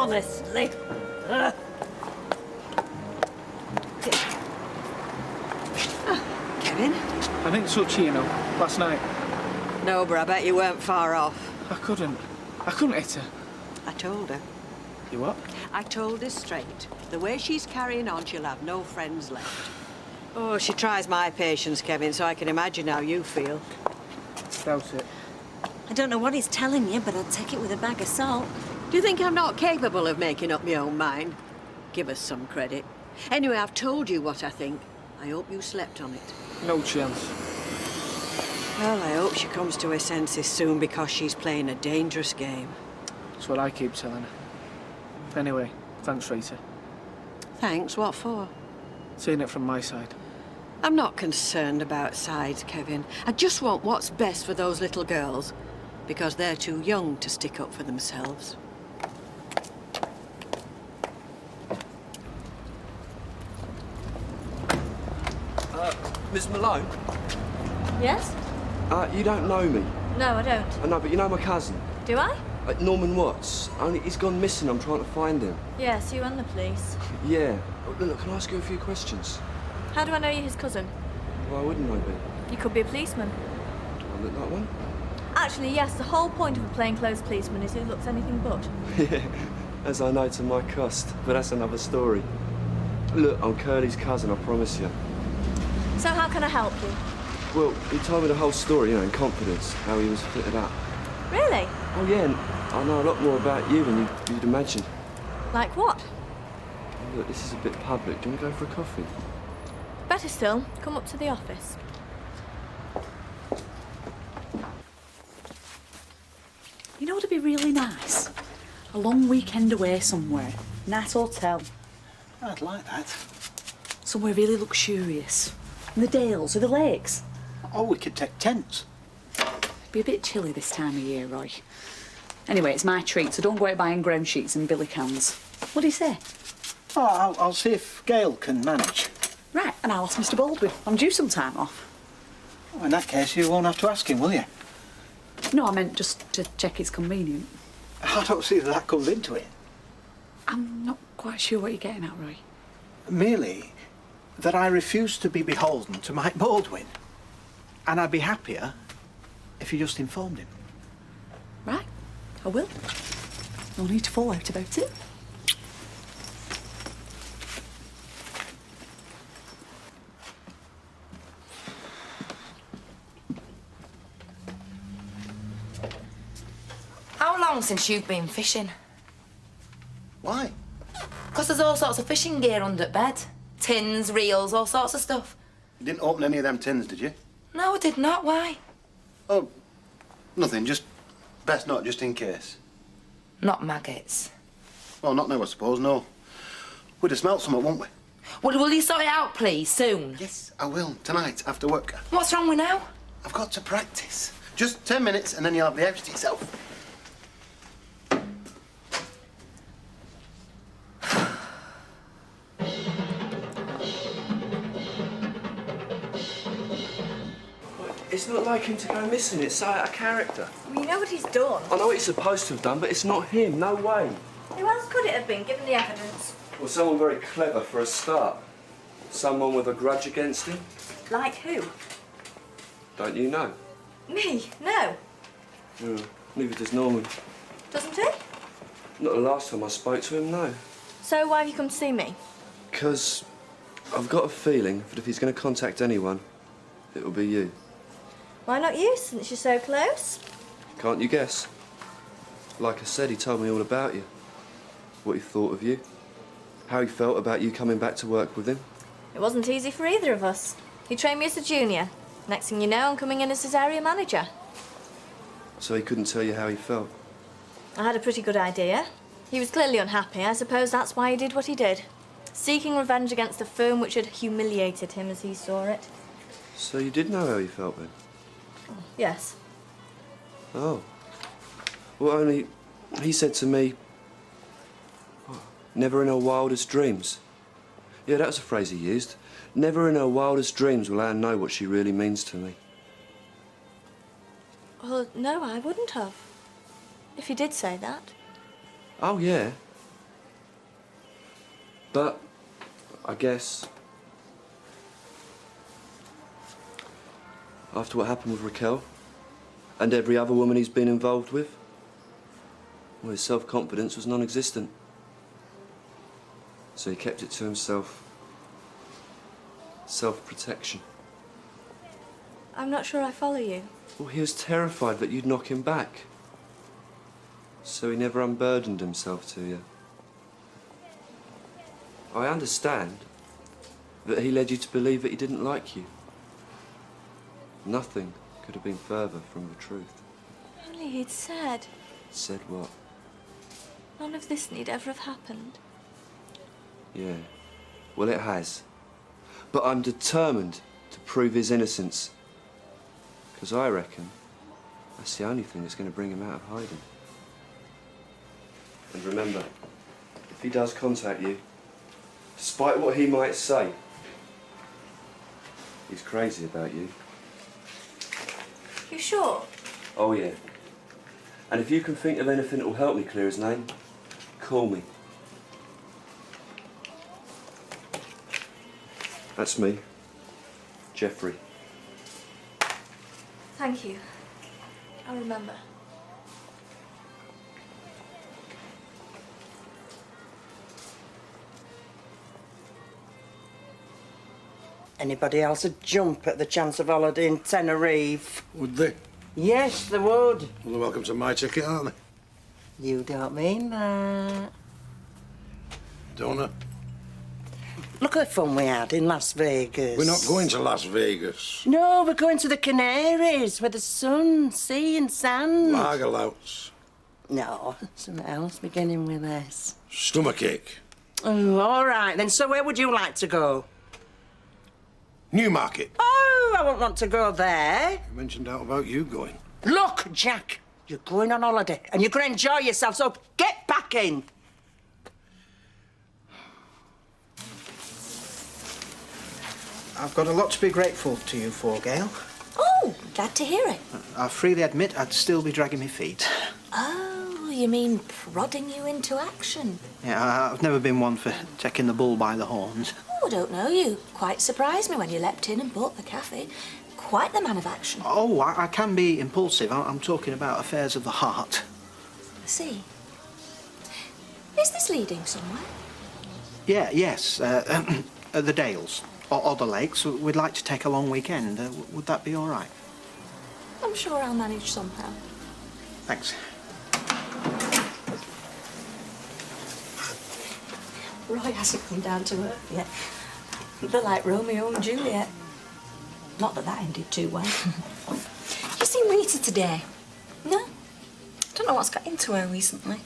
honestly. Kevin? I didn't touch you, last night. No, but I bet you weren't far off. I couldn't hit her. I told her. You what? I told her straight. The way she's carrying on, she'll have no friends left. Oh, she tries my patience, Kevin, so I can imagine how you feel. Doubt it. I don't know what he's telling you, but I'll take it with a bag of salt. Do you think I'm not capable of making up my own mind? Give us some credit. Anyway, I've told you what I think. I hope you slept on it. No chance. Well, I hope she comes to her senses soon because she's playing a dangerous game. That's what I keep telling her. Anyway, thanks, Rita. Thanks, what for? Seeing it from my side. I'm not concerned about sides, Kevin. I just want what's best for those little girls, because they're too young to stick up for themselves. Miss Malone? Yes? You don't know me. No, I don't. I know, but you know my cousin. Do I? Norman Watts. Only he's gone missing. I'm trying to find him. Yes, you and the police. Yeah. Look, can I ask you a few questions? How do I know you're his cousin? Why wouldn't I be? You could be a policeman. Do I look like one? Actually, yes, the whole point of a plainclothes policeman is who looks anything but. Yeah, as I know to my cost. But that's another story. Look, I'm Curly's cousin, I promise you. So how can I help you? Well, he told me the whole story, in confidence, how he was fitted up. Really? Oh, yeah, and I know a lot more about you than you'd imagine. Like what? Look, this is a bit public. Do you want to go for a coffee? Better still, come up to the office. You know what'd be really nice? A long weekend away somewhere. Nice hotel. I'd like that. Somewhere really luxurious. In the Dales or the lakes. Oh, we could take tents. It'd be a bit chilly this time of year, Roy. Anyway, it's my treat, so don't go out buying ground sheets and billy cans. What do you say? Oh, I'll see if Gail can manage. Right, and I'll ask Mr. Baldwin. I'm due some time off. Oh, in that case, you won't have to ask him, will you? No, I meant just to check it's convenient. I don't see that comes into it. I'm not quite sure what you're getting at, Roy. Merely that I refuse to be beholden to Mike Baldwin. And I'd be happier if you just informed him. Right, I will. No need to fall out about it. How long since you've been fishing? Why? Because there's all sorts of fishing gear under bed. Tins, reels, all sorts of stuff. You didn't open any of them tins, did you? No, I did not. Why? Oh, nothing. Just best not, just in case. Not maggots. Well, not now, I suppose, no. We'd have smelt something, won't we? Will you sort it out, please, soon? Yes, I will. Tonight, after work. What's wrong with now? I've got to practice. Just 10 minutes, and then you'll have the house to yourself. It's not like him to go missing. It's out of character. Well, you know what he's done. I know what he's supposed to have done, but it's not him. No way. Who else could it have been, given the evidence? Well, someone very clever for a start. Someone with a grudge against him. Like who? Don't you know? Me? No. Neither does Norman. Doesn't he? Not the last time I spoke to him, no. So why have you come to see me? Because I've got a feeling that if he's going to contact anyone, it'll be you. Why not you, since you're so close? Can't you guess? Like I said, he told me all about you. What he thought of you. How he felt about you coming back to work with him. It wasn't easy for either of us. He trained me as a junior. Next thing you know, I'm coming in as his area manager. So he couldn't tell you how he felt? I had a pretty good idea. He was clearly unhappy. I suppose that's why he did what he did. Seeking revenge against the firm which had humiliated him as he saw it. So you did know how he felt then? Yes. Oh. Well, only he said to me, never in her wildest dreams. Yeah, that was a phrase he used. Never in her wildest dreams will Anne know what she really means to me. Well, no, I wouldn't have. If he did say that. Oh, yeah. But I guess after what happened with Raquel and every other woman he's been involved with, well, his self-confidence was non-existent. So he kept it to himself. Self-protection. I'm not sure I follow you. Well, he was terrified that you'd knock him back. So he never unburdened himself to you. I understand that he led you to believe that he didn't like you. Nothing could have been further from the truth. Only he'd said Said what? none of this need ever have happened. Yeah. Well, it has. But I'm determined to prove his innocence. Because I reckon that's the only thing that's going to bring him out of hiding. And remember, if he does contact you, despite what he might say, he's crazy about you. You sure? Oh, yeah. And if you can think of anything that will help me clear his name, call me. That's me, Jeffrey. Thank you. I'll remember. Anybody else would jump at the chance of holiday in Tenerife? Would they? Yes, they would. Well, they're welcome to my ticket, aren't they? You don't mean that. Don't I? Look at the fun we had in Las Vegas. We're not going to Las Vegas. No, we're going to the Canaries, where the sun, sea and sand. Lagerlouts. No, something else beginning with S. Stomachache. Oh, all right then. So where would you like to go? Newmarket. Oh, I won't want to go there. You mentioned out about you going. Look, Jack, you're going on holiday and you're going to enjoy yourself, so get back in. I've got a lot to be grateful to you for, Gail. Oh, glad to hear it. I freely admit I'd still be dragging my feet. Oh, you mean prodding you into action? Yeah, I've never been one for taking the bull by the horns. Oh, I don't know. You quite surprised me when you leapt in and bought the cafe. Quite the man of action. Oh, I can be impulsive. I'm talking about affairs of the heart. I see. Is this leading somewhere? Yes, the Dales or the Lakes. We'd like to take a long weekend. Would that be all right? I'm sure I'll manage somehow. Thanks. Roy hasn't come down to earth yet. A bit like Romeo and Juliet. Not that that ended too well. You seen Rita today? No? Don't know what's got into her recently.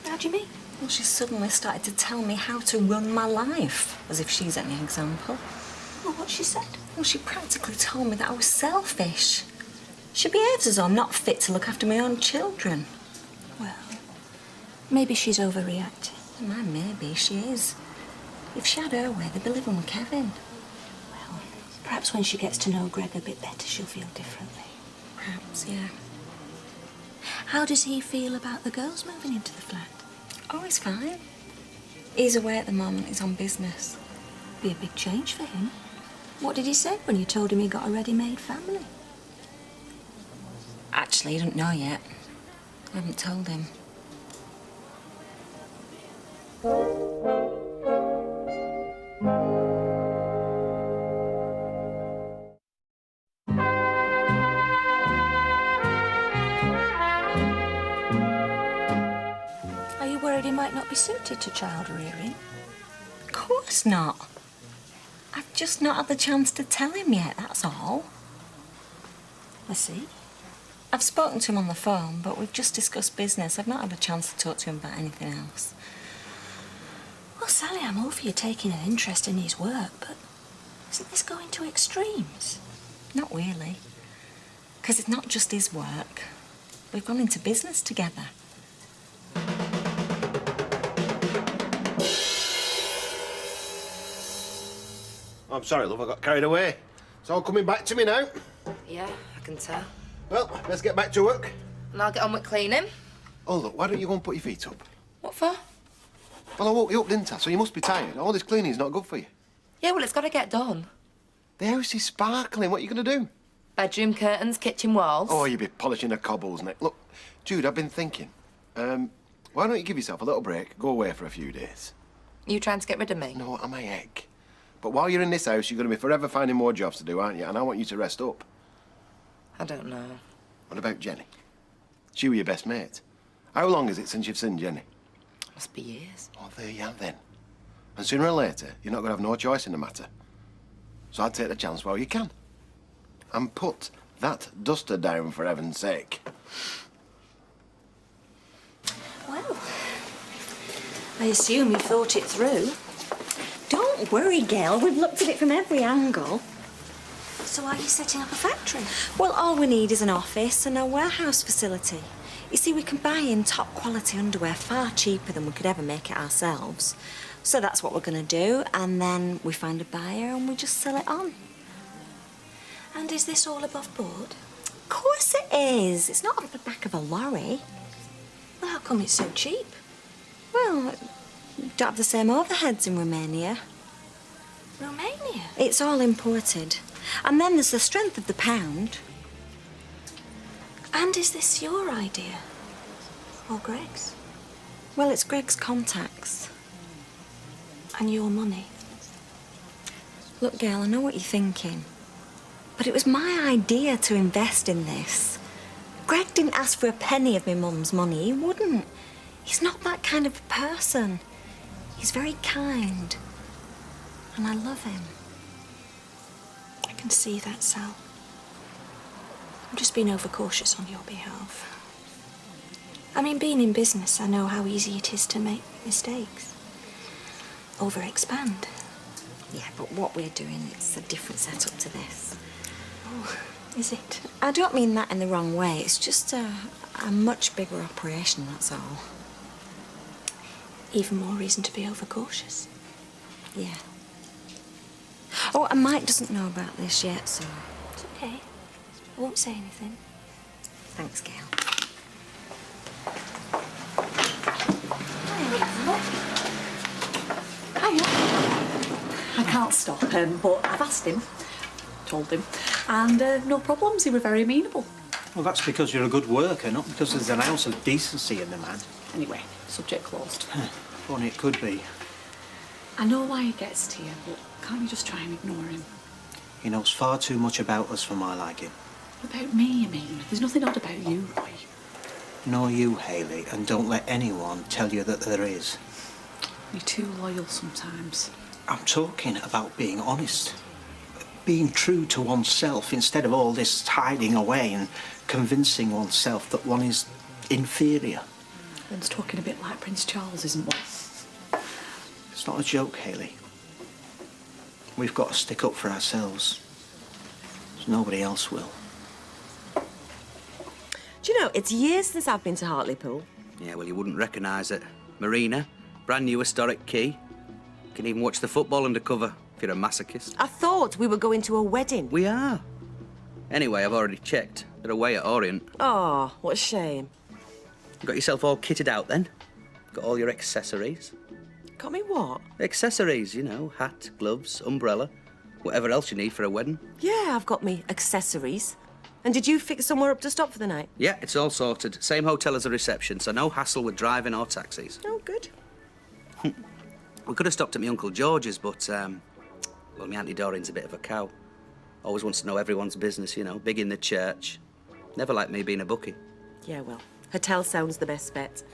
How do you mean? Well, she suddenly started to tell me how to run my life, as if she's any example. Well, what she said? Well, she practically told me that I was selfish. She behaves as though I'm not fit to look after my own children. Well, maybe she's overreacting. Well, maybe she is. If she had her way, they'd be living with Kevin. Well, perhaps when she gets to know Greg a bit better, she'll feel differently. Perhaps, yeah. How does he feel about the girls moving into the flat? Oh, he's fine. He's away at the moment. He's on business. Be a big change for him. What did he say when you told him he got a ready-made family? Actually, he doesn't know yet. I haven't told him. Are you worried he might not be suited to child rearing? Of course not. I've just not had the chance to tell him yet, that's all. I see. I've spoken to him on the phone, but we've just discussed business. I've not had a chance to talk to him about anything else. Well, Sally, I'm all for you taking an interest in his work, but isn't this going to extremes? Not really. Because it's not just his work. We've gone into business together. I'm sorry, love, I got carried away. It's all coming back to me now. Yeah, I can tell. Well, let's get back to work. And I'll get on with cleaning. Oh, look, why don't you go and put your feet up? What for? Well, I woke you up, didn't I? So you must be tired. All this cleaning's not good for you. Yeah, well, it's got to get done. The house is sparkling. What are you going to do? Bedroom curtains, kitchen walls. Oh, you'll be polishing the cobbles, Nick. Look, Jude, I've been thinking. Why don't you give yourself a little break, go away for a few days? You trying to get rid of me? No, I'm a heck. But while you're in this house, you're going to be forever finding more jobs to do, aren't you? And I want you to rest up. I don't know. What about Jenny? She were your best mate. How long is it since you've seen Jenny? Must be years. Oh, there you are then. And sooner or later, you're not going to have no choice in the matter. So I'd take the chance while you can. And put that duster down, for heaven's sake. Well, I assume you thought it through. Don't worry, Gail. We've looked at it from every angle. So are you setting up a factory? Well, all we need is an office and a warehouse facility. You see, we can buy in top-quality underwear far cheaper than we could ever make it ourselves. So that's what we're going to do, and then we find a buyer and we just sell it on. And is this all above board? Of course it is. It's not off the back of a lorry. Well, how come it's so cheap? Well, we don't have the same overheads in Romania. Romania? It's all imported. And then there's the strength of the pound. And is this your idea? Or Greg's? Well, it's Greg's contacts. And your money? Look, Gail, I know what you're thinking. But it was my idea to invest in this. Greg didn't ask for a penny of my mum's money. He wouldn't. He's not that kind of person. He's very kind. And I love him. I can see that, Sal. I'm just being overcautious on your behalf. I mean, being in business, I know how easy it is to make mistakes. Overexpand. Yeah, but what we're doing, it's a different setup to this. Oh, is it? I don't mean that in the wrong way. It's just a much bigger operation, that's all. Even more reason to be overcautious. Yeah. Oh, and Mike doesn't know about this yet, so... It's okay. I won't say anything. Thanks, Gail. I can't stop him, but I've asked him, told him, and no problems. He were very amenable. Well, that's because you're a good worker, not because there's an ounce of decency in the man. Anyway, subject closed. Funny it could be. I know why he gets to you, but can't you just try and ignore him? He knows far too much about us for my liking. About me, you mean? There's nothing odd about you, Roy. Nor you, Hayley, and don't let anyone tell you that there is. You're too loyal sometimes. I'm talking about being honest. Being true to oneself instead of all this hiding away and convincing oneself that one is inferior. One's talking a bit like Prince Charles, isn't one? It's not a joke, Hayley. We've got to stick up for ourselves. Nobody else will. Do you know, it's years since I've been to Hartlepool. Yeah, well, you wouldn't recognise it. Marina, brand new historic quay. You can even watch the football undercover if you're a masochist. I thought we were going to a wedding. We are. Anyway, I've already checked. They're away at Orient. Oh, what a shame. You got yourself all kitted out then? Got all your accessories? Got me what? Accessories, you know, hat, gloves, umbrella, whatever else you need for a wedding. Yeah, I've got me accessories. And did you fix somewhere up to stop for the night? Yeah, it's all sorted. Same hotel as the reception, so no hassle with driving or taxis. Oh, good. We could have stopped at my Uncle George's, but, well, my Auntie Doreen's a bit of a cow. Always wants to know everyone's business, you know, big in the church. Never liked me being a bookie. Yeah, well, hotel sounds the best bet.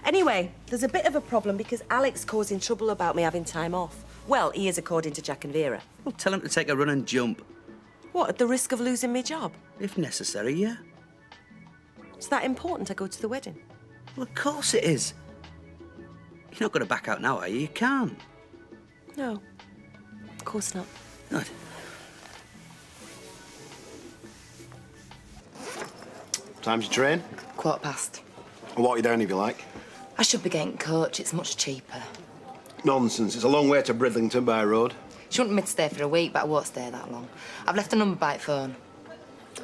Anyway, there's a bit of a problem because Alex causing trouble about me having time off. Well, he is according to Jack and Vera. Well, tell him to take a run and jump. What, at the risk of losing my job? If necessary, yeah. Is that important I go to the wedding? Well, of course it is. You're not going to back out now, are you? You can't. No, of course not. Good. Time's your train? 1:15. I'll walk you down if you like. I should be getting coach. It's much cheaper. Nonsense. It's a long way to Bridlington by road. She wanted me to stay for a week, but I won't stay that long. I've left a number by phone.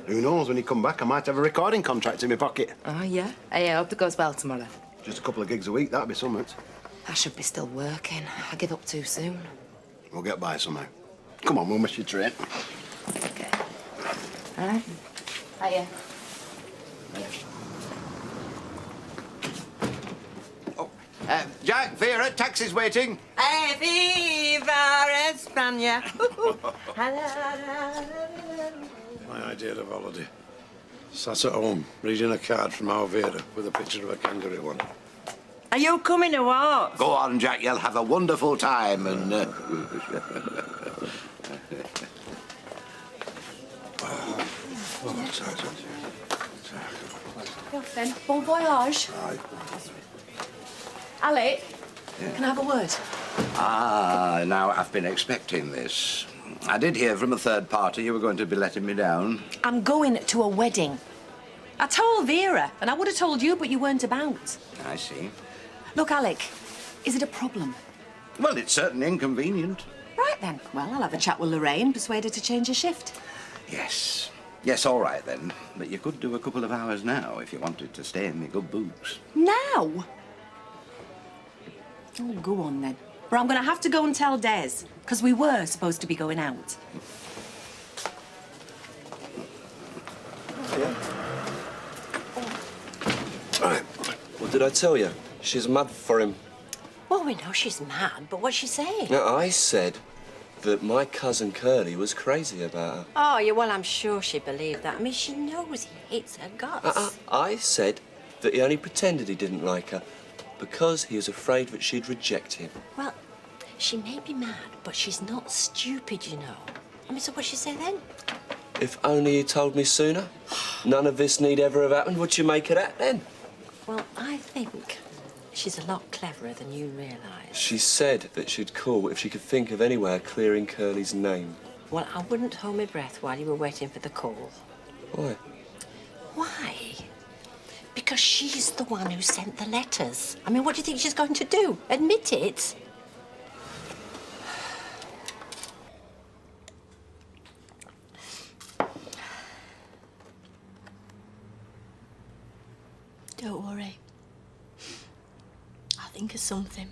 Who knows? When you come back, I might have a recording contract in my pocket. Oh, yeah? I hope it goes well tomorrow. Just a couple of gigs a week, that'd be something. I should be still working. I give up too soon. We'll get by somehow. Come on, we'll miss your train. Okay. All right. Hiya. Jack, Vera, taxi's waiting. Hey, viva España! My idea of holiday. Sat at home, reading a card from our Vera with a picture of a kangaroo on it. Are you coming or what? Go on, Jack, you'll have a wonderful time and... Off then. Bon voyage. Alec, can I have a word? Ah, now I've been expecting this. I did hear from a third party you were going to be letting me down. I'm going to a wedding. I told Vera, and I would have told you, but you weren't about. I see. Look, Alec, is it a problem? Well, it's certainly inconvenient. Right then. Well, I'll have a chat with Lorraine, persuade her to change her shift. Yes. Yes, all right then. But you could do a couple of hours now if you wanted to stay in the good books. Now? Oh, go on then. But I'm going to have to go and tell Des, because we were supposed to be going out. Right. What did I tell you? She's mad for him. Well, we know she's mad, but what's she saying? Now, I said that my cousin Curly was crazy about her. Oh, yeah, well, I'm sure she believed that. I mean, she knows he hates her guts. I said that he only pretended he didn't like her because he was afraid that she'd reject him. Well, she may be mad, but she's not stupid, you know. I mean, so what'd she say then? If only you told me sooner, none of this need ever have happened. What'd you make of that then? Well, I think she's a lot cleverer than you realise. She said that she'd call if she could think of any way of clearing Curly's name. Well, I wouldn't hold my breath while you were waiting for the call. Why? Why? Because she's the one who sent the letters. I mean, what do you think she's going to do? Admit it? Don't worry. I'll think of something.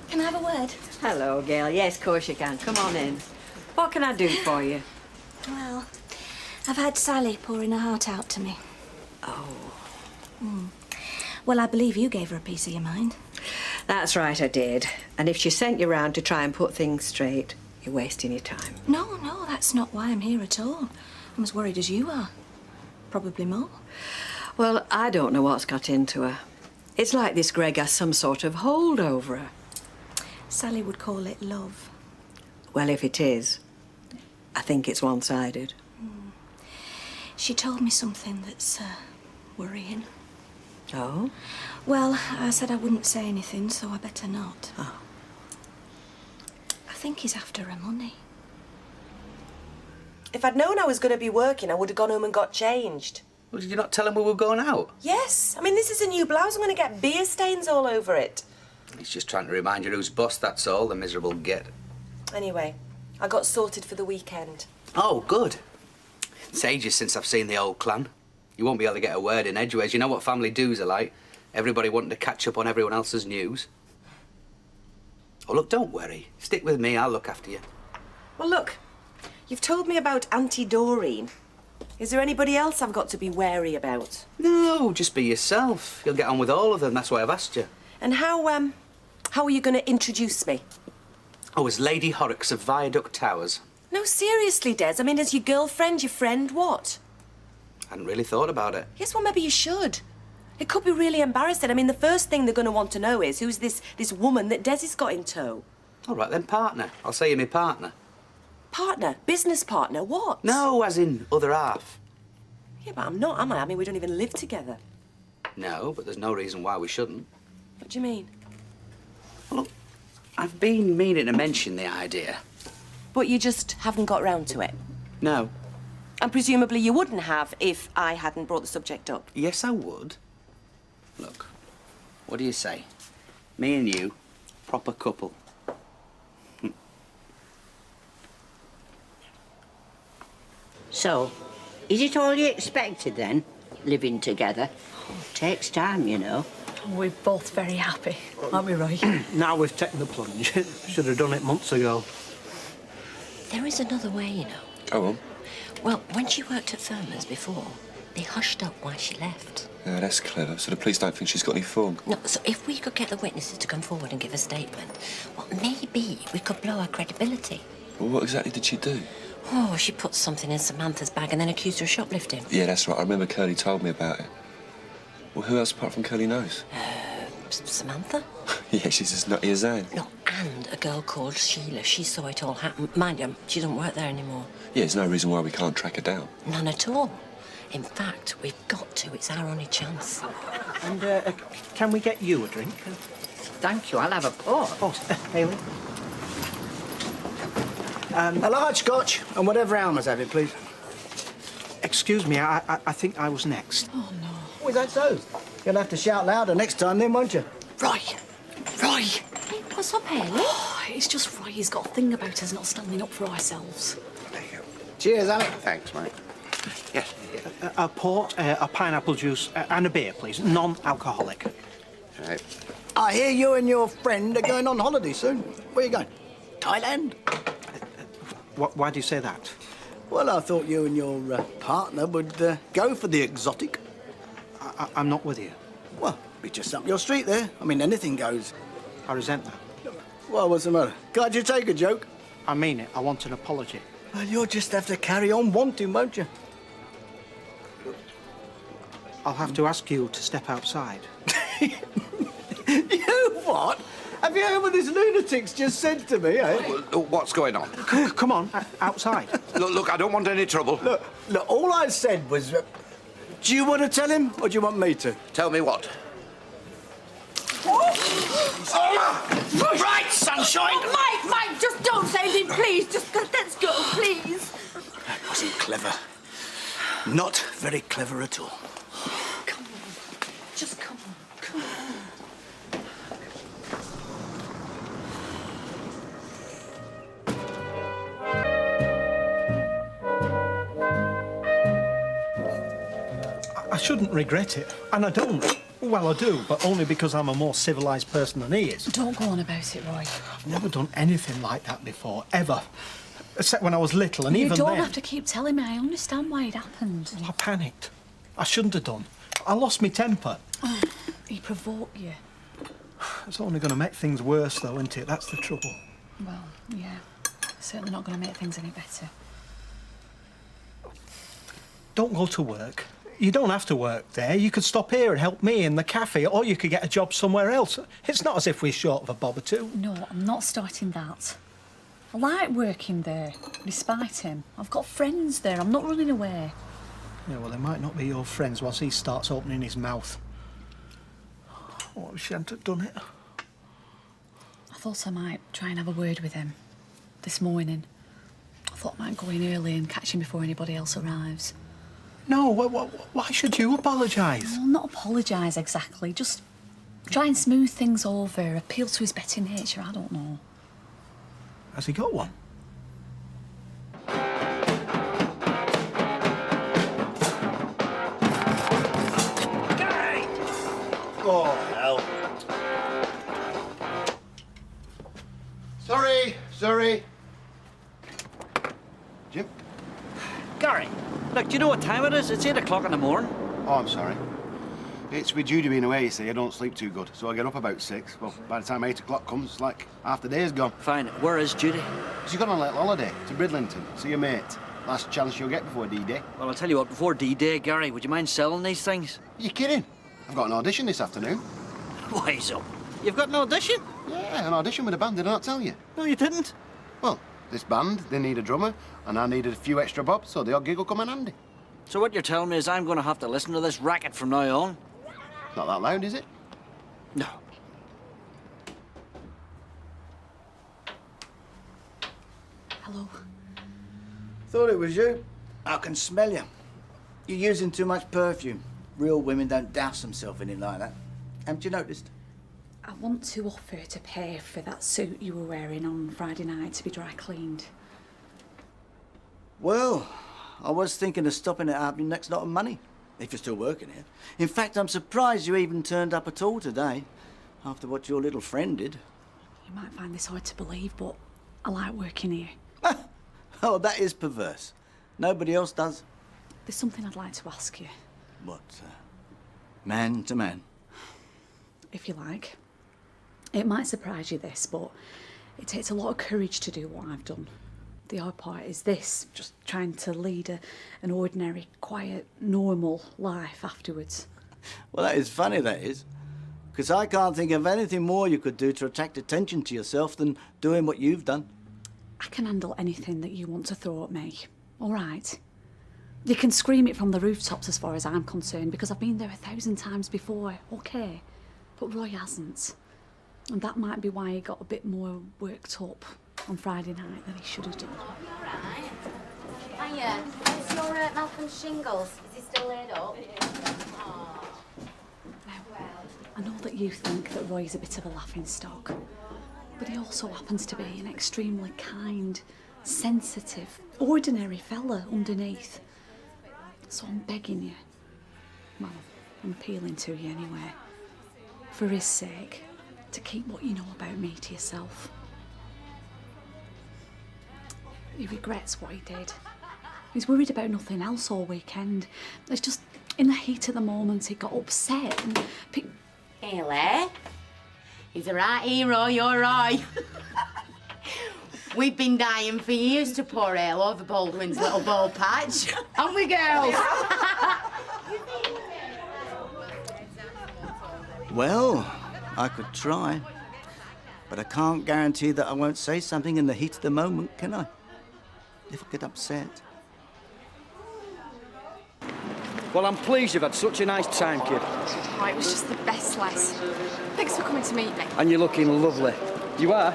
Can I have a word? Hello, Gail. Yes, of course you can. Come on in. What can I do for you? Well, I've had Sally pouring her heart out to me. Oh. Well, I believe you gave her a piece of your mind. That's right, I did. And if she sent you round to try and put things straight, you're wasting your time. No, that's not why I'm here at all. I'm as worried as you are. Probably more. Well, I don't know what's got into her. It's like this Greg has some sort of hold over her. Sally would call it love. Well, if it is, I think it's one-sided. She told me something that's worrying. Oh? Well, I said I wouldn't say anything, so I better not. Oh. I think he's after her money. If I'd known I was going to be working, I would have gone home and got changed. Well, did you not tell him we were going out? Yes. I mean, this is a new blouse. I'm going to get beer stains all over it. He's just trying to remind you who's boss, that's all, the miserable git. Anyway, I got sorted for the weekend. Oh, good. It's ages since I've seen the old clan. You won't be able to get a word in edgeways. You know what family dues are like. Everybody wanting to catch up on everyone else's news. Oh, look, don't worry. Stick with me, I'll look after you. Well, look, you've told me about Auntie Doreen. Is there anybody else I've got to be wary about? No, just be yourself. You'll get on with all of them, that's why I've asked you. And how are you going to introduce me? Oh, as Lady Horrocks of Viaduct Towers. No, seriously, Des. I mean, as your girlfriend, your friend, what? Hadn't really thought about it. Yes, well, maybe you should. It could be really embarrassing. I mean, the first thing they're going to want to know is who's this woman that Des has got in tow. All right, then, partner. I'll say you're my partner. Partner? Business partner? What? No, as in other half. Yeah, but I'm not, am I? I mean, we don't even live together. No, but there's no reason why we shouldn't. What do you mean? Well, look, I've been meaning to mention the idea. But you just haven't got round to it? No. And presumably you wouldn't have if I hadn't brought the subject up? Yes, I would. Look, what do you say? Me and you, proper couple. So, is it all you expected then, living together? Takes time, you know. We're both very happy, aren't we, Roy? Now we've taken the plunge. Should have done it months ago. There is another way, you know. Go on. Well, when she worked at Thurman's before, they hushed up why she left. Yeah, that's clever. So the police don't think she's got any fog. No, so if we could get the witnesses to come forward and give a statement, well, maybe we could blow her credibility. Well, what exactly did she do? Oh, she put something in Samantha's bag and then accused her of shoplifting. Yeah, that's right. I remember Curly told me about it. Well, who else apart from Curly knows? Samantha? Yeah, she's as nutty as Anne. No, and a girl called Sheila. She saw it all happen. Mind you, she doesn't work there anymore. Yeah, there's no reason why we can't track her down. None at all. In fact, we've got to. It's our only chance. And can we get you a drink? Thank you, I'll have a pour. Oh, Hayley. A large scotch and whatever Alma's having, please. Excuse me, I think I was next. Oh, no. Oh, is that so? You'll have to shout louder next time then, won't you? Roy! Roy! Hey, what's up, Haley? Oh, it's just Roy. He's got a thing about us not standing up for ourselves. Cheers, Alec. Thanks, mate. Yes. A port, a pineapple juice, and a beer, please. Non-alcoholic. Right. I hear you and your friend are going on holiday soon. Where are you going? Thailand? Why do you say that? Well, I thought you and your partner would go for the exotic. I'm not with you. Well, be just up your street there. I mean, anything goes. I resent that. Well, what's the matter? Can't you take a joke? I mean it. I want an apology. Well, you'll just have to carry on wanting, won't you? I'll have to ask you to step outside. You what? Have you heard what this lunatic's just said to me, eh? What's going on? Come on, outside. Look, I don't want any trouble. Look, all I said was... do you want to tell him, or do you want me to? Tell me what? Right, sunshine! Mike, just don't say anything, please. Just let's go, please. That wasn't clever. Not very clever at all. Come on. Just come on. Come on. I shouldn't regret it, and I don't. Well, I do, but only because I'm a more civilised person than he is. Don't go on about it, Roy. I've never done anything like that before, ever. Except when I was little, and even then... You don't have to keep telling me. I understand why it happened. Well, I panicked. I shouldn't have done. I lost my temper. Oh, he provoked you. It's only going to make things worse, though, isn't it? That's the trouble. Well, yeah. Certainly not going to make things any better. Don't go to work. You don't have to work there. You could stop here and help me in the cafe, or you could get a job somewhere else. It's not as if we're short of a bob or two. No, I'm not starting that. I like working there, despite him. I've got friends there. I'm not running away. Yeah, well, they might not be your friends once he starts opening his mouth. Oh, I wish I hadn't done it. I thought I might try and have a word with him this morning. I thought I might go in early and catch him before anybody else arrives. No, why should you apologise? Well, not apologise exactly. Just try and smooth things over, appeal to his better nature. I don't know. Has he got one? Gary! Oh, hell. Sorry. Jim? Gary, look, do you know what time it is? It's 8 o'clock in the morning. Oh, I'm sorry. It's with Judy being away, you see, I don't sleep too good, so I get up about 6. Well, by the time 8 o'clock comes, it's like half the day's gone. Fine. Where is Judy? She's gone on a little holiday to Bridlington, see her mate. Last chance she'll get before D-Day. Well, I'll tell you what, before D-Day, Gary, would you mind selling these things? Are you kidding? I've got an audition this afternoon. Wise up. You've got an audition? Yeah, an audition with a band, did I not tell you? No, you didn't. Well, this band, they need a drummer, and I needed a few extra bobs, so the odd gig will come in handy. So what you're telling me is I'm going to have to listen to this racket from now on? Not that loud, is it? No. Hello. Thought it was you. I can smell you. You're using too much perfume. Real women don't douse themselves in it like that. Haven't you noticed? I want to offer to pay for that suit you were wearing on Friday night to be dry cleaned. Well, I was thinking of stopping at our next lot of money, if you're still working here. In fact, I'm surprised you even turned up at all today, after what your little friend did. You might find this hard to believe, but I like working here. Oh, that is perverse. Nobody else does. There's something I'd like to ask you. What, man to man? If you like. It might surprise you, this, but it takes a lot of courage to do what I've done. The hard part is this, just trying to lead an ordinary, quiet, normal life afterwards. Well, that is funny, that is. Because I can't think of anything more you could do to attract attention to yourself than doing what you've done. I can handle anything that you want to throw at me, all right? You can scream it from the rooftops as far as I'm concerned, because I've been there 1,000 times before, okay? But Roy hasn't. And that might be why he got a bit more worked up on Friday night than he should have done. Hiya, where's your Malcolm's shingles? Is he still laid up? I know that you think that Roy's a bit of a laughingstock, but he also happens to be an extremely kind, sensitive, ordinary fella underneath. So I'm begging you, well, I'm appealing to you anyway, for his sake, to keep what you know about me to yourself. He regrets what he did. He's worried about nothing else all weekend. It's just, in the heat of the moment, he got upset and... Haley, he's a right hero, you're right. We've been dying for years to pour ale over Baldwin's little ball patch. Haven't we, girls? Well, I could try. But I can't guarantee that I won't say something in the heat of the moment, can I? If I get upset. Well, I'm pleased you've had such a nice time, kid. Oh, it was just the best, Les. Thanks for coming to meet me. And you're looking lovely. You are.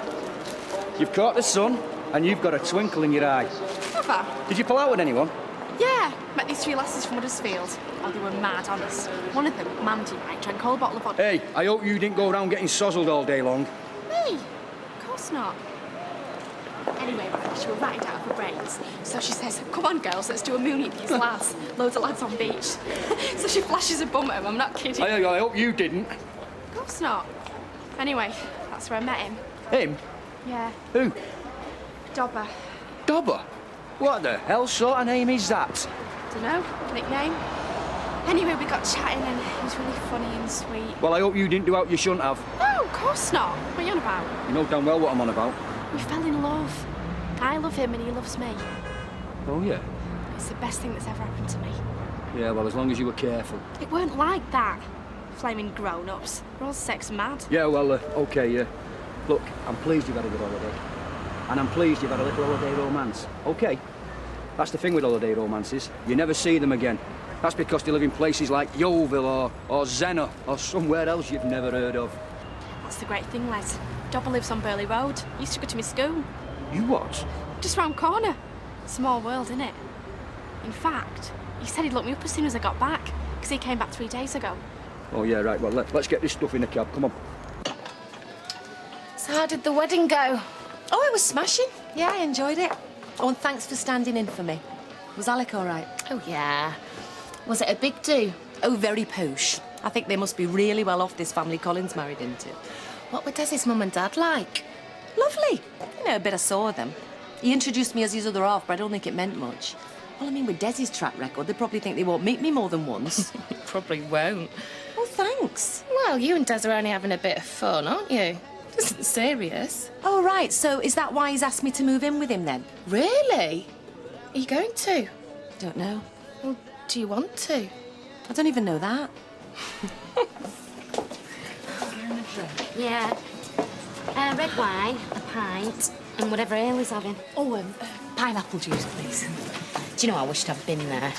You've caught the sun, and you've got a twinkle in your eye. Have I? Did you pull out with anyone? Yeah, met these 3 lasses from Huddersfield. Oh, they were mad, honest. One of them, Mandy, right, drank a whole bottle of vodka. Hey, I hope you didn't go around getting sozzled all day long. Me? Of course not. Anyway, she was right out of her brains. So she says, come on, girls, let's do a moonie with these lads. Loads of lads on beach. So she flashes a bum at him, I'm not kidding. I hope you didn't. Of course not. Anyway, that's where I met him. Him? Yeah. Who? Dobber. Dobber? What the hell sort of name is that? Dunno, nickname. Anyway, we got chatting and he was really funny and sweet. Well, I hope you didn't do out you shouldn't have. No, of course not. What are you on about? You know damn well what I'm on about. We fell in love. I love him and he loves me. Oh, yeah? It's the best thing that's ever happened to me. Yeah, well, as long as you were careful. It weren't like that. Flaming grown-ups. We're all sex mad. Yeah, well, OK, yeah. Look, I'm pleased you've had a good holiday. And I'm pleased you've had a little holiday romance. OK? That's the thing with holiday romances. You never see them again. That's because they live in places like Yeovil or Zena or somewhere else you've never heard of. That's the great thing, Les. Dobber lives on Burley Road. He used to go to my school. You what? Just round corner. Small world, innit? In fact, he said he'd look me up as soon as I got back, because he came back 3 days ago. Oh, yeah, right. Well, let's get this stuff in the cab. Come on. So how did the wedding go? Oh, it was smashing. Yeah, I enjoyed it. Oh, and thanks for standing in for me. Was Alec all right? Oh, yeah. Was it a big do? Oh, very posh. I think they must be really well off, this family Colin's married into. What were Desi's mum and dad like? Lovely. You know, a bit I saw them. He introduced me as his other half, but I don't think it meant much. Well, I mean, with Desi's track record, they probably think they won't meet me more than once. Probably won't. Well, thanks. Well, you and Des are only having a bit of fun, aren't you? This isn't serious. Oh, right. So is that why he's asked me to move in with him, then? Really? Are you going to? Don't know. Well, do you want to? I don't even know that. Yeah. Red wine, a pint, and whatever ale he's having. Oh, pineapple juice, please. Do you know, I wished I'd been there.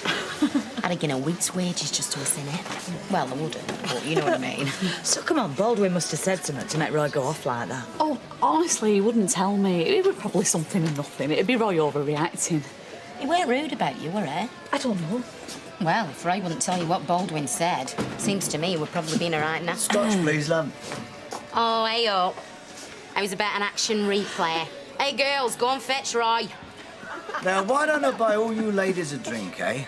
I'd have given a week's wages just to have seen it. Well, I wouldn't, but you know what I mean. So, come on, Baldwin must have said something to make Roy go off like that. Oh, honestly, he wouldn't tell me. It was probably something and nothing. It'd be Roy overreacting. He weren't rude about you, were he? I don't know. Well, if Roy wouldn't tell you what Baldwin said, seems to me he would probably been a right nasty. Scotch, please, love. Oh, hey up. I was about an action replay. Hey, girls, go and fetch Roy. Now, why don't I buy all you ladies a drink, eh?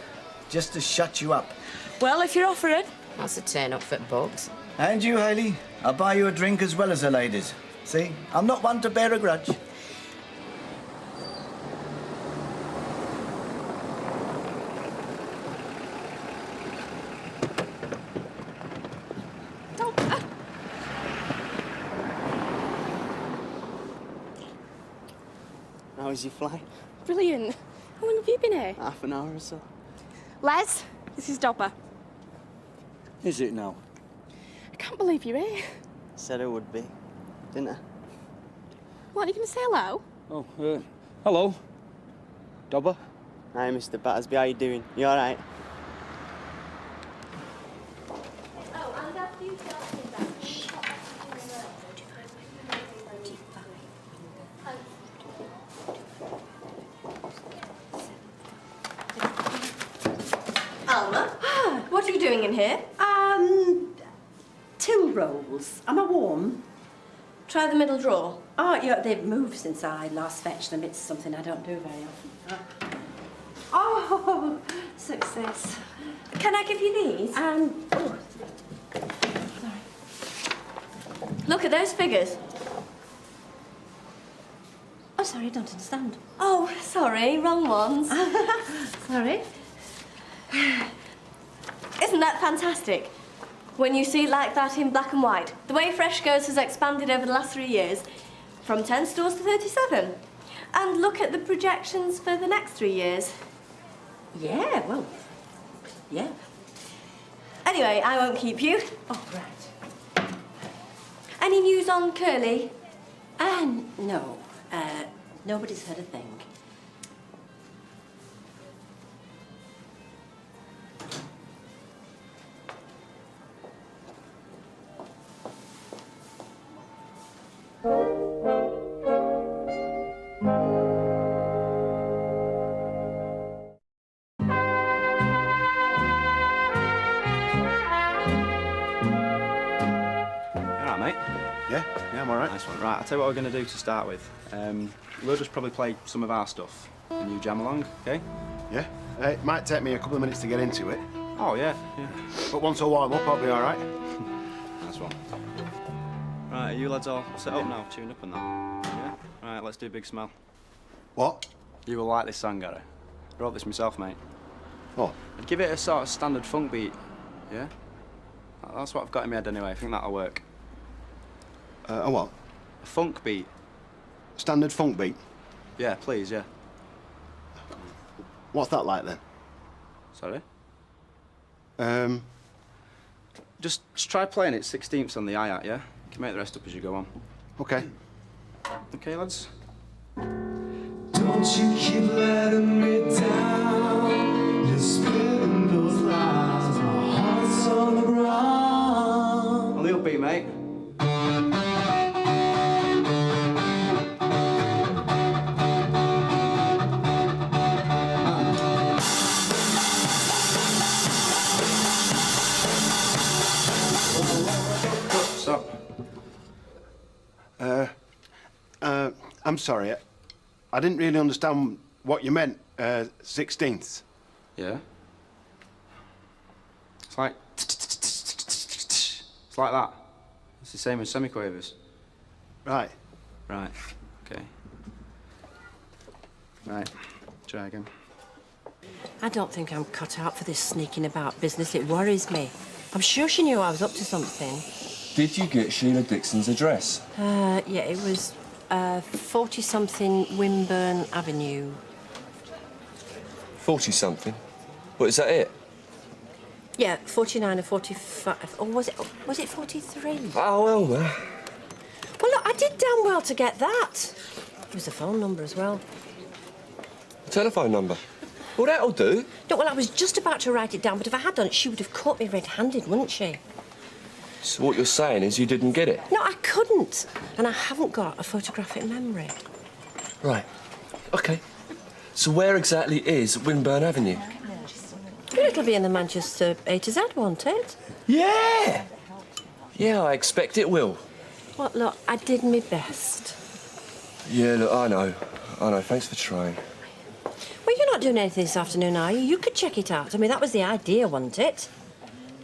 Just to shut you up. Well, if you're offering. That's a turn up for bugs. And you, Hayley, I'll buy you a drink as well as the ladies. See, I'm not one to bear a grudge. How was your flight? Brilliant. How long have you been here? Half an hour or so. Les, this is Dobber. Is it now? I can't believe you're here. Said it would be, didn't I? What, are you going to say hello? Oh, Hello. Dobber? Hi, Mr. Battersby. How you doing? You all right? Alma, what are you doing in here? Till rolls. Am I warm? Try the middle drawer. Oh, yeah, they've moved since I last fetched them. It's something I don't do very often. Oh, success. Can I give you these? Oh, Look at those figures. oh, sorry, I don't understand. Oh, sorry, wrong ones. Sorry. Isn't that fantastic? When you see it like that in black and white. The way Freshco's has expanded over the last 3 years, from 10 stores to 37. And look at the projections for the next 3 years. Yeah, well, yeah. Anyway, I won't keep you. Oh, right. Any news on Curly? No. Nobody's heard a thing. Yeah, I'm all right. Nice one. Right, I'll tell you what we're going to do to start with. We'll just probably play some of our stuff, and you jam along, OK? Yeah. It might take me a couple of minutes to get into it. Oh, yeah. But once I warm up, I'll be all right. Nice one. Right, are you lads all set up now, tuned up and that? Yeah? Right, let's do Big Smell. What? You will like this song, Gary. I wrote this myself, mate. Oh? I'd give it a sort of standard funk beat, yeah? That's what I've got in my head anyway. I think that'll work. A what? A funk beat. Standard funk beat? Yeah, please, yeah. What's that like, then? Sorry? Just try playing it 16ths on the hi-hat, yeah? You can make the rest up as you go on. OK. OK, lads? Don't you keep letting me down. You're spilling those lies. My heart's on the ground. On the upbeat, mate. Stop. I'm sorry. I didn't really understand what you meant, 16ths. Yeah? It's like... It's like that. It's the same as semiquavers. Right. Right. OK. Right. Try again. I don't think I'm cut out for this sneaking about business. It worries me. I'm sure she knew I was up to something. Did you get Sheila Dixon's address? Yeah, it was 40-something Wimburn Avenue. 40-something? What, is that it? Yeah, 49 or 45. Or was it 43? Oh, Elmer. Well, look, I did damn well to get that. There was a phone number as well. Telephone number? Well, that'll do. No, well, I was just about to write it down, but if I had done it, she would have caught me red-handed, wouldn't she? So what you're saying is you didn't get it? No, I couldn't. And I haven't got a photographic memory. Right. OK. So where exactly is Wimburn Avenue? Well, it'll be in the Manchester A to Z, won't it? Yeah! Yeah, I expect it will. Well, look, I did my best. Yeah, look, I know. Thanks for trying. not doing anything this afternoon, are you? You could check it out. I mean, that was the idea, wasn't it?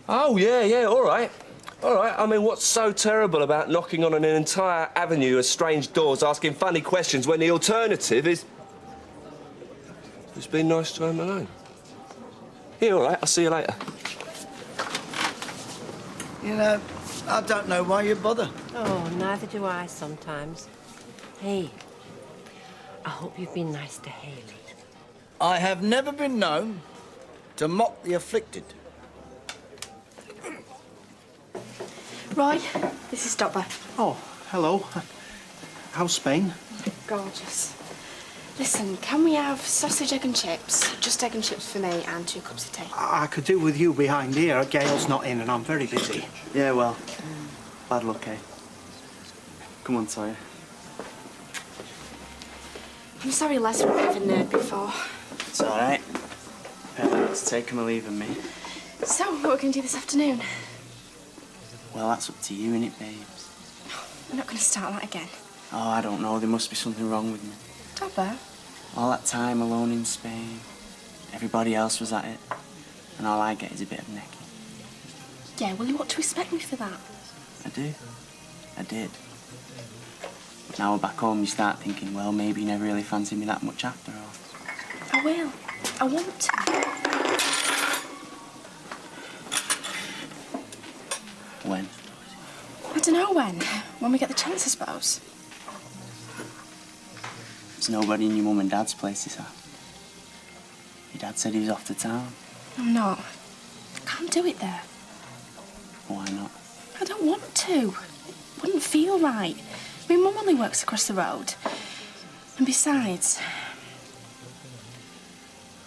Oh, yeah, all right. All right, I mean, what's so terrible about knocking on an entire avenue of strange doors asking funny questions when the alternative is... It's been nice to home alone. Yeah, all right, I'll see you later. You know, I don't know why you bother. Oh, neither do I sometimes. Hey, I hope you've been nice to Hayley. I have never been known to mock the afflicted. Roy, this is Dobber. Oh, hello. How's Spain? Gorgeous. Listen, can we have sausage, egg and chips? Just egg and chips for me and 2 cups of tea. I could do with you behind here. Gail's not in and I'm very busy. Yeah, well, bad luck, eh? Come on, Sawyer. I'm sorry Les wouldn't have been there before. It's all right. It's take him or leaving me. So, what are we going to do this afternoon? Well, that's up to you, innit, babes? We're not going to start that again. Oh, I don't know. There must be something wrong with me. Dobber? All that time alone in Spain, everybody else was at it, and all I get is a bit of necking. Yeah, well, you ought to respect me for that. I do. I did. But now we're back home, you start thinking, well, maybe you never really fancied me that much after all. I will. I want to. When? I don't know when. When we get the chance, I suppose. There's nobody in your mum and dad's place, is there? Your dad said he was off to town. I'm not. I can't do it there. Why not? I don't want to. Wouldn't feel right. I mean, Mum only works across the road. And besides...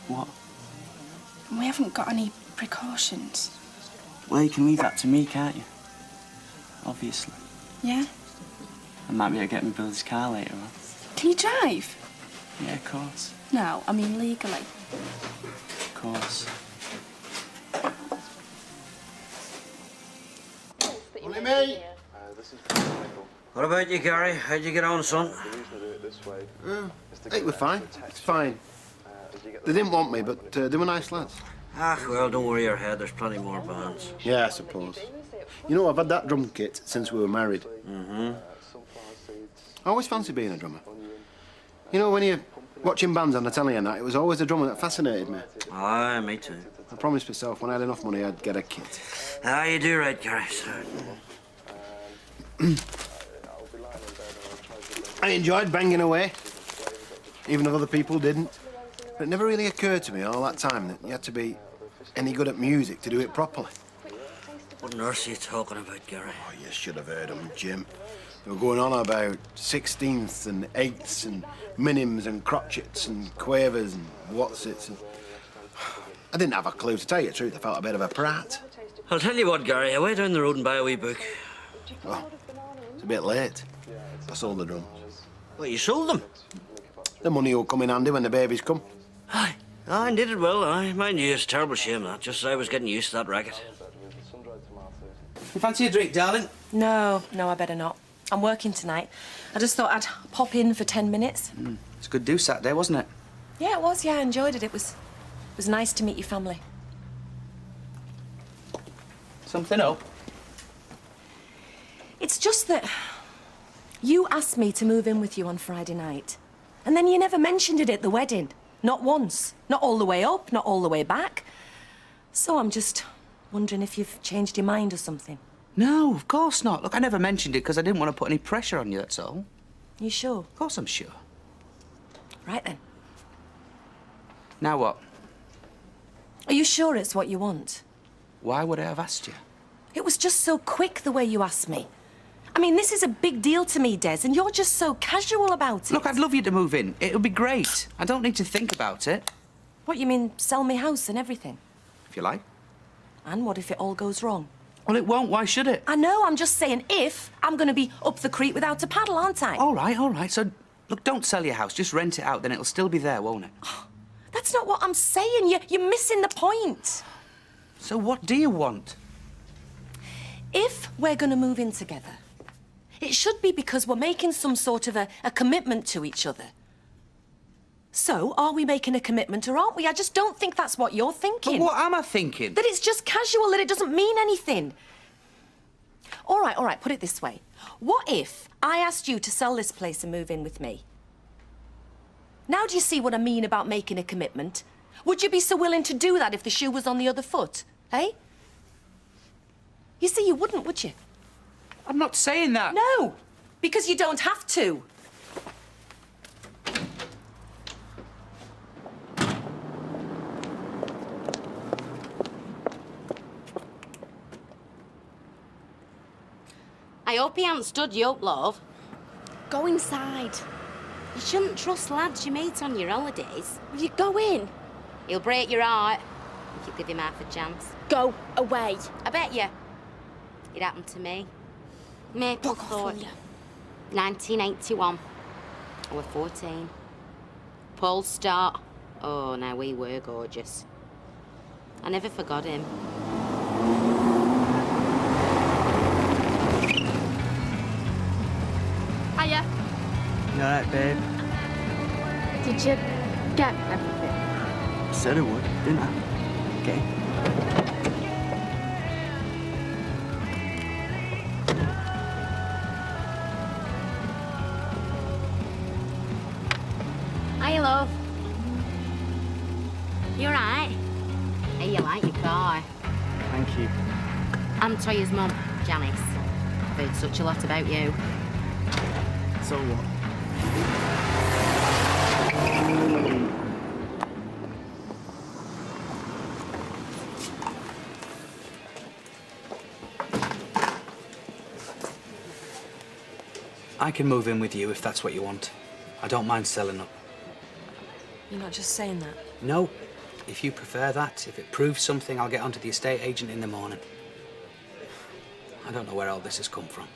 What? We haven't got any precautions. Well, you can leave that to me, can't you? Obviously. Yeah? I might be able to get me Billy's car later on. Can you drive? Yeah, of course. No, I mean legally. Of course. Only me. What about you, Gary? How'd you get on, son? I think we're fine. It's fine. They didn't want me, but they were nice lads. Ah, well, don't worry your head. There's plenty more bands. Yeah, I suppose. You know, I've had that drum kit since we were married. Mm-hmm. I always fancied being a drummer. You know, when you're watching bands on the telly and that, it was always the drummer that fascinated me. Aye, me too. I promised myself when I had enough money, I'd get a kit. Ah, you do right, Gary, sir. I enjoyed banging away, even if other people didn't. But it never really occurred to me all that time that you had to be any good at music to do it properly. What on earth are you talking about, Gary? Oh, you should have heard them, Jim. They were going on about sixteenths and eighths and minims and crotchets and quavers and whatsits. And... I didn't have a clue, to tell you the truth. I felt a bit of a prat. I'll tell you what, Gary. I went down the road and buy a wee book. Well, it's a bit late. I sold the drums. Well, you sold them? The money will come in handy when the babies come. Aye. Aye, indeed it will. Aye. Mind you, it's a terrible shame, that. Just as I was getting used to that racket. You fancy a drink, darling? No, I better not. I'm working tonight. I just thought I'd pop in for 10 minutes. It's a good do Saturday, wasn't it? Yeah, it was. Yeah, I enjoyed it. It was nice to meet your family. Something up? It's just that you asked me to move in with you on Friday night. And then you never mentioned it at the wedding. Not once. Not all the way up, not all the way back. So I'm just wondering if you've changed your mind or something. No, of course not. Look, I never mentioned it because I didn't want to put any pressure on you, that's all. You sure? Of course I'm sure. Right then. Now what? Are you sure it's what you want? Why would I have asked you? It was just so quick the way you asked me. I mean, this is a big deal to me, Des, and you're just so casual about it. Look, I'd love you to move in. It would be great. I don't need to think about it. What, you mean sell me house and everything? If you like. And what if it all goes wrong? Well, it won't. Why should it? I know, I'm just saying if I'm going to be up the creek without a paddle, aren't I? All right. So, look, don't sell your house. Just rent it out, then it'll still be there, won't it? That's not what I'm saying. You're missing the point. So what do you want? If we're going to move in together, it should be because we're making some sort of a commitment to each other. So, are we making a commitment or aren't we? I just don't think that's what you're thinking. But what am I thinking? That it's just casual, that it doesn't mean anything. All right, put it this way. What if I asked you to sell this place and move in with me? Now do you see what I mean about making a commitment? Would you be so willing to do that if the shoe was on the other foot, eh? You see, you wouldn't, would you? I'm not saying that. No, because you don't have to. I hope he hasn't stood you up, love. Go inside. You shouldn't trust lads you meet on your holidays. Will you go in? He'll break your heart if you give him half a chance. Go away. I bet you. It happened to me. Maple Thorpe. 1981. I was 14. Paul Start. Oh, now we were gorgeous. I never forgot him. Hiya. You alright, babe? Did you get everything? I said I would, didn't I? Okay. Hiya, love. You alright? Hey, you like your car? Thank you. I'm Toya's mum, Janice. I've heard such a lot about you. So what? I can move in with you if that's what you want. I don't mind selling up. You're not just saying that. No. If you prefer that, if it proves something, I'll get onto the estate agent in the morning. I don't know where all this has come from.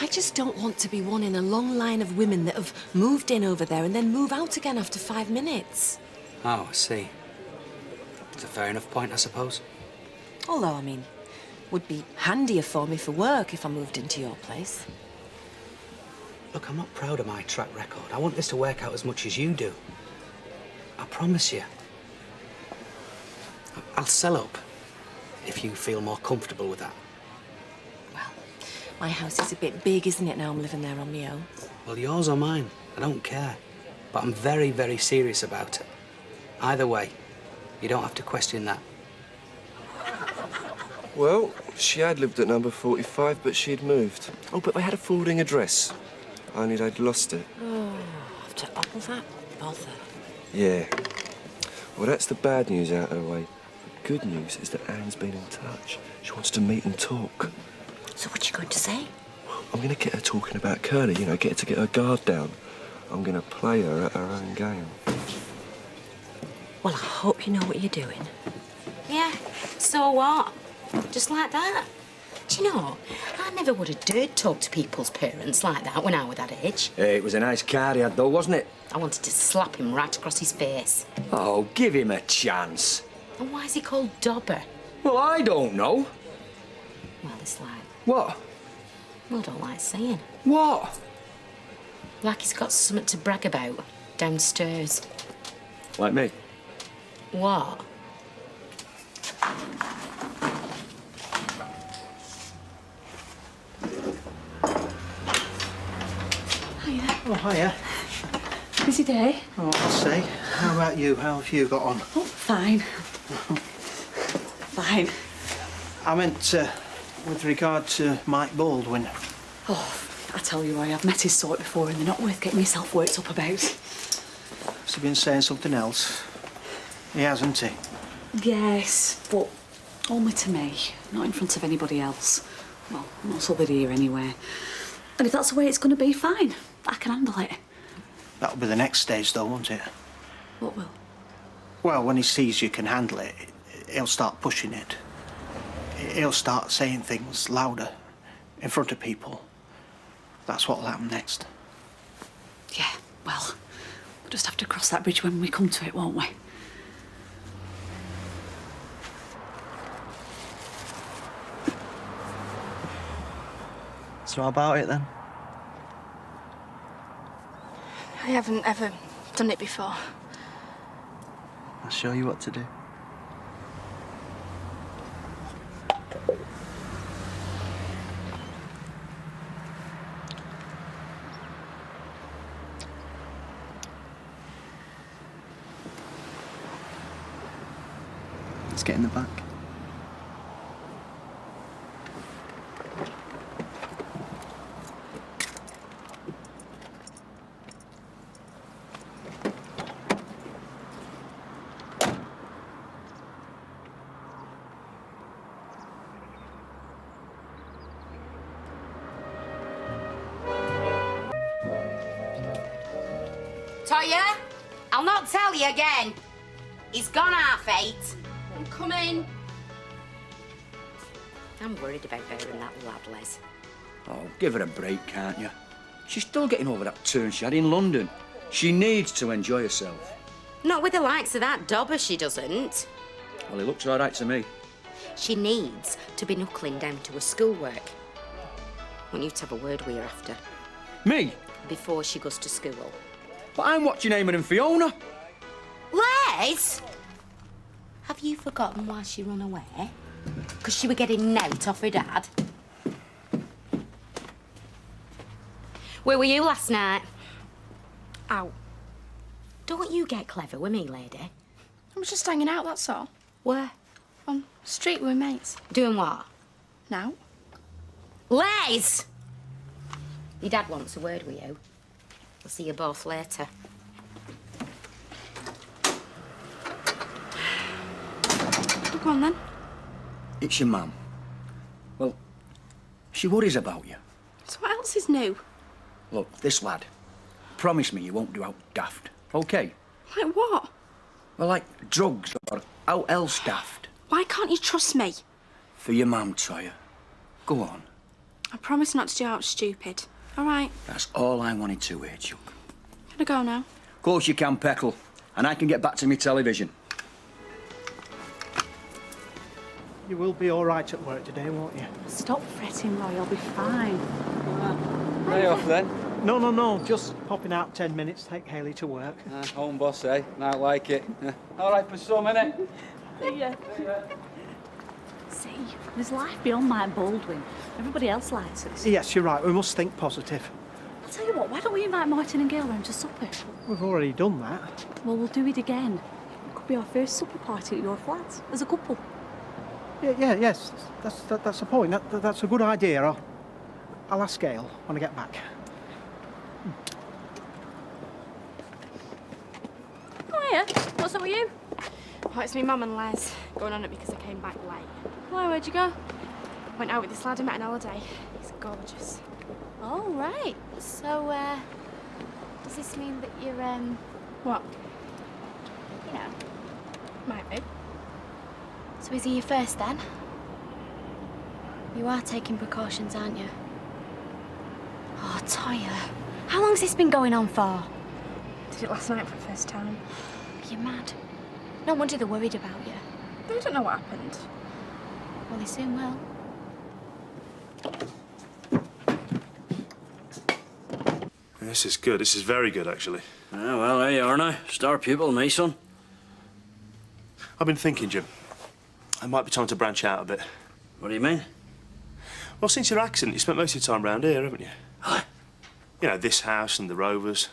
I just don't want to be one in a long line of women that have moved in over there and then move out again after 5 minutes. Oh, I see. It's a fair enough point, I suppose. Although, I mean, would be handier for me for work if I moved into your place. Look, I'm not proud of my track record. I want this to work out as much as you do. I promise you. I'll sell up if you feel more comfortable with that. My house is a bit big, isn't it, now I'm living there on my own? Well, yours or mine, I don't care. But I'm very, very serious about it. Either way, you don't have to question that. Well, she had lived at number 45, but she'd moved. Oh, but they had a forwarding address. Only they'd lost it. Oh, after all that bother. Yeah. Well, that's the bad news out of the way. The good news is that Anne's been in touch. She wants to meet and talk. So what you going to say? I'm going to get her talking about Curly, you know, get her to get her guard down. I'm going to play her at her own game. Well, I hope you know what you're doing. Yeah, so what? Just like that. Do you know, I never would have dared talk to people's parents like that when I was that age. Hey, it was a nice car he had, though, wasn't it? I wanted to slap him right across his face. Oh, give him a chance. And why is he called Dobber? Well, I don't know. Well, it's like... What? Well, I don't like saying. What? Like he's got something to brag about downstairs. Like me? What? Hiya. Oh, hiya. Busy day? Oh, I'll say. How about you? How have you got on? Oh, fine. Fine. I meant, with regard to Mike Baldwin. Oh, I tell you, I've met his sort before and they're not worth getting myself worked up about. Has he been saying something else? He hasn't he? Yes, but only to me, not in front of anybody else. Well, not so they'd hear anyway. And if that's the way it's going to be, fine. I can handle it. That'll be the next stage, though, won't it? What will? Well, when he sees you can handle it, he'll start pushing it. He'll start saying things louder, in front of people. That's what'll happen next. Yeah, well, we'll just have to cross that bridge when we come to it, won't we? So how about it then? I haven't ever done it before. I'll show you what to do. Let's get in the back. Toya, I'll not tell you again. He's gone 8:30. I'm coming. I'm worried about her and that lad, Les. Oh, give her a break, can't you? She's still getting over that turn she had in London. She needs to enjoy herself. Not with the likes of that dobber, she doesn't. Well, he looks all right to me. She needs to be knuckling down to her schoolwork. I want you to have a word with her after. Me? Before she goes to school. But I'm watching Eamon and Fiona. Les! Have you forgotten why she run away? Because she were getting nout off her dad? Where were you last night? Out. Don't you get clever with me, lady. I was just hanging out, that's all. Where? On the street with mates. Doing what? Now? Les! Your dad wants a word with you. I'll see you both later. Go on then. It's your mum. Well, she worries about you. So what else is new? Look, this lad, promise me you won't do out daft, OK? Like what? Well, like drugs or out else daft. Why can't you trust me? For your mum, Toya. Go on. I promise not to do out stupid. All right. That's all I wanted to hear, Chuck. Can I go now? Of course you can, Peckle. And I can get back to me television. You will be all right at work today, won't you? Stop fretting, Roy. I'll be fine. Day off then? No. Just popping out 10 minutes, take Hayley to work. Home boss, eh? Not like it. All right for some, innit? See ya. See, there's life beyond Mike Baldwin. Everybody else likes us. Yes, you're right. We must think positive. I'll tell you what, why don't we invite Martin and Gail round to supper? We've already done that. Well, we'll do it again. It could be our first supper party at your flat, as a couple. Yes. That's the point. That's a good idea. I'll ask Gail when I get back. Oh, yeah. What's up with you? Oh, it's me mum and Les. Going on it because I came back late. Why, where'd you go? Went out with this lad I met on holiday. He's gorgeous. Oh, right. So, does this mean that you're, What? You know. Might be. So is he your first then? You are taking precautions, aren't you? Oh, Toya, how long's this been going on for? Did it last night for the first time. You're mad. No wonder they're worried about you. They don't know what happened. Well, they soon will. This is good. This is very good, actually. Yeah, well, there you are now. Star pupil, me, son. I've been thinking, Jim. It might be time to branch out a bit. What do you mean? Well, since your accident, you spent most of your time round here, haven't you? What? You know, this house and the Rovers.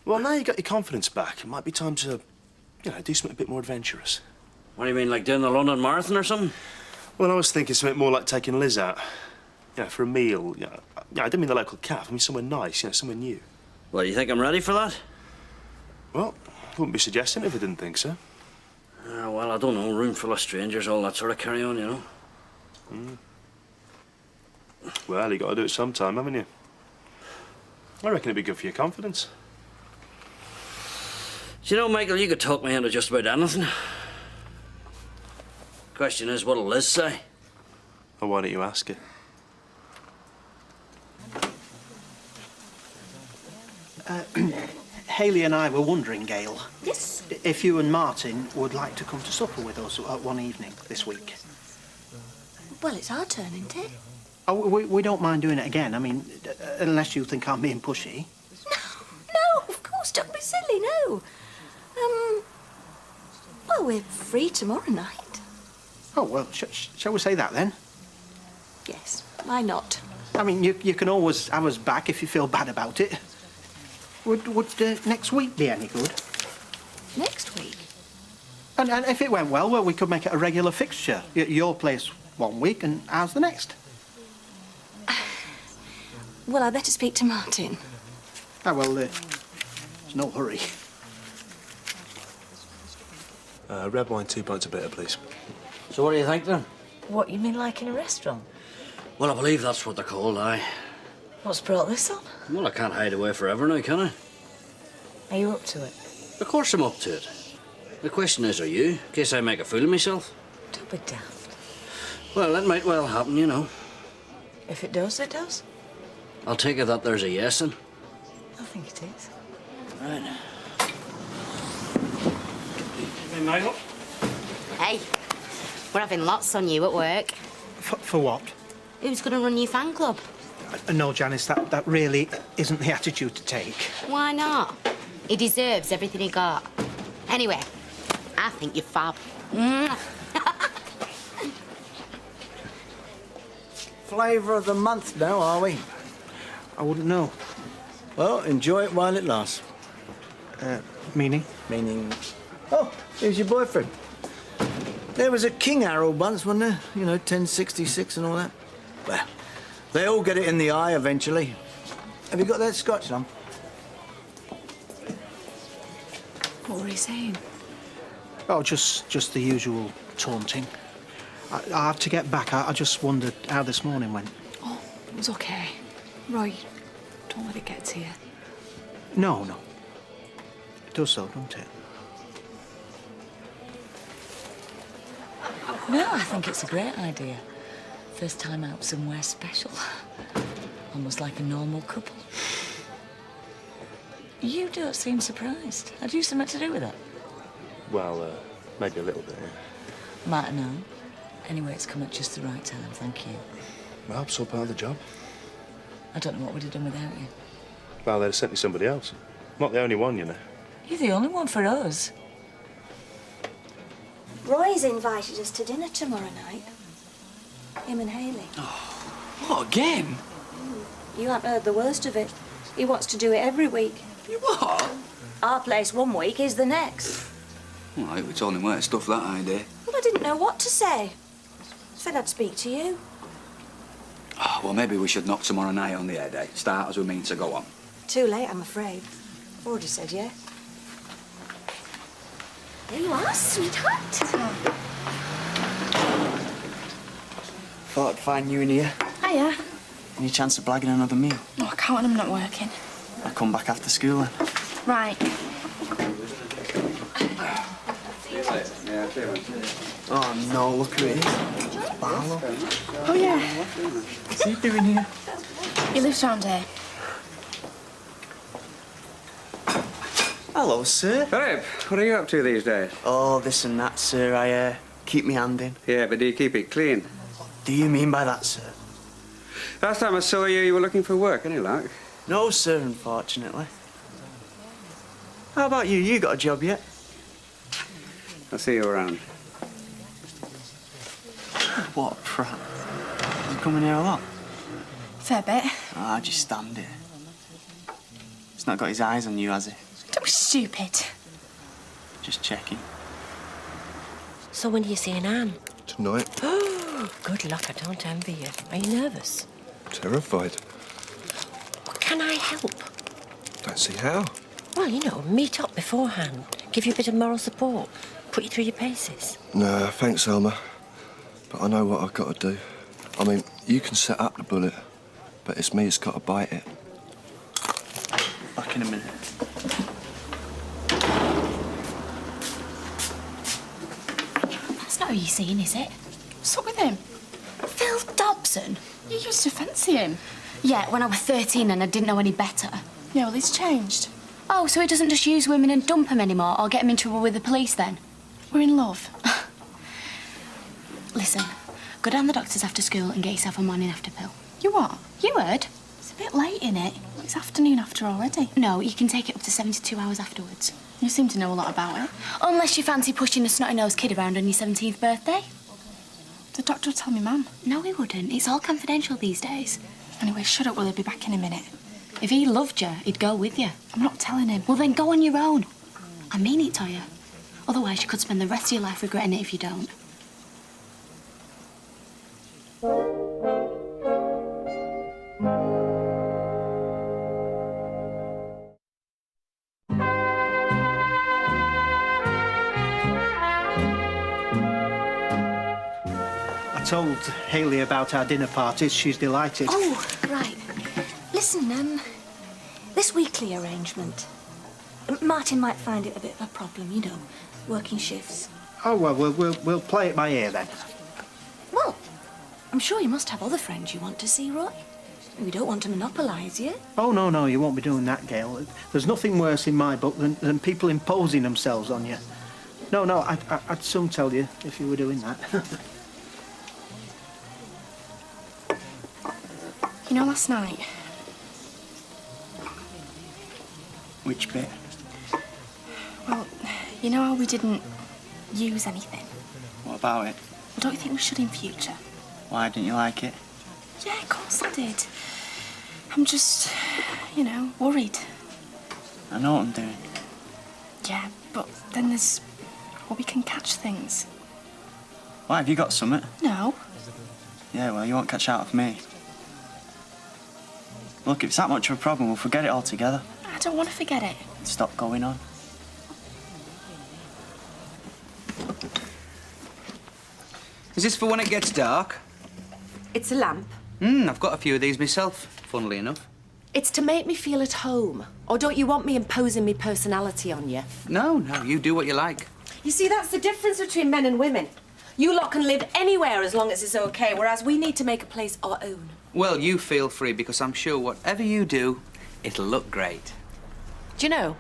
Well, now you've got your confidence back, it might be time to, you know, do something a bit more adventurous. What do you mean, like doing the London Marathon or something? Well, I was thinking something more like taking Liz out. You know, for a meal. You know, I didn't mean the local cafe. I mean somewhere nice, you know, somewhere new. Well, you think I'm ready for that? Well, I wouldn't be suggesting it if I didn't think so. Well, I don't know. Room full of strangers, all that sort of carry on, you know. Well, you got to do it sometime, haven't you? I reckon it'd be good for your confidence. Do you know, Michael, you could talk me into just about anything. Question is, what'll Liz say? Well, why don't you ask her? Hayley and I were wondering, Gail. Yes? If you and Martin would like to come to supper with us one evening this week. Well, it's our turn, isn't it? Oh, we don't mind doing it again. I mean, unless you think I'm being pushy. don't be silly, no. Well, we're free tomorrow night. Oh, well, shall we say that then? Yes, why not? I mean, you can always have us back if you feel bad about it. Would next week be any good? Next week? And if it went well, we could make it a regular fixture. Your place one week and ours the next. Well, I better speak to Martin. Ah, well, there's no hurry. Red wine, 2 pints of bitter, please. So what do you think, then? What, you mean like in a restaurant? Well, I believe that's what they're called, aye. What's brought this on? Well, I can't hide away forever now, can I? Are you up to it? Of course I'm up to it. The question is, are you? In case I make a fool of myself. Don't be daft. Well, that might well happen, you know. If it does, it does. I'll take it that there's a yes in. I think it is. Right. Hey, Michael. Hey, we're having lots on you at work. For what? Who's going to run your fan club? No, Janice, that really isn't the attitude to take. Why not? He deserves everything he got. Anyway, I think you're fab. Flavour of the month now, are we? I wouldn't know. Well, enjoy it while it lasts. Meaning? Meaning... Oh, here's your boyfriend. There was a King Harold once, wasn't there? You know, 1066 and all that. Well, they all get it in the eye eventually. Have you got that scotch, Lum? What were you saying? Oh, just the usual taunting. I have to get back. I just wondered how this morning went. Oh, it was okay. Roy, don't let it get to you. No. It does so, don't it? No, I think it's a great idea. First time out somewhere special. Almost like a normal couple. You don't seem surprised. Had you something to do with that? Well, maybe a little bit, yeah. Might have known. Anyway, it's come at just the right time, thank you. Well, it's all part of the job. I don't know what we'd have done without you. Well, they'd have sent me somebody else. Not the only one, you know. You're the only one for us. Roy's invited us to dinner tomorrow night. Him and Hayley. What, again? You haven't heard the worst of it. He wants to do it every week. What? Our place one week is the next. Well, it was only way stuff, that idea. Well, I didn't know what to say. Said I'd speak to you. Oh, well, maybe we should knock tomorrow night on the air day. Start as we mean to go on. Too late, I'm afraid. Already said yeah. There you are, sweetheart. Thought I'd find you in here. Hiya. Any chance of blagging another meal? Oh, I can't when I'm not working. I'll come back after school then. Right. Oh, no, look who it is. Barlow. Oh, yeah. What's he doing here? He lives round here. Hello, sir. Philip, what are you up to these days? Oh, this and that, sir. I keep me hand in. Yeah, but do you keep it clean? What do you mean by that, sir? Last time I saw you, you were looking for work, any luck? No, sir, unfortunately. How about you? You got a job yet? I'll see you around. What a prat. You coming here a lot? Fair bit. Ah, just stand here. He's not got his eyes on you, has he? Don't be stupid. Just checking. So when are you seeing Anne? Tonight. Oh, good luck. I don't envy you. Are you nervous? Terrified. Well, can I help? Don't see how. Well, you know, meet up beforehand. Give you a bit of moral support. Put you through your paces. No, thanks, Elma. But I know what I've got to do. I mean, you can set up the bullet, but it's me that's got to bite it. Back in a minute. That's not who you're seeing, is it? What's up with him? Phil Dobson. You used to fancy him. Yeah, when I was 13 and I didn't know any better. Yeah, well, he's changed. Oh, so he doesn't just use women and dump them anymore or get them in trouble with the police then? We're in love. Listen, go down the doctor's after school and get yourself a morning after pill. You what? You heard. bit late, innit? It's afternoon after already. No, you can take it up to 72 hours afterwards. You seem to know a lot about it. Unless you fancy pushing a snotty-nosed kid around on your 17th birthday. The doctor would tell me, Mum. No, he wouldn't. It's all confidential these days. Anyway, shut up, Will. He'll be back in a minute. If he loved you, he'd go with you. I'm not telling him. Well, then go on your own. I mean it, Toya. Otherwise, you could spend the rest of your life regretting it if you don't. I told Hayley about our dinner parties. She's delighted. Oh, right. Listen, this weekly arrangement. Martin might find it a bit of a problem, you know, working shifts. Oh, well, we'll play it by ear then. Well, I'm sure you must have other friends you want to see, Roy. We don't want to monopolise you. Oh, no, you won't be doing that, Gail. There's nothing worse in my book than people imposing themselves on you. No, I'd soon tell you if you were doing that. You know, last night... Which bit? Well, you know how we didn't use anything? What about it? Well, don't you think we should in future? Why didn't you like it? Yeah, of course I did. I'm just, you know, worried. I know what I'm doing. Yeah, but then there's... Well, we can catch things. Why, have you got something? No. Yeah, well, you won't catch out of me. Look, if it's that much of a problem, we'll forget it altogether. I don't want to forget it. Stop going on. Is this for when it gets dark? It's a lamp. I've got a few of these myself, funnily enough. It's to make me feel at home. Or don't you want me imposing my personality on you? No, you do what you like. You see, that's the difference between men and women. You lot can live anywhere as long as it's okay, whereas we need to make a place our own. Well, you feel free, because I'm sure whatever you do, it'll look great. Do you know,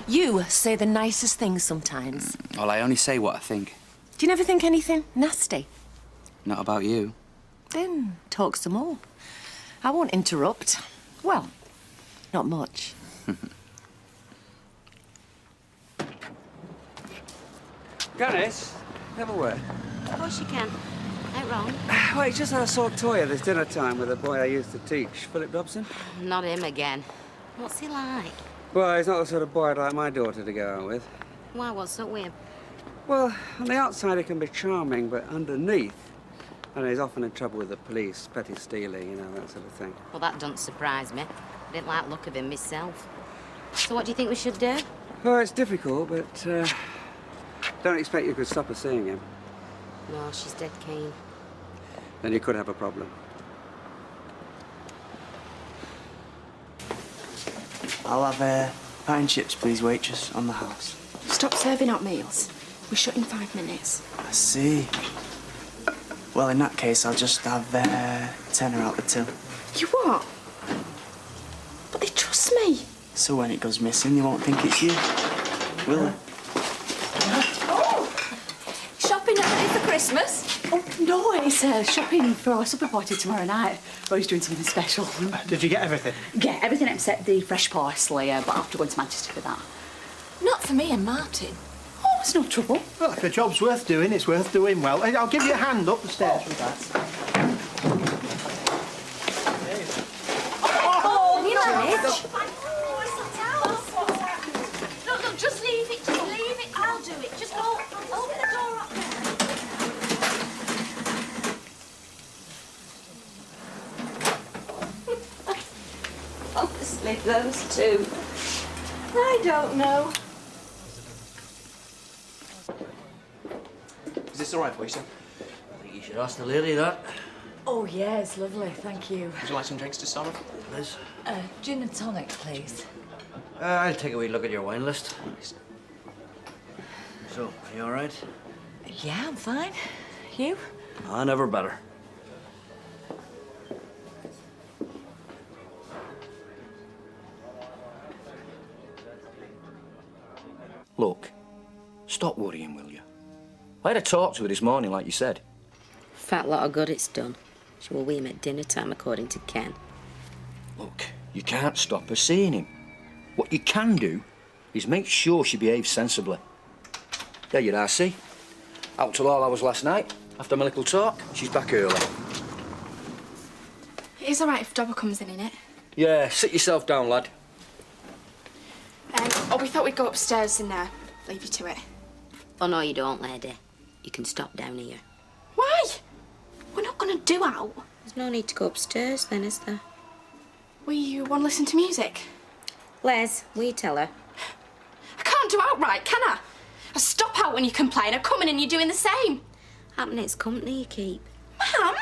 you say the nicest things sometimes. Well, I only say what I think. Do you never think anything nasty? Not about you. Then talk some more. I won't interrupt. Well, not much. Grannis, have a word. Of course you can. Ain't wrong. Well, it's just that I saw Toya this dinner time with a boy I used to teach, Philip Dobson. Not him again. What's he like? Well, he's not the sort of boy I'd like my daughter to go out with. Why, what's up with him? Well, on the outside he can be charming, but underneath, and he's often in trouble with the police, petty stealing, you know, that sort of thing. Well, that doesn't surprise me. I didn't like the look of him myself. So what do you think we should do? Well, it's difficult, but don't expect you could stop her seeing him. No, she's dead keen. Then you could have a problem. I'll have pie and chips, please, waitress, on the house. Stop serving hot meals. We shut in 5 minutes. I see. Well, in that case, I'll just have tenner out the till. You what? But they trust me. So when it goes missing, they won't think it's you, will they? Shopping ready for Christmas? Oh, no, it's shopping for our supper party tomorrow night. Roy's doing something special. Did you get everything? Yeah, everything except the fresh parsley, but I have to go into Manchester for that. Not for me and Martin. Oh, it's no trouble. Well, if a job's worth doing, it's worth doing well. I'll give you a hand up the stairs with that. Oh, you manage. Look, just leave it, I'll do it. Just open the door up there. Honestly, those two. I don't know. Is this all right for you, sir? I think you should ask the lady that. Oh, yeah, it's lovely, thank you. Would you like some drinks to start off? Liz? Gin and tonic, please. I'll take a wee look at your wine list. So, are you all right? Yeah, I'm fine. You? Never better. Look, stop worrying, will you? I had a talk to her this morning, like you said. Fat lot of good it's done. She will wee him at dinner time, according to Ken. Look, you can't stop her seeing him. What you can do is make sure she behaves sensibly. There you are, see? Out till all hours last night. After my little talk, she's back early. It is all right if Dobber comes in it? Yeah, sit yourself down, lad. Oh, we thought we'd go upstairs and leave you to it. Oh, no, you don't, lady. You can stop down here. Why? We're not going to do out. There's no need to go upstairs then, is there? Well, you want to listen to music? Les, will you tell her? I can't do outright, can I? I stop out when you complain. I come in and you're doing the same. Happen it's company you keep. Ma'am?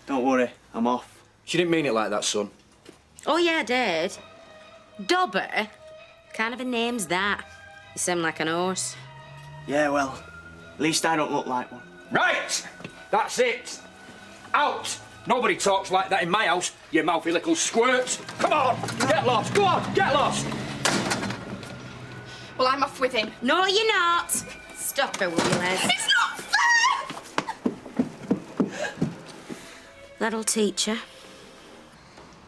Don't worry, I'm off. She didn't mean it like that, son. Oh, yeah, I did. Dobber? Kind of a name's that? You sound like an horse. Yeah, well, at least I don't look like one. Right! That's it. Out! Nobody talks like that in my house, you mouthy little squirts. Come on, get lost. Go on, get lost. Well, I'm off with him. No, you're not. Stop her, will you, Les? It's not fair! That'll teach her.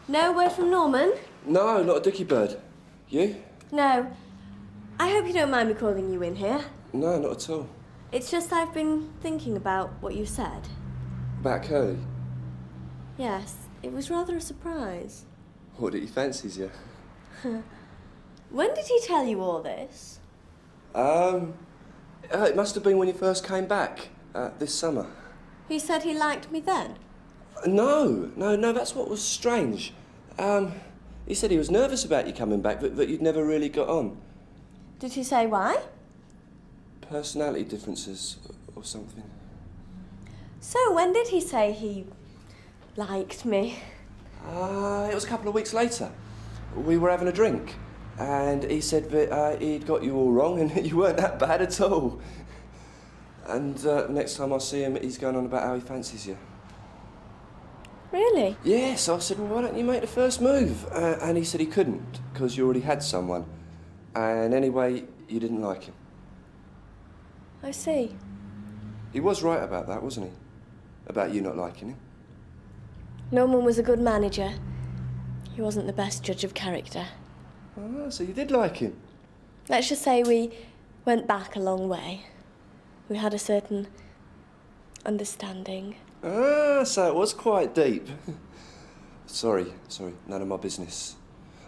No word from Norman? No, not a dicky bird. You? No. I hope you don't mind me calling you in here. No, not at all. It's just I've been thinking about what you said. About Curly? Yes, it was rather a surprise. What, that he fancies you? When did he tell you all this? It must have been when you first came back, this summer. He said he liked me then? No, that's what was strange. He said he was nervous about you coming back, but that you'd never really got on. Did he say why? Personality differences or something. So when did he say he liked me? It was a couple of weeks later. We were having a drink, and he said that he'd got you all wrong and you weren't that bad at all. And next time I see him, he's going on about how he fancies you. Really? Yeah, so I said, well, why don't you make the first move? And he said he couldn't, because you already had someone. And anyway, you didn't like him. I see. He was right about that, wasn't he? About you not liking him. Norman was a good manager. He wasn't the best judge of character. Ah, so you did like him? Let's just say we went back a long way. We had a certain understanding. Ah, so it was quite deep. Sorry, none of my business.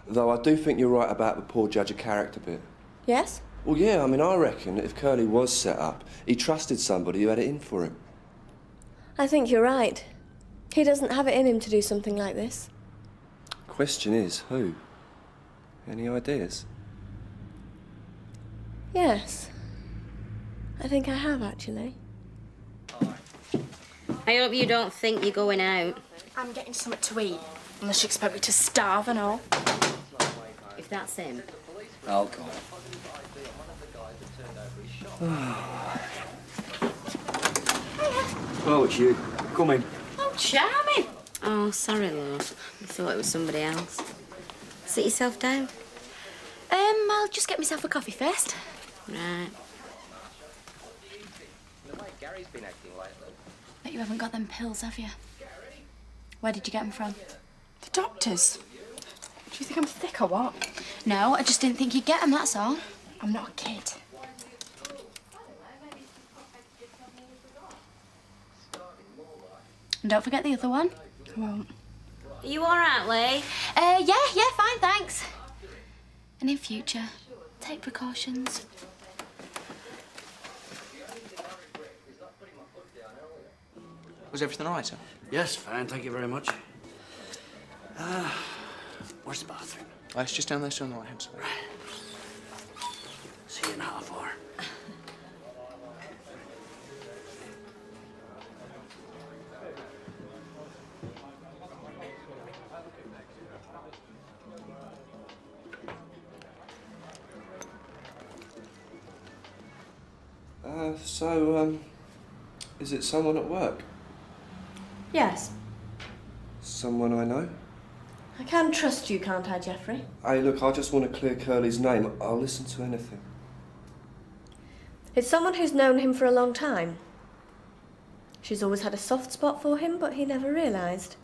Though I do think you're right about the poor judge of character bit. Yes? Well, yeah, I mean, I reckon if Curly was set up, he trusted somebody who had it in for him. I think you're right. He doesn't have it in him to do something like this. Question is, who? Any ideas? Yes. I think I have, actually. I hope you don't think you're going out. I'm getting something to eat, unless you expect me to starve and all. If that's him. I'll go. Oh, it's you. Come in. Oh, charming. Oh, sorry, love. I thought it was somebody else. Sit yourself down. I'll just get myself a coffee first. Right. Bet you haven't got them pills, have you? Where did you get them from? The doctor's. Do you think I'm thick or what? No, I just didn't think you'd get them, that's all. I'm not a kid. And don't forget the other one. I won't. Are you all right, Lee? Yeah, fine, thanks. And in future, take precautions. Was everything all right, sir? Yes, fine, thank you very much. Where's the bathroom? It's just down there, sir, on the right-hand side. See you in half hour. Is it someone at work? Yes. Someone I know? I can trust you, can't I, Geoffrey? Hey, look, I just want to clear Curly's name. I'll listen to anything. It's someone who's known him for a long time. She's always had a soft spot for him, but he never realised.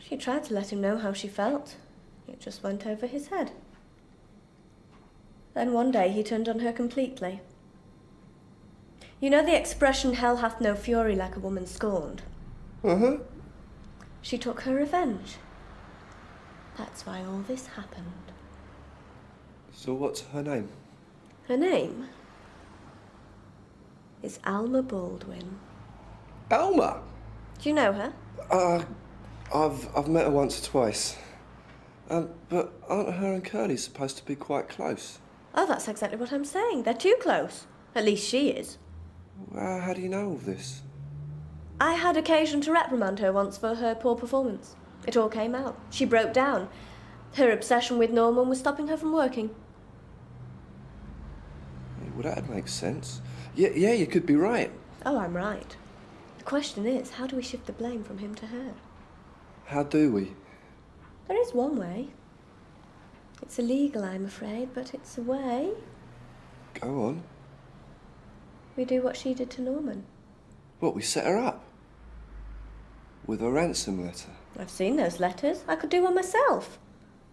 She tried to let him know how she felt. It just went over his head. Then one day he turned on her completely. You know the expression, hell hath no fury like a woman scorned? Uh-huh. She took her revenge. That's why all this happened. So what's her name? Her name is Alma Baldwin. Alma? Do you know her? I've met her once or twice. But aren't her and Curly supposed to be quite close? Oh, that's exactly what I'm saying. They're too close. At least she is. How do you know all this? I had occasion to reprimand her once for her poor performance. It all came out. She broke down. Her obsession with Norman was stopping her from working. Well, that'd make sense. Yeah, you could be right. Oh, I'm right. The question is, how do we shift the blame from him to her? How do we? There is one way. It's illegal, I'm afraid, but it's a way. Go on. We do what she did to Norman. What, we set her up? With a ransom letter? I've seen those letters. I could do one myself.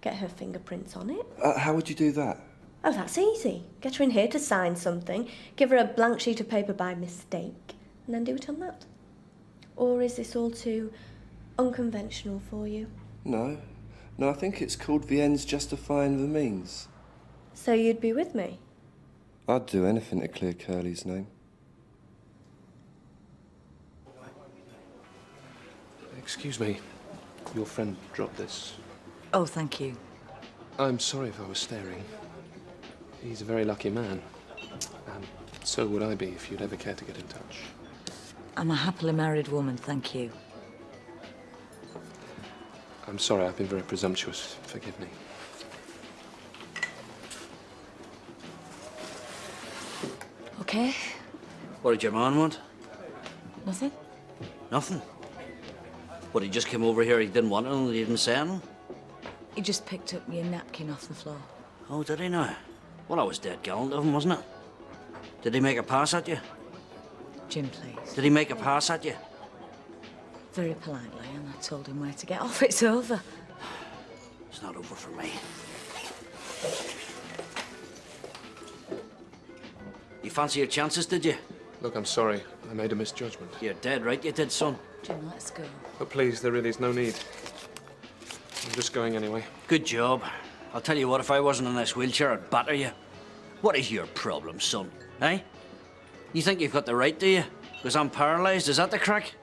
Get her fingerprints on it. How would you do that? Oh, that's easy. Get her in here to sign something, give her a blank sheet of paper by mistake, and then do it on that. Or is this all too unconventional for you? No, I think it's called the ends justifying the means. So you'd be with me? I'd do anything to clear Curly's name. Excuse me. Your friend dropped this. Oh, thank you. I'm sorry if I was staring. He's a very lucky man. So would I be if you'd ever care to get in touch. I'm a happily married woman, thank you. I'm sorry, I've been very presumptuous. Forgive me. Okay? What did your man want? Nothing? Nothing? What, he just came over here, he didn't want it and he didn't say anything? He just picked up your napkin off the floor. Oh, did he now? Well, that was dead gallant of him, wasn't it? Did he make a pass at you? Jim, please. Did he make a pass at you? Very politely, and I told him where to get off. It's over. It's not over for me. You fancy your chances, did you? Look, I'm sorry. I made a misjudgment. You're dead right, you did, son. Jim, let's go. But please, there really is no need. I'm just going anyway. Good job. I'll tell you what, if I wasn't in this wheelchair, I'd batter you. What is your problem, son? Eh? You think you've got the right, do you? Because I'm paralysed, is that the crack?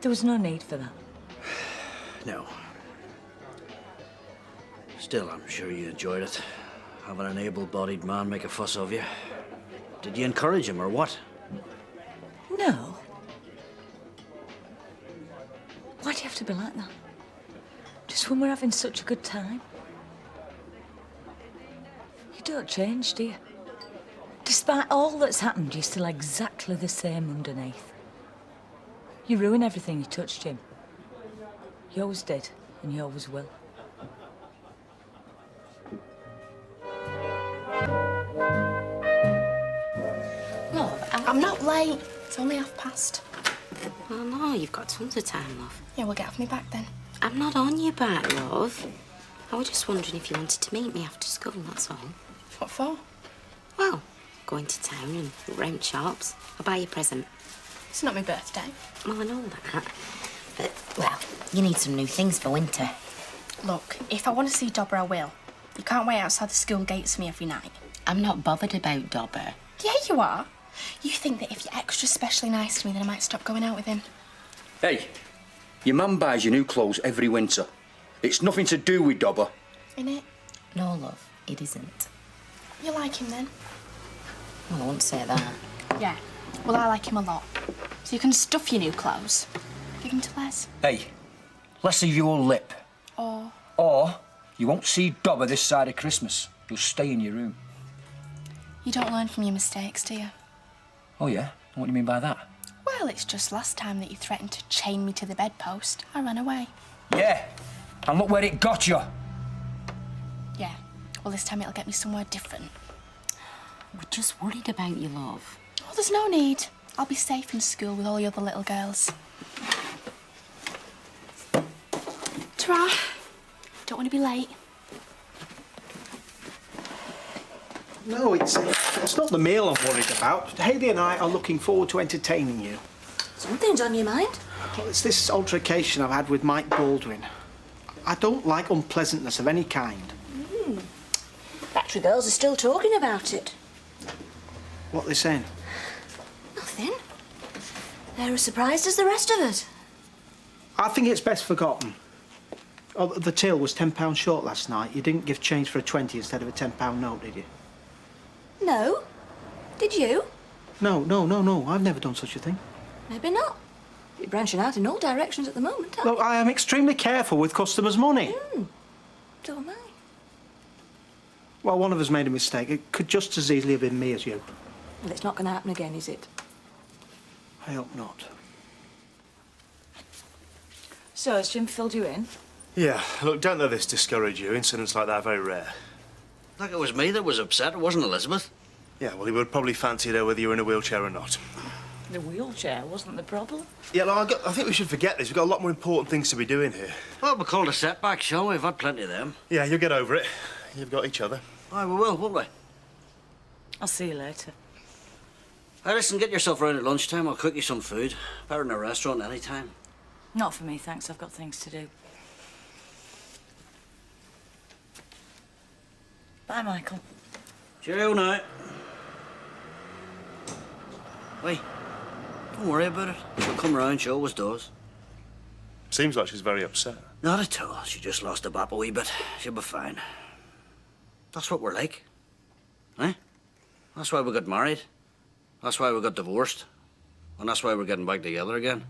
There was no need for that. No. Still, I'm sure you enjoyed it. Having an able-bodied man make a fuss of you. Did you encourage him, or what? No. Why do you have to be like that? Just when we're having such a good time? You don't change, do you? Despite all that's happened, you're still exactly the same underneath. You ruin everything you touch, Jim. You always did, and you always will. Love, I'm not late. It's only past. Oh, no, you've got tons of time, love. Yeah, we'll get off me back then. I'm not on your back, love. I was just wondering if you wanted to meet me after school, that's all. What for? Well, going to town and round shops. I'll buy you a present. It's not my birthday. Well, I know that. But, well, you need some new things for winter. Look, if I want to see Dobber, I will. You can't wait outside the school gates for me every night. I'm not bothered about Dobber. Yeah, you are. You think that if you're extra specially nice to me, then I might stop going out with him. Hey, your mum buys you new clothes every winter. It's nothing to do with Dobber. Innit? No, love, it isn't. You like him then? Well, I won't say that. Yeah. Well, I like him a lot. So you can stuff your new clothes. Give them to Les. Hey, less of your lip. Or you won't see Dobber this side of Christmas. You'll stay in your room. you don't learn from your mistakes, do you? Oh, yeah? What do you mean by that? Well, it's just last time that you threatened to chain me to the bedpost. I ran away. Yeah, and look where it got you. Well, this time it'll get me somewhere different. We're just worried about you, love. Oh, there's no need. I'll be safe in school with all the other little girls. Ta-ra. Don't want to be late. No, it's not the meal I'm worried about. Hayley and I are looking forward to entertaining you. Something's on your mind? Well, it's this altercation I've had with Mike Baldwin. I don't like unpleasantness of any kind. Factory girls are still talking about it. What are they saying? Nothing. They're as surprised as the rest of us. I think it's best forgotten. Oh, the till was £10 short last night. You didn't give change for a 20 instead of a £10 note, did you? No. Did you? No. I've never done such a thing. Maybe not. You're branching out in all directions at the moment, aren't Look, I am extremely careful with customers' money. you? So am I. Well, one of us made a mistake. It could just as easily have been me as you. Well, it's not going to happen again, is it? I hope not. So, has Jim filled you in? Yeah, look, don't let this discourage you. Incidents like that are very rare. Like it was me that was upset, it wasn't Elizabeth. Yeah, well, he would probably fancy her whether you're in a wheelchair or not. The wheelchair wasn't the problem. Yeah, look, I think we should forget this. We've got a lot more important things to be doing here. Well, we'll call it a setback, shall we? We've had plenty of them. Yeah, you'll get over it. You've got each other. Aye, we will, won't we? I'll see you later. Hey, listen, get yourself round at lunchtime. I'll cook you some food. Better in a restaurant any time. Not for me, thanks. I've got things to do. Bye, Michael. Cheerio now. Wait, don't worry about it. She'll come round, she always does. Seems like she's very upset. Not at all. She just lost the bap a wee bit. She'll be fine. That's what we're like. Eh? That's why we got married. That's why we got divorced. And that's why we're getting back together again.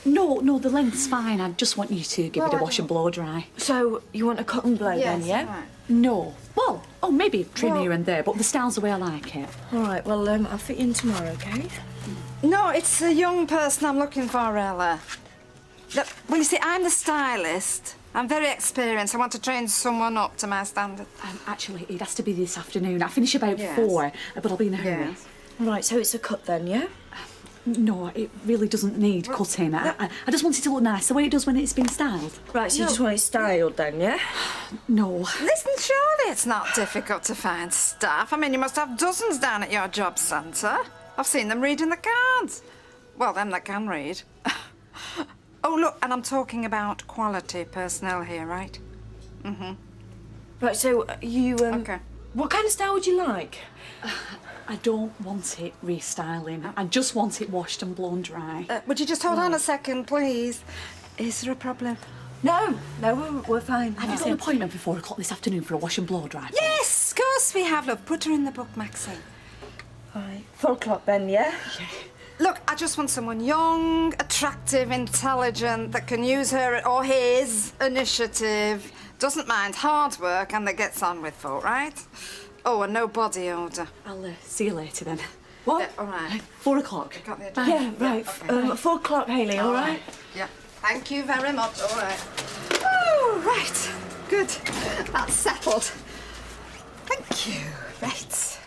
No, the length's fine. I just want you to give it a wash and blow dry. So, you want a cut and blow then, yeah? No. Well, maybe trim here and there, but the style's the way I like it. All right, well, I'll fit you in tomorrow, okay? No, it's a young person I'm looking for, Ella. Well, you see, I'm the stylist. I'm very experienced. I want to train someone up to my standard. Actually, it has to be this afternoon. I finish about 4, but I'll be in a hurry. Yes. Right, so it's a cut then, yeah? No, it really doesn't need cutting. I just want it to look nice, the way it does when it's been styled. Right, so you just want it styled then, yeah? No. Listen, surely it's not difficult to find staff. I mean, you must have dozens down at your job centre. I've seen them reading the cards. Well, them that can read. Oh, look, and I'm talking about quality personnel here, right? Mm-hmm. Right, so you, Okay. What kind of style would you like? I don't want it restyling. I just want it washed and blown dry. Would you just hold on a second, please? Is there a problem? No, we're fine. Have you got an appointment for 4 o'clock this afternoon for a wash and blow dry? Yes, of course we have. Look, put her in the book, Maxine. Right, 4 o'clock then, yeah? Yeah. Look, I just want someone young, attractive, intelligent, that can use her or his initiative, doesn't mind hard work, and that gets on with folk, right? Oh, and no body odour. I'll see you later then. What? All right. 4 o'clock. Got the Bye. Yeah, right. Okay. 4 o'clock, Hayley, all right? Yeah. Thank you very much. All right. Oh, right. Good. That's settled. Thank you. Right.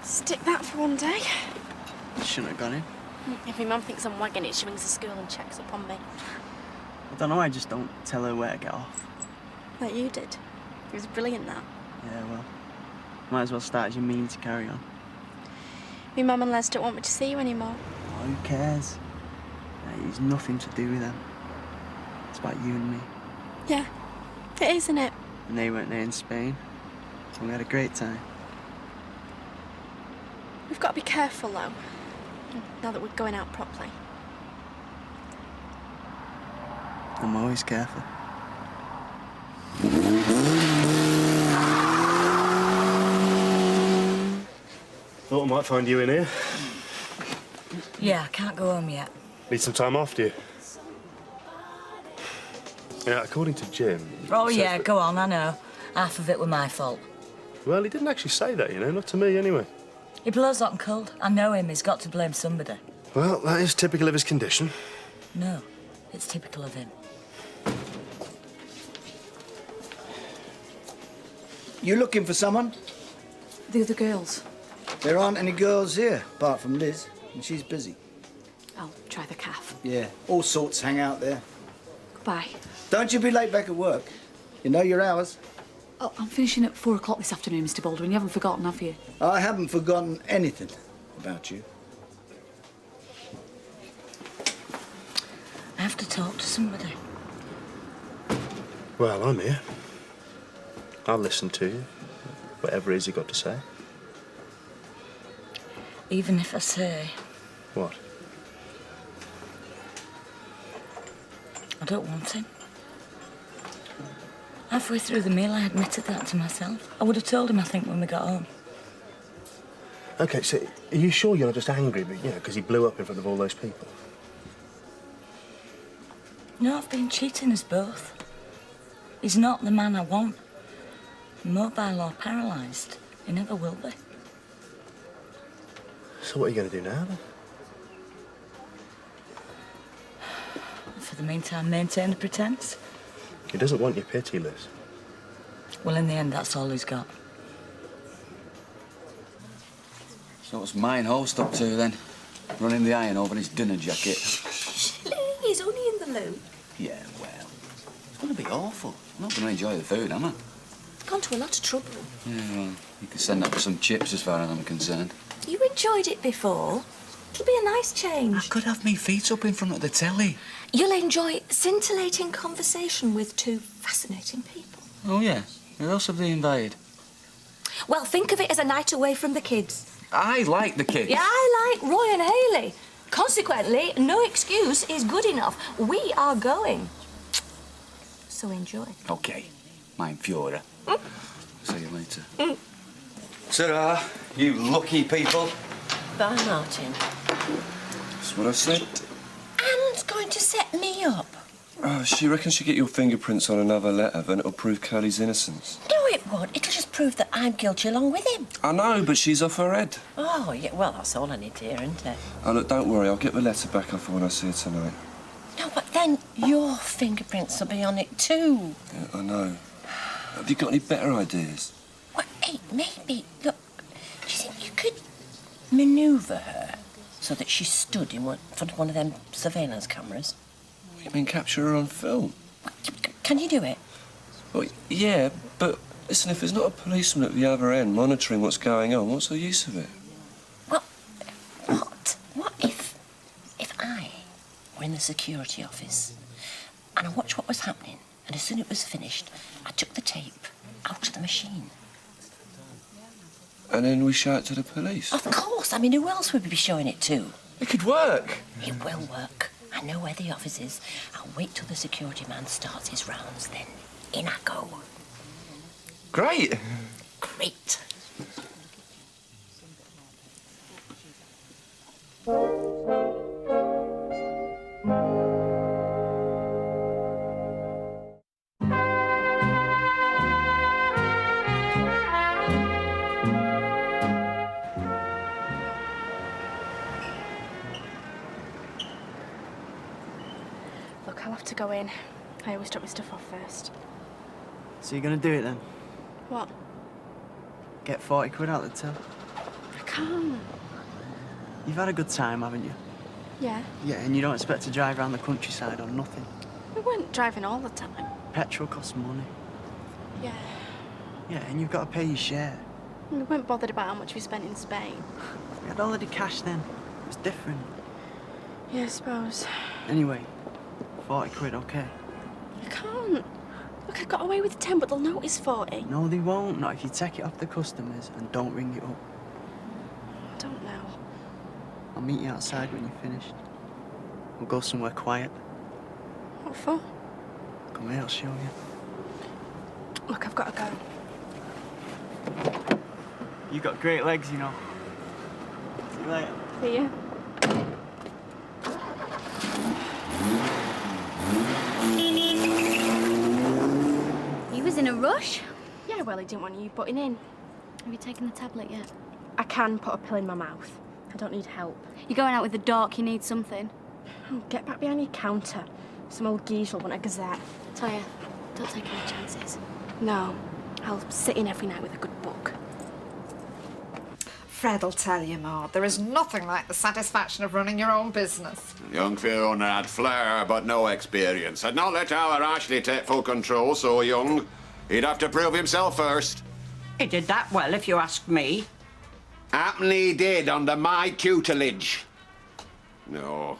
Stick that for one day. Shouldn't have gone in. If my mum thinks I'm wagging it, she rings the school and checks up on me. I don't know, I just don't tell her where to get off. Like you did. It was brilliant, that. Yeah, well, might as well start as you mean to carry on. My mum and Les don't want me to see you anymore. Oh, who cares? It's nothing to do with them. It's about you and me. Yeah, it is, isn't it? And they weren't there in Spain, so we had a great time. We've got to be careful, though, now that we're going out properly. I'm always careful. Thought I might find you in here. Yeah, I can't go home yet. Need some time off, do you? Yeah, according to Jim... Oh, says yeah, that- go on, I know. Half of it was my fault. Well, he didn't actually say that, you know, not to me anyway. He blows hot and cold. I know him. He's got to blame somebody. Well, that is typical of his condition. No, it's typical of him. You looking for someone? The other girls. There aren't any girls here, apart from Liz, and she's busy. I'll try the calf. Yeah, all sorts hang out there. Goodbye. Don't you be late back at work. You know your hours. Oh, I'm finishing at 4 o'clock this afternoon, Mr. Baldwin. You haven't forgotten, have you? I haven't forgotten anything about you. I have to talk to somebody. Well, I'm here. I'll listen to you, whatever it is you got to say. Even if I say What? I don't want him. Halfway through the meal, I admitted that to myself. I would have told him, I think, when we got home. OK, so are you sure you're not just angry, you know, because he blew up in front of all those people? No, I've been cheating us both. He's not the man I want. Mobile or paralysed. He never will be. So what are you going to do now, then? For the meantime, maintain the pretence. He doesn't want your pity, Liz. Well, in the end, that's all he's got. So what's mine host up to, then? Running the iron over his dinner jacket? He's only in the loo. Yeah, well, it's going to be awful. I'm not going to enjoy the food, am I? Gone to a lot of trouble. Yeah, well, you could send up for some chips as far as I'm concerned. You enjoyed it before. It'll be a nice change. I could have me feet up in front of the telly. You'll enjoy scintillating conversation with two fascinating people. Oh, yeah? Who else have they invited? Well, think of it as a night away from the kids. I like the kids. Yeah, I like Roy and Hayley. Consequently, no excuse is good enough. We are going. So enjoy. OK. Mein Führer. See you later. Ta-ra, you lucky people. Bye, Martin. That's what I said. Anne's going to set me up. Oh, she reckons she'll get your fingerprints on another letter, then it'll prove Curly's innocence. No, it won't. It'll just prove that I'm guilty along with him. I know, but she's off her head. Oh, yeah, well, that's all I need to hear, isn't it? Oh, look, don't worry. I'll get the letter back off her when I see her tonight. No, but then your fingerprints will be on it too. Yeah, I know. Have you got any better ideas? Well, hey, maybe, look, do you think you could manoeuvre her so that she stood in front of one of them surveillance cameras? You mean capture her on film? Can you do it? Well, yeah, but listen, if there's not a policeman at the other end monitoring what's going on, what's the use of it? Well, what if I were in the security office and I watched what was happening, and as soon as it was finished, I took the tape out of the machine? And then we show it to the police? Of course. I mean, who else would we be showing it to? It could work. It will work. I know where the office is. I'll wait till the security man starts his rounds, then in I go. Great. Great. Look, I'll have to go in. I always drop my stuff off first. So you're going to do it then? What? Get 40 quid out of the till? I can't. You've had a good time, haven't you? Yeah. Yeah, and you don't expect to drive around the countryside on nothing. We weren't driving all the time. Petrol costs money. Yeah. Yeah, and you've got to pay your share. We weren't bothered about how much we spent in Spain. We had already cash then. It was different. Yeah, I suppose. Anyway, 40 quid, OK? I can't. Look, I got away with 10, but they'll notice 40. No, they won't. Not if you take it off the customers and don't ring it up. I don't know. I'll meet you outside when you're finished. We'll go somewhere quiet. What for? Come here, I'll show you. Look, I've got to go. You got great legs, you know. See you later. See ya. You was in a rush? Yeah, well, he didn't want you butting in. Have you taken the tablet yet? I can put a pill in my mouth. I don't need help. You're going out with the doc, you need something. Oh, get back behind your counter. Some old geezer will want a gazette. Toya, don't take any chances. No, I'll sit in every night with a good book. Fred'll tell you, Maud, there is nothing like the satisfaction of running your own business. Young Fiona had flair, but no experience. Had not let our Ashley take full control so young. He'd have to prove himself first. He did that well, if you ask me. Happen he did, under my tutelage. No.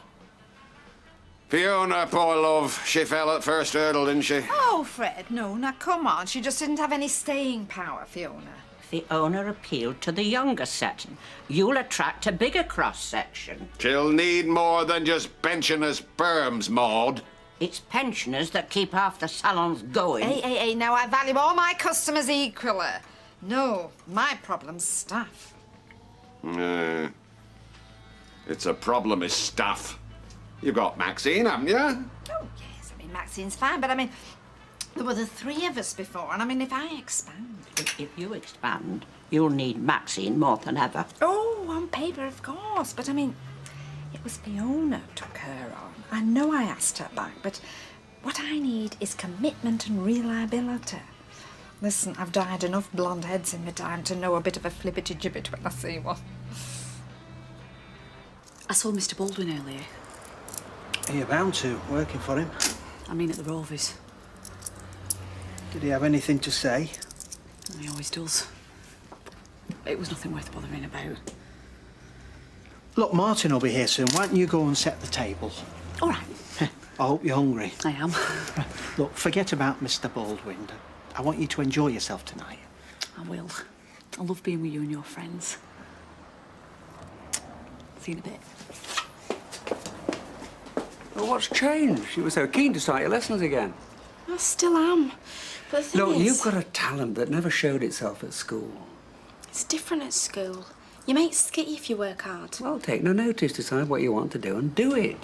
Fiona, poor love, she fell at first hurdle, didn't she? Oh, Fred, no, now come on. She just didn't have any staying power, Fiona. The owner appealed to the younger set. You'll attract a bigger cross-section. She'll need more than just pensioners' perms, Maud. It's pensioners that keep half the salons going. Hey, now I value all my customers equally. No, my problem's staff. It's a problem is staff. You've got Maxine, haven't you? Oh, yes, I mean, Maxine's fine, but I mean, there were the three of us before, and I mean, if I expand... If you expand, you'll need Maxine more than ever. Oh, on paper, of course, but I mean, it was Fiona who took her on. I know I asked her back, but what I need is commitment and reliability. Listen, I've dyed enough blonde heads in my time to know a bit of a flippity-gibbet when I see one. I saw Mr. Baldwin earlier. Are you bound to, working for him? I mean, at the Rovers. Did he have anything to say? He always does. It was nothing worth bothering about. Look, Martin will be here soon. Why don't you go and set the table? All right. I hope you're hungry. I am. Look, forget about Mr. Baldwin. I want you to enjoy yourself tonight. I will. I love being with you and your friends. See you in a bit. Well, what's changed? You were so keen to start your lessons again. I still am. But the thing Look, is... you've got a talent that never showed itself at school. It's different at school. Your mates skit you if you work hard. Well, take no notice, decide what you want to do and do it.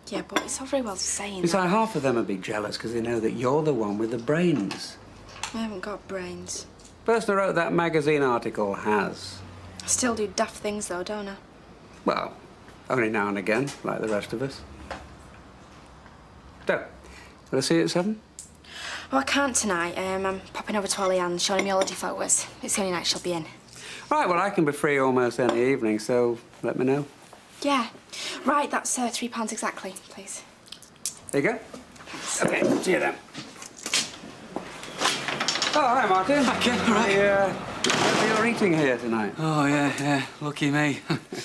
Yeah, but it's all very well saying It's that. like half of them would be jealous because they know that you're the one with the brains. I haven't got brains. Person who wrote that magazine article has. I still do daft things, though, don't I? Well, only now and again, like the rest of us. So, will I see you at 7? Oh, I can't tonight. I'm popping over to Ollie Ann, showing me holiday photos. It's the only night she'll be in. Right, well, I can be free almost any evening, so let me know. Yeah. Right, that's £3 exactly, please. There you go. Okay, see you then. Oh, hi, Martin. Okay, all right. You're eating here tonight. Oh, yeah, lucky me.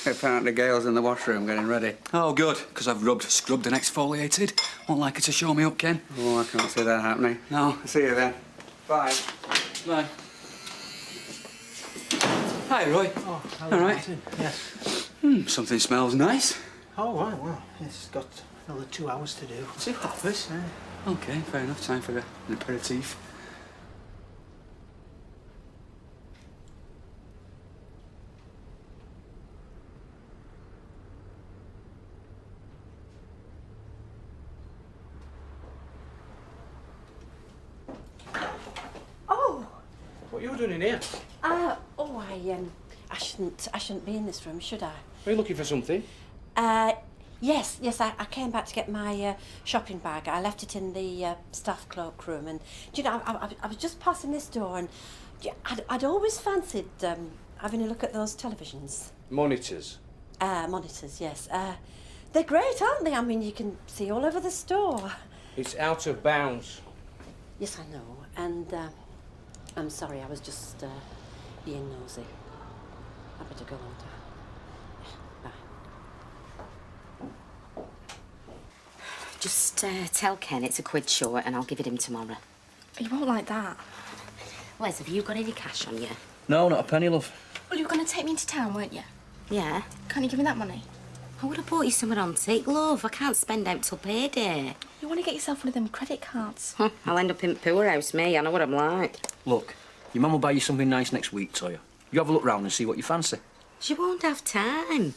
Apparently Gail's in the washroom getting ready. Oh, good, because I've rubbed, scrubbed and exfoliated. Won't like her to show me up, Ken. Oh, I can't see that happening. No. See you then. Bye. Bye. Hi, Roy. Oh, hello, all right. Martin. Yes. Something smells nice. Oh, right, well, it's got another 2 hours to do. 2 hours? Okay, fair enough. Time for an aperitif. What are you doing in here? I shouldn't be in this room, should I? Are you looking for something? Yes, I came back to get my shopping bag. I left it in the staff cloakroom, and do you know, I was just passing this door, and I'd always fancied having a look at those televisions. Monitors. Monitors, yes. They're great, aren't they? I mean, you can see all over the store. It's out of bounds. Yes, I know, and I'm sorry, I was just being nosy. I better go on. Just tell Ken it's a quid short and I'll give it him tomorrow. You won't like that. Les, have you got any cash on you? No, not a penny, love. Well, you were going to take me into town, weren't you? Yeah. Can't you give me that money? I would have bought you something on take, love. I can't spend out till payday. You want to get yourself one of them credit cards? I'll end up in poorhouse, me. I know what I'm like. Look, your mum will buy you something nice next week, Toya. You have a look round and see what you fancy. She won't have time.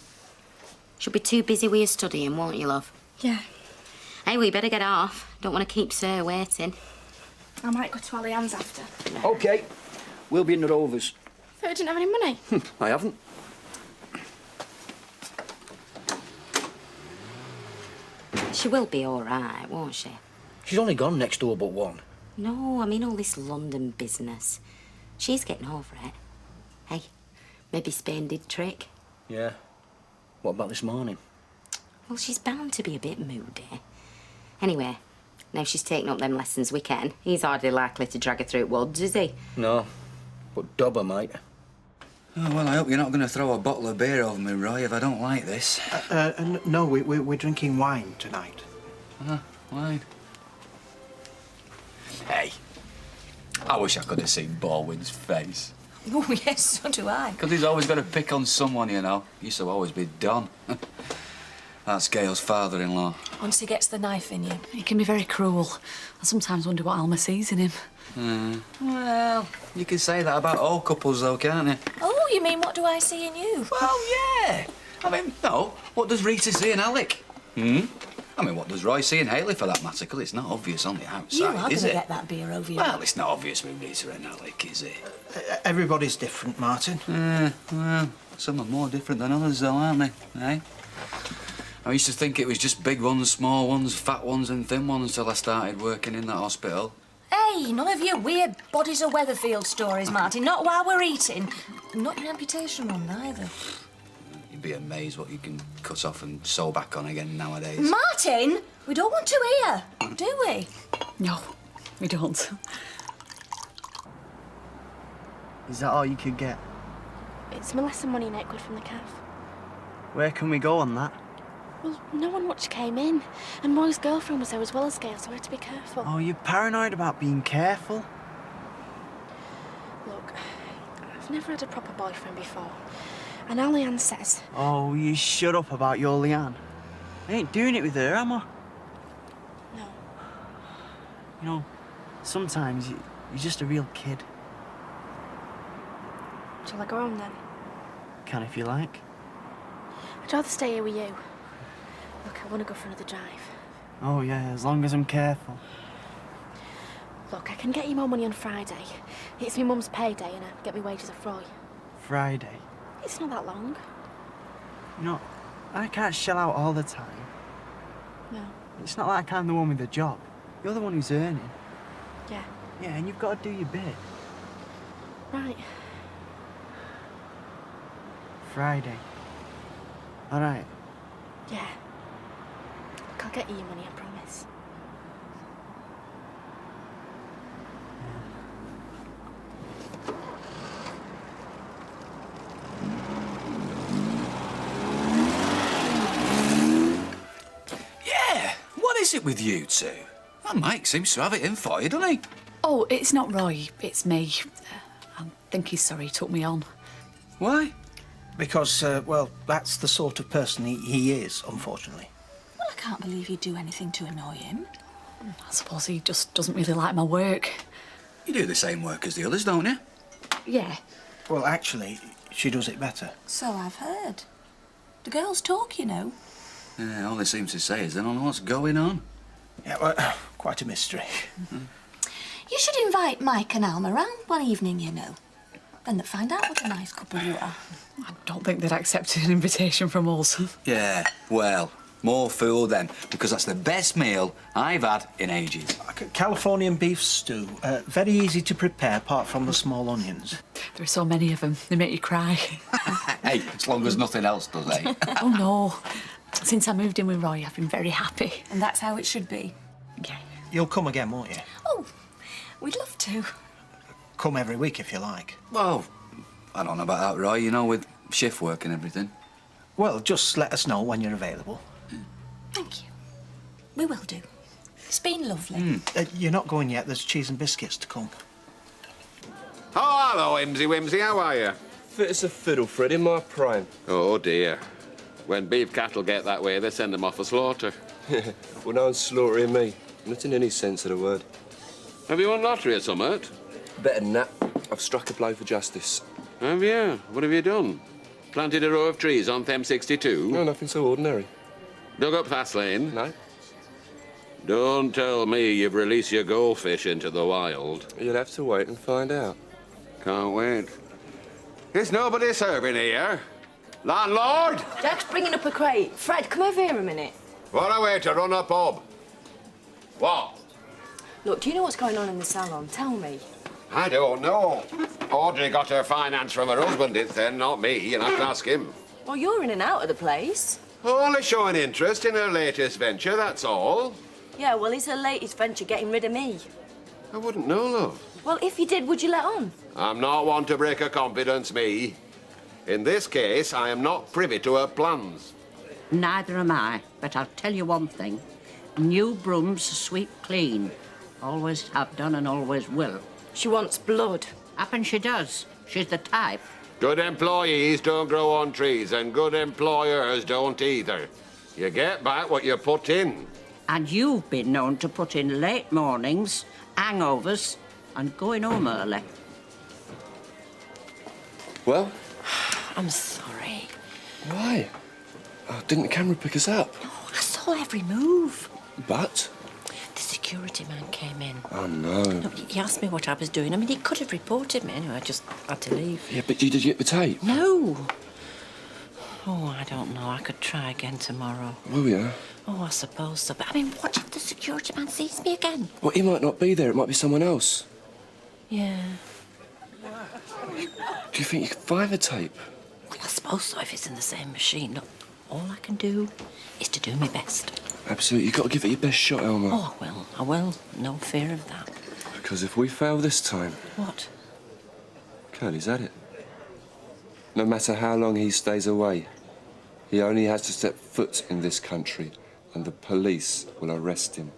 She'll be too busy with your studying, won't you, love? Yeah. Hey, we better get off. Don't want to keep Sir waiting. I might go to Ollie Ann's after. OK. We'll be in the Rovers. you didn't have any money. I haven't. She will be all right, won't she? She's only gone next door but one. No, I mean all this London business. She's getting over it. Hey, maybe Spain did trick. Yeah. What about this morning? Well, she's bound to be a bit moody. Anyway, now she's taking up them lessons we can. He's hardly likely to drag her through woods, is he? No, but Dobber might. Oh, well, I hope you're not going to throw a bottle of beer over me, Roy, if I don't like this. No, we're drinking wine tonight. Wine? Hey, I wish I could have seen Baldwin's face. Oh, yes, so do I. Because he's always got to pick on someone, you know. He used to always be Don. That's Gail's father-in-law. Once he gets the knife in you, he can be very cruel. I sometimes wonder what Alma sees in him. Well, you can say that about all couples, though, can't you? Oh, you mean what do I see in you? Well, yeah. I mean, no. What does Rita see in Alec? I mean, what does Roy see in Hayley, for that matter? Because it's not obvious on the outside, You are going is to it? get that beer over your... Well, it's not obvious with Rita and Alec, is it? Everybody's different, Martin. Well, some are more different than others, though, aren't they? Eh? I used to think it was just big ones, small ones, fat ones and thin ones till I started working in that hospital. Hey, none of your weird bodies of Weatherfield stories, Martin. Not while we're eating. And not your amputation one, either. You'd be amazed what you can cut off and sew back on again nowadays. Martin, we don't want to hear, do we? No, we don't. Is that all you could get? It's my lesson money, Nick, good from the calf. Where can we go on that? Well, no one much came in. And Roy's girlfriend was there as well as Gail, so we had to be careful. Oh, you're paranoid about being careful? Look, I've never had a proper boyfriend before. And all Leanne says... Oh, you shut up about your Leanne. I ain't doing it with her, am I? No. You know, sometimes you're just a real kid. Shall I go home then? Can if you like. I'd rather stay here with you. Look, I want to go for another drive. Oh, yeah, as long as I'm careful. Look, I can get you more money on Friday. It's my mum's payday and I get my wages off Roy. Friday. It's not that long. You know, I can't shell out all the time. No. It's not like I'm the one with the job. You're the one who's earning. Yeah. Yeah, and you've got to do your bit. Right. Friday. All right. Yeah. Look, I'll get you your money, I promise. Yeah, what is it with you two? That Mike seems to have it in for you, doesn't he? Oh, it's not Roy, it's me. I think he's sorry he took me on. Why? Because, well, that's the sort of person he is, unfortunately. Well, I can't believe you'd do anything to annoy him. I suppose he just doesn't really like my work. You do the same work as the others, don't you? Yeah. Well, actually, she does it better. So I've heard. The girls talk, you know. Yeah, all they seem to say is they don't know what's going on. Yeah, well, quite a mystery. You should invite Mike and Alma round one evening, you know. Then they'd find out what a nice couple you are. I don't think they'd accepted an invitation from us. Yeah, well, more fool then, because that's the best meal I've had in ages. Californian beef stew. Very easy to prepare, apart from the small onions. There are so many of them, they make you cry. Hey, as long as nothing else does, eh? Oh, no. Since I moved in with Roy, I've been very happy. And that's how it should be. Yeah. You'll come again, won't you? Oh, we'd love to. Come every week if you like. Well, I don't know about that, Roy, you know, with shift work and everything. Well, just let us know when you're available. Thank you. We will do. It's been lovely. You're not going yet. There's cheese and biscuits to come. Oh, hello, Whimsy. How are you? Fit as a fiddle, Fred, in my prime. Oh, dear. When beef cattle get that way, they send them off for slaughter. Well, no one's slaughtering me. Not in any sense of the word. Have you won lottery or something? Better than that. I've struck a blow for justice. Have you? What have you done? Planted a row of trees on Thames 62? No, nothing so ordinary. Dug up Fast Lane? No. Don't tell me you've released your goldfish into the wild. You'll have to wait and find out. Can't wait. There's nobody serving here. Landlord! Jack's bringing up a crate. Fred, come over here a minute. What a way to run a pub. What? Look, do you know what's going on in the salon? Tell me. I don't know. Audrey got her finance from her husband, it's then, not me. You'll have to ask him. Well, you're in and out of the place. Only showing interest in her latest venture, that's all. Yeah, well, is her latest venture getting rid of me? I wouldn't know, love. Well, if you did, would you let on? I'm not one to break her confidence, me. In this case, I am not privy to her plans. Neither am I, but I'll tell you one thing. New brooms sweep clean. Always have done and always will. She wants blood. Happen she does. She's the type. Good employees don't grow on trees, and good employers don't either. You get back what you put in. And you've been known to put in late mornings, hangovers, and going home early. Well? I'm sorry. Why? Oh, didn't the camera pick us up? I saw every move. But? The security man came in. Oh, no. Look, he asked me what I was doing. I mean, he could have reported me anyway. I just had to leave. Yeah, but did you get the tape? No. Oh, I don't know. I could try again tomorrow. Will you? Oh, I suppose so. But, I mean, what if the security man sees me again? Well, he might not be there. It might be someone else. Yeah. Do you think you could find the tape? Well, I suppose so, if it's in the same machine. Look, all I can do is to do my best. Absolutely. You've got to give it your best shot, Elma. Oh, well, I will. No fear of that. Because if we fail this time... What? Curly's at it. No matter how long he stays away, he only has to step foot in this country and the police will arrest him.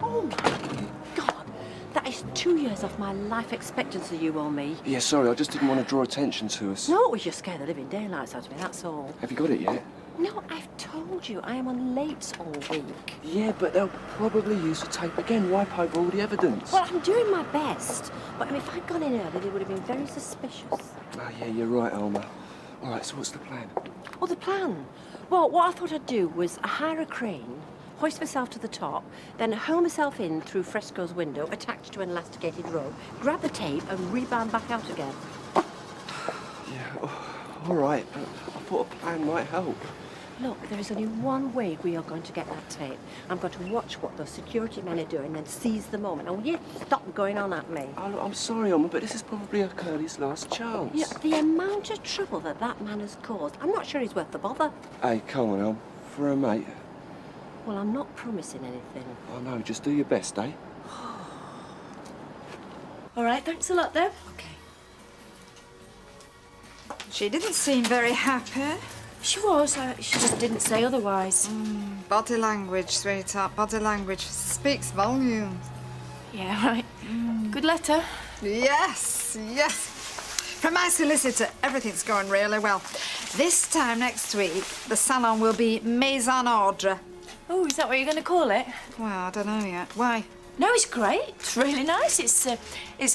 Oh, my God. That is 2 years off my life expectancy, you owe me. Yeah, sorry, I just didn't want to draw attention to us. No, it was just scared the living daylights out of me, that's all. Have you got it yet? No, I've told you, I am on late all week. Yeah, but they'll probably use the tape again, wipe over all the evidence. Well, I'm doing my best. But I mean, if I'd gone in early, they would have been very suspicious. Oh, yeah, you're right, Elma. All right, so what's the plan? Oh, the plan? Well, what I thought I'd do was hire a crane, hoist myself to the top, then hurl myself in through Fresco's window, attached to an elasticated rope, grab the tape and rebound back out again. Yeah, all right, but I thought a plan might help. Look, there is only one way we are going to get that tape. I'm going to watch what those security men are doing and seize the moment. Now, will you stop going on at me? Oh, look, I'm sorry, Elma, but this is probably a Curly's last chance. Yeah, the amount of trouble that man has caused, I'm not sure he's worth the bother. Hey, come on, Elm. For a mate. Well, I'm not promising anything. Oh, no, just do your best, eh? All right, thanks a lot, then. OK. She didn't seem very happy. She was. She just didn't say otherwise. Body language, sweetheart. Body language speaks volumes. Yeah, right. Good letter. Yes, yes. From my solicitor, everything's going really well. This time next week, the salon will be Maison Ordre. Oh, is that what you're going to call it? Well, I don't know yet. Why? No, it's great. It's really nice. It's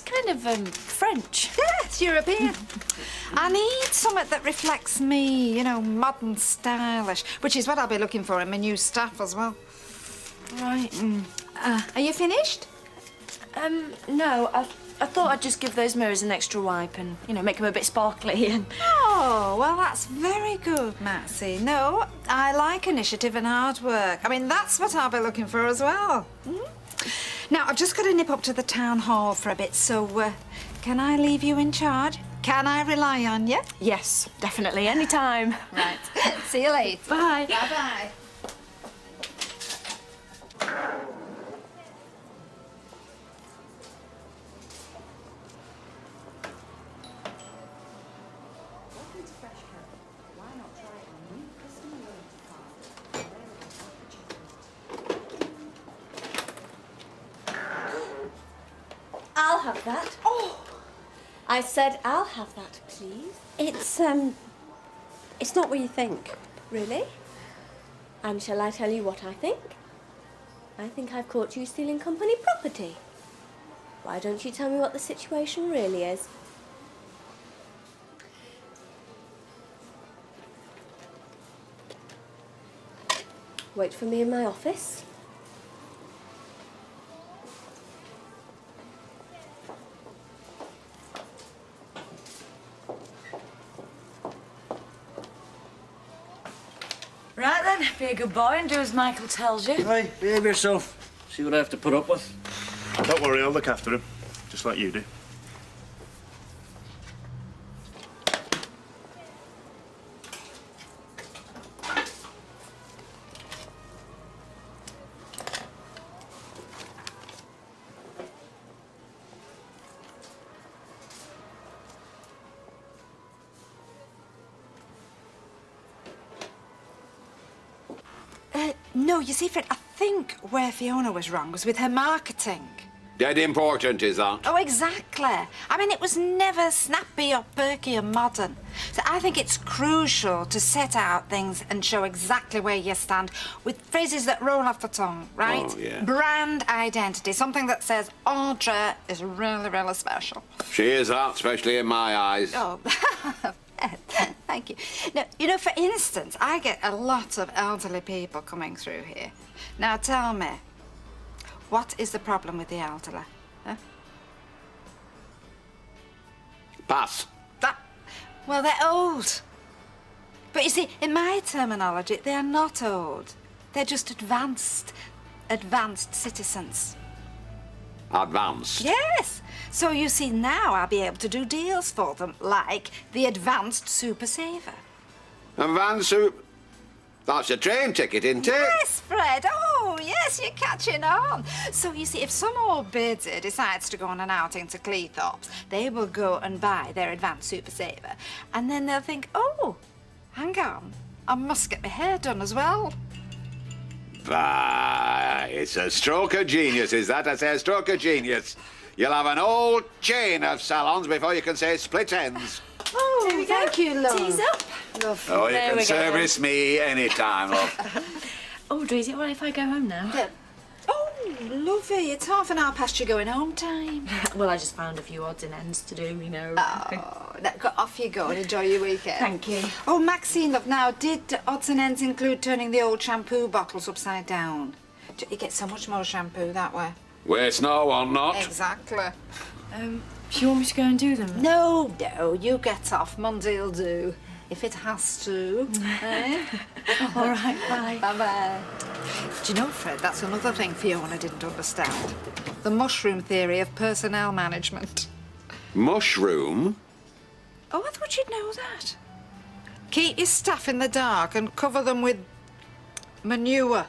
kind of French. Yes, European. I need something that reflects me, you know, modern, stylish, which is what I'll be looking for in my new staff as well. Right. Are you finished? No, I thought I'd just give those mirrors an extra wipe and, you know, make them a bit sparkly and... Oh, well, that's very good, Maxie. No, I like initiative and hard work. I mean, that's what I'll be looking for as well. Now, I've just got to nip up to the town hall for a bit, so can I leave you in charge? Can I rely on you? Yes, definitely, anytime. Right. See you later. Bye. Bye-bye. I'll have that. Oh! I said I'll have that, please. It's not what you think. Really? And shall I tell you what I think? I think I've caught you stealing company property. Why don't you tell me what the situation really is? Wait for me in my office. Right then, be a good boy and do as Michael tells you. Hey, behave yourself. See what I have to put up with. Don't worry, I'll look after him, just like you do. No, you see, Fred, I think where Fiona was wrong was with her marketing. Dead important, is that? Oh, exactly. I mean, it was never snappy or perky or modern. So I think it's crucial to set out things and show exactly where you stand with phrases that roll off the tongue, right? Oh, yeah. Brand identity, something that says Audrey is really, really special. She is that, especially in my eyes. Oh, thank you. Now, you know, for instance, I get a lot of elderly people coming through here. Now, tell me, what is the problem with the elderly? Huh? Pass. Well, they're old. But you see, in my terminology, they're not old. They're just advanced citizens. Advanced? Yes. So you see, now I'll be able to do deals for them, like the Advanced Super Saver. Advanced Super... That's a train ticket, isn't it? Yes, Fred. Oh, yes, you're catching on. So, you see, if some old biddy decides to go on an outing to Cleethorpes, they will go and buy their Advanced Super Saver. And then they'll think, oh, hang on, I must get my hair done as well. Bah, it's a stroke of genius, is that? I say a stroke of genius. You'll have an whole chain of salons before you can say split ends. Oh, thank you, love. Tease up. Lovely. Oh, you can service me any time, love. Audrey, is it all right if I go home now? Yeah. Oh, lovely. It's half an hour past your going home time. Well, I just found a few odds and ends to do, you know. Oh, off you go and enjoy your weekend. Thank you. Oh, Maxine, love, now, did odds and ends include turning the old shampoo bottles upside down? You get so much more shampoo that way. Waste no one, not. Exactly. Do you want me to go and do them? No, you get off. Monday'll do. If it has to. Eh? All right, bye. Bye-bye. Do you know, Fred, that's another thing Fiona didn't understand. The mushroom theory of personnel management. Mushroom? Oh, I thought you'd know that. Keep your staff in the dark and cover them with manure.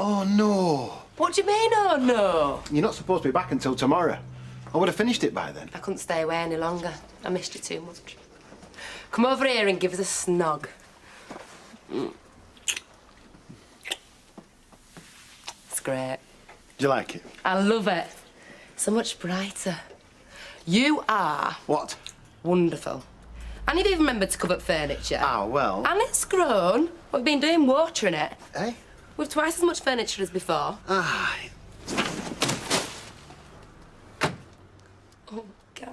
Oh, no. What do you mean, oh no? You're not supposed to be back until tomorrow. I would have finished it by then. I couldn't stay away any longer. I missed you too much. Come over here and give us a snog. It's great. Do you like it? I love it. So much brighter. You are... What? Wonderful. And you've even remembered to cover up furniture. Oh, well... And it's grown. What we've been doing, watering it. Eh? We've twice as much furniture as before. Ah. Oh, Gary.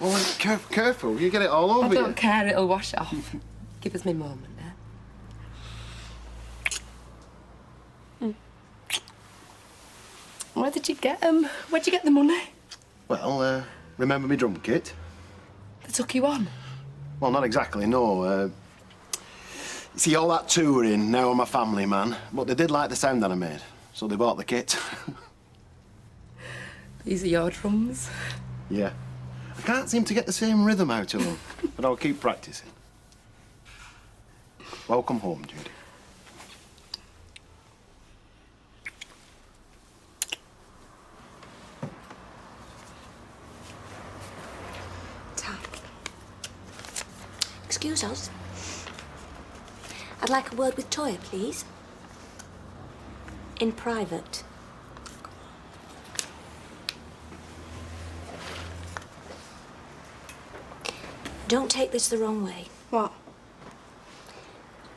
Oh, careful. You get it all over I don't you. care, it'll wash off. Give us me moment, eh? Where did you get them? Where'd you get the money? Well, remember me drum kit? They took you on? Well, not exactly, no. You see, all that touring, now I'm a family man, but they did like the sound that I made, so they bought the kit. These are your drums? Yeah. I can't seem to get the same rhythm out of them, but I'll keep practicing. Welcome home, Judy. Excuse us. I'd like a word with Toya, please. In private. Don't take this the wrong way. What?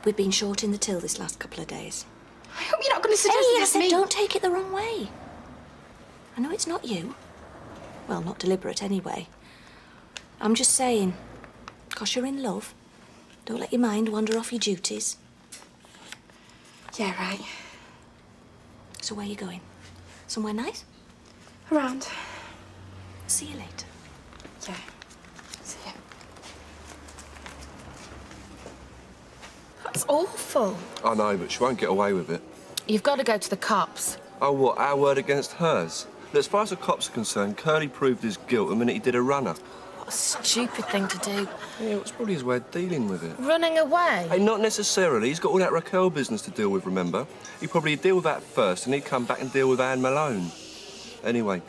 We've been short in the till this last couple of days. I hope you're not going to suggest Hey, I it's said me. don't take it the wrong way. I know it's not you. Well, not deliberate anyway. I'm just saying, 'cause you're in love, don't let your mind wander off your duties. Yeah, right. So where you going? Somewhere nice? Around. See you later. Yeah. See ya. That's awful. I know, but she won't get away with it. You've got to go to the cops. Oh, what, our word against hers? Look, as far as the cops are concerned, Curly proved his guilt the minute he did a runner. What a stupid thing to do. Yeah, it was probably his way of dealing with it. Running away? Hey, not necessarily. He's got all that Raquel business to deal with, remember? He'd probably deal with that first, and he'd come back and deal with Anne Malone. Anyway,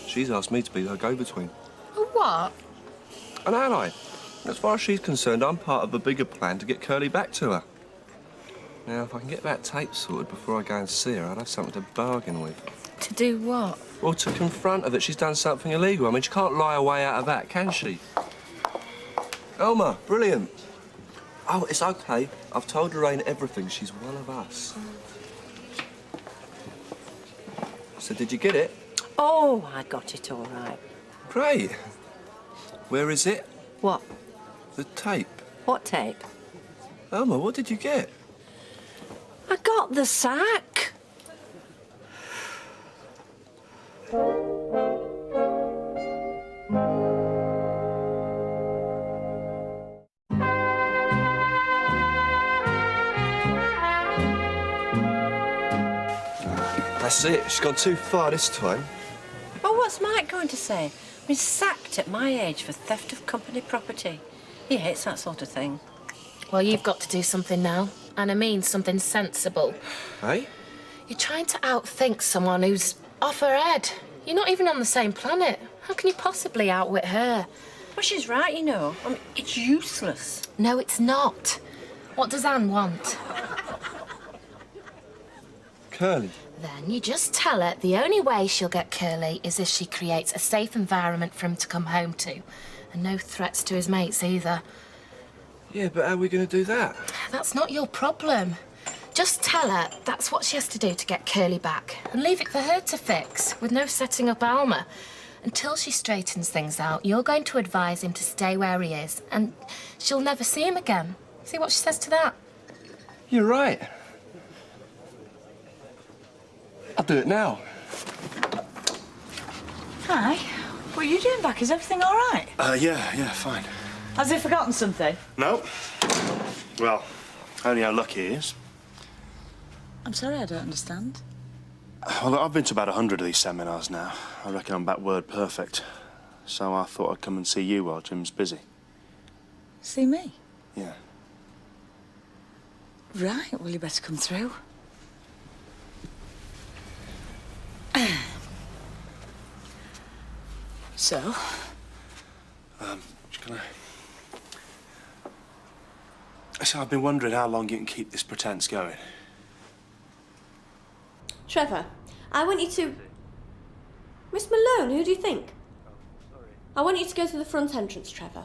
she's asked me to be her go-between. What? An ally. As far as she's concerned, I'm part of a bigger plan to get Curly back to her. Now, if I can get that tape sorted before I go and see her, I'd have something to bargain with. To do what? Well, to confront her that she's done something illegal. I mean, she can't lie her way out of that, can she? Elma, brilliant. Oh, it's OK. I've told Lorraine everything. She's one of us. So, did you get it? Oh, I got it all right. Great. Where is it? What? The tape. What tape? Elma, what did you get? I got the sack. That's it. She's gone too far this time. Well, what's Mike going to say? He's sacked at my age for theft of company property. He hates that sort of thing. Well, you've got to do something now. And I mean something sensible. Hey? You're trying to outthink someone who's off her head. You're not even on the same planet. How can you possibly outwit her? Well, she's right, you know. I mean, it's useless. No, it's not. What does Anne want? Curly. Then you just tell her the only way she'll get Curly is if she creates a safe environment for him to come home to. And no threats to his mates either. Yeah, but how are we going to do that? That's not your problem. Just tell her that's what she has to do to get Curly back. And leave it for her to fix, with no setting up Alma. Until she straightens things out, you're going to advise him to stay where he is. And she'll never see him again. See what she says to that? You're right. I'll do it now. Hi. What are you doing back? Is everything all right? Yeah, fine. Has he forgotten something? No. Well, only how lucky he is. I'm sorry, I don't understand. Well, look, I've been to about 100 of these seminars now. I reckon I'm back word perfect. So I thought I'd come and see you while Jim's busy. See me? Yeah. Right, well, you better come through. So? Can So I've been wondering how long you can keep this pretense going. Trevor, I want you to... Miss Malone, who do you think? I want you to go to the front entrance, Trevor.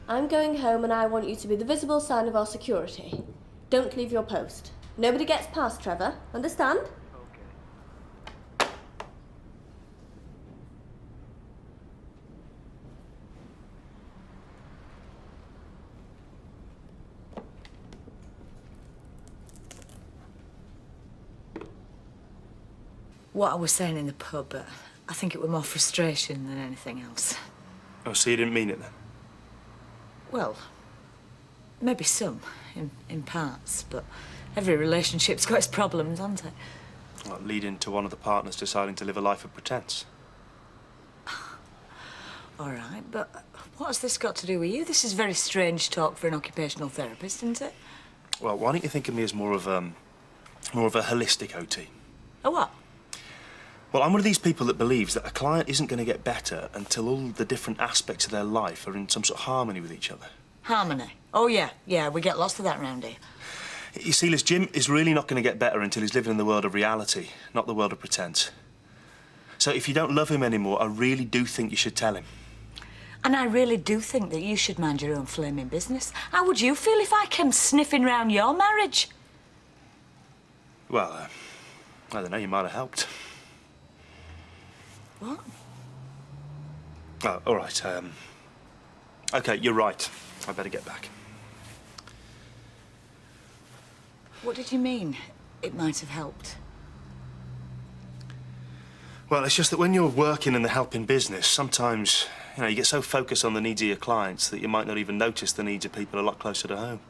I'm going home and I want you to be the visible sign of our security. Don't leave your post. Nobody gets past, Trevor. Understand? What I was saying in the pub, I think it was more frustration than anything else. Oh, so you didn't mean it then? Well, maybe some, in parts, but every relationship's got its problems, hasn't it? Well, leading to one of the partners deciding to live a life of pretense. All right, but what's this got to do with you? This is very strange talk for an occupational therapist, isn't it? Well, why don't you think of me as more of a holistic OT? A what? Well, I'm one of these people that believes that a client isn't going to get better until all the different aspects of their life are in some sort of harmony with each other. Harmony. Oh, yeah, we get lots of that round here. You see, Liz, Jim is really not going to get better until he's living in the world of reality, not the world of pretense. So if you don't love him anymore, I really do think you should tell him. And I really do think that you should mind your own flaming business. How would you feel if I came sniffing round your marriage? Well, I don't know, you might have helped. What? Oh, all right. OK, you're right. I better get back. What did you mean it might have helped? Well, it's just that when you're working in the helping business, sometimes, you know, you get so focused on the needs of your clients that you might not even notice the needs of people a lot closer to home.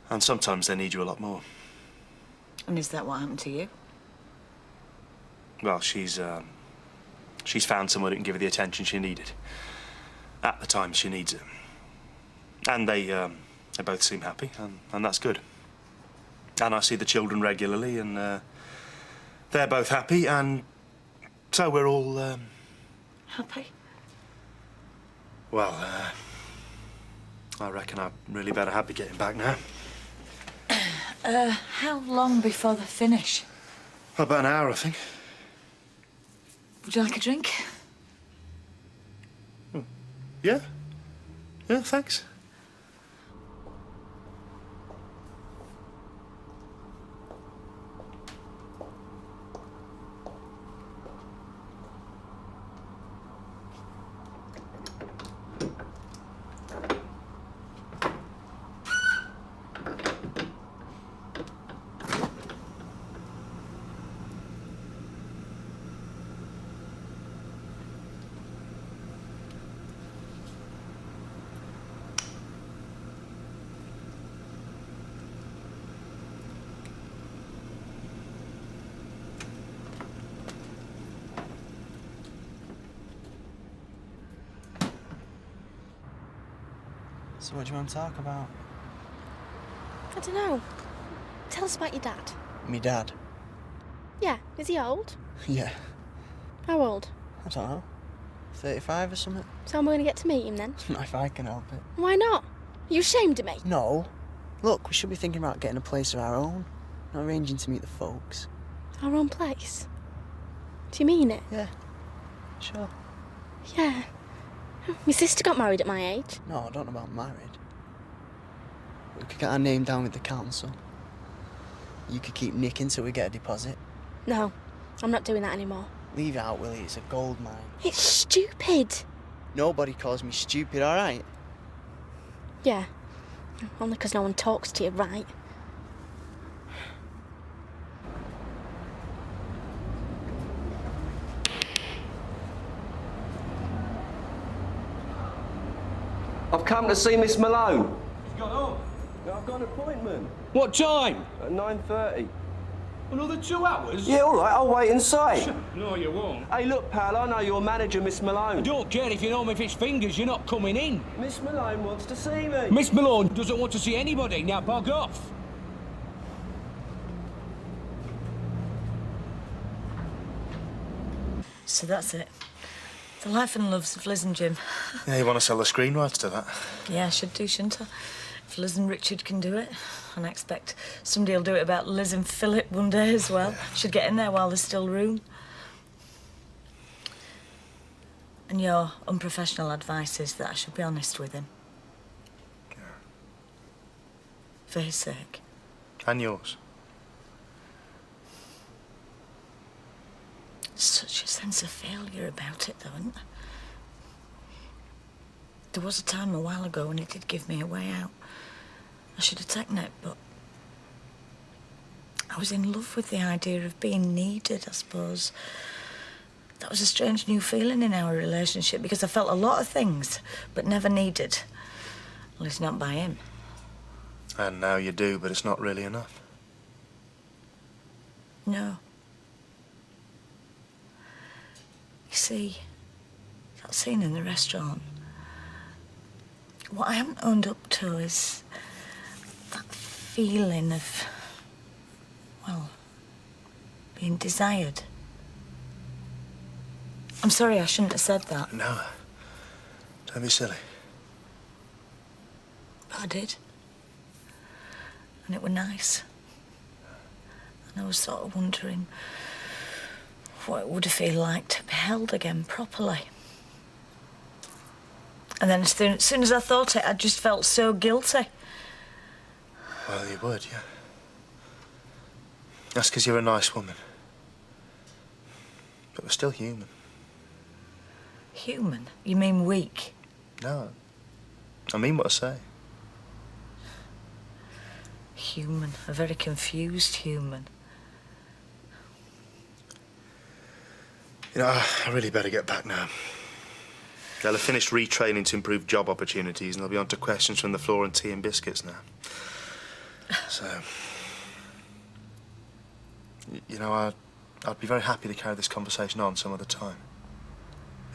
And sometimes they need you a lot more. And is that what happened to you? Well, she's found someone who can give her the attention she needed at the time she needs it. And they both seem happy, and that's good. And I see the children regularly, and they're both happy, and so we're all happy? Well, I reckon I really better be getting back now. How long before the finish? About an hour, I think. Would you like a drink? Yeah? Yeah, thanks. So what do you want to talk about? I don't know. Tell us about your dad. Me dad? Yeah, is he old? Yeah. How old? I don't know. 35 or something? So am I going to get to meet him then? Not if I can help it. Why not? Are you ashamed of me? No. Look, we should be thinking about getting a place of our own. Not arranging to meet the folks. Our own place? Do you mean it? Yeah. Sure. Yeah. My sister got married at my age. No, I don't know about married. We could get our name down with the council. You could keep Nick until we get a deposit. No, I'm not doing that anymore. Leave it out, Willie. It's a gold mine. It's stupid. Nobody calls me stupid, all right? Yeah. Only because no one talks to you, right? I've come to see Miss Malone. She's gone home. I've got an appointment. What time? At 9:30. Another 2 hours? Yeah, all right, I'll wait inside. No, you won't. Hey, look, pal, I know your manager, Miss Malone. I don't care if you know me fish fingers, you're not coming in. Miss Malone wants to see me. Miss Malone doesn't want to see anybody. Now, bog off. So that's it. The life and loves of Liz and Jim. Yeah, you want to sell the screen rights to that? Yeah, I should do, shouldn't I? If Liz and Richard can do it, and I expect somebody will do it about Liz and Philip one day as well. Should get in there while there's still room. And your unprofessional advice is that I should be honest with him. Yeah. For his sake. And yours. Such a sense of failure about it, though, isn't there? There was a time a while ago when it did give me a way out. I should have taken it, but I was in love with the idea of being needed, I suppose. That was a strange new feeling in our relationship because I felt a lot of things, but never needed. At least not by him. And now you do, but it's not really enough. No. You see, that scene in the restaurant, what I haven't owned up to is that feeling of, well, being desired. I'm sorry, I shouldn't have said that. No. Don't be silly. But I did. And it were nice. And I was sort of wondering what it would feel like to be held again properly. And then as soon as I thought it, I just felt so guilty. Well, you would, yeah. That's because you're a nice woman. But we're still human. Human? You mean weak? No. I mean what I say. Human. A very confused human. You know, I really better get back now. They'll have finished retraining to improve job opportunities, and they'll be on to questions from the floor and tea and biscuits now. So, you know, I'd be very happy to carry this conversation on some other time.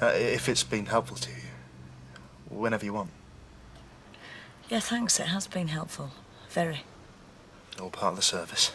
If it's been helpful to you, whenever you want. Yeah, thanks. It has been helpful. Very. All part of the service.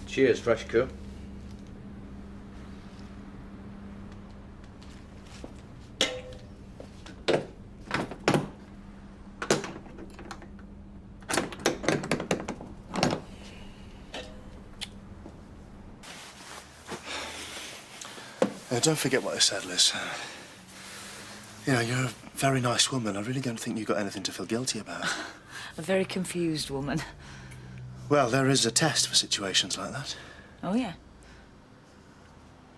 Cheers, fresh cut. Don't forget what I said, Liz. You know, you're a very nice woman. I really don't think you've got anything to feel guilty about. A very confused woman. Well, there is a test for situations like that. Oh, yeah?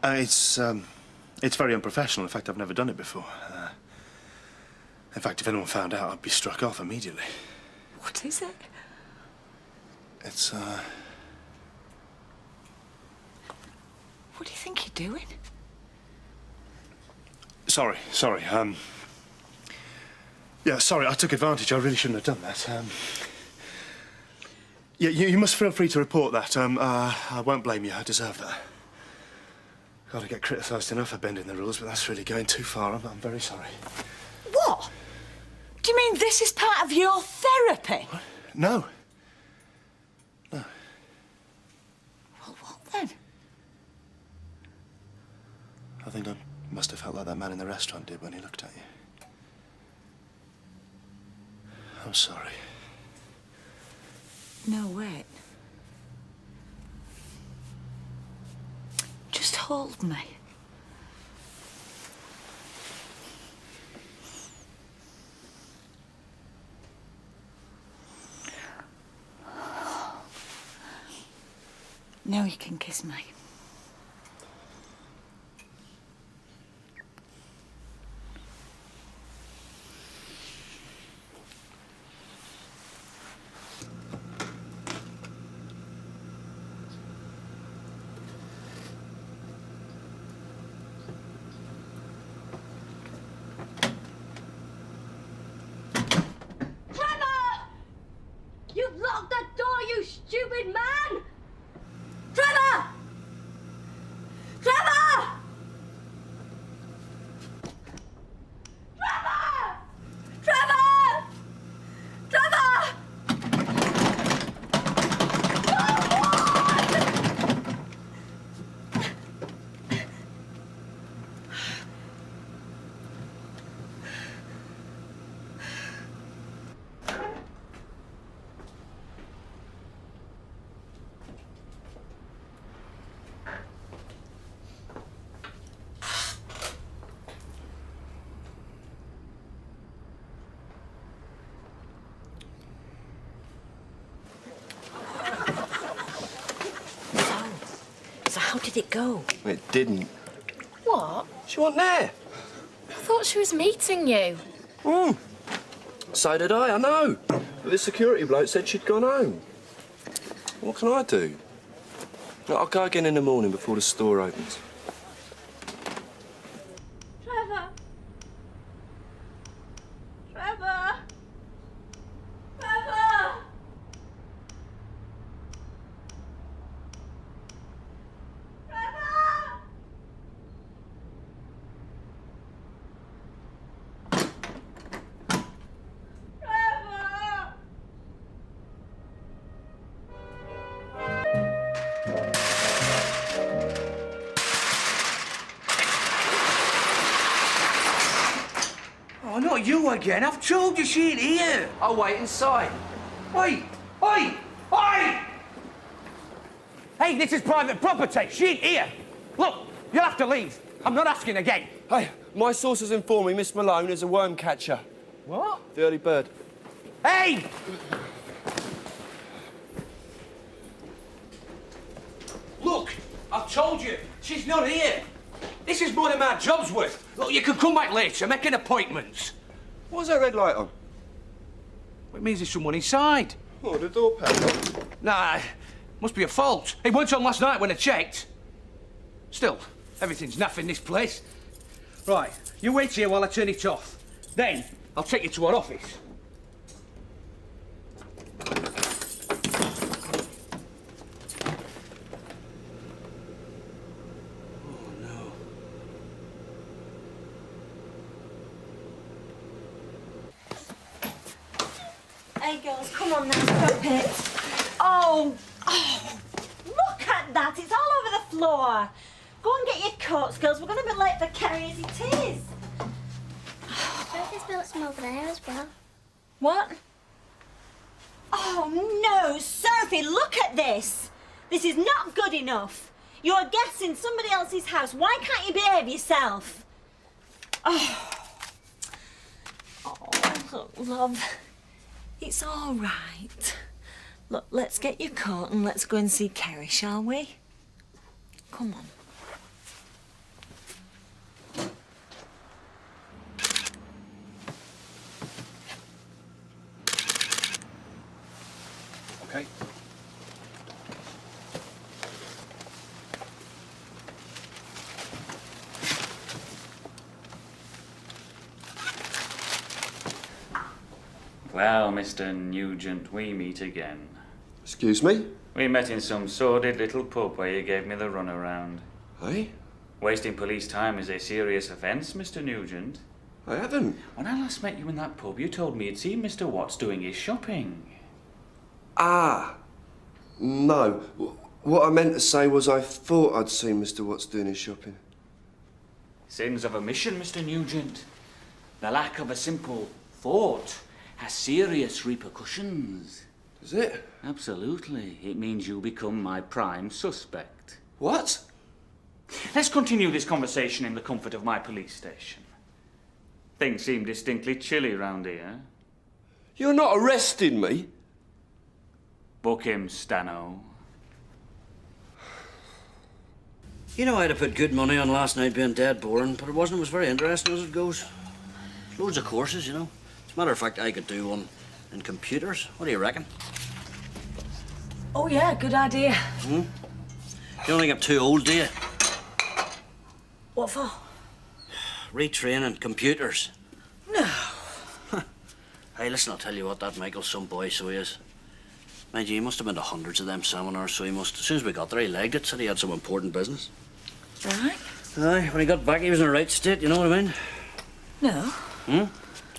It's very unprofessional. In fact, I've never done it before. In fact, if anyone found out, I'd be struck off immediately. What is it? It's, What do you think you're doing? Sorry. Yeah, sorry, I took advantage. I really shouldn't have done that. Yeah, you must feel free to report that. I won't blame you. I deserve that. God, I get criticised enough for bending the rules, but that's really going too far. I'm very sorry. What? Do you mean this is part of your therapy? What? No. Well, what then? I think I must have felt like that man in the restaurant did when he looked at you. I'm sorry. No, wait. Just hold me. Now you can kiss me. You've locked that door, you stupid man! Trevor! Trevor! Trevor! Trevor! Trevor! So how did it go? It didn't. What? She wasn't there. I thought she was meeting you. So did I know. But the security bloke said she'd gone home. What can I do? I'll go again in the morning before the store opens. Trevor! Trevor! Trevor! Trevor! Not you again. I've told you she ain't here. I'll wait inside. Oi! Oi! Oi! Hey, this is private property. She ain't here. Look, you'll have to leave. I'm not asking again. Hey, my sources inform me Miss Malone is a worm catcher. What? The early bird. Hey! Look, I've told you, she's not here. This is more than my job's worth. Look, you can come back later, making appointments. What's that red light on? It means there's someone inside. Oh, the door padlock. Nah, must be a fault. It weren't on last night when I checked. Still, everything's naff in this place. Right, you wait here while I turn it off. Then, I'll take you to our office. Hey, girls, come on now, stop it. Oh, look at that. It's all over the floor. Go and get your coats, girls. We're going to be late for Kerry as it is. Sophie's built some over there as well. What? Oh, no, Sophie, look at this. This is not good enough. You're guessing somebody else's house. Why can't you behave yourself? Oh, look, love. It's all right. Look, let's get your coat and let's go and see Kerry, shall we? Come on. Okay. Well, Mr. Nugent, we meet again. Excuse me? We met in some sordid little pub where you gave me the runaround. Hey? Wasting police time is a serious offence, Mr. Nugent. I haven't. When I last met you in that pub, you told me you'd seen Mr. Watts doing his shopping. Ah. No. What I meant to say was I thought I'd seen Mr. Watts doing his shopping. Sins of omission, Mr. Nugent. The lack of a simple thought has serious repercussions. Does it? Absolutely. It means you become my prime suspect. What? Let's continue this conversation in the comfort of my police station. Things seem distinctly chilly round here. You're not arresting me? Book him, Stano. You know, I'd have put good money on last night being dead boring, but it wasn't. It was very interesting as it goes. Loads of courses, you know. As a matter of fact, I could do one in computers. What do you reckon? Oh, yeah, good idea. Hmm? You don't think I'm too old, do you? What for? Retraining computers. No. Hey, listen, I'll tell you what, that Michael's some boy, so he is. Mind you, he must have been to hundreds of them seminars, so he must... As soon as we got there, he legged it, said he had some important business. Right. Aye, when he got back, he was in a right state, you know what I mean? No. Hmm?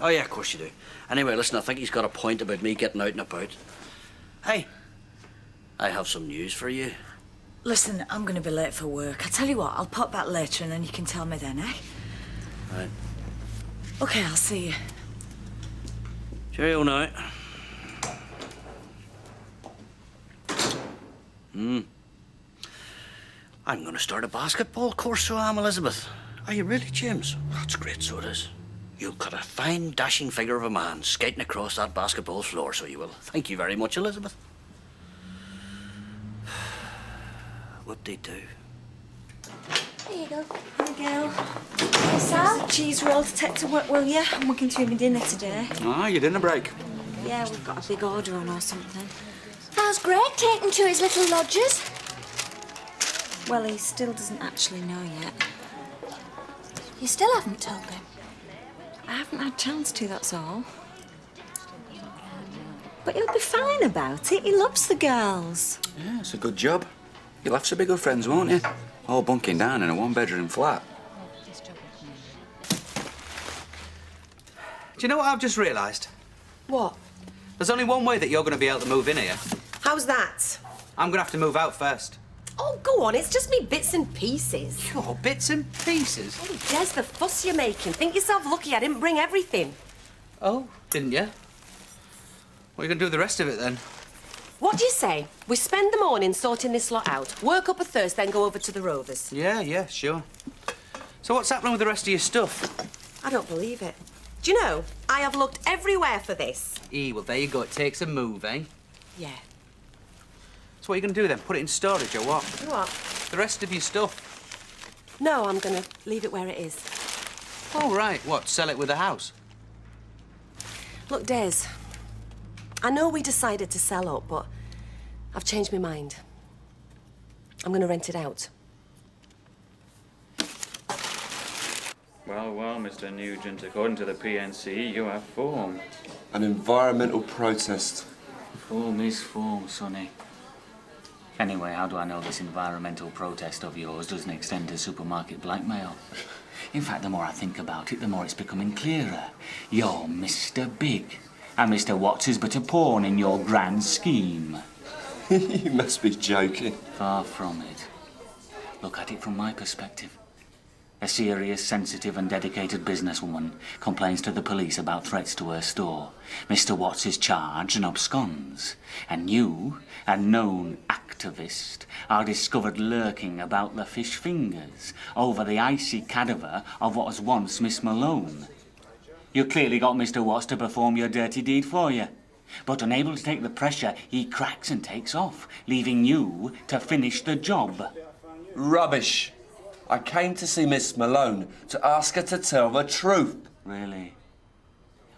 Oh, yeah, of course you do. Anyway, listen, I think he's got a point about me getting out and about. Hey, I have some news for you. Listen, I'm going to be late for work. I tell you what, I'll pop back later and then you can tell me then, eh? Right. OK, I'll see you. Cheerio now. I'm going to start a basketball course, so I am, Elizabeth. Are you really, James? That's great, so it is. You'll cut a fine, dashing figure of a man skating across that basketball floor, so you will. Thank you very much, Elizabeth. Whoop-de-doo. There you go. Here you go. Hey, Sal, cheese roll to take to work, will you? I'm working through my dinner today. Ah, your dinner break. Yeah, we've got a big order on or something. How's Greg taken to his little lodgers? Well, he still doesn't actually know yet. You still haven't told him? I haven't had a chance to, that's all. But he'll be fine about it. He loves the girls. Yeah, it's a good job. You'll have to be good friends, won't you? All bunking down in a one-bedroom flat. Do you know what I've just realised? What? There's only one way that you're going to be able to move in here. How's that? I'm going to have to move out first. Oh, go on, it's just me bits and pieces. Oh, bits and pieces? Oh, Des, the fuss you're making. Think yourself lucky I didn't bring everything. Oh, didn't you? What are you going to do with the rest of it, then? What do you say? We spend the morning sorting this lot out, work up a thirst, then go over to the Rovers. Yeah, sure. So what's happening with the rest of your stuff? I don't believe it. Do you know, I have looked everywhere for this. Well, there you go. It takes a move, eh? Yeah. So what are you going to do, then? Put it in storage, or what? What? The rest of your stuff. No, I'm going to leave it where it is. Oh, right. What, sell it with the house? Look, Des, I know we decided to sell up, but I've changed my mind. I'm going to rent it out. Well, Mr. Nugent, according to the PNC, you have form. An environmental protest. Form is form, sonny. Anyway, how do I know this environmental protest of yours doesn't extend to supermarket blackmail? In fact, the more I think about it, the more it's becoming clearer. You're Mr. Big, and Mr. Watts is but a pawn in your grand scheme. You must be joking. Far from it. Look at it from my perspective. A serious, sensitive and dedicated businesswoman complains to the police about threats to her store. Mr. Watts is charged and absconds. And you, a known activist, are discovered lurking about the Fish Fingers over the icy cadaver of what was once Miss Malone. You clearly got Mr. Watts to perform your dirty deed for you. But unable to take the pressure, he cracks and takes off, leaving you to finish the job. Rubbish. I came to see Miss Malone to ask her to tell the truth. Really?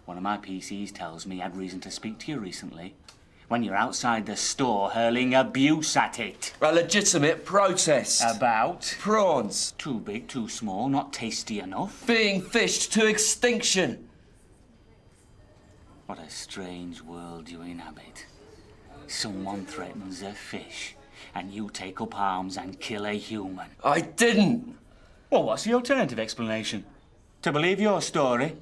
One of my PCs tells me he had reason to speak to you recently. When you're outside the store hurling abuse at it. A legitimate protest. About? Prawns. Too big, too small, not tasty enough. Being fished to extinction. What a strange world you inhabit. Someone threatens a fish, and you take up arms and kill a human. I didn't. Well, what's the alternative explanation? To believe your story?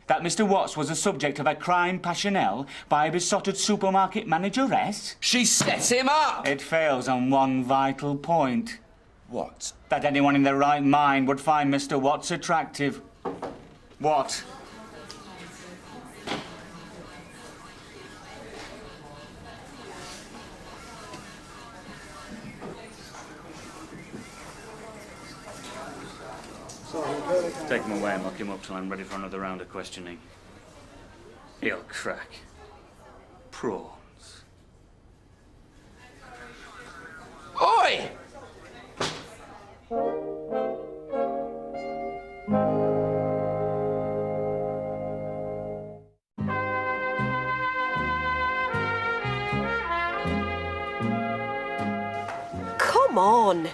That Mr. Watts was the subject of a crime passionnel by a besotted supermarket manageress? She set him up! It fails on one vital point. What? That anyone in their right mind would find Mr. Watts attractive. What? Take him away and lock him up till I'm ready for another round of questioning. He'll crack. Prawns. Oi! Come on.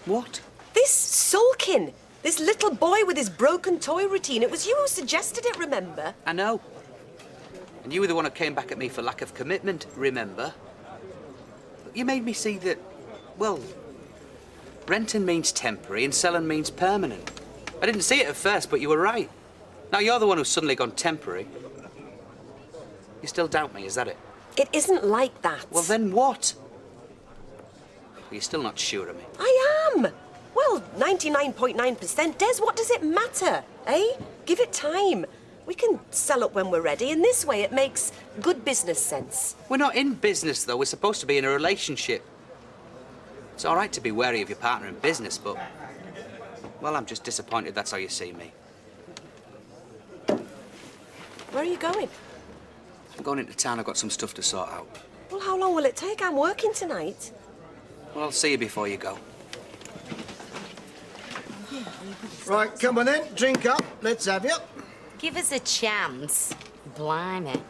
What? This sulking. This little boy with his broken toy routine. It was you who suggested it, remember? I know. And you were the one who came back at me for lack of commitment, remember? You made me see that, well, renting means temporary and selling means permanent. I didn't see it at first, but you were right. Now you're the one who's suddenly gone temporary. You still doubt me, is that it? It isn't like that. Well, then what? You're still not sure of me. I am. Well, 99.9%. Des, what does it matter, eh? Give it time. We can sell up when we're ready, and this way it makes good business sense. We're not in business, though. We're supposed to be in a relationship. It's all right to be wary of your partner in business, but... well, I'm just disappointed that's how you see me. Where are you going? I'm going into town. I've got some stuff to sort out. Well, how long will it take? I'm working tonight. Well, I'll see you before you go. Right, come on then. Drink up. Let's have you. Give us a chance. Blimey.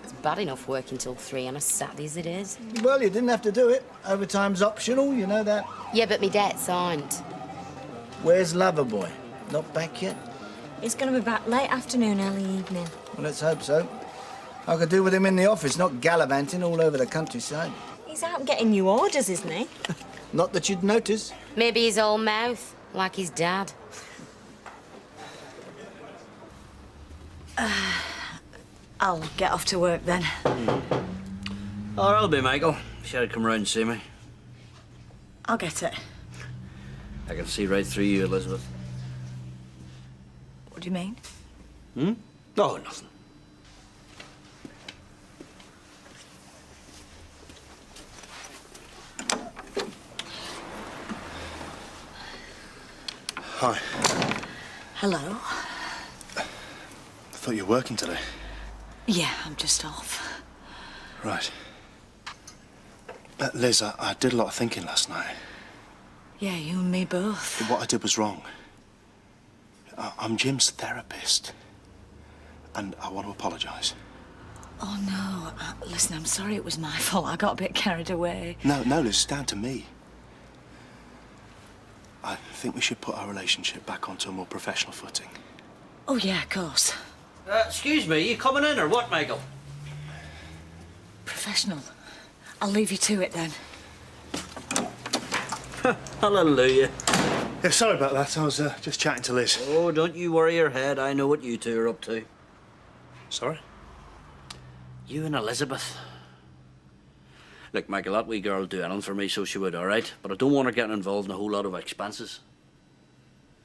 It's bad enough working till 3 on a Saturday as it is. Well, you didn't have to do it. Overtime's optional, you know that. Yeah, but me debts aren't. Where's Loverboy? Not back yet? He's going to be back late afternoon, early evening. Well, let's hope so. I could do with him in the office, not gallivanting all over the countryside. He's out getting new orders, isn't he? Not that you'd notice. Maybe he's all mouth, like his dad. I'll get off to work then. Or I'll be, Michael. Sure, come round and see me. I'll get it. I can see right through you, Elizabeth. What do you mean? Hmm? Oh, nothing. Hi. Hello. I thought you were working today. Yeah, I'm just off. Right. Liz, I did a lot of thinking last night. Yeah, you and me both. What I did was wrong. I'm Jim's therapist. And I want to apologise. Oh, no. Listen, I'm sorry it was my fault. I got a bit carried away. No, Liz, it's down to me. I think we should put our relationship back onto a more professional footing. Oh, yeah, of course. Excuse me, you coming in or what, Michael? Professional. I'll leave you to it then. Hallelujah. Yeah, sorry about that. I was just chatting to Liz. Oh, don't you worry your head. I know what you two are up to. Sorry? You and Elizabeth. Look, Michael, that wee girl will do anything for me, so she would, all right? But I don't want her getting involved in a whole lot of expenses.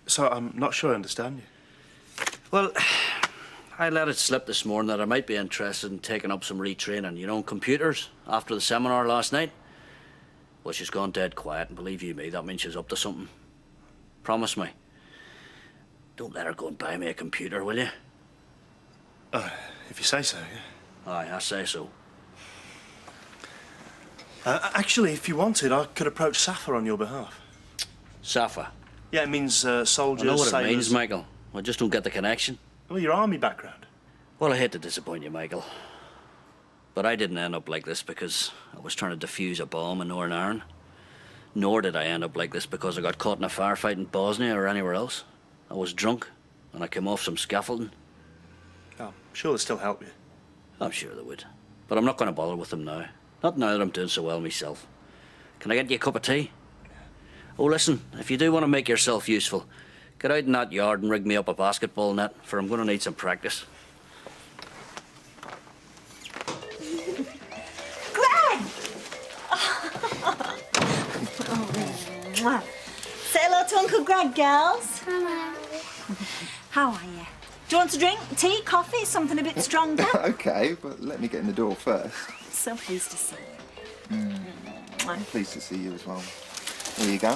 So I'm not sure I understand you. Well, I let it slip this morning that I might be interested in taking up some retraining, you know, in computers, after the seminar last night. Well, she's gone dead quiet, and believe you me, that means she's up to something. Promise me. Don't let her go and buy me a computer, will you? If you say so, yeah. Aye, I say so. Actually, if you wanted, I could approach Safa on your behalf. Safa? Yeah, it means soldiers, I know what sailors. it means, Michael. I just don't get the connection. Well, your army background. Well, I hate to disappoint you, Michael. But I didn't end up like this because I was trying to defuse a bomb in Northern Ireland. Nor did I end up like this because I got caught in a firefight in Bosnia or anywhere else. I was drunk, and I came off some scaffolding. Oh, I'm sure they'll still help you. I'm sure they would. But I'm not going to bother with them now. Not now that I'm doing so well myself. Can I get you a cup of tea? Oh, listen, if you do want to make yourself useful, get out in that yard and rig me up a basketball net, for I'm going to need some practice. Greg! Say hello to Uncle Greg, girls. Hello. How are you? Do you want a drink? Tea, coffee, something a bit stronger? Okay, but let me get in the door first. So pleased to see you. I'm pleased to see you as well. There you go.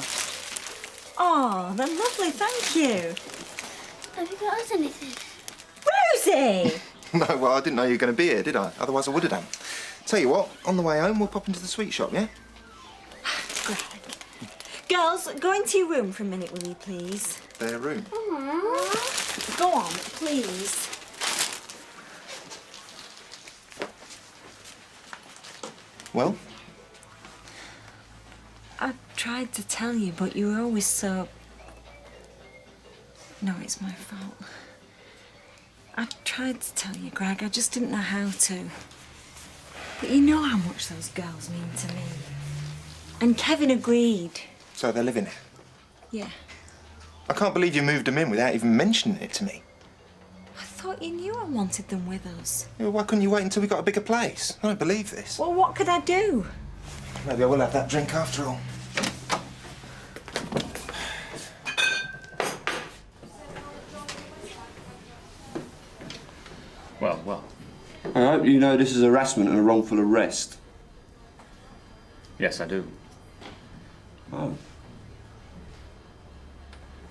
Oh, they're lovely, thank you. Have you got us anything? Rosie! No, well, I didn't know you were going to be here, did I? Otherwise I would have done. Tell you what, on the way home, we'll pop into the sweet shop, yeah? Greg. Girls, go into your room for a minute, will you, please? Their room. Go on, please. Well? I tried to tell you, but you were always so... No, it's my fault. I tried to tell you, Greg, I just didn't know how to. But you know how much those girls mean to me. And Kevin agreed. So they're living here? Yeah. I can't believe you moved them in without even mentioning it to me. I thought you knew I wanted them with us. Yeah, well, why couldn't you wait until we got a bigger place? I don't believe this. Well, what could I do? Maybe I will have that drink after all. Well. I hope you know this is harassment and a wrongful arrest. Yes, I do. Oh.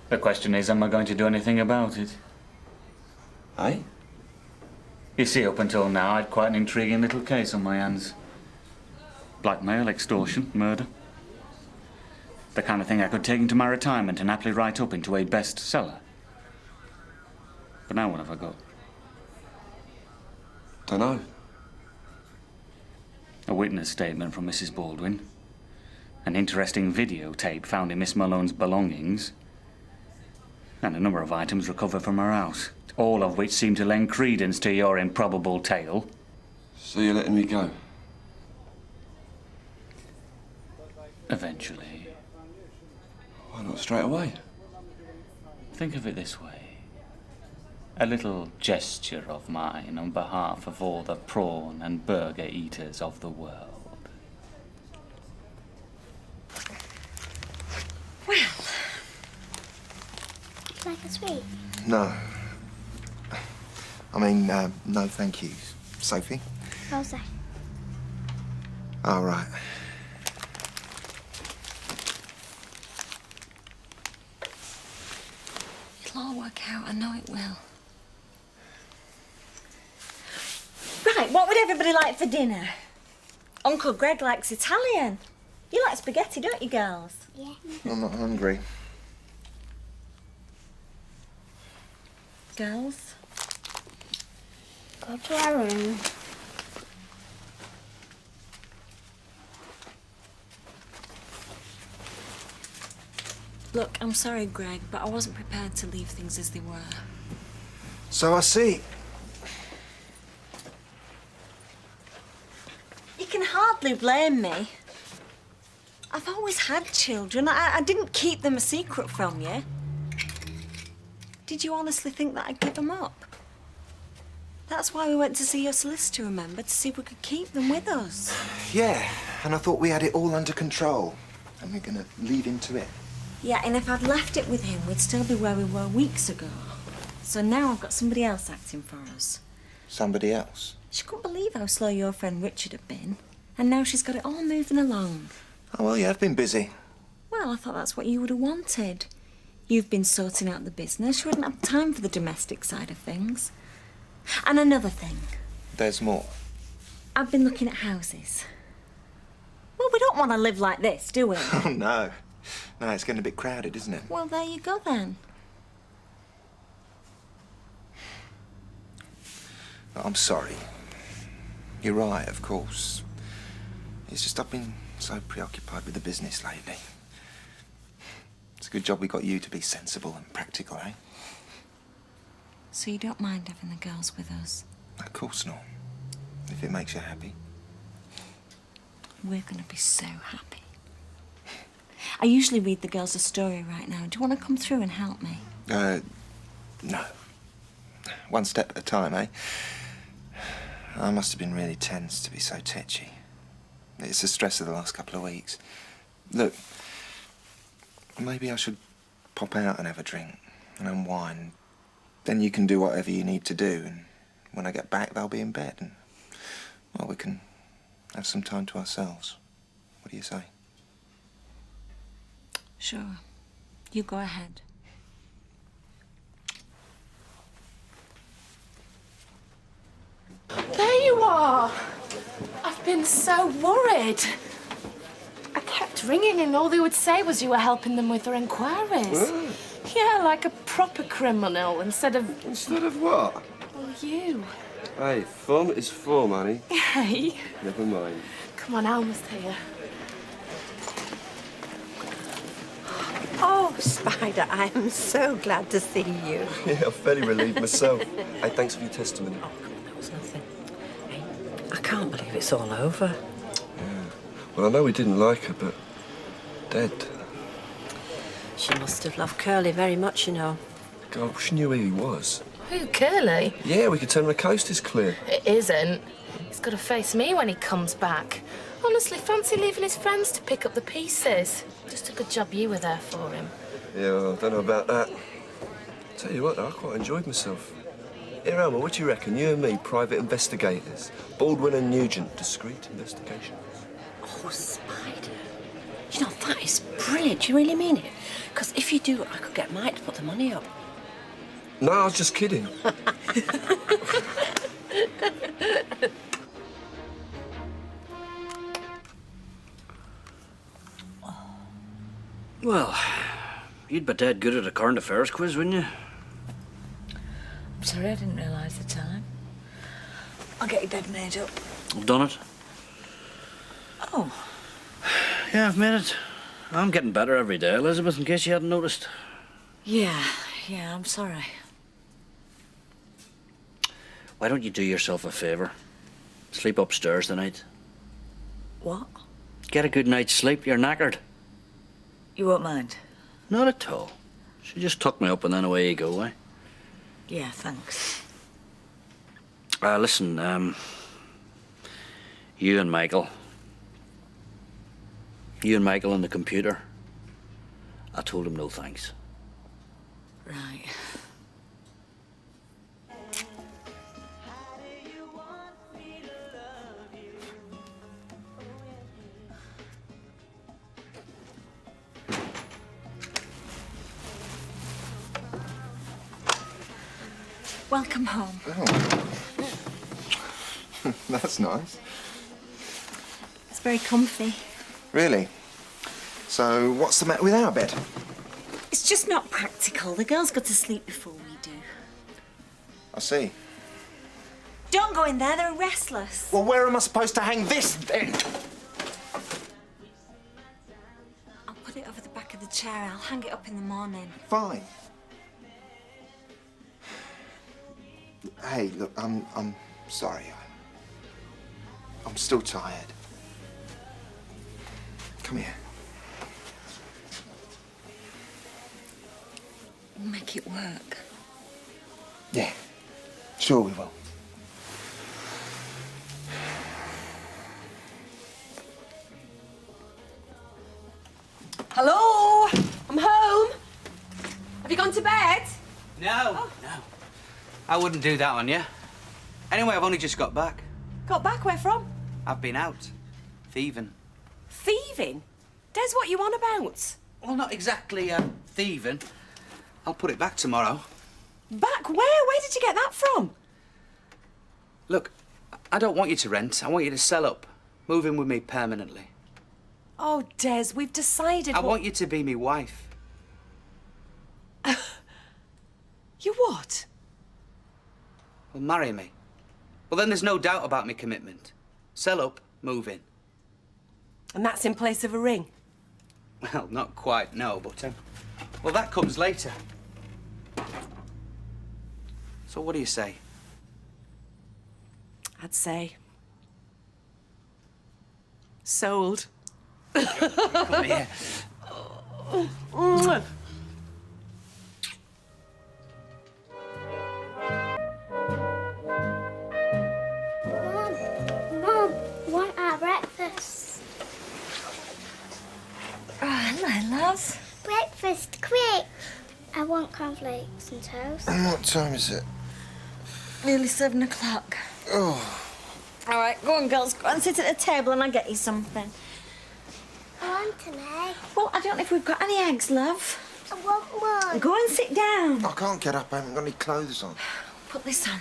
The question is, am I going to do anything about it? Eh? You see, up until now, I had quite an intriguing little case on my hands. Blackmail, extortion, murder. The kind of thing I could take into my retirement and happily write up into a bestseller. But now what have I got? Dunno. A witness statement from Mrs. Baldwin. An interesting videotape found in Miss Malone's belongings. And a number of items recovered from her house. All of which seem to lend credence to your improbable tale. So you're letting me go? Eventually. Why not straight away? Think of it this way. A little gesture of mine on behalf of all the prawn and burger eaters of the world. like a sweet? No. I mean, no thank you. Sophie? How's that? All right. It'll all work out, I know it will. Right, what would everybody like for dinner? Uncle Greg likes Italian. You like spaghetti, don't you, girls? Yeah. I'm not hungry. Girls? Go to our room. Look, I'm sorry, Greg, but I wasn't prepared to leave things as they were. So I see. You can hardly blame me. I've always had children. I didn't keep them a secret from you. Did you honestly think that I'd give them up? That's why we went to see your solicitor, remember? To see if we could keep them with us. Yeah, and I thought we had it all under control. And we're gonna leave him to it. Yeah, and if I'd left it with him, we'd still be where we were weeks ago. So now I've got somebody else acting for us. Somebody else? She couldn't believe how slow your friend Richard had been. And now she's got it all moving along. Oh, well, yeah, I've been busy. Well, I thought that's what you would have wanted. You've been sorting out the business. You wouldn't have time for the domestic side of things. And another thing. There's more. I've been looking at houses. Well, we don't want to live like this, do we? Oh, no. No, it's getting a bit crowded, isn't it? Well, there you go, then. I'm sorry. You're right, of course. It's just I've been so preoccupied with the business lately. It's a good job we got you to be sensible and practical, eh? So you don't mind having the girls with us? Of course not. If it makes you happy. We're going to be so happy. I usually read the girls a story right now. Do you want to come through and help me? No. One step at a time, eh? I must have been really tense to be so tetchy. It's the stress of the last couple of weeks. Look, maybe I should pop out and have a drink and unwind. Then you can do whatever you need to do, and when I get back, they'll be in bed, and, well, we can have some time to ourselves. What do you say? Sure. You go ahead. There you are. I've been so worried. I kept ringing and all they would say was you were helping them with their inquiries. Yeah, like a proper criminal instead of... Instead of what? Well, you. Hey, fun is fun, honey. Hey. Never mind. Come on, Alma's here. Oh, Spider, I am so glad to see you. Yeah, I'm fairly relieved myself. Hey, thanks for your testimony. Oh, come on, that was nothing. Hey, I can't believe it's all over. Yeah. Well, I know we didn't like her, but dead. She must have loved Curly very much, you know. God, I wish I knew who he was. Who, Curly? Yeah, we could tell him the coast is clear. It isn't. He's got to face me when he comes back. Honestly, fancy leaving his friends to pick up the pieces. Just a good job you were there for him. Yeah, well, I don't know about that. Tell you what, though, I quite enjoyed myself. Here, Elmer, what do you reckon? You and me, private investigators. Baldwin and Nugent, discreet investigation. Oh, Spider. You know, that is brilliant. Do you really mean it? Because if you do, I could get Mike to put the money up. No, I was just kidding. Well, you'd be dead good at a current affairs quiz, wouldn't you? I'm sorry, I didn't realise the time. I'll get you dead made up. I've done it. Oh. Yeah, I've made it. I'm getting better every day, Elizabeth, in case you hadn't noticed. Yeah, I'm sorry. Why don't you do yourself a favour? Sleep upstairs tonight. What? Get a good night's sleep, you're knackered. You won't mind? Not at all. She just tuck me up and then away you go, eh? Yeah, thanks. Listen, you and Michael on the computer. I told him no thanks. right. Welcome home. Oh. That's nice. It's very comfy. Really? So, what's the matter with our bed? It's just not practical. The girls go to sleep before we do. I see. Don't go in there, they're restless. Well, where am I supposed to hang this, then? I'll put it over the back of the chair. I'll hang it up in the morning. Fine. Hey, look, I'm sorry. I'm still tired. Come here. We'll make it work. Yeah, sure we will. Hello? I'm home. Have you gone to bed? No, no. I wouldn't do that on you. Anyway, I've only just got back. Got back where from? I've been out. Thieving. Thieving? Des, what you on about? Well, not exactly thieving. I'll put it back tomorrow. Back where? Where did you get that from? Look, I don't want you to rent. I want you to sell up. Move in with me permanently. Oh, Des, we've decided... I want you to be me wife. You what? Well, marry me. Well, then there's no doubt about me commitment. Sell up, move in. And that's in place of a ring? Well, not quite, no, but, well, that comes later. So what do you say? I'd say... sold. Come here. Mum, want our breakfast? Oh, hello, love. Breakfast, quick! I want cornflakes and toast. And what time is it? Nearly 7 o'clock. Oh. All right, go on, girls. Go and sit at the table and I'll get you something. I want an egg. Well, I don't know if we've got any eggs, love. I want one. Go and sit down. I can't get up. I haven't got any clothes on. Put this on.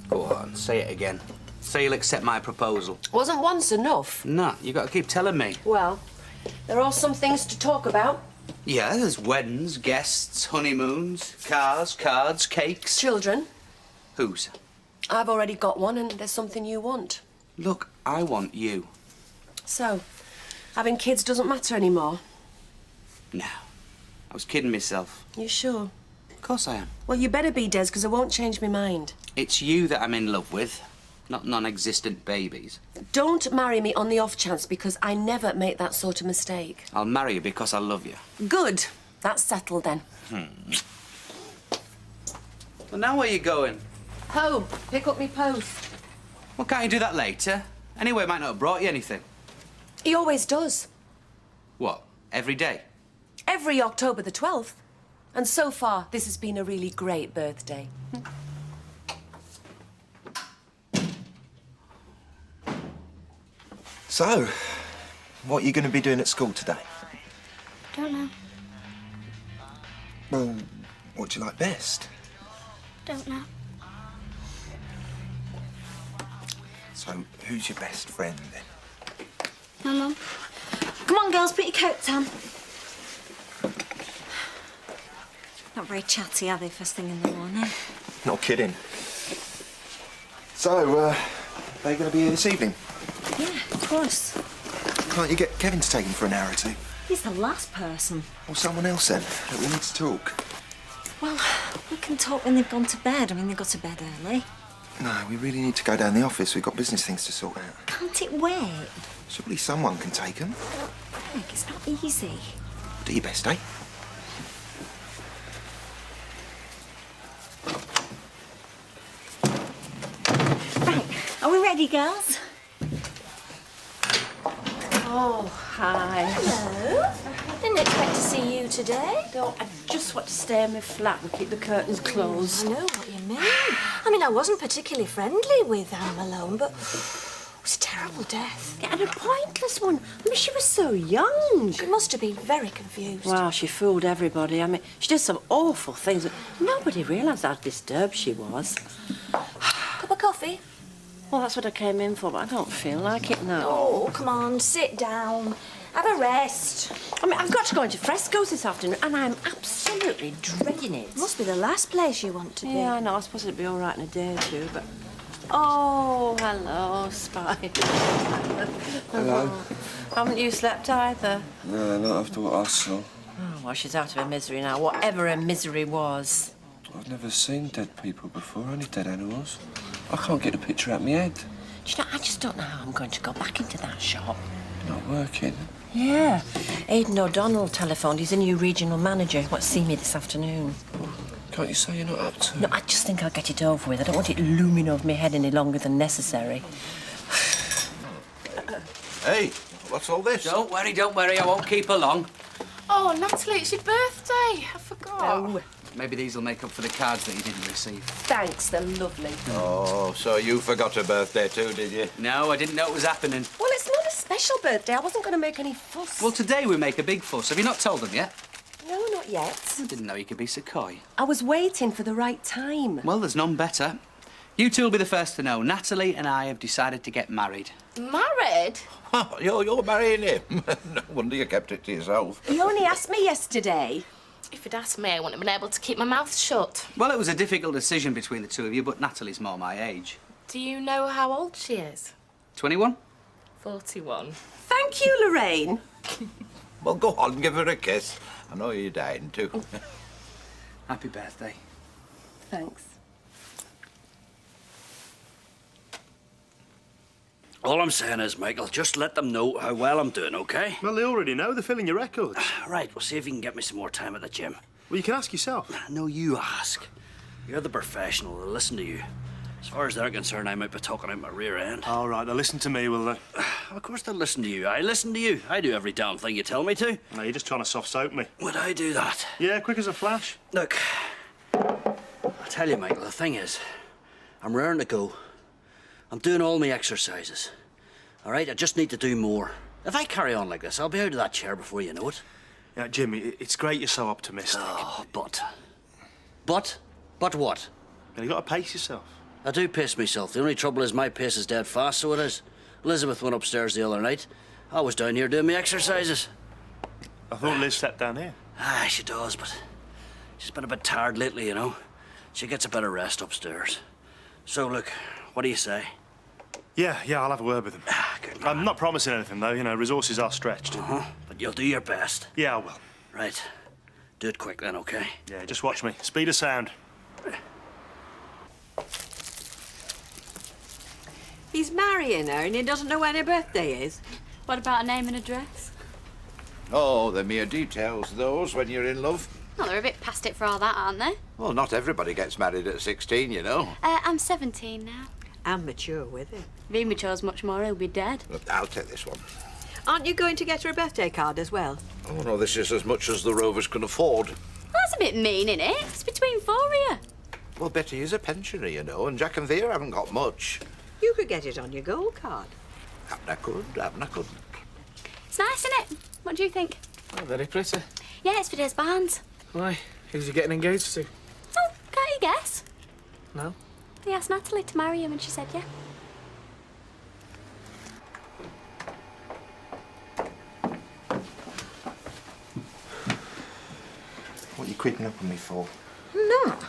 Go on, say it again. Say you'll accept my proposal. Wasn't once enough? No, you got to keep telling me. Well, there are some things to talk about. Yeah, there's weddings, guests, honeymoons, cars, cards, cakes. Children. Whose? I've already got one, and there's something you want. Look, I want you. So, having kids doesn't matter anymore? No, I was kidding myself. You sure? Of course I am. Well, you better be, Des, because I won't change my mind. It's you that I'm in love with, not non-existent babies. Don't marry me on the off chance, because I never make that sort of mistake. I'll marry you because I love you. Good. That's settled, then. Well, now where are you going? Home. Pick up me post. Well, can't you do that later? Anyway, it might not have brought you anything. He always does. What, every day? Every October the 12th. And so far, this has been a really great birthday. So, what are you going to be doing at school today? Don't know. Well, what do you like best? Don't know. So, who's your best friend, then? My mum. Come on, girls, put your coats on. Not very chatty, are they, first thing in the morning? Not kidding. So, are they going to be here this evening? Yeah, of course. Can't you get Kevin to take him for an hour or two? He's the last person. Or someone else, then? That we need to talk. Well, we can talk when they've gone to bed. I mean, they go to bed early. No, we really need to go down the office. We've got business things to sort out. Can't it wait? Surely someone can take them. Greg, it's not easy. Do your best, eh? Right, are we ready, girls? Oh, hi. Hello. Didn't expect to see you today. No, I just want to stay in my flat and keep the curtains closed. I know what you mean. I mean, I wasn't particularly friendly with Anne Malone, but it was a terrible death. Yeah, and a pointless one. I mean, she was so young. She must have been very confused. Well, she fooled everybody. I mean, she did some awful things. Nobody realised how disturbed she was. Cup of coffee? Well, that's what I came in for, but I don't feel like it now. Oh, come on, sit down. Have a rest. I mean, I've got to go into Fresco's this afternoon, and I'm absolutely dreading it. Must be the last place you want to be. Yeah, I know. I suppose it'd be all right in a day or two, but... Oh, hello, Spider. Hello. Haven't you slept either? No, not after what I saw. Oh, well, she's out of her misery now, whatever her misery was. I've never seen dead people before, only dead animals. I can't get a picture out of my head. Do you know, I just don't know how I'm going to go back into that shop. Not working. Yeah. Aidan O'Donnell telephoned. He's a new regional manager. He wants to see me this afternoon. Can't you say you're not up to it? No, I just think I'll get it over with. I don't want it looming over my head any longer than necessary. Hey, what's all this? Don't worry, I won't keep her long. Oh, Natalie, it's your birthday. I forgot. Oh. Maybe these will make up for the cards that you didn't receive. Thanks, they're lovely. Oh, so you forgot her birthday too, did you? No, I didn't know it was happening. Well, it's not a special birthday. I wasn't going to make any fuss. Well, today we make a big fuss. Have you not told them yet? No, not yet. I didn't know you could be so coy. I was waiting for the right time. Well, there's none better. You two will be the first to know. Natalie and I have decided to get married. Married? Oh, you're marrying him. No wonder you kept it to yourself. He only asked me yesterday. If you'd asked me, I wouldn't have been able to keep my mouth shut. Well, it was a difficult decision between the two of you, but Natalie's more my age. Do you know how old she is? 21? 41. Thank you, Lorraine. Well, go on, give her a kiss. I know you're dying too. Happy birthday. Thanks. All I'm saying is, Michael, just let them know how well I'm doing, OK? Well, they already know. They're filling your records. Right, we'll see if you can get me some more time at the gym. Well, you can ask yourself. No, you ask. You're the professional. They'll listen to you. As far as they're concerned, I might be talking out my rear end. All right, they'll listen to me, will they? Of course they'll listen to you. I listen to you. I do every damn thing you tell me to. No, you're just trying to soft-soap me. Would I do that? Yeah, quick as a flash. Look, I'll tell you, Michael, the thing is, I'm raring to go. I'm doing all my exercises. All right, I just need to do more. If I carry on like this, I'll be out of that chair before you know it. Yeah, Jimmy, it's great you're so optimistic. Oh, but what? Well, you got to pace yourself. I do pace myself. The only trouble is my pace is dead fast, so it is. Elizabeth went upstairs the other night. I was down here doing my exercises. I thought Liz slept down here. Aye, she does, but she's been a bit tired lately, you know. She gets a better rest upstairs. So, look, what do you say? Yeah, I'll have a word with him. Good. I'm not promising anything, though. You know, resources are stretched. But you'll do your best. Yeah, I will. Right. Do it quick then, OK? Yeah, just watch me. Speed of sound. He's marrying her and he doesn't know when her birthday is. What about a name and address? Oh, they're mere details, those, when you're in love. Well, they're a bit past it for all that, aren't they? Well, not everybody gets married at 16, you know. I'm 17 now. And mature with it. If he matures much more, he'll be dead. Look, I'll take this one. Aren't you going to get her a birthday card as well? Oh, no, this is as much as the Rovers can afford. That's a bit mean, innit? It's between four of you. Well, Betty is a pensioner, you know, and Jack and Thea haven't got much. You could get it on your gold card. Happen I could. It's nice, innit? What do you think? Oh, very pretty. Yeah, it's for Des Barnes. Why? Who's he getting engaged to? Oh, can't you guess? No. He asked Natalie to marry him and she said yeah. What are you creeping up on me for? I'm not.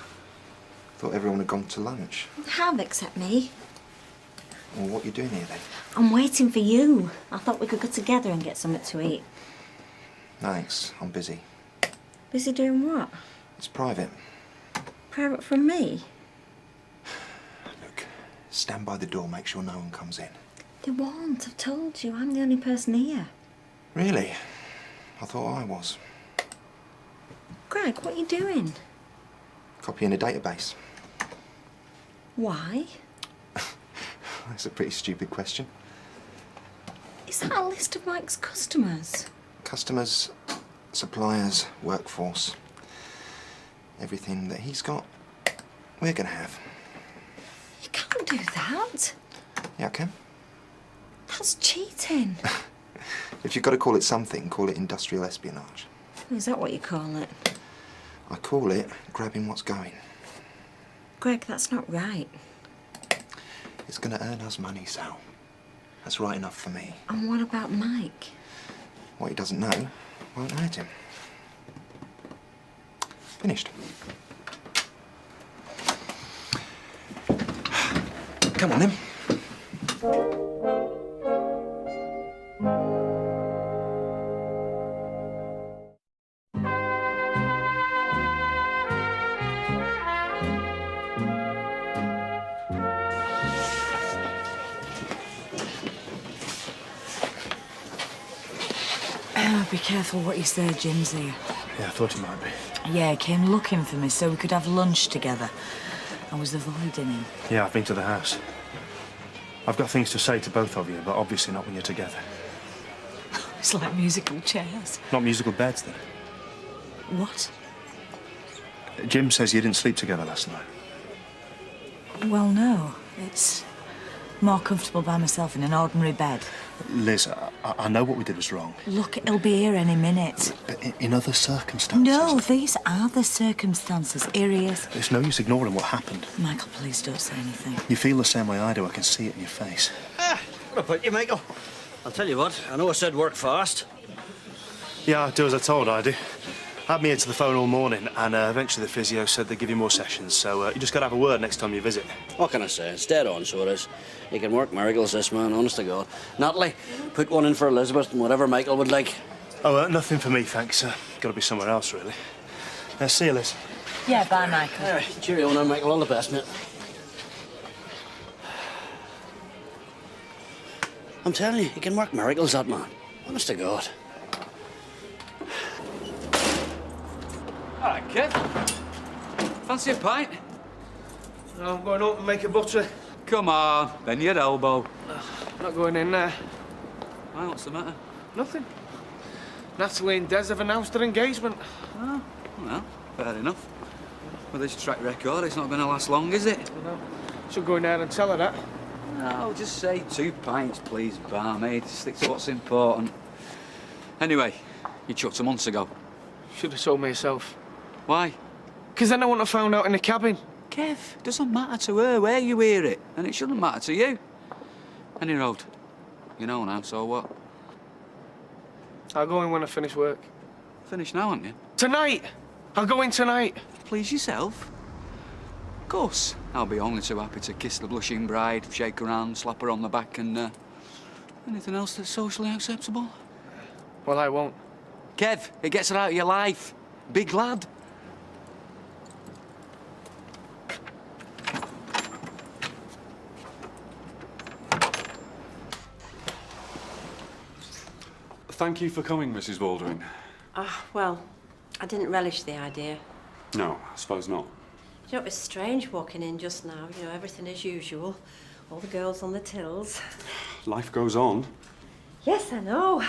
Thought everyone had gone to lunch. Have except me. Well, what are you doing here then? I'm waiting for you. I thought we could go together and get something to eat. Thanks, I'm busy. Busy doing what? It's private. Private from me? Look, stand by the door, make sure no one comes in. They won't, I've told you. I'm the only person here. Really? I thought I was. Greg, what are you doing? Copying a database. Why? That's a pretty stupid question. Is that a list of Mike's customers? Customers, suppliers, workforce. Everything that he's got, we're gonna have. You can't do that. Yeah, I can. That's cheating. If you've got to call it something, call it industrial espionage. Is that what you call it? I call it grabbing what's going. Greg, that's not right. It's gonna earn us money, Sal. That's right enough for me. And what about Mike? What he doesn't know won't hurt him. Finished. Come on, then. Be careful what you say, Jim's here. Yeah, I thought he might be. Yeah, he came looking for me so we could have lunch together. I was avoiding him. Yeah, I've been to the house. I've got things to say to both of you, but obviously not when you're together. It's like musical chairs. Not musical beds, then. What? Jim says you didn't sleep together last night. Well, no. It's more comfortable by myself in an ordinary bed. Liz, I know what we did was wrong. Look, he'll be here any minute. But in other circumstances... No, these are the circumstances. Here he is. It's no use ignoring what happened. Michael, please don't say anything. You feel the same way I do. I can see it in your face. What about you, Michael? I'll tell you what, I know I said work fast. Yeah, I do as I told I do. Had me into the phone all morning, and eventually the physio said they'd give you more sessions, so you just got to have a word next time you visit. What can I say? It's dead on, so it is. He can work miracles, this man, honest to God. Natalie, put one in for Elizabeth and whatever Michael would like. Oh, nothing for me, thanks. Got to be somewhere else, really. See you, Liz. Yeah, bye, Michael. All right, cheerio now, Michael. All the best, mate. I'm telling you, he can work miracles, that man. Honest to God. All right, kid. Fancy a pint? No, I'm going up and make a butter. Come on, bend your elbow. Not going in there. Why, what's the matter? Nothing. Natalie and Des have announced their engagement. Oh, well, fair enough. With this track record, it's not going to last long, is it? No. Should go in there and tell her that. No, just say 2 pints, please, barmaid. Stick to what's important. Anyway, you chucked a months ago. Should have told me yourself. Why? Because then I wouldn't have found out in the cabin. Kev, it doesn't matter to her where you hear it, and it shouldn't matter to you. Any road. You know now, so what? I'll go in when I finish work. Finish now, aren't you? Tonight! I'll go in tonight. Please yourself. Of course. I'll be only too happy to kiss the blushing bride, shake her hand, slap her on the back, and anything else that's socially acceptable. Well, I won't. Kev, it gets her out of your life. Big lad. Thank you for coming, Mrs. Baldwin. Well, I didn't relish the idea. No, I suppose not. You know, it was strange walking in just now. You know, everything as usual. All the girls on the tills. Life goes on. Yes, I know.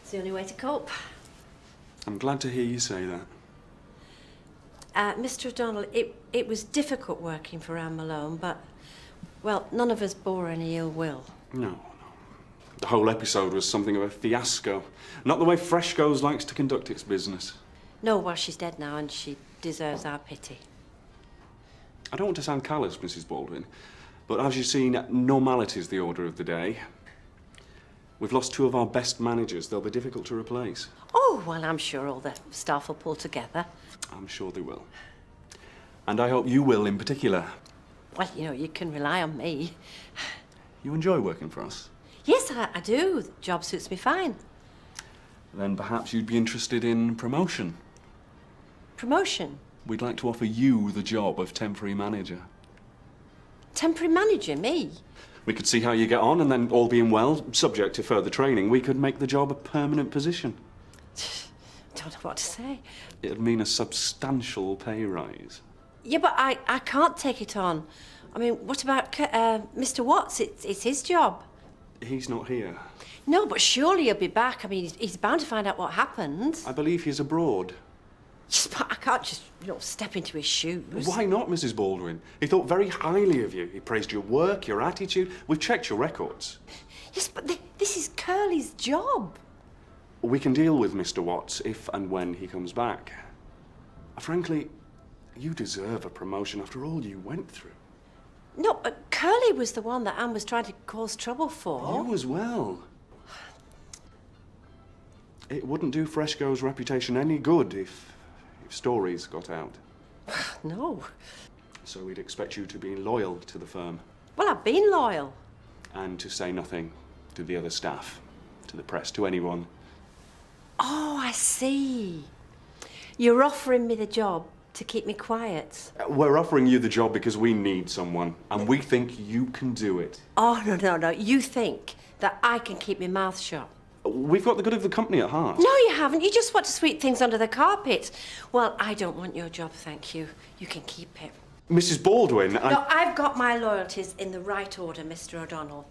It's the only way to cope. I'm glad to hear you say that. Mr. O'Donnell, it was difficult working for Anne Malone, but, well, none of us bore any ill will. No. The whole episode was something of a fiasco. Not the way Freshco's likes to conduct its business. No, well, she's dead now, and she deserves our pity. I don't want to sound callous, Mrs. Baldwin, but as you've seen, normality's the order of the day. We've lost 2 of our best managers. They'll be difficult to replace. Oh, well, I'm sure all the staff will pull together. I'm sure they will. And I hope you will in particular. Well, you know, you can rely on me. You enjoy working for us? Yes, I do. The job suits me fine. Then perhaps you'd be interested in promotion. Promotion? We'd like to offer you the job of temporary manager. Temporary manager, me? We could see how you get on, and then, all being well, subject to further training, we could make the job a permanent position. Don't know what to say. It'd mean a substantial pay rise. Yeah, but I can't take it on I mean, what about Mr. Watts? It's his job. He's not here. No, but surely he'll be back. I mean, he's bound to find out what happened. I believe he's abroad. Yes, but I can't just, step into his shoes. Why not, Mrs. Baldwin? He thought very highly of you. He praised your work, your attitude. We've checked your records. Yes, but this is Curly's job. We can deal with Mr. Watts if and when he comes back. Frankly, you deserve a promotion after all you went through. No, but Curly was the one that Anne was trying to cause trouble for. You as well. It wouldn't do Freshco's reputation any good if stories got out. No. So we'd expect you to be loyal to the firm. Well, I've been loyal. And to say nothing to the other staff, to the press, to anyone. Oh, I see. You're offering me the job to keep me quiet. We're offering you the job because we need someone, and we think you can do it. Oh, no. You think that I can keep my mouth shut? We've got the good of the company at heart. No, you haven't. You just want to sweep things under the carpet. Well, I don't want your job, thank you. You can keep it. Mrs. Baldwin, No, I've got my loyalties in the right order, Mr. O'Donnell.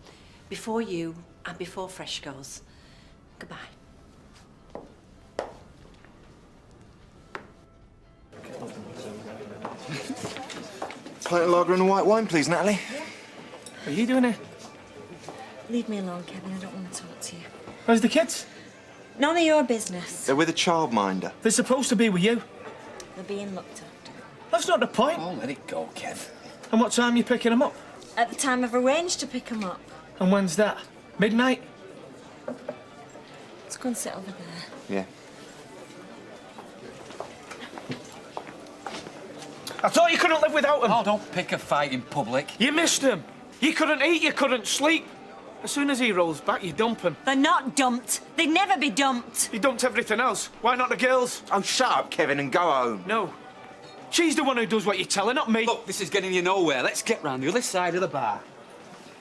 Before you and before Freshco's. Goodbye. Pint of lager and a white wine, please, Natalie. What are you doing here? Leave me alone, Kevin. I don't want to talk to you. Where's the kids? None of your business. They're with a childminder. They're supposed to be with you. They're being looked after. That's not the point. Oh, let it go, Kev. And what time are you picking them up? At the time I've arranged to pick them up. And when's that? Midnight? Let's go and sit over there. Yeah. I thought you couldn't live without them. Oh, don't pick a fight in public. You missed them. You couldn't eat, you couldn't sleep. As soon as he rolls back, you dump him. They're not dumped. They'd never be dumped. You dumped everything else. Why not the girls? Oh, shut up, Kevin, and go home. No. She's the one who does what you tell her, not me. Look, this is getting you nowhere. Let's get round the other side of the bar.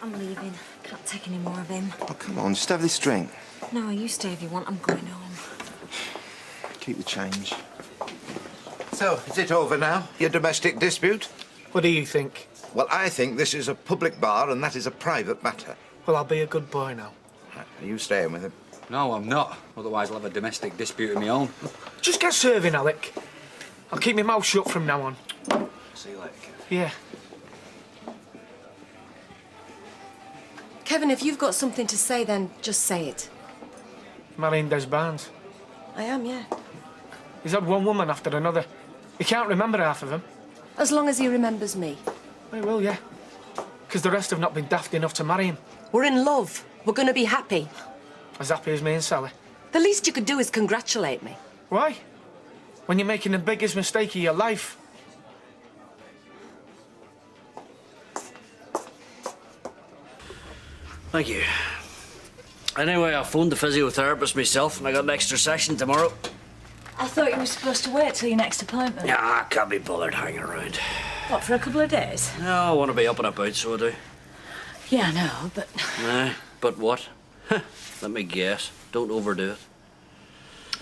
I'm leaving. Can't take any more of him. Oh, come on, just have this drink. No, you stay if you want. I'm going home. Keep the change. So, is it over now, your domestic dispute? What do you think? Well, I think this is a public bar and that is a private matter. Well, I'll be a good boy now. Are you staying with him? No, I'm not. Otherwise, I'll have a domestic dispute of my own. Just get serving, Alec. I'll keep my mouth shut from now on. See you later, Kev. Yeah. Kevin, if you've got something to say, then just say it. Marrying Des Barnes. I am, yeah. He's had one woman after another. He can't remember half of them. As long as he remembers me. He will, yeah. Because the rest have not been daft enough to marry him. We're in love. We're going to be happy. As happy as me and Sally. The least you could do is congratulate me. Why? When you're making the biggest mistake of your life. Thank you. Anyway, I phoned the physiotherapist myself and I got an extra session tomorrow. I thought you were supposed to wait till your next appointment. Yeah, I can't be bothered hanging around. What, for a couple of days? No, I want to be up and about, so I do. Yeah, I know, but... Nah, but what? Let me guess. Don't overdo it.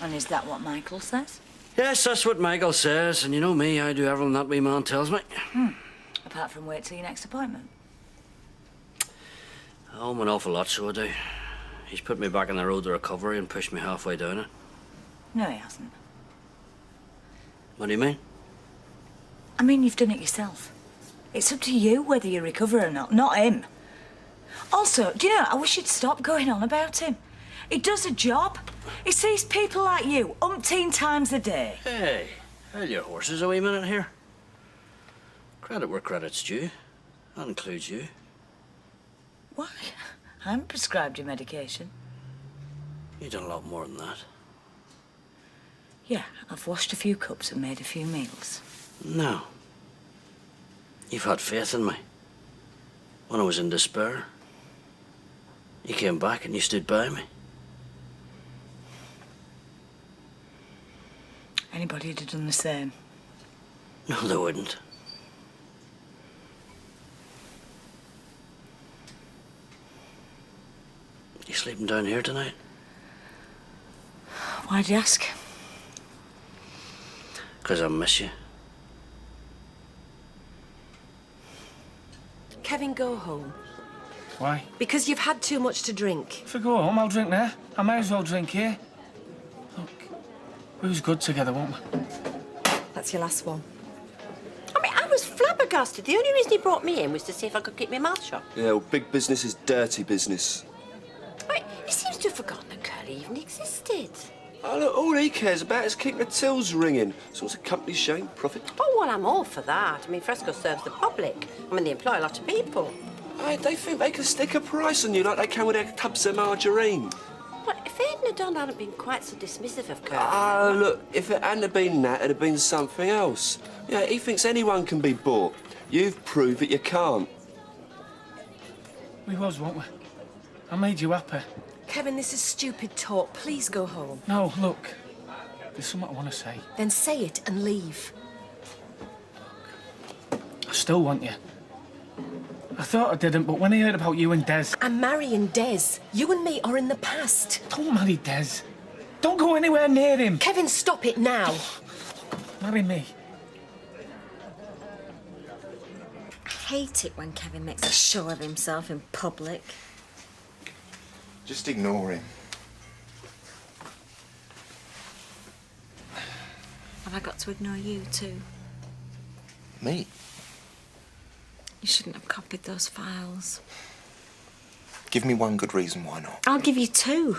And is that what Michael says? Yes, that's what Michael says, and you know me, I do everything that wee man tells me. Apart from wait till your next appointment. Oh, an awful lot, so I do. He's put me back on the road to recovery and pushed me halfway down it. No, he hasn't. What do you mean? I mean, you've done it yourself. It's up to you whether you recover or not him. Also, do you know, I wish you'd stop going on about him. He does a job. He sees people like you umpteen times a day. Hey, hold your horses a wee minute here. Credit where credit's due. That includes you. Why? I haven't prescribed you medication. You've done a lot more than that. Yeah, I've washed a few cups and made a few meals. No. You've had faith in me. When I was in despair, you came back and you stood by me. Anybody'd have done the same. No, they wouldn't. You sleeping down here tonight? Why'd you ask? 'Cause I miss you. Kevin, go home. Why? Because you've had too much to drink. If I go home, I'll drink there. I may as well drink here. Look, we was good together, weren't we? That's your last one. I mean, I was flabbergasted. The only reason he brought me in was to see if I could keep my mouth shut. Yeah, well, big business is dirty business. Wait, he seems to have forgotten that Curly even existed. Oh, look, all he cares about is keeping the tills ringing. Sorts of company showing profit. Oh, well, I'm all for that. I mean, Fresco serves the public. I mean, they employ a lot of people. Hey, they think they can stick a price on you like they can with their tubs of margarine. Well, if Ed and Don hadn't been quite so dismissive of Curly... Ah, look, if it hadn't have been that, it'd have been something else. Yeah, he thinks anyone can be bought. You've proved that you can't. We was, weren't we? I made you happy. Kevin, this is stupid talk. Please go home. No, look. There's something I want to say. Then say it and leave. I still want you. I thought I didn't, but when I heard about you and Des... I'm marrying Des. You and me are in the past. Don't marry Des. Don't go anywhere near him. Kevin, stop it now. Marry me. I hate it when Kevin makes a show of himself in public. Just ignore him. Have I got to ignore you too? Me? You shouldn't have copied those files. Give me one good reason why not. I'll give you two.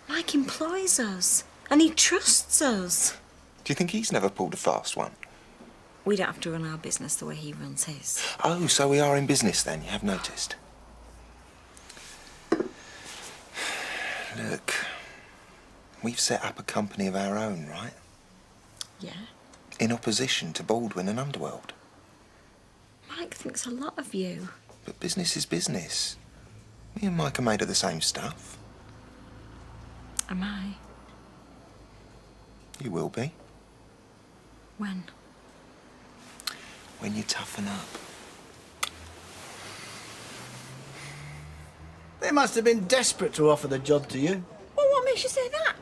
Mike employs us, and he trusts us. Do you think he's never pulled a fast one? We don't have to run our business the way he runs his. Oh, so we are in business then, you have noticed. Look, we've set up a company of our own, right? Yeah. In opposition to Baldwin and Underworld. Mike thinks a lot of you. But business is business. Me and Mike are made of the same stuff. Am I? You will be. When? When you toughen up. They must have been desperate to offer the job to you. Well, what makes you say that?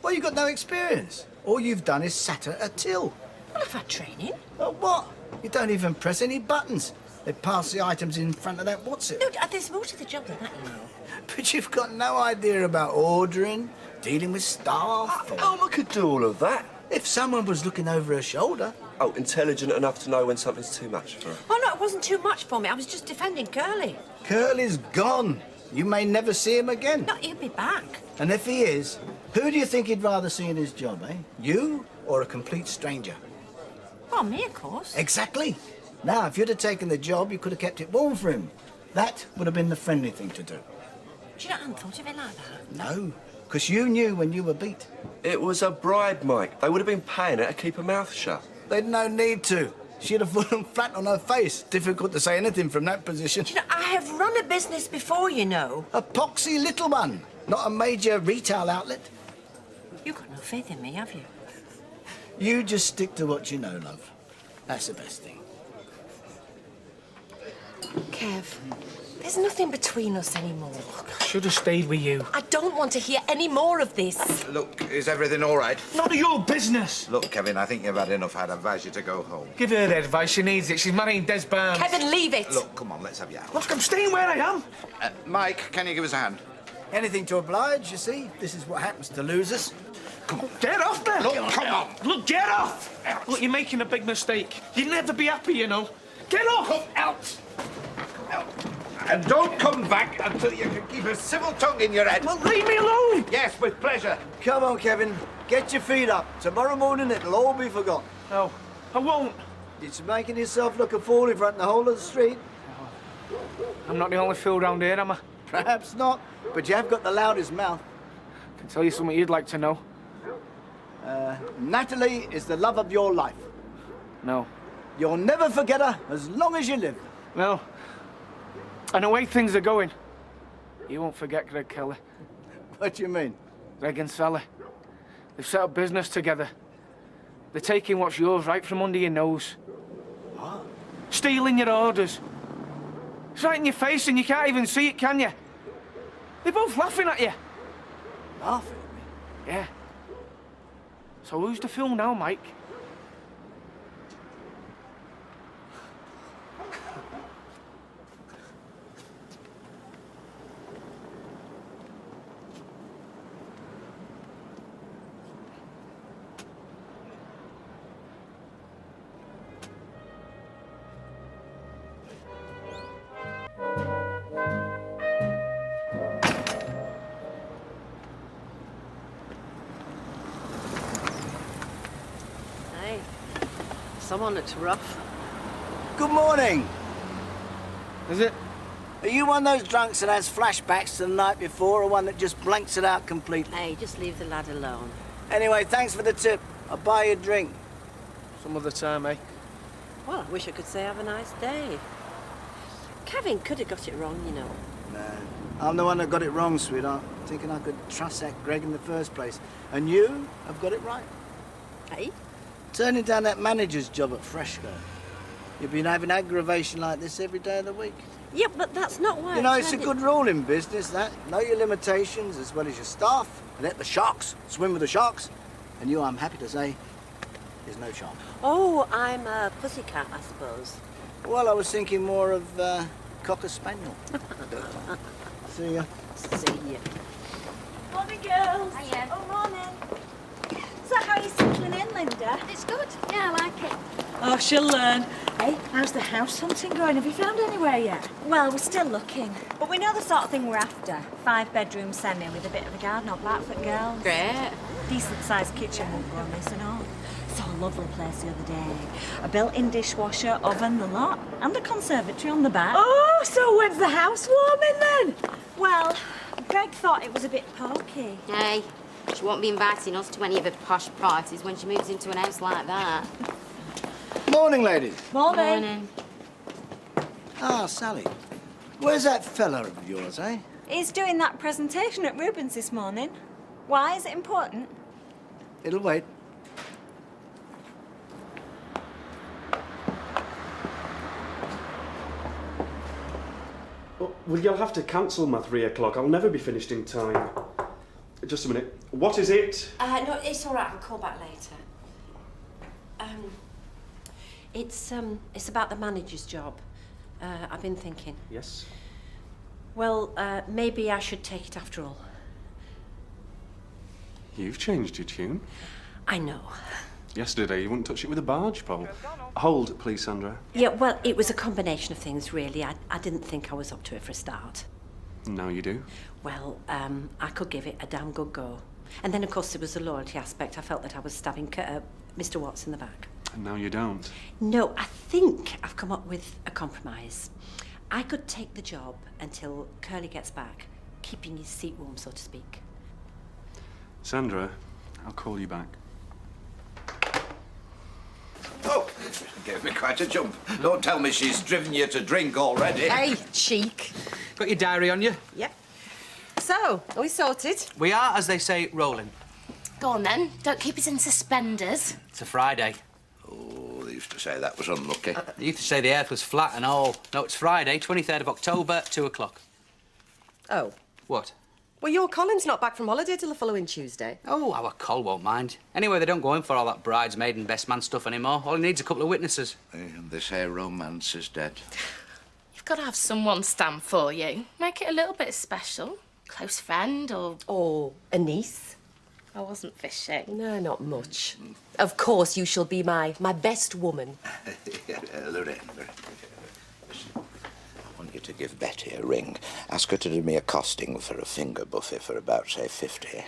Well, you've got no experience. All you've done is sat at a till. Well, I've had training. Well, what? You don't even press any buttons. They pass the items in front of that what's-it. No, there's more to the job than that, you know. But you've got no idea about ordering, dealing with staff. Oh, I could do all of that. If someone was looking over her shoulder. Oh, intelligent enough to know when something's too much for her. Oh, no, it wasn't too much for me. I was just defending Curly. Curly's gone. You may never see him again. No, he'll be back. And if he is, who do you think he'd rather see in his job, eh? You or a complete stranger? Well, me, of course. Exactly. Now, if you'd have taken the job, you could have kept it warm for him. That would have been the friendly thing to do. Do you know, I hadn't thought of it like that. No, because you knew when you were beat. It was a bribe, Mike. They would have been paying her to keep her mouth shut. They'd no need to. She'd have fallen flat on her face. Difficult to say anything from that position. Do you know, I have run a business before, you know. A poxy little one, not a major retail outlet. You've got no faith in me, have you? You just stick to what you know, love. That's the best thing. Kev, there's nothing between us anymore. I should have stayed with you. I don't want to hear any more of this. Look, is everything all right? None of your business. Look, Kevin, I think you've had enough. I'd advise you to go home. Give her the advice. She needs it. She's marrying Des Barnes. Kevin, leave it. Look, come on, let's have you out. Look, I'm staying where I am. Mike, can you give us a hand? Anything to oblige, you see? This is what happens to losers. Come on, get off there. Look, come on. Look, get off. Look, you're making a big mistake. You'll never be happy, you know. Get off. Come out. And don't come back until you can keep a civil tongue in your head. Well, leave me alone. Yes, with pleasure. Come on, Kevin. Get your feet up. Tomorrow morning, it'll all be forgotten. No, I won't. It's making yourself look a fool in front of the whole of the street. I'm not the only fool round here, am I? Perhaps not, but you have got the loudest mouth. I can tell you something you'd like to know. Natalie is the love of your life. No. You'll never forget her as long as you live. No. And the way things are going, you won't forget Greg Kelly. What do you mean? Greg and Sally. They've set up business together. They're taking what's yours right from under your nose. What? Stealing your orders. It's right in your face and you can't even see it, can you? They're both laughing at you. Laughing at me? Yeah. So who's the fool now, Mike? someone that's rough. Good morning. Is it? Are you one of those drunks that has flashbacks to the night before, or one that just blanks it out completely? Hey, just leave the lad alone. Anyway, thanks for the tip. I'll buy you a drink. Some other time, eh? Well, I wish I could say have a nice day. Kevin could have got it wrong, you know. No, I'm the one that got it wrong, sweetheart. Thinking I could trust that Greg in the first place. And you have got it right. Hey? Turning down that manager's job at Fresco. You've been having aggravation like this every day of the week. Yeah, but that's not why You know, I it's a turned good rule in business, that. Know your limitations as well as your staff. Let the sharks swim with the sharks. And you, I'm happy to say, is no shark. Oh, I'm a pussycat, I suppose. Well, I was thinking more of Cocker Spaniel. See ya. See ya. Morning, girls. Hiya. Oh, morning. So how are you settling in, Linda? It's good. Yeah, I like it. Oh, she'll learn. Hey, how's the house hunting going? Have you found anywhere yet? Well, we're still looking. But we know the sort of thing we're after. 5-bedroom semi with a bit of a garden up back for girls. Great. Decent-sized kitchen won't go amiss and all. Saw a lovely place the other day. A built-in dishwasher, oven, the lot. And a conservatory on the back. Oh, so when's the house warming then? Well, Greg thought it was a bit pokey. Hey, she won't be inviting us to any of her posh parties when she moves into an house like that. Morning, ladies. Morning. Ah, Sally. Where's that fella of yours, eh? He's doing that presentation at Rubens this morning. Why? Is it important? It'll wait. Well, you'll have to cancel my 3 o'clock. I'll never be finished in time. Just a minute. What is it? No, it's all right. I'll call back later. It's about the manager's job. I've been thinking. Yes? Well, maybe I should take it after all. You've changed your tune. I know. Yesterday you wouldn't touch it with a barge pole. Hold, please, Sandra. Yeah, well, it was a combination of things, really. I didn't think I was up to it for a start. Now you do. Well, I could give it a damn good go. And then, of course, there was the loyalty aspect. I felt that I was stabbing Mr. Watts in the back. And now you don't. No, I think I've come up with a compromise. I could take the job until Curly gets back, keeping his seat warm, so to speak. Sandra, I'll call you back. Oh, gave me quite a jump. Don't tell me she's driven you to drink already. Hey, cheek. Got your diary on you? Yep. So, are we sorted? We are, as they say, rolling. Go on then. Don't keep us in suspenders. It's a Friday. Oh, they used to say that was unlucky. They used to say the earth was flat and all. No, it's Friday, 23rd of October, 2 o'clock. Oh. What? Well, your Colin's not back from holiday till the following Tuesday. Oh, our Col won't mind. Anyway, they don't go in for all that bridesmaid and best man stuff anymore. All he needs is a couple of witnesses. And they say romance is dead. You've got to have someone stand for you. Make it a little bit special. Close friend or... Or a niece. I wasn't fishing. No, not much. Of course, you shall be my best woman. Lorraine, listen. I want you to give Betty a ring. Ask her to do me a costing for a finger buffet for about, say, 50.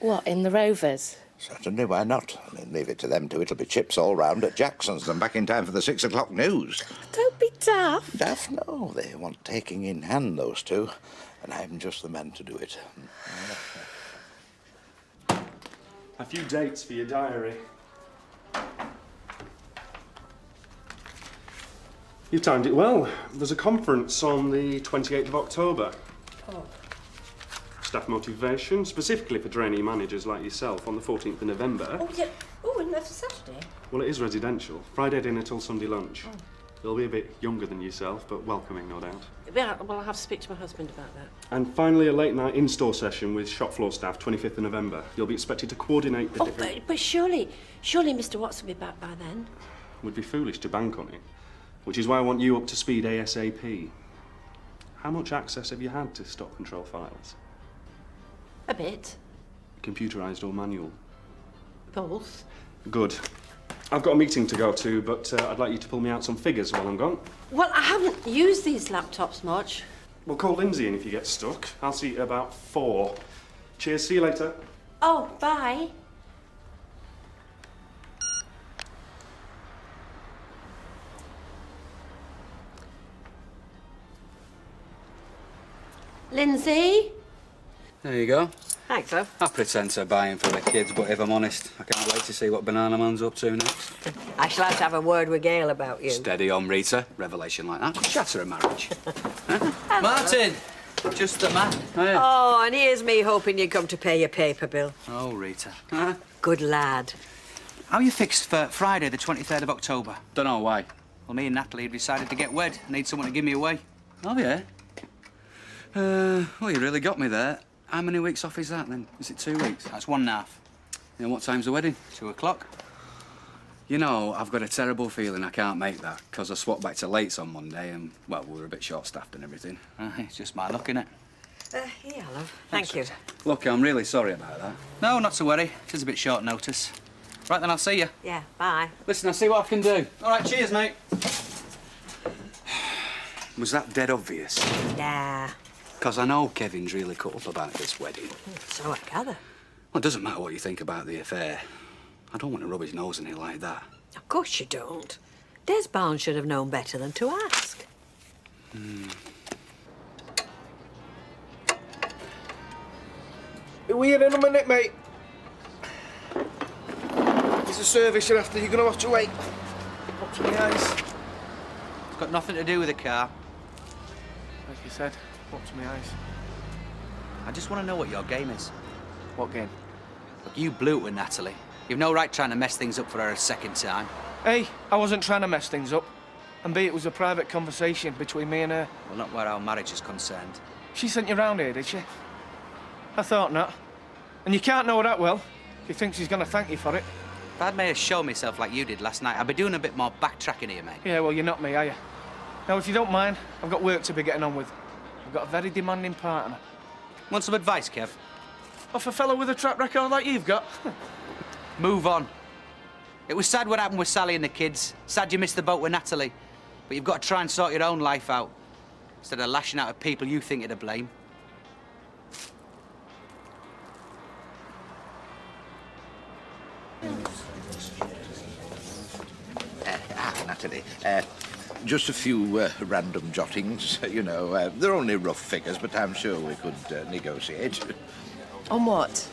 What, in the Rovers? Certainly, why not? I mean, leave it to them two. It'll be chips all round at Jackson's and back in time for the 6 o'clock news. Don't be daft. Daft? No, they want taking in hand, those two. And I'm just the man to do it. A few dates for your diary. You timed it well. There's a conference on the 28th of October. Oh. Staff motivation, specifically for trainee managers like yourself, on the 14th of November. Oh, yeah. Oh, and that's a Saturday. Well, it is residential. Friday dinner till Sunday lunch. Oh. They'll be a bit younger than yourself, but welcoming, no doubt. Yeah, well, I'll have to speak to my husband about that. And finally, a late-night in-store session with shop floor staff, 25th of November. You'll be expected to coordinate the different... But surely Mr. Watts will be back by then. Would be foolish to bank on it, which is why I want you up to speed ASAP. How much access have you had to stock control files? A bit. Computerised or manual? Both. Good. I've got a meeting to go to, but I'd like you to pull me out some figures while I'm gone. Well, I haven't used these laptops much. Well, call Lindsay in if you get stuck. I'll see you at about 4. Cheers, see you later. Oh, bye. Lindsay? There you go. Thanks, love. I pretend to buy him for the kids, but if I'm honest, I can't wait to see what Banana Man's up to next. I shall have to have a word with Gail about you. Steady on, Rita. Revelation like that. Shatter a marriage. Martin! Just the man. Oh, and here's me hoping you come to pay your paper bill. Oh, Rita. Good lad. How are you fixed for Friday, the 23rd of October? Don't know why. Well, me and Natalie have decided to get wed. I need someone to give me away. Oh, yeah? Well, you really got me there. How many weeks off is that, then? Is it 2 weeks? That's 1.5. Yeah, what time's the wedding? 2 o'clock. You know, I've got a terrible feeling I can't make that, because I swapped back to lates on Monday and, well, we were a bit short-staffed and everything. It's just my luck, innit? Here, love. Thank you. Look, I'm really sorry about that. No, not to worry. It is a bit short notice. Right, then I'll see you. Yeah, bye. Listen, I'll see what I can do. All right, cheers, mate. Was that dead obvious? Yeah. Because I know Kevin's really cut up about this wedding. So I gather. Well, it doesn't matter what you think about the affair. I don't want to rub his nose in it like that. Of course you don't. Des Barnes should have known better than to ask. Are we in a minute, mate? It's a service you're after. You're going to have to wait. Up to the eyes. It's got nothing to do with the car. Like you said, up to my eyes. I just want to know what your game is. What game? Look, you blew it with Natalie. You've no right trying to mess things up for her a second time. A, I wasn't trying to mess things up. And B, it was a private conversation between me and her. Well, not where our marriage is concerned. She sent you round here, did she? I thought not. And you can't know her that well. If you think she's going to thank you for it. If I'd made a show myself like you did last night, I'd be doing a bit more backtracking here, mate. Yeah, well, you're not me, are you? Now, if you don't mind, I've got work to be getting on with. I've got a very demanding partner. Want some advice, Kev? Off a fellow with a track record like you've got? Move on. It was sad what happened with Sally and the kids. Sad you missed the boat with Natalie. But you've got to try and sort your own life out, instead of lashing out at people you think are to blame. Natalie, just a few random jottings, you know. They're only rough figures, but I'm sure we could negotiate. On what?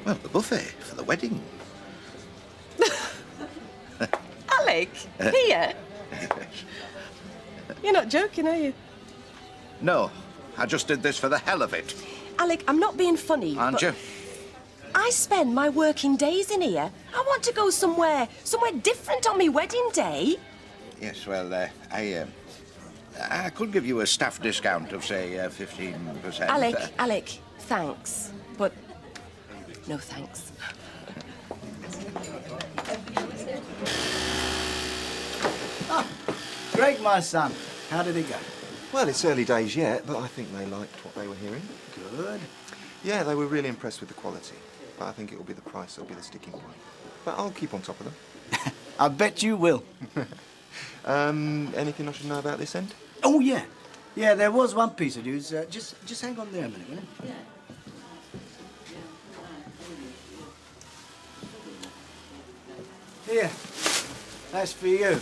Well, the buffet for the wedding. Alec, here? You're not joking, are you? No, I just did this for the hell of it. Alec, I'm not being funny, Aren't but you? I spend my working days in here. I want to go somewhere different on my wedding day. Yes, well, I could give you a staff discount of, say, 15%. Alec, thanks. But no thanks. Greg, my son, how did it go? Well, it's early days yet, but I think they liked what they were hearing. Good. Yeah, they were really impressed with the quality. But I think it will be the price that'll be the sticking point. But I'll keep on top of them. I bet you will. Anything I should know about this end? Oh, yeah. Yeah, there was one piece of news. Just hang on there a minute, will you? Yeah. Here. That's for you.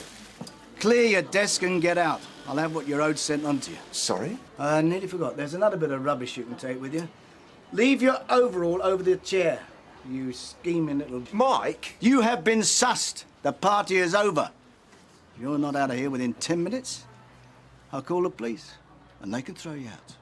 Clear your desk and get out. I'll have what you're owed sent on to you. Sorry? I nearly forgot. There's another bit of rubbish you can take with you. Leave your overall over the chair, you scheming little... Mike! You have been sussed. The party is over. If you're not out of here within 10 minutes, I'll call the police, and they can throw you out.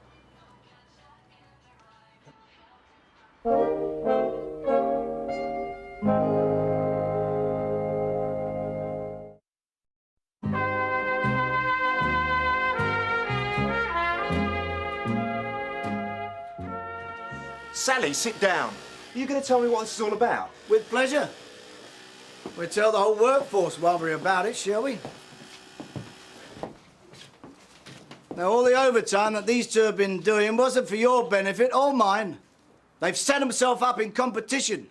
Sally, sit down. Are you going to tell me what this is all about? With pleasure. We'll tell the whole workforce while we're about it, shall we? Now, all the overtime that these two have been doing wasn't for your benefit or mine. They've set themselves up in competition,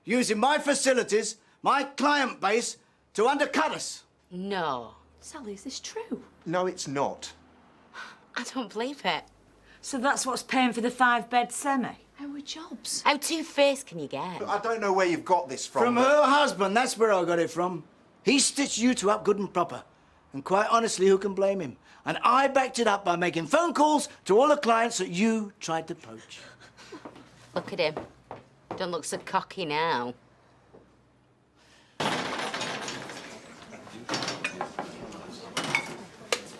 using my facilities, my client base, to undercut us. No. Sally, is this true? No, it's not. I don't believe it. So that's what's paying for the 5-bed semi? Our jobs. How two-faced can you get? Look, I don't know where you've got this from. From her husband, that's where I got it from. He stitched you two up good and proper. And quite honestly, who can blame him? And I backed it up by making phone calls to all the clients that you tried to poach. Look at him. Don't look so cocky now.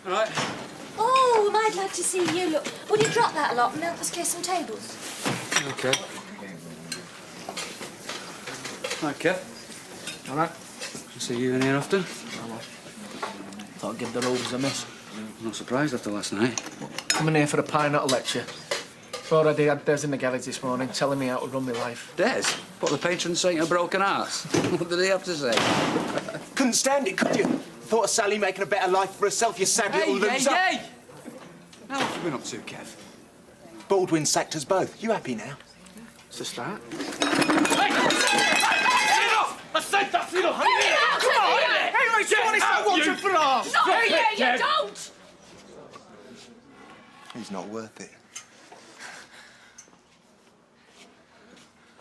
All right. Oh, am I glad to see you. Look, would you drop that lot and help us clear some tables? Okay. Okay. All right. See you in here often? Thought I'd give the Rovers a miss. Not surprised after last night. Coming here for a pie, not a lecture. Already had Des in the garage this morning telling me how to run my life. Des? What, the patron saint of broken hearts? What did he have to say? Couldn't stand it, could you? Thought of Sally making a better life for herself, you sad little loser. Hey! How have you been up to, Kev? Baldwin sacked us both. You happy now? It's a start. I said that's enough! Come on! Hey, right, Johnny, I want you for us! No, you don't! He's not worth it.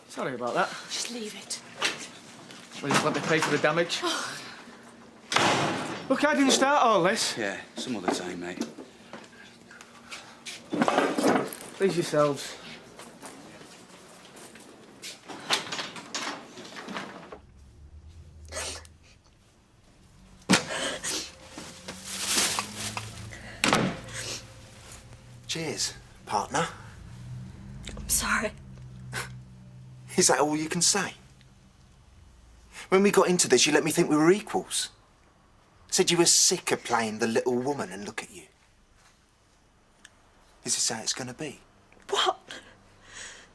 Sorry about that. Just leave it. Please let me pay for the damage. Look, I didn't start all this. Yeah, some other time, mate. Please yourselves. Cheers, partner. I'm sorry. Is that all you can say? When we got into this, you let me think we were equals. Said you were sick of playing the little woman, and look at you. Is this how it's going to be? What?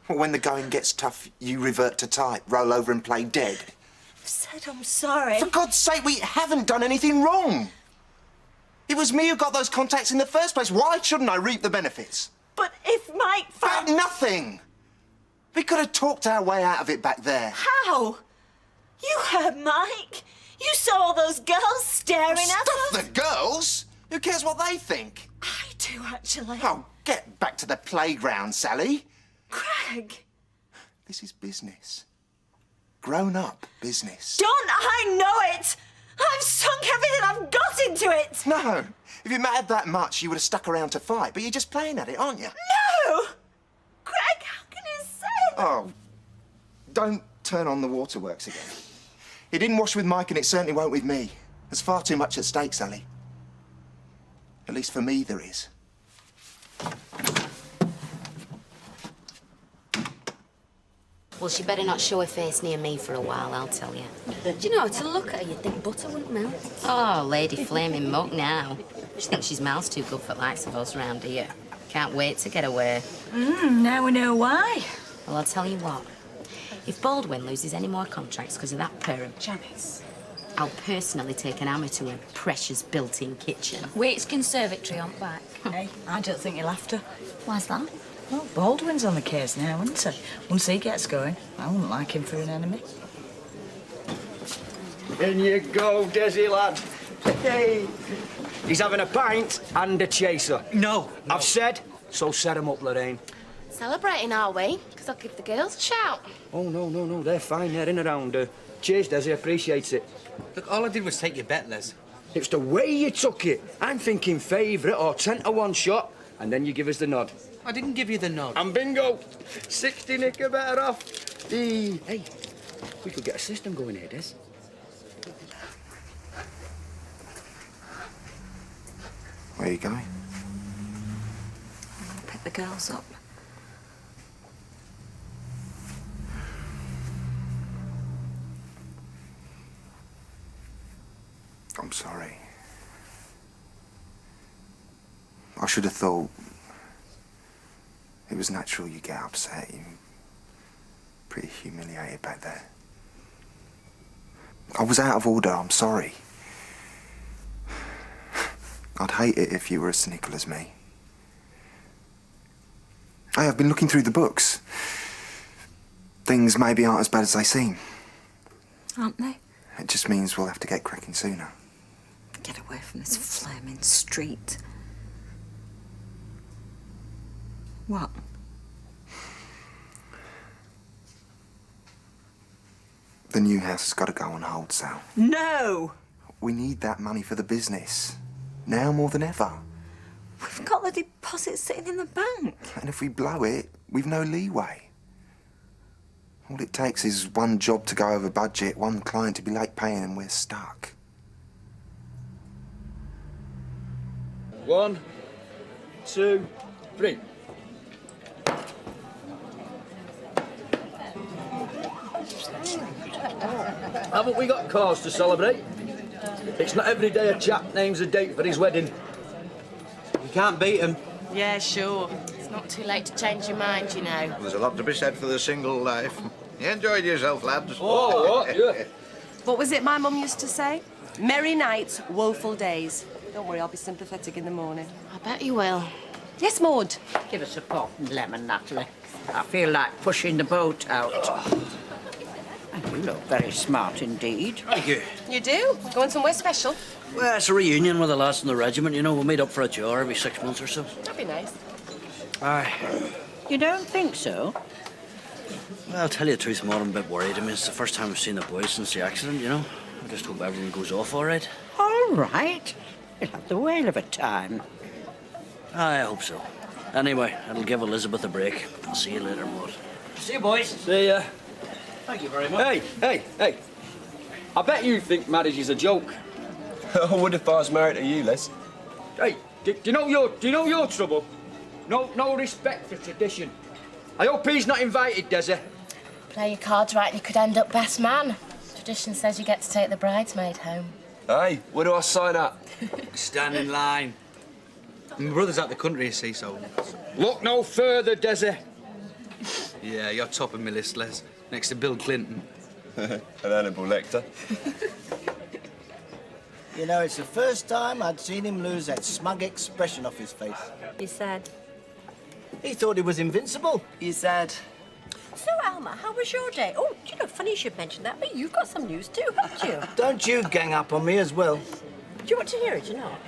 Well, when the going gets tough, you revert to type, roll over and play dead. I've said I'm sorry. For God's sake, we haven't done anything wrong. It was me who got those contacts in the first place. Why shouldn't I reap the benefits? But if Mike found... About nothing! We could have talked our way out of it back there. How? You heard Mike. You saw all those girls staring at us. Stuff the girls! Who cares what they think? I do, actually. Oh, get back to the playground, Sally. Craig. This is business. Grown-up business. Don't I know it? I've sunk everything I've got into it. No. If it mattered that much, you would have stuck around to fight. But you're just playing at it, aren't you? No! Craig, how can you say that? Oh, don't turn on the waterworks again. It didn't wash with Mike, and it certainly won't with me. There's far too much at stake, Sally. At least for me, there is. Well, she better not show her face near me for a while, I'll tell you. Do you know, to look at her, you'd think butter wouldn't melt. Oh, Lady Flaming Muck now. She thinks she's mouth's too good for the likes of us around here. Can't wait to get away. Now we know why. Well, I'll tell you what. If Baldwin loses any more contracts because of that pair of Janice. I'll personally take an hammer to her precious built-in kitchen. Waite's conservatory on back. Hey, I don't think you'll have to. Why's that? Well, Baldwin's on the case now, isn't he? Once he gets going, I wouldn't like him for an enemy. In you go, Desi lad. Hey. He's having a pint and a chaser. No. I've said, so set him up, Lorraine. Celebrating, are we? Because I'll give the girls a shout. Oh, no, they're fine, they're in around. Cheers, Desi, appreciates it. Look, all I did was take your bet, Les. It's the way you took it. I'm thinking favourite or 10-to-1 shot, and then you give us the nod. I didn't give you the nod. And bingo! 60 nicker better off. Hey, we could get a system going here, Des. Where are you going? Pick the girls up. I'm sorry. I should have thought it was natural you get upset. You're pretty humiliated back there. I was out of order, I'm sorry. I'd hate it if you were as cynical as me. Hey, I've been looking through the books. Things maybe aren't as bad as they seem. Aren't they? It just means we'll have to get cracking sooner. Get away from this flaming street. What? The new house has got to go on hold, Sal. No! we need that money for the business. Now more than ever. We've got the deposit sitting in the bank. And if we blow it, we've no leeway. All it takes is one job to go over budget, one client to be late paying, and we're stuck. 1, 2, 3. Haven't we got cause to celebrate? It's not every day a chap names a date for his wedding. You can't beat him. Yeah, sure. It's not too late to change your mind, you know. There's a lot to be said for the single life. You enjoyed yourself, lads. Oh, what? Yeah. What was it my mum used to say? Merry nights, woeful days. Don't worry, I'll be sympathetic in the morning. I bet you will. Yes, Maud? Give us a pot and lemon, Natalie. I feel like pushing the boat out. And you look very smart indeed. Thank you. You do? Going somewhere special? Well, it's a reunion with the lads in the regiment. You know, we meet up for a jar every 6 months or so. That'd be nice. Aye. You don't think so? Well, I'll tell you the truth, Maud, I'm a bit worried. I mean, it's the first time I've seen the boys since the accident, you know. I just hope everything goes off all right. All right. You'll have the whale of a time. I hope so. Anyway, I'll give Elizabeth a break. I'll see you later, Maud. See you, boys. See ya. Thank you very much. Hey. I bet you think marriage is a joke. I would if I was married to you, Les. Hey, do you know your trouble? No respect for tradition. I hope he's not invited, Desi. Play your cards right, you could end up best man. Tradition says you get to take the bridesmaid home. Hey, where do I sign up? Stand in line. My brother's out the country, you see, so... Look no further, Desi. Yeah, you're top of my list, Les. Next to Bill Clinton. An Hannibal Lecter. You know, it's the first time I'd seen him lose that smug expression off his face. He said. He thought he was invincible. You said. So, Alma, how was your day? Oh, you know, funny you should mention that, but you've got some news too, haven't you? Don't you gang up on me as well. Do you want to hear it or not?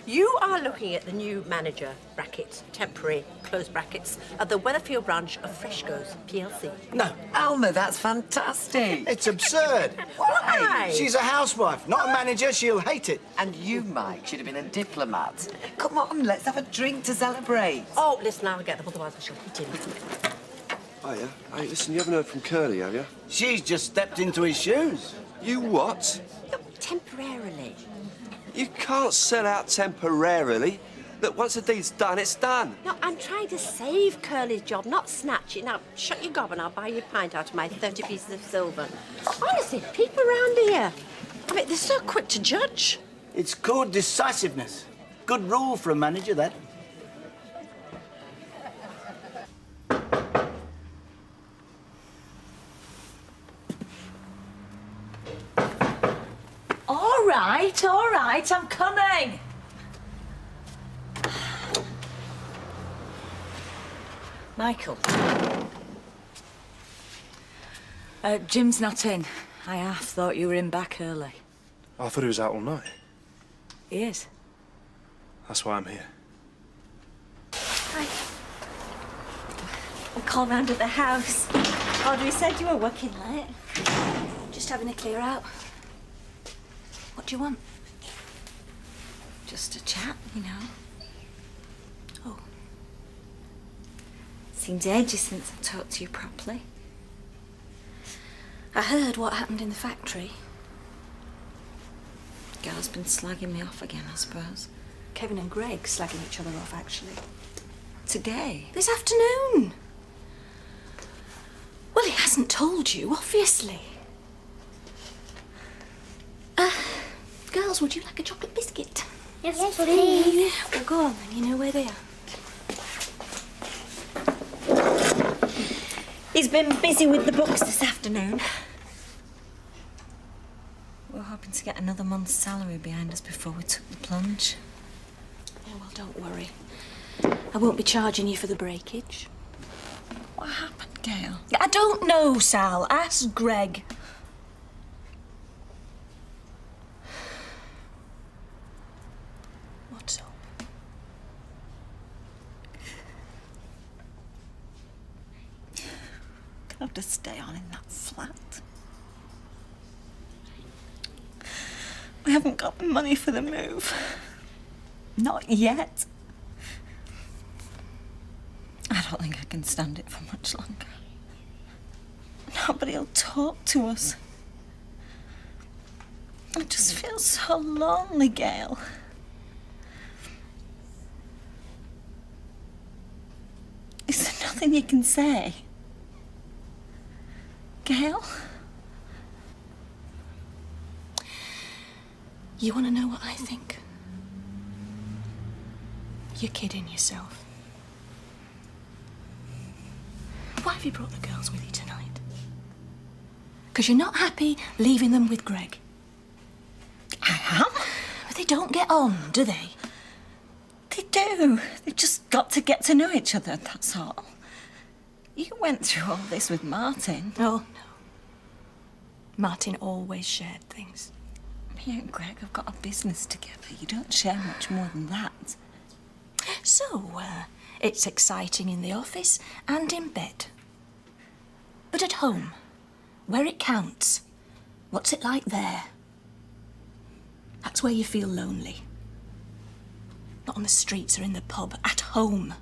You are looking at the new manager, brackets, temporary, close brackets, at the Weatherfield branch of Freshco's PLC. No. Alma, that's fantastic. It's absurd. Why? She's a housewife, not a manager. She'll hate it. And you, Mike, should have been a diplomat. Come on, let's have a drink to celebrate. Oh, listen, I'll get them, otherwise I shall hit him. Oh, yeah? Hey, listen, you haven't heard from Curly, have you? She's just stepped into his shoes. You what? Temporarily. You can't sell out temporarily. Look, once the deed's done, it's done. No, I'm trying to save Curly's job, not snatch it. Now, shut your gob and I'll buy you a pint out of my 30 pieces of silver. Honestly, people around here, I mean, they're so quick to judge. It's called decisiveness. Good rule for a manager, that. All right, I'm coming. Michael. Jim's not in. I half thought you were in back early. I thought he was out all night. He is. That's why I'm here. Hi. We'll call round at the house. Audrey said you were working late. Just having a clear out. What do you want? Just a chat, you know. Oh. Seems ages since I talked to you properly. I heard what happened in the factory. Gal's been slagging me off again, I suppose. Kevin and Greg slagging each other off, actually. Today? This afternoon. Well, he hasn't told you, obviously. Girls, would you like a chocolate biscuit? Yes, please. Well, go on then, you know where they are. He's been busy with the books this afternoon. We were hoping to get another month's salary behind us before we took the plunge. Yeah, well, don't worry. I won't be charging you for the breakage. What happened, Gail? I don't know, Sal. Ask Greg. What's up? I'll have to stay on in that flat. haven't got the money for the move. Not yet. I don't think I can stand it for much longer. Nobody'll talk to us. I just feel so lonely, Gail. Is there nothing you can say? Gail? You want to know what I think? You're kidding yourself. Why have you brought the girls with you tonight? Because you're not happy leaving them with Greg. I am? But they don't get on, do they? They do. They've just got to get to know each other, that's all. You went through all this with Martin. Oh, no. Martin always shared things. Me and Greg have got a business together. You don't share much more than that. So, it's exciting in the office and in bed. But at home, where it counts, what's it like there? That's where you feel lonely. Not on the streets or in the pub, at home.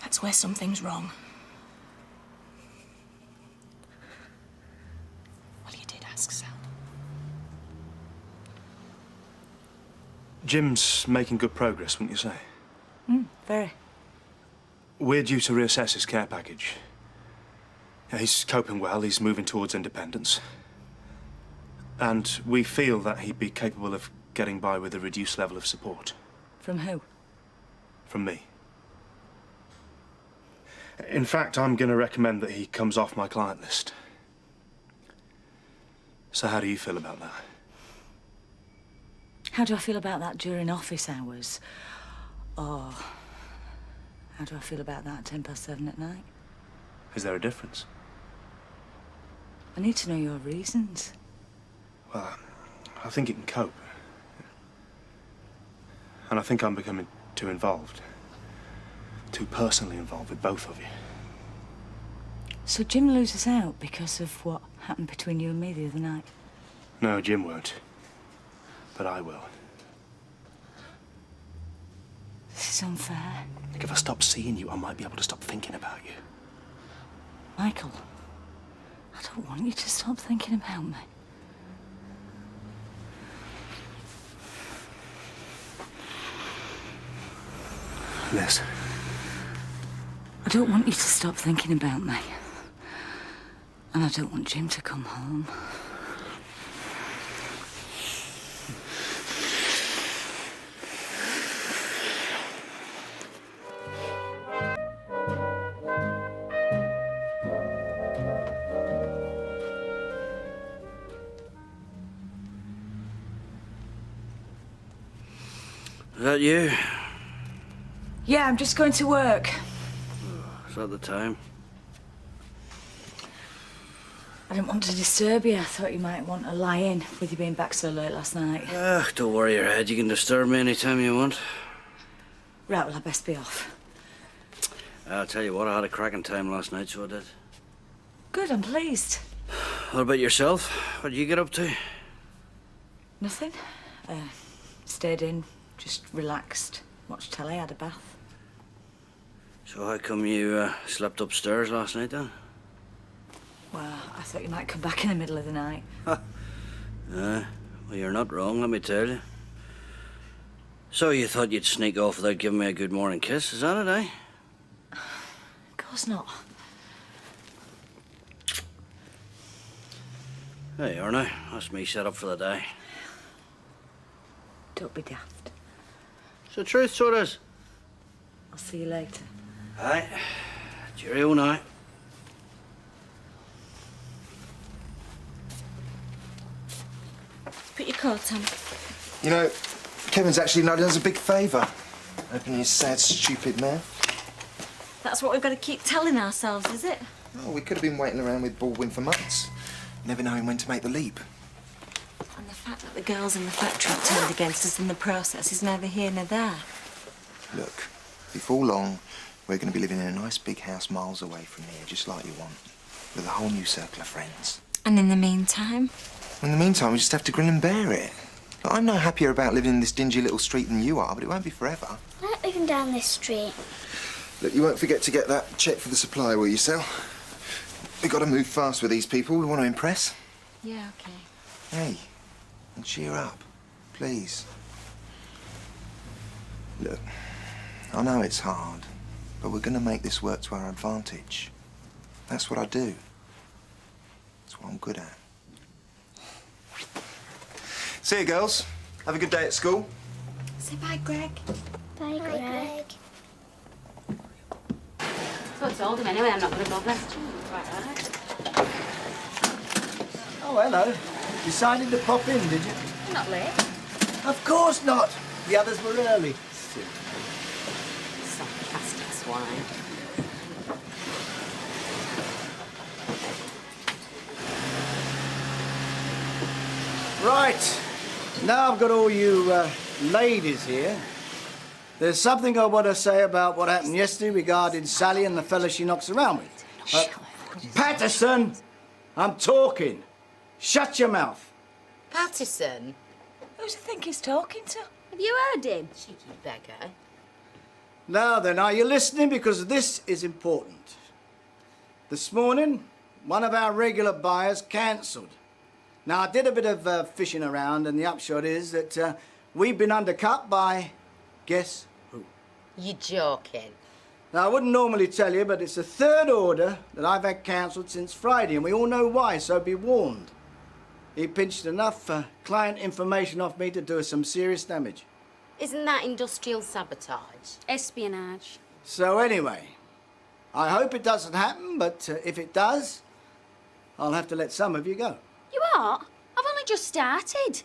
That's where something's wrong. Well, you did ask, Sal. Jim's making good progress, wouldn't you say? Very. We're due to reassess his care package. Yeah, he's coping well, he's moving towards independence. And we feel that he'd be capable of getting by with a reduced level of support. From who? From me. In fact, I'm going to recommend that he comes off my client list. So how do you feel about that? How do I feel about that during office hours? Or how do I feel about that at 7:10 at night? Is there a difference? I need to know your reasons. Well, I think it can cope. And I think I'm becoming too involved. Too personally involved with both of you. So Jim loses out because of what happened between you and me the other night? No, Jim won't. But I will. This is unfair. Like, if I stop seeing you, I might be able to stop thinking about you. Michael, I don't want you to stop thinking about me. Liz. I don't want you to stop thinking about me. And I don't want Jim to come home. Is that you? Yeah, I'm just going to work. Is that the time? I didn't want to disturb you. I thought you might want to lie in with you being back so late last night. Don't worry your head. You can disturb me anytime you want. Right, well, I'd best be off. I'll tell you what, I had a cracking time last night, so I did. Good, I'm pleased. What about yourself? What did you get up to? Nothing. Stayed in, just relaxed, watched telly, had a bath. So how come you slept upstairs last night, then? Well, I thought you might come back in the middle of the night. Well, you're not wrong, let me tell you. So you thought you'd sneak off without giving me a good morning kiss, is that it, eh? Of course not. There you are now. That's me set up for the day. Don't be daft. It's the truth, so it is. I'll see you later. Aye. Cheerio now. Put your coat on. You know, Kevin's actually nodded us a big favour. Opening his sad, stupid mouth. That's what we've got to keep telling ourselves, is it? Oh, we could have been waiting around with Baldwin for months. Never knowing when to make the leap. And the fact that the girls in the factory turned against us in the process is neither here nor there. Look, before long, we're going to be living in a nice big house miles away from here, just like you want, with a whole new circle of friends. And in the meantime? In the meantime, we just have to grin and bear it. Look, I'm no happier about living in this dingy little street than you are, but it won't be forever. I like living down this street. Look, you won't forget to get that cheque for the supply, will you, Sal? We've got to move fast with these people. We want to impress. Yeah, OK. Hey, and cheer up, please. Look, I know it's hard, but we're going to make this work to our advantage. That's what I do. That's what I'm good at. See you, girls. Have a good day at school. Say bye, Greg. Bye, Greg. So I told him anyway, I'm not going to bother. Oh, hello. Decided to pop in, did you? You're not late. Of course not. The others were early. Sarcastic swine. Right. Now I've got all you ladies here. There's something I want to say about what happened yesterday regarding Sally and the fella she knocks around with. Patterson, I'm talking. Shut your mouth. Patterson? Who do you think he's talking to? Have you heard him? Cheeky beggar. Now then, are you listening? Because this is important. This morning, one of our regular buyers cancelled. Now, I did a bit of fishing around, and the upshot is that we've been undercut by, guess who? You're joking. Now, I wouldn't normally tell you, but it's the third order that I've had cancelled since Friday, and we all know why, so be warned. He pinched enough client information off me to do us some serious damage. Isn't that industrial sabotage? Espionage. So anyway, I hope it doesn't happen, but if it does, I'll have to let some of you go. You are? I've only just started.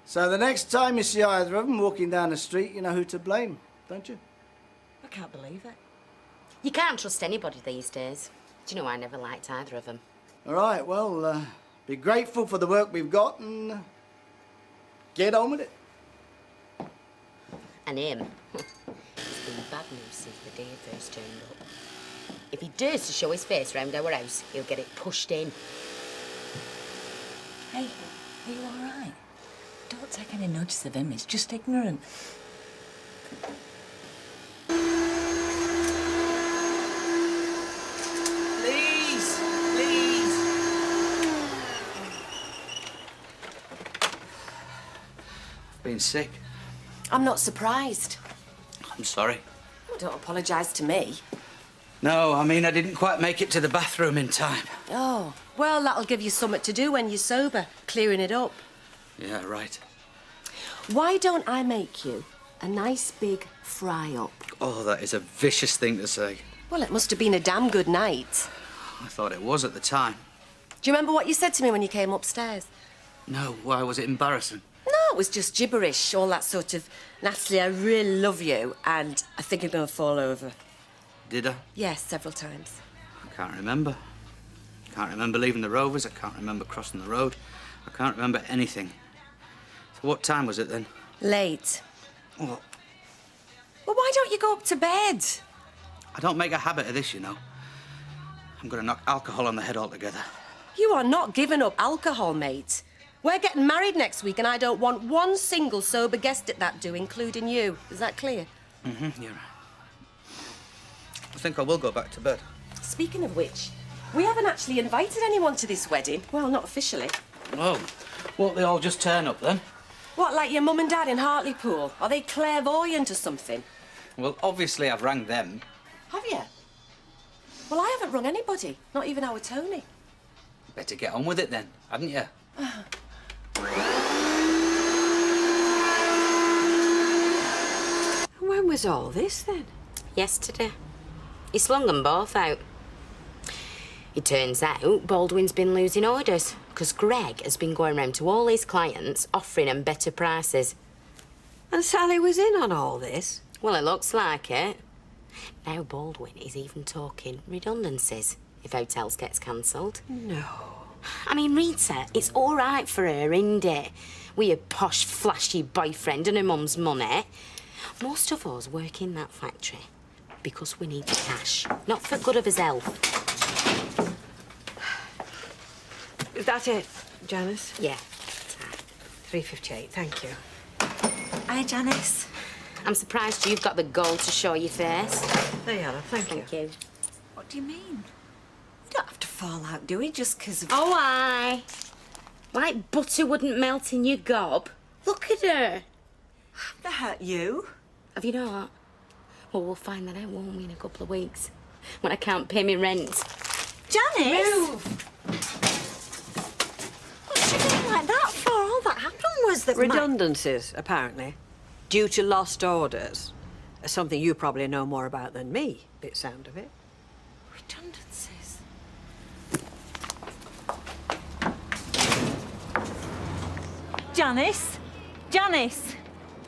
So the next time you see either of them walking down the street, you know who to blame, don't you? I can't believe it. You can't trust anybody these days. Do you know, I never liked either of them. All right, well, be grateful for the work we've got and get on with it. And him. It's been bad news since the day he first turned up. If he dares to show his face round our house, he'll get it pushed in. Hey, are you all right? Don't take any notice of him. He's just ignorant. Please, please. Been sick. I'm not surprised. I'm sorry. Don't apologise to me. No, I mean, I didn't quite make it to the bathroom in time. Oh, well, that'll give you something to do when you're sober, clearing it up. Yeah, right. Why don't I make you a nice big fry-up? Oh, that is a vicious thing to say. Well, it must have been a damn good night. I thought it was at the time. Do you remember what you said to me when you came upstairs? No, why was it embarrassing? No, it was just gibberish, all that sort of, Natalie, I really love you, and I think I'm going to fall over. Did I? Yes, several times. I can't remember. I can't remember leaving the Rovers. I can't remember crossing the road. I can't remember anything. So what time was it then? Late. What? Well, why don't you go up to bed? I don't make a habit of this, you know. I'm going to knock alcohol on the head altogether. You are not giving up alcohol, mate. We're getting married next week, and I don't want one single sober guest at that do, including you. Is that clear? Mm-hmm, you're right. I think I will go back to bed. Speaking of which, we haven't actually invited anyone to this wedding. Well, not officially. Oh, won't they all just turn up then? What, like your mum and dad in Hartlepool? Are they clairvoyant or something? Well, obviously I've rang them. Have you? Well, I haven't rung anybody, not even our Tony. Better get on with it then, hadn't you? When was all this then? Yesterday. He slung them both out. It turns out Baldwin's been losing orders because Greg has been going round to all his clients offering them better prices. And Sally was in on all this? Well, it looks like it. Now Baldwin is even talking redundancies if hotels gets cancelled. No. I mean, Rita, it's all right for her, isn't it? With a posh, flashy boyfriend and her mum's money. Most of us work in that factory because we need the cash, not for good of his health. Is that it? Janice? Yeah. 3:58, thank you. Hi, Janice. I'm surprised you've got the gall to show your face. There you are, thank you. Thank you. What do you mean? We don't have to fall out, do we? Just 'cause of... Oh, aye. Like butter wouldn't melt in your gob. Look at her. That hurt you. Have you not? Well, we'll find that out, won't we, in a couple of weeks? When I can't pay me rent. Janice! Move! What's she doing like that for? All that happened was that... Redundancies, apparently, due to lost orders. Something you probably know more about than me, bit sound of it. Redundancies? Janice? Janice!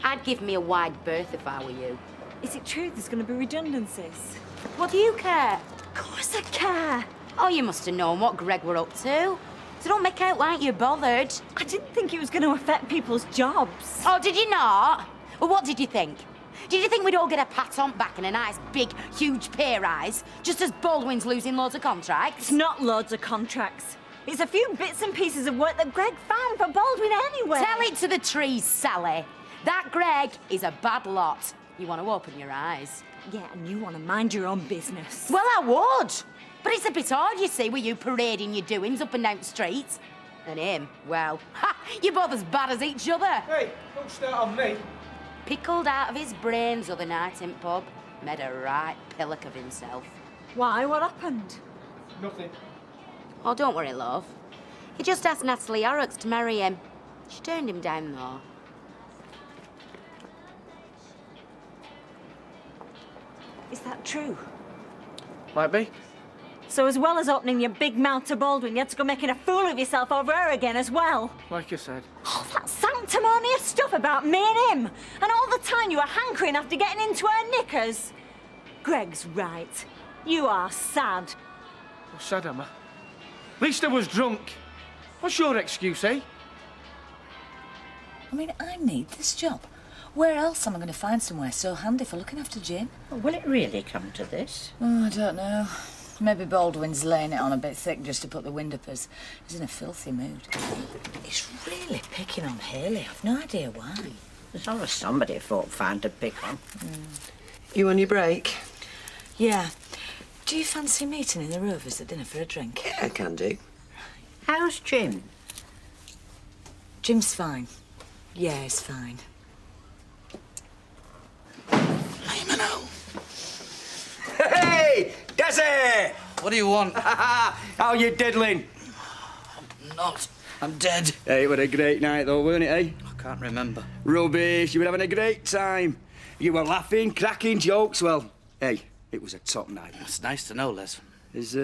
I'd give me a wide berth if I were you. Is it true there's going to be redundancies? What do you care? Of course I care. Oh, you must have known what Greg were up to. So don't make out like you're bothered. I didn't think it was going to affect people's jobs. Oh, did you not? Well, what did you think? Did you think we'd all get a pat on back and a nice, big, huge pay rise, just as Baldwin's losing loads of contracts? It's not loads of contracts. It's a few bits and pieces of work that Greg found for Baldwin anyway. Tell it to the trees, Sally. That Greg is a bad lot. You want to open your eyes. Yeah, and you want to mind your own business. Well, I would. But it's a bit odd, you see, with you parading your doings up and down the street. And him, well, ha, you're both as bad as each other. Hey, don't start on me. Pickled out of his brains other night in pub. Made a right pillock of himself. Why? What happened? Nothing. Oh, don't worry, love. He just asked Natalie Horrocks to marry him. She turned him down, though. Is that true? Might be. So as well as opening your big mouth to Baldwin, you had to go making a fool of yourself over her again as well. Like you said. Oh, that sanctimonious stuff about me and him. And all the time you were hankering after getting into her knickers. Greg's right. You are sad. Well, sad, am I? At least I was drunk. What's your excuse, eh? I mean, I need this job. Where else am I going to find somewhere so handy for looking after Jim? Will it really come to this? Oh, I don't know. Maybe Baldwin's laying it on a bit thick just to put the wind up us. He's in a filthy mood. He's really picking on Hayley. I've no idea why. There's always somebody folk find to pick on. You on your break? Yeah. Do you fancy meeting in the Rovers at dinner for a drink? Yeah, I can do. How's Jim? Jim's fine. Yeah, he's fine. Hey, Desi! What do you want? How you diddling? I'm not. I'm dead. Hey, it was a great night though, weren't it, eh? I can't remember. Rubbish, you were having a great time. You were laughing, cracking jokes. Well, hey, it was a top night. It's nice to know, Les. Is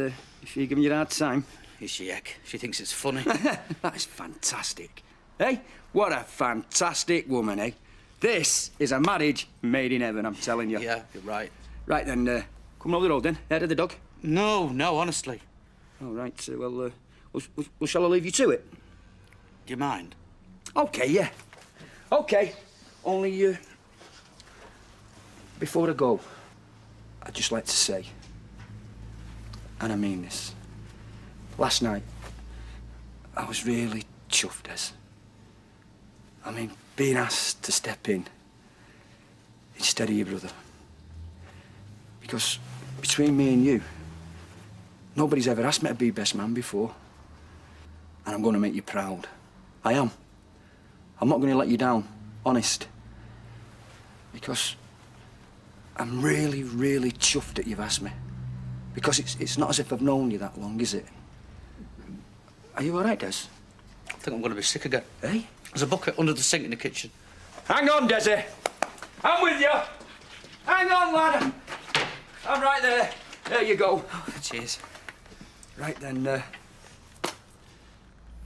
she giving you a hard time? Is she heck? She thinks it's funny. That is fantastic. Hey, what a fantastic woman, eh? This is a marriage made in heaven, I'm telling you. Yeah, you're right. Right then, come over the road then. Head of the dog. No, honestly. All right, well, shall I leave you to it? Do you mind? OK, yeah. OK. Only, before I go, I'd just like to say, and I mean this, last night, I was really chuffed, Des. I mean, being asked to step in instead of your brother. Because between me and you, nobody's ever asked me to be best man before. And I'm going to make you proud. I am. I'm not going to let you down, honest. Because I'm really, really chuffed that you've asked me. Because it's not as if I've known you that long, is it? Are you all right, Des? I think I'm going to be sick again. Eh? There's a bucket under the sink in the kitchen. Hang on, Desi. I'm with you. Hang on, lad. I'm right there. There you go. Oh, cheers. Right then,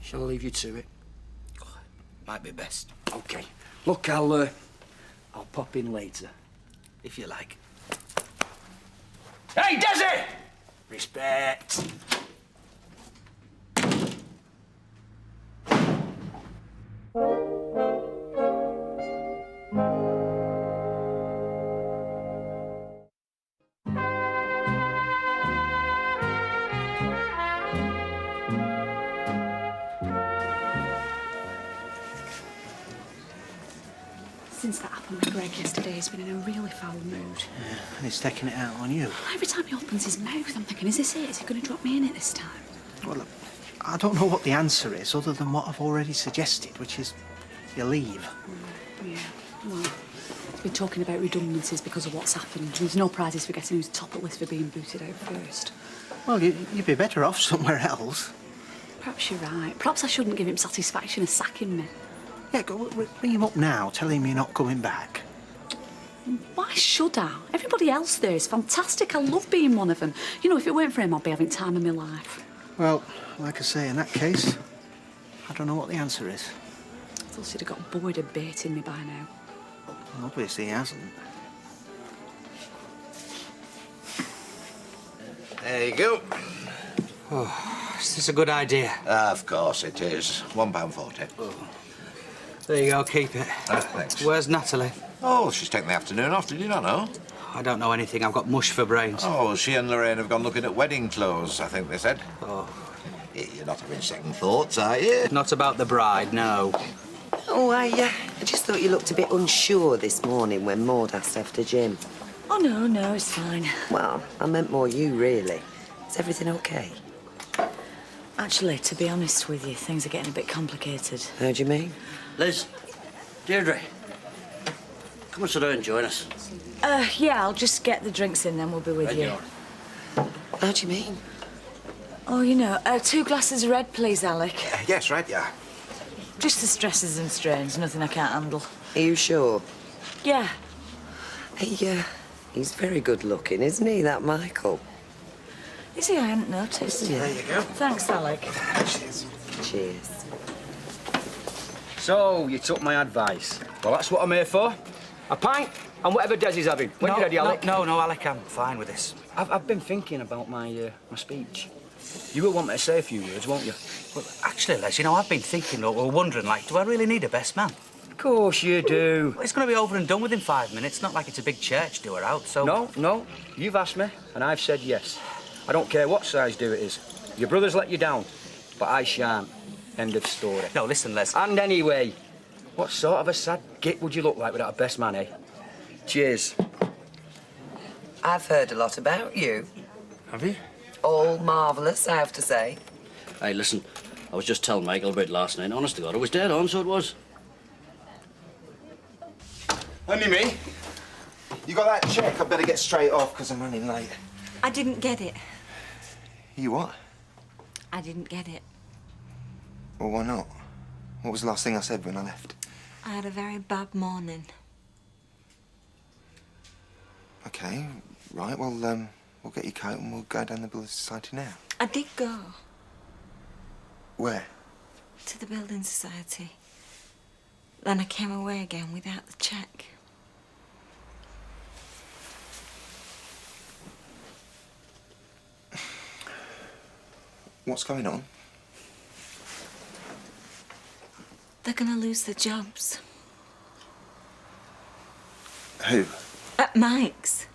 shall I leave you to it? Might be best. OK. Look, I'll pop in later. If you like. Hey, Desi! Respect. happened with Greg yesterday. He's been in a really foul mood. Yeah, and he's taking it out on you. Every time he opens his mouth, I'm thinking, is this it? Is he going to drop me in it this time? Well, look, I don't know what the answer is other than what I've already suggested, which is you leave. Yeah, well, he's been talking about redundancies because of what's happened. There's no prizes for getting who's top of the list for being booted out first. Well, you'd be better off somewhere else. Perhaps you're right. Perhaps I shouldn't give him satisfaction of sacking me. Yeah, go ring him up now, tell him you're not coming back. Why should I? Everybody else there is fantastic. I love being one of them. You know, if it weren't for him, I'd be having time of my life. Well, like I say, in that case, I don't know what the answer is. I thought he'd have got bored of baiting me by now. Well, obviously he hasn't. There you go. Oh, is this a good idea? Of course it is. £1.40. Oh. There you go, keep it. Thanks. Where's Natalie? Oh, she's taken the afternoon off. Did you not know? I don't know anything. I've got mush for brains. Oh, she and Lorraine have gone looking at wedding clothes, I think they said. Oh. You're not having second thoughts, are you? Not about the bride, no. Oh, I just thought you looked a bit unsure this morning when Maud asked after Jim. Oh, no, it's fine. Well, I meant more you, really. Is everything okay? Actually, to be honest with you, things are getting a bit complicated. How do you mean? Liz, Deirdre, come and sit down and join us. Yeah, I'll just get the drinks in, then we'll be with you. How do you mean? Oh, you know, 2 glasses of red, please, Alec. Yes, right, yeah. Just the stresses and strains, nothing I can't handle. Are you sure? Yeah. He's very good looking, isn't he, that Michael? Is he? I hadn't noticed. Yeah. There you go. Thanks, Alec. Cheers. Cheers. So, you took my advice. Well, that's what I'm here for. A pint and whatever Desi's having. When you're ready, Alec. No, Alec, I'm fine with this. I've been thinking about my speech. You will want me to say a few words, won't you? Well, actually, Les, you know, I've been thinking or wondering, like, do I really need a best man? Of course you do. Well, it's going to be over and done within 5 minutes. Not like it's a big church do her out, so... No. You've asked me, and I've said yes. I don't care what size do it is. Your brother's let you down, but I shan't. End of story. No, listen, Les. And anyway, what sort of a sad git would you look like without a best man, eh? Cheers. I've heard a lot about you. Have you? All marvellous, I have to say. Hey, listen, I was just telling Michael about it last night. Honest to God, it was dead on, so it was. Only me. You got that check? I better get straight off because I'm running late. I didn't get it. You what? I didn't get it. Well, why not? What was the last thing I said when I left? I had a very bad morning. Okay, right, well, we'll get your coat and we'll go down the Building Society now. I did go Where? to the Building Society. Then I came away again without the cheque. What's going on? They're gonna lose their jobs. Who? At Mike's.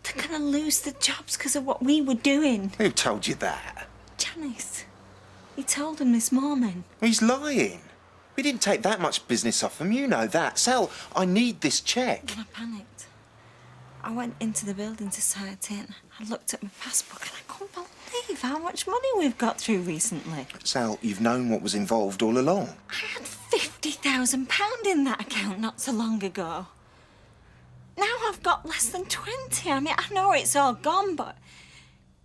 They're gonna lose their jobs because of what we were doing. Who told you that? Janice. He told them this morning. He's lying. We didn't take that much business off him, you know that. Sal, I need this check. And I panicked. I went into the Building Society and I looked at my passbook and I couldn't believe how much money we've got through recently. Sal, you've known what was involved all along. I had £50,000 in that account not so long ago. Now I've got less than 20. I mean, I know it's all gone, but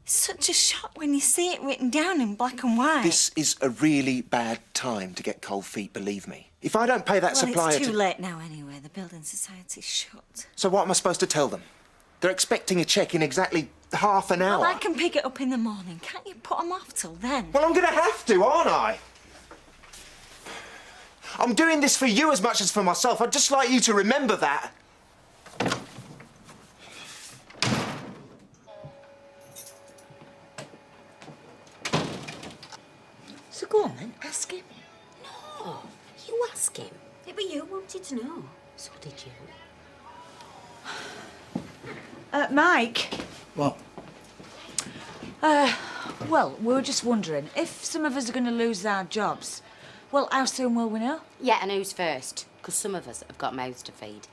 it's such a shock when you see it written down in black and white. This is a really bad time to get cold feet, believe me. If I don't pay that supplier Well, it's too late now anyway. The Building Society's shut. So what am I supposed to tell them? They're expecting a cheque in exactly half an hour. Well, I can pick it up in the morning. Can't you put them off till then? Well, I'm going to have to, aren't I? I'm doing this for you as much as for myself. I'd just like you to remember that. So go on then, ask him. No, you ask him. Yeah, but you wanted to know. So did you? Mike. What? Well, we were just wondering, if some of us are going to lose our jobs, well, how soon will we know? Yeah, and who's first? Because some of us have got mouths to feed.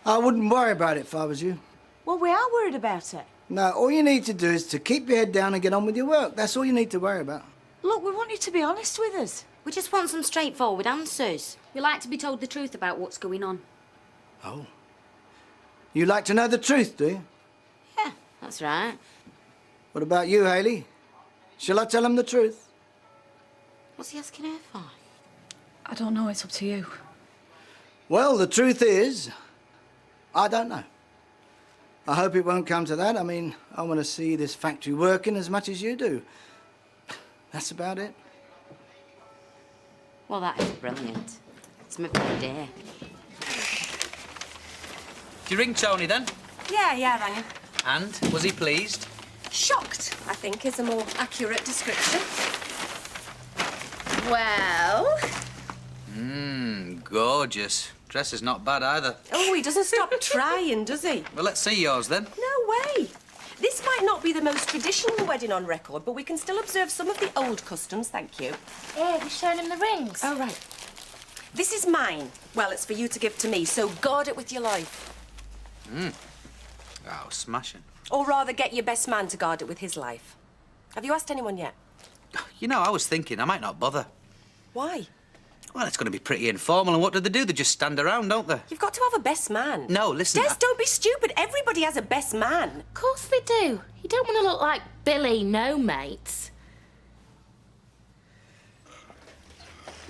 I wouldn't worry about it if I was you. Well, we are worried about it. No, all you need to do is to keep your head down and get on with your work. That's all you need to worry about. Look, we want you to be honest with us. We just want some straightforward answers. We like to be told the truth about what's going on. Oh. You like to know the truth, do you? Yeah, that's right. What about you, Hayley? Shall I tell him the truth? What's he asking her for? I don't know, it's up to you. Well, the truth is, I don't know. I hope it won't come to that. I mean, I want to see this factory working as much as you do. That's about it. Well, that is brilliant. It's my big day. Did you ring Tony then? Yeah, I rang him. And? Was he pleased? Shocked, I think, is a more accurate description. Well... Gorgeous. Dress is not bad either. Oh, he doesn't stop trying, does he? Well, let's see yours then. No way. This might not be the most traditional wedding on record, but we can still observe some of the old customs, thank you. Yeah, we're showing him the rings. Oh, right. This is mine. Well, it's for you to give to me, so guard it with your life. Oh, smashing. Or rather, get your best man to guard it with his life. Have you asked anyone yet? You know, I was thinking I might not bother. Why? Well, it's going to be pretty informal, and what do? They just stand around, don't they? You've got to have a best man. No, listen... Des, don't be stupid. Everybody has a best man. Of course they do. You don't want to look like Billy, no mates.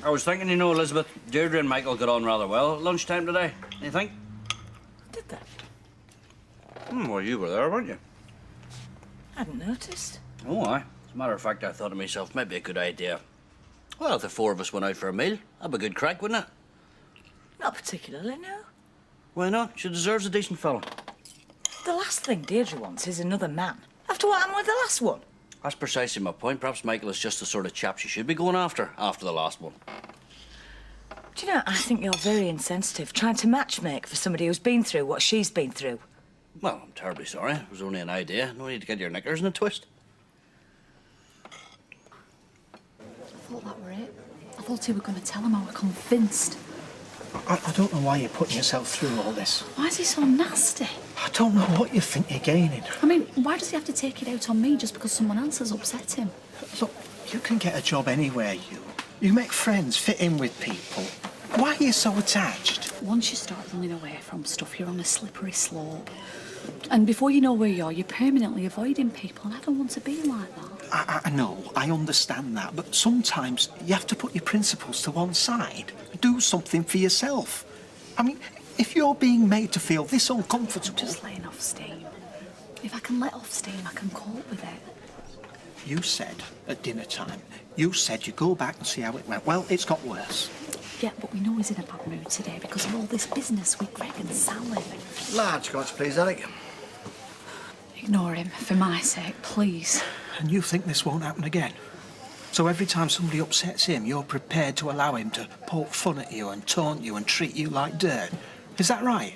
I was thinking, you know, Elizabeth, Deirdre and Michael got on rather well at lunchtime today. You think? Did they? Well, you were there, weren't you? I hadn't noticed. Oh, aye. As a matter of fact, I thought to myself, maybe a good idea. Well, if the four of us went out for a meal, that'd be a good crack, wouldn't it? Not particularly, no. Why not? She deserves a decent fella. The last thing Deirdre wants is another man. After what happened with the last one. That's precisely my point. Perhaps Michael is just the sort of chap she should be going after the last one. Do you know, I think you're very insensitive, trying to matchmake for somebody who's been through what she's been through. Well, I'm terribly sorry. It was only an idea. No need to get your knickers in a twist. I thought that were it. I thought you were going to tell him. I was convinced. I don't know why you're putting yourself through all this. Why is he so nasty? I don't know what you think you're gaining. I mean, why does he have to take it out on me just because someone else has upset him? Look, you can get a job anywhere, you. You make friends, fit in with people. Why are you so attached? Once you start running away from stuff, you're on a slippery slope. And before you know where you are, you're permanently avoiding people, and I don't want to be like that. I know, I understand that, but sometimes you have to put your principles to one side. Do something for yourself. I mean, if you're being made to feel this uncomfortable... I'm just letting off steam. If I can let off steam, I can cope with it. You said at dinner time, you said you'd go back and see how it went. Well, it's got worse. Yeah, but we know he's in a bad mood today because of all this business with Greg and Sally. Large scotch, please, Alec. Ignore him, for my sake, please. And you think this won't happen again? So every time somebody upsets him, you're prepared to allow him to poke fun at you and taunt you and treat you like dirt. Is that right?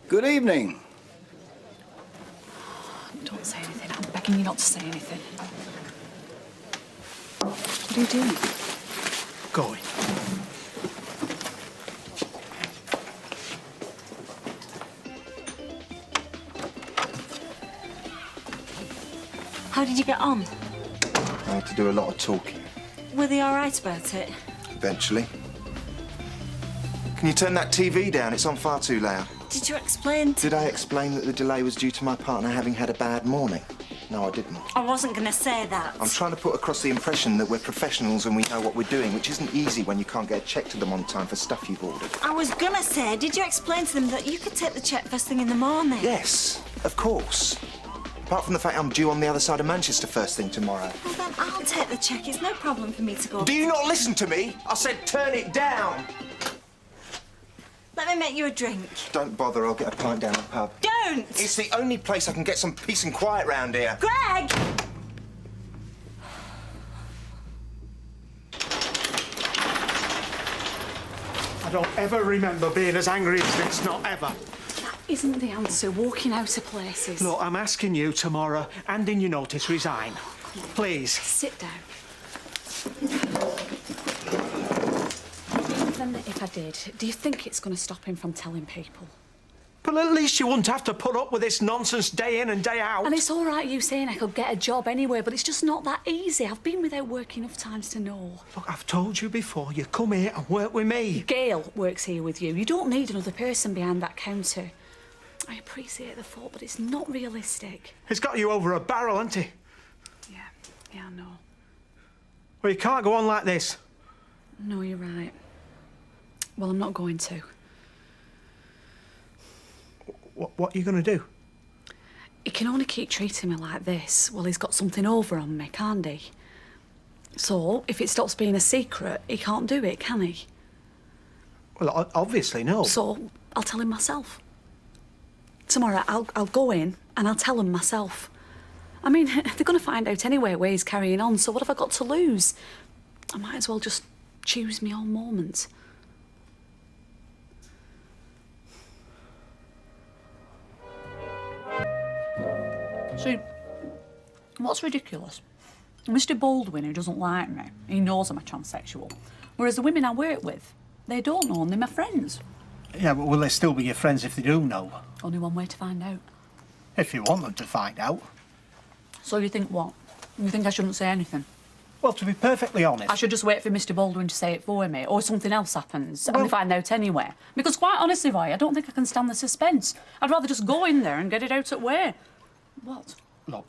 Good evening. Don't say anything. I'm begging you not to say anything. What are you doing? Going. How did you get on? I had to do a lot of talking. Were they all right about it? Eventually. Can you turn that TV down? It's on far too loud. Did you explain to... Did I explain that the delay was due to my partner having had a bad morning? No, I didn't. I wasn't going to say that. I'm trying to put across the impression that we're professionals and we know what we're doing, which isn't easy when you can't get a cheque to them on time for stuff you've ordered. I was going to say, did you explain to them that you could take the cheque first thing in the morning? Yes, of course. Apart from the fact I'm due on the other side of Manchester first thing tomorrow. Well, then I'll take the cheque. It's no problem for me to go... Do you not listen to me? I said turn it down. Let me make you a drink. Don't bother, I'll get a pint down the pub. Don't! It's the only place I can get some peace and quiet round here. Greg! I don't ever remember being as angry as this, not ever. That isn't the answer, walking out of places. Look, I'm asking you tomorrow, and in your notice, resign. Please. Sit down. Even if I did, do you think it's going to stop him from telling people? But at least you wouldn't have to put up with this nonsense day in and day out. And it's all right you saying I could get a job anywhere, but it's just not that easy. I've been without work enough times to know. Look, I've told you before, you come here and work with me. Gail works here with you. You don't need another person behind that counter. I appreciate the thought, but it's not realistic. It's got you over a barrel, hasn't it? Yeah, I know. Well, you can't go on like this. No, you're right. Well, I'm not going to. What are you going to do? He can only keep treating me like this. Well, he's got something over on me, can't he? So, if it stops being a secret, he can't do it, can he? Well, obviously, no. So, I'll tell him myself. Tomorrow, I'll go in and I'll tell him myself. I mean, they're going to find out anyway where he's carrying on, so what have I got to lose? I might as well just choose my own moment. See, what's ridiculous? Mr. Baldwin, who doesn't like me, he knows I'm a transsexual. Whereas the women I work with, they don't know and they're my friends. Yeah, but will they still be your friends if they do know? Only one way to find out. If you want them to find out. So you think what? You think I shouldn't say anything? Well, to be perfectly honest... I should just wait for Mr. Baldwin to say it for me, or something else happens, and they find out anyway. Because quite honestly, Vi, I don't think I can stand the suspense. I'd rather just go in there and get it out at way. What? Look,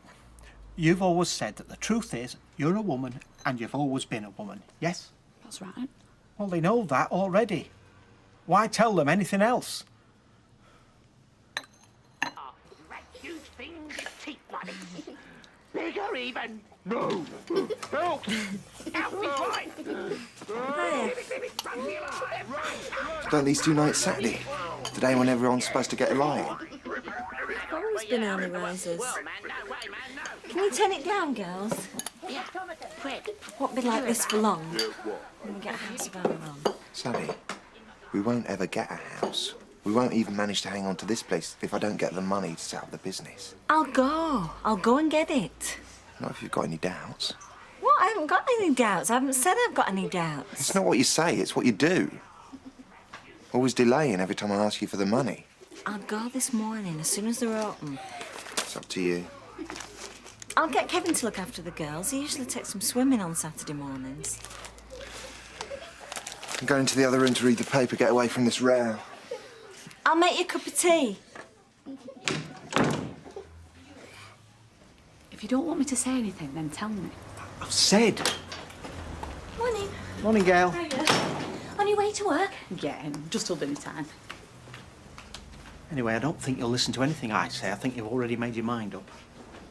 you've always said that the truth is you're a woman and you've always been a woman, yes? That's right. Well, they know that already. Why tell them anything else? Huge things, teeth bloody. Bigger even. No. Help! Help me, right. Don't these two nights Saturday? Today when everyone's supposed to get a lie in. I've always been early risers. Can you turn it down, girls? Yeah, quick. Won't be like this for long. When we get a house of our own. Sally, we won't ever get a house. We won't even manage to hang on to this place if I don't get the money to set up the business. I'll go. I'll go and get it. Not if you've got any doubts. What? I haven't got any doubts. I haven't said I've got any doubts. It's not what you say, it's what you do. Always delaying every time I ask you for the money. I'll go this morning as soon as they're open. It's up to you. I'll get Kevin to look after the girls. He usually takes them swimming on Saturday mornings. I'm going to the other room to read the paper, get away from this row. I'll make you a cup of tea. If you don't want me to say anything, then tell me. I've said. Morning. Morning, Gail. On your way to work? Yeah, just till dinner time. Anyway, I don't think you'll listen to anything I say. I think you've already made your mind up.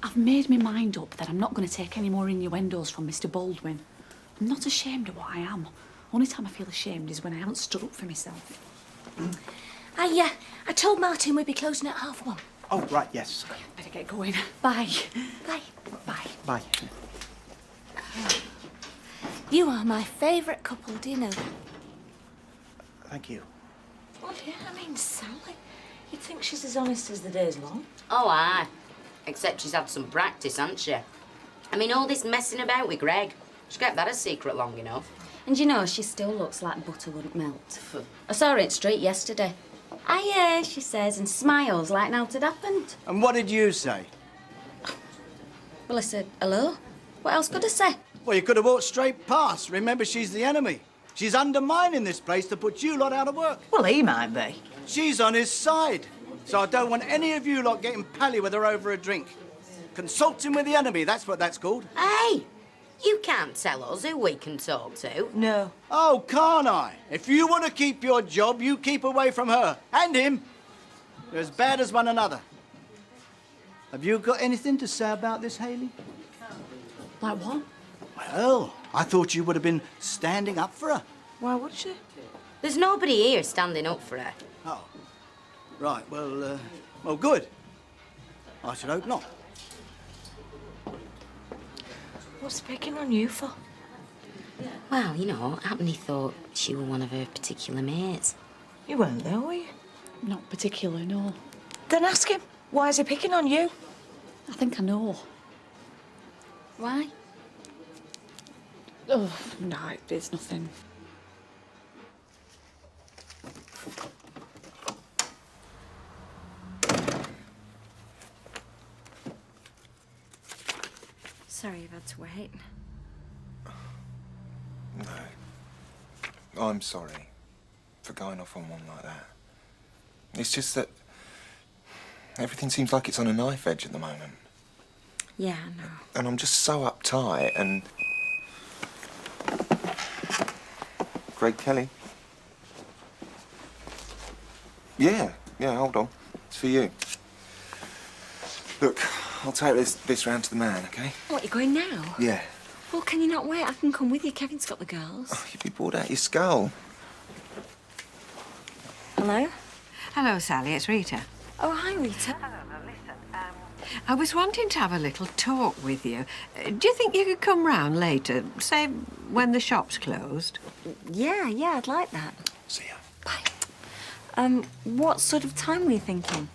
I've made my mind up that I'm not going to take any more innuendos from Mr. Baldwin. I'm not ashamed of what I am. Only time I feel ashamed is when I haven't stood up for myself. I told Martin we'd be closing at 1:30. Oh, right, yes. Better get going. Bye. Bye. Bye. Bye. You are my favourite couple, do you know that? Thank you. Well, yeah, I mean, Sally. You'd think she's as honest as the day's long. Oh, aye. Except she's had some practice, hasn't she? I mean, all this messing about with Greg. She kept that a secret long enough. And you know, she still looks like butter wouldn't melt. I saw her in the street yesterday. Aye, she says, and smiles like nothing had happened. And what did you say? Well, I said, hello. What else could I say? Well, you could have walked straight past. Remember, she's the enemy. She's undermining this place to put you lot out of work. Well, he might be. She's on his side. So I don't want any of you lot getting pally with her over a drink. Consulting with the enemy, that's what that's called. Hey! You can't tell us who we can talk to. No. Oh, can't I? If you want to keep your job, you keep away from her. And him. They're as bad as one another. Have you got anything to say about this, Hayley? Like what? Well, I thought you would have been standing up for her. Why would she? There's nobody here standing up for her. Oh. Right, well, good. I should hope not. What's picking on you for? Well, you know, Happy thought she was one of her particular mates. You weren't there, were you? Not particular, no. Then ask him. Why is he picking on you? I think I know. Why? Oh, no, it's nothing. sorry you've had to wait. No. I'm sorry for going off on one like that. It's just that everything seems like it's on a knife edge at the moment. Yeah, I know. And I'm just so uptight and... Greg Kelly? Yeah, hold on. It's for you. Look, I'll take this round to the man, OK? What, you're going now? Yeah. Well, can you not wait? I can come with you. Kevin's got the girls. Oh, you'd be bored out your skull. Hello? Hello, Sally. It's Rita. Oh, hi, Rita. I was wanting to have a little talk with you. Do you think you could come round later, say when the shop's closed? Yeah, I'd like that. See ya. Bye. What sort of time were you thinking?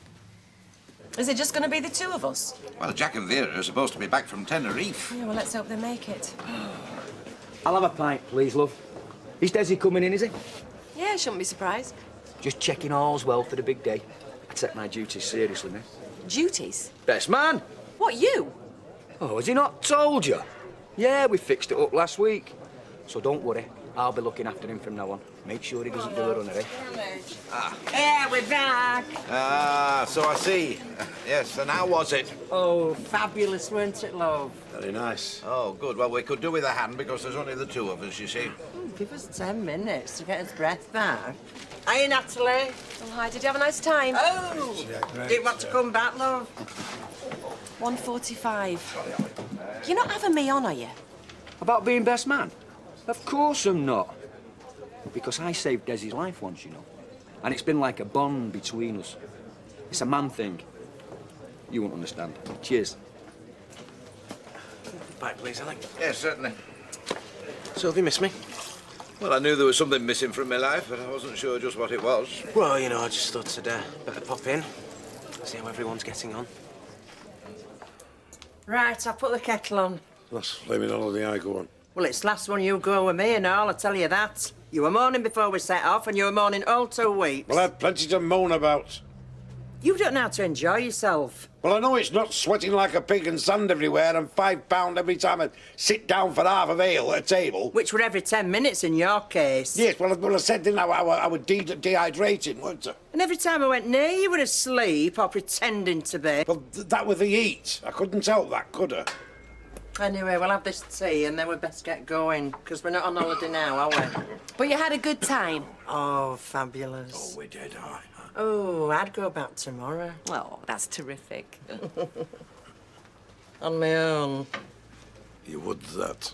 Is it just going to be the two of us? Well, Jack and Vera are supposed to be back from Tenerife. Yeah, well, let's hope they make it. I'll have a pint, please, love. Is Desi coming in, is he? Yeah, shouldn't be surprised. Just checking all's well for the big day. I take my duties seriously, mate. Duties? Best man! What, you? Oh, has he not told you? Yeah, we fixed it up last week. So don't worry, I'll be looking after him from now on. Make sure he doesn't do a runner, eh? Yeah, we're back. Ah, so I see. Yes, and how was it? Oh, fabulous, weren't it, love? Very nice. Oh, good. Well, we could do with a hand because there's only the two of us, you see. Give us 10 minutes to get his breath back. Hiya, Natalie. Oh, hi, did you have a nice time? Oh, didn't want to come back, love. 1:45. You're not having me on, are you? About being best man? Of course I'm not. Because I saved Desi's life once, you know. And it's been like a bond between us. It's a man thing. You won't understand. Cheers. Back, please, Alec. Yes, certainly. So, have you missed me? Well, I knew there was something missing from my life, but I wasn't sure just what it was. Well, you know, I just thought I'd better pop in, see how everyone's getting on. Right, I'll put the kettle on. Last flaming holiday I go on. Well, it's last one you go with me and all, I tell you that. You were mourning before we set off, and you were mourning all 2 weeks. Well, I had plenty to moan about. You don't know how to enjoy yourself. Well, I know it's not sweating like a pig and sand everywhere and £5 every time I sit down for half of ale at a table. Which were every 10 minutes in your case. Yes, well, I said, didn't I was dehydrating, weren't I? And every time I went near you, you were asleep or pretending to be. Well, that was the heat. I couldn't help that, could I? Anyway, we'll have this tea and then we'd best get going, because we're not on holiday now, are we? But you had a good time. Oh, fabulous. Oh, we did, aye. Oh, I'd go back tomorrow. Oh, that's terrific. On my own. You would that.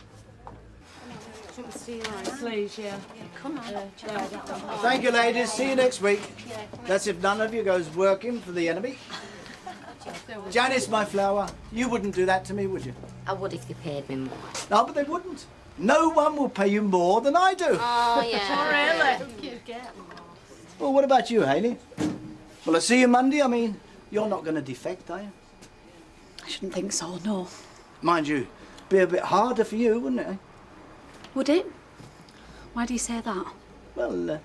Please, yeah. Come on. Thank you, ladies. See you next week. That's if none of you goes working for the enemy. Janice, my flower, you wouldn't do that to me, would you? I would if they paid me more. No, but they wouldn't. No one will pay you more than I do. Oh, yeah. Really? Well, what about you, Hayley? Well, I see you Monday. I mean, you're not going to defect, are you? I shouldn't think so, no. Mind you, be a bit harder for you, wouldn't it? Would it? Why do you say that? Well,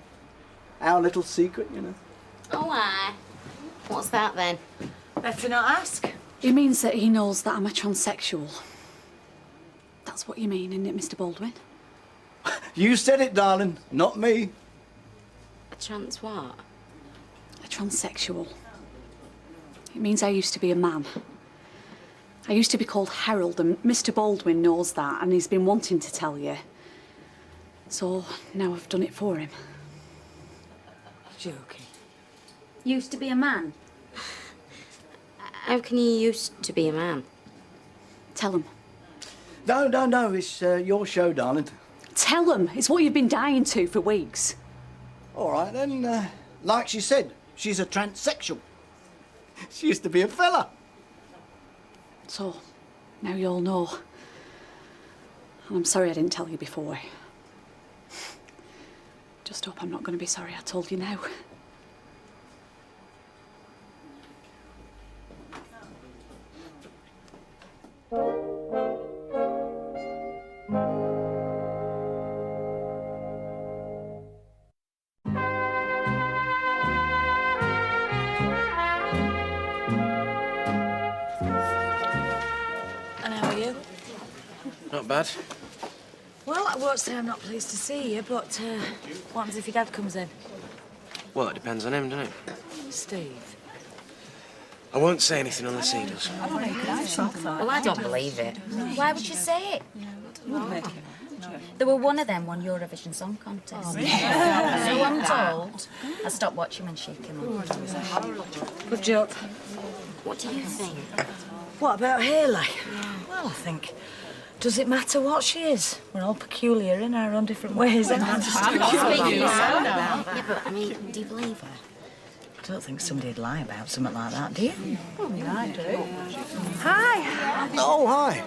our little secret, you know. Oh, aye. What's that, then? Better not ask. It means that he knows that I'm a transsexual. That's what you mean, isn't it, Mr. Baldwin? You said it, darling, not me. A trans what? A transsexual. It means I used to be a man. I used to be called Harold, and Mr. Baldwin knows that, and he's been wanting to tell you. So now I've done it for him. Joking. Used to be a man? How can you used to be a man? Tell him. No, it's your show, darling. Tell him. It's what you've been dying to for weeks. All right, then, like she said, she's a transsexual. She used to be a fella. So, now you all know. And I'm sorry I didn't tell you before. Just hope I'm not going to be sorry I told you now. And how are you? not bad. Well, I won't say I'm not pleased to see you, but what happens if your dad comes in? Well, it depends on him, doesn't it? Steve. I won't say anything unless he does. Well, I don't believe it. Why would you say it? There were one of them won Eurovision Song Contest. So I'm told. I stopped watching when she came on. Good joke. What do you think? What about Hayley? Well, I think... Does it matter what she is? We're all peculiar in our own different ways. Yeah, but I mean, do you believe her? I don't think somebody'd lie about something like that, do you? I do. Hi. Oh, hi.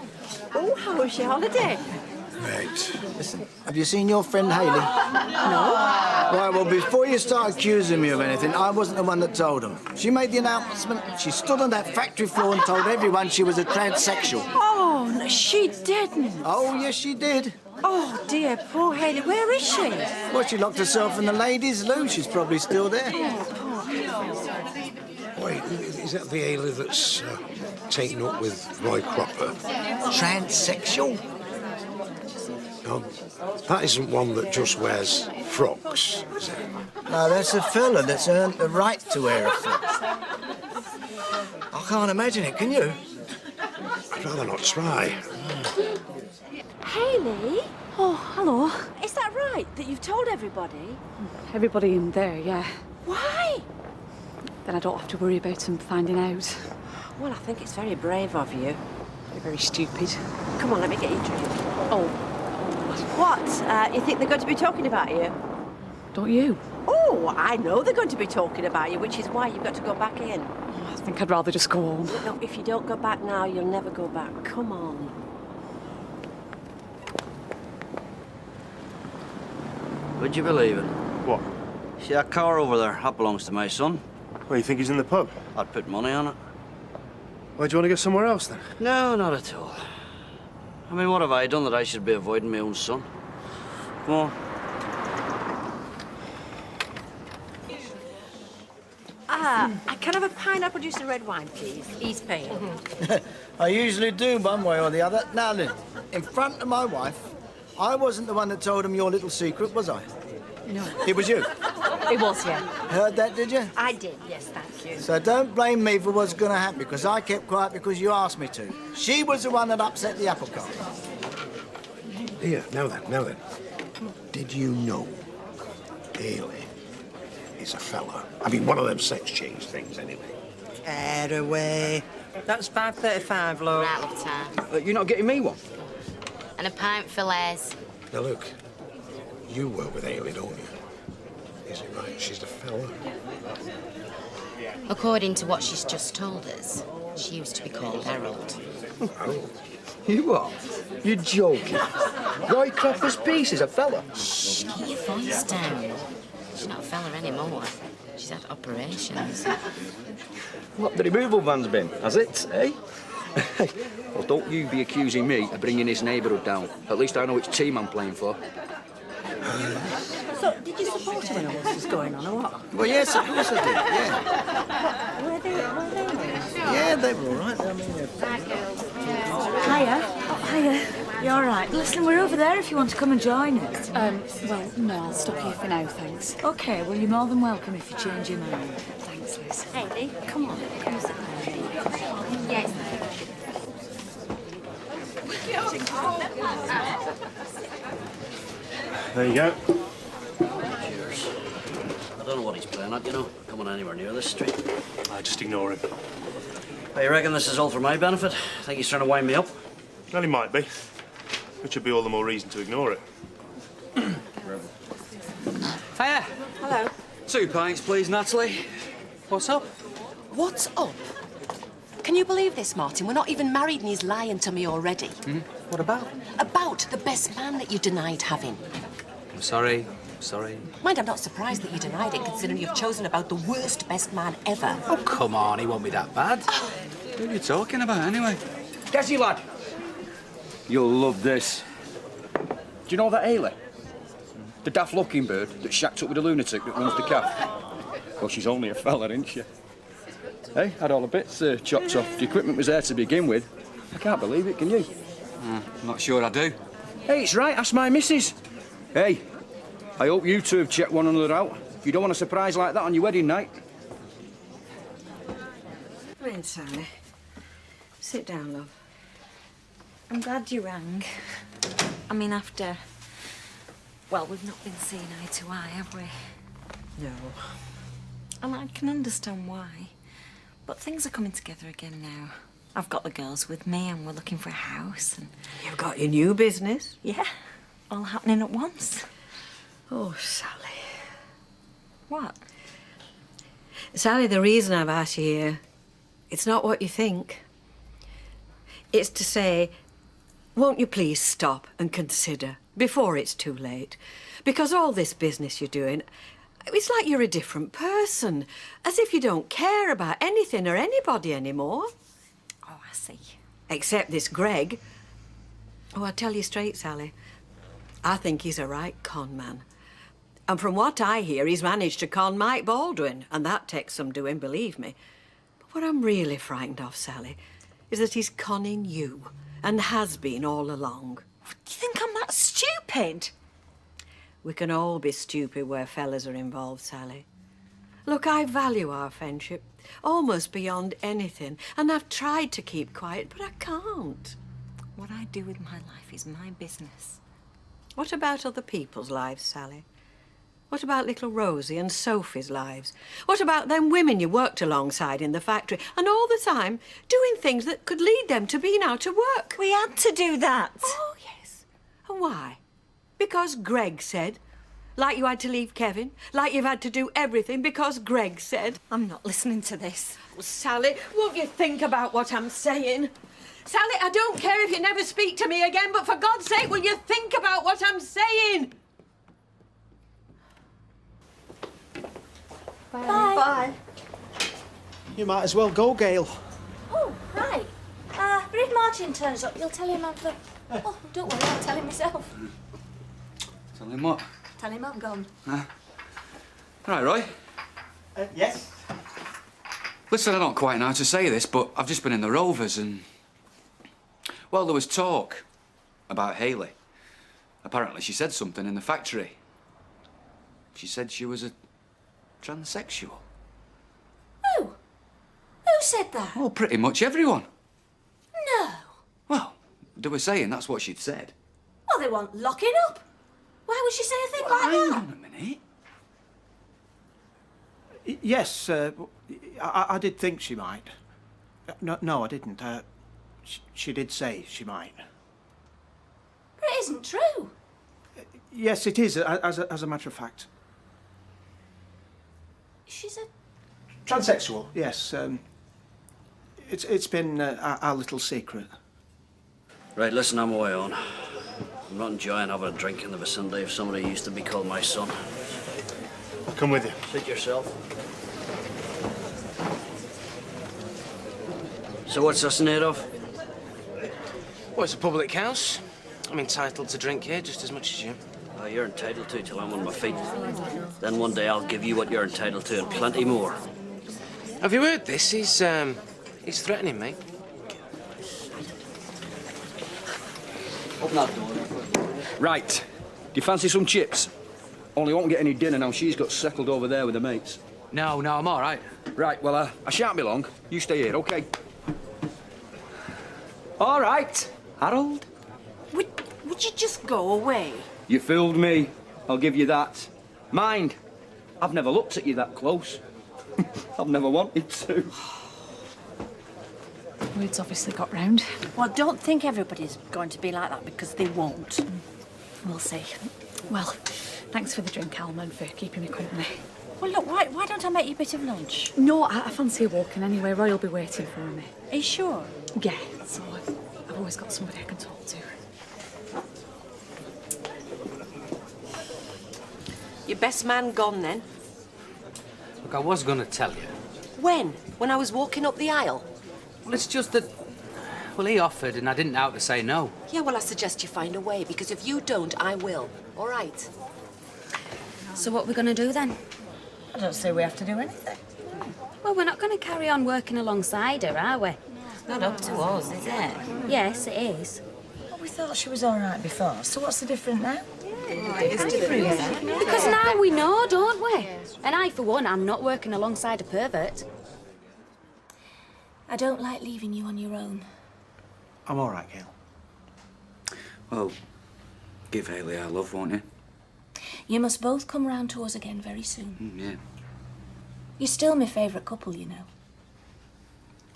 Oh, how was your holiday? Great. Listen, have you seen your friend Hayley? No. Right, well, before you start accusing me of anything, I wasn't the one that told them. She made the announcement. She stood on that factory floor and told everyone she was a transsexual. Oh, no, she didn't. Oh, yes, she did. Oh, dear, poor Hayley. Where is she? Well, she locked herself in the ladies' loo. She's probably still there. Wait, is that the Hayley that's taken up with Roy Cropper? Transsexual? No, that isn't one that just wears frocks, is it? No, that's a fella that's earned the right to wear a frock. I can't imagine it, can you? I'd rather not try. Hayley? Oh, hello. Is that right, that you've told everybody? Everybody in there, yeah. Why? Then I don't have to worry about them finding out. Well, I think it's very brave of you. Very stupid. Come on, let me get you a drink. Oh. What? You think they're going to be talking about you? Don't you? Oh, I know they're going to be talking about you, which is why you've got to go back in. I think I'd rather just go home. No, if you don't go back now, you'll never go back. Come on. Would you believe it? What? See that car over there? That belongs to my son. Well, you think he's in the pub? I'd put money on it. Why, do you want to go somewhere else, then? No, not at all. I mean, what have I done that I should be avoiding my own son? Come on. I can have a pineapple juice and red wine, please. He's paying. I usually do one way or the other. Now, Lynn, in front of my wife, I wasn't the one that told him your little secret, was I? No. It was you. It was, yeah. Heard that, did you? I did, yes, thank you. So don't blame me for what's going to happen, because I kept quiet because you asked me to. She was the one that upset the apple cart. Here, now then. Did you know Hayley is a fella? I mean, one of them sex change things, anyway. Get away. That's 5.35, love. Right, love time. You're not getting me one? And a pint for Les. Now, look, you work with Hayley, don't you? Is it right? She's the fella. According to what she's just told us, she used to be called Harold. Harold? You are? You're joking. Roy Cropper's piece is a fella. Shh, keep your voice down. She's not a fella anymore. She's had operations. What, the removal van's been, has it, eh? Well, don't you be accusing me of bringing his neighbourhood down. At least I know which team I'm playing for. So, did you support her when all this was going on, or what? Well, yes, of course I did, yeah. Were they Yeah, they were all right. I mean, Hiya. Oh, hiya. You all right? Listen, we're over there if you want to come and join us. Well, no, I'll stop here for now, thanks. OK, well, you're more than welcome if you change your mind. Thanks, Liz. Hayley, come on. Come sit down. Yes. There you go. Cheers. I don't know what he's playing at, you know. Coming anywhere near this street. Just ignore him. I reckon this is all for my benefit. Think he's trying to wind me up? Well, he might be. Which would be all the more reason to ignore it. Hiya. Hello. 2 pints, please, Natalie. What's up? What's up? Can you believe this, Martin? We're not even married and he's lying to me already. What about? About the best man that you denied having. I'm sorry. Sorry. Mind, I'm not surprised that you denied it, considering you've chosen about the worst best man ever. Oh, come on. He won't be that bad. Who are you talking about, anyway? Desi, lad. You'll love this. Do you know that Hayley? The daft-looking bird that shacked up with the lunatic that runs the cafe? Well, she's only a fella, isn't she? Hey, had all the bits chopped off. The equipment was there to begin with. I can't believe it, can you? Not sure I do. Hey, it's right, ask my missus. Hey, I hope you two have checked one another out. If you don't want a surprise like that on your wedding night. Come in, Sally. Sit down, love. I'm glad you rang. I mean, after... Well, we've not been seeing eye to eye, have we? No. And I can understand why. But things are coming together again now. I've got the girls with me and we're looking for a house and... You've got your new business? Yeah, all happening at once. Oh, Sally. What? Sally, the reason I've asked you here, it's not what you think. It's to say, won't you please stop and consider before it's too late? Because all this business you're doing, it's like you're a different person, as if you don't care about anything or anybody anymore. Oh, I see. Except this Greg. Oh, I'll tell you straight, Sally. I think he's a right con man. And from what I hear, he's managed to con Mike Baldwin, and that takes some doing, believe me. But what I'm really frightened of, Sally, is that he's conning you, and has been all along. Do you think I'm that stupid? We can all be stupid where fellas are involved, Sally. Look, I value our friendship, almost beyond anything, and I've tried to keep quiet, but I can't. What I do with my life is my business. What about other people's lives, Sally? What about little Rosie and Sophie's lives? What about them women you worked alongside in the factory, and all the time doing things that could lead them to being out of work? We had to do that. Oh, yes. And why? Because Greg said. Like you had to leave Kevin. Like you've had to do everything because Greg said. I'm not listening to this. Oh, Sally, won't you think about what I'm saying? Sally, I don't care if you never speak to me again, but for God's sake, will you think about what I'm saying? Bye. Bye. You might as well go, Gail. Oh, right. But if Martin turns up, you'll tell him I've... Oh, don't worry, I'll tell him myself. Tell him what? Tell him I'm gone. Right, Roy. Yes? Listen, I don't quite know how to say this, but I've just been in the Rovers and... Well, there was talk about Hayley. Apparently she said something in the factory. She said she was a transsexual. Who? Who said that? Well, pretty much everyone. No. Well, they were saying that's what she'd said. Well, they want locking up. Why would she say a thing like that? Hang on a minute. Yes, I did think she might. No, I didn't. She did say she might. But it isn't true. Yes, it is, as a matter of fact. She's a... Transsexual, yes. It's been our little secret. Right, listen, I'm away on. I'm not enjoying having a drink in the vicinity of somebody who used to be called my son. I'll come with you. Suit yourself. So what's this in aid of? Well, it's a public house. I'm entitled to drink here just as much as you. You're entitled to till I'm on my feet. Then one day I'll give you what you're entitled to and plenty more. Have you heard this? He's threatening me. Open that door. Right. Do you fancy some chips? Only won't get any dinner now she's got settled over there with her mates. No, I'm all right. Right, well, I shan't be long. You stay here, OK? All right, Harold. Would you just go away? You fooled me. I'll give you that. Mind, I've never looked at you that close. I've never wanted to. Word's obviously got round. Well, don't think everybody's going to be like that, because they won't. We'll see. Well, thanks for the drink, Alma, and for keeping me company. Well, look, why don't I make you a bit of lunch? No, I fancy a walking anyway. Roy will be waiting for me. Are you sure? Yeah, so I've always got somebody I can talk to. Your best man gone, then? Look, I was going to tell you. When? When I was walking up the aisle? Well, it's just that... Well, he offered, and I didn't know how to say no. Yeah, well, I suggest you find a way, because if you don't, I will. All right? So what are we going to do, then? I don't say we have to do anything. Well, we're not going to carry on working alongside her, are we? Not up to us, is it? Yes, it is. We thought she was all right before, so what's the difference now? Because now we know, don't we? And I, for one, am not working alongside a pervert. I don't like leaving you on your own. I'm all right, Gail. Well, give Hayley our love, won't you? You must both come round to us again very soon. Yeah. You're still my favourite couple, you know.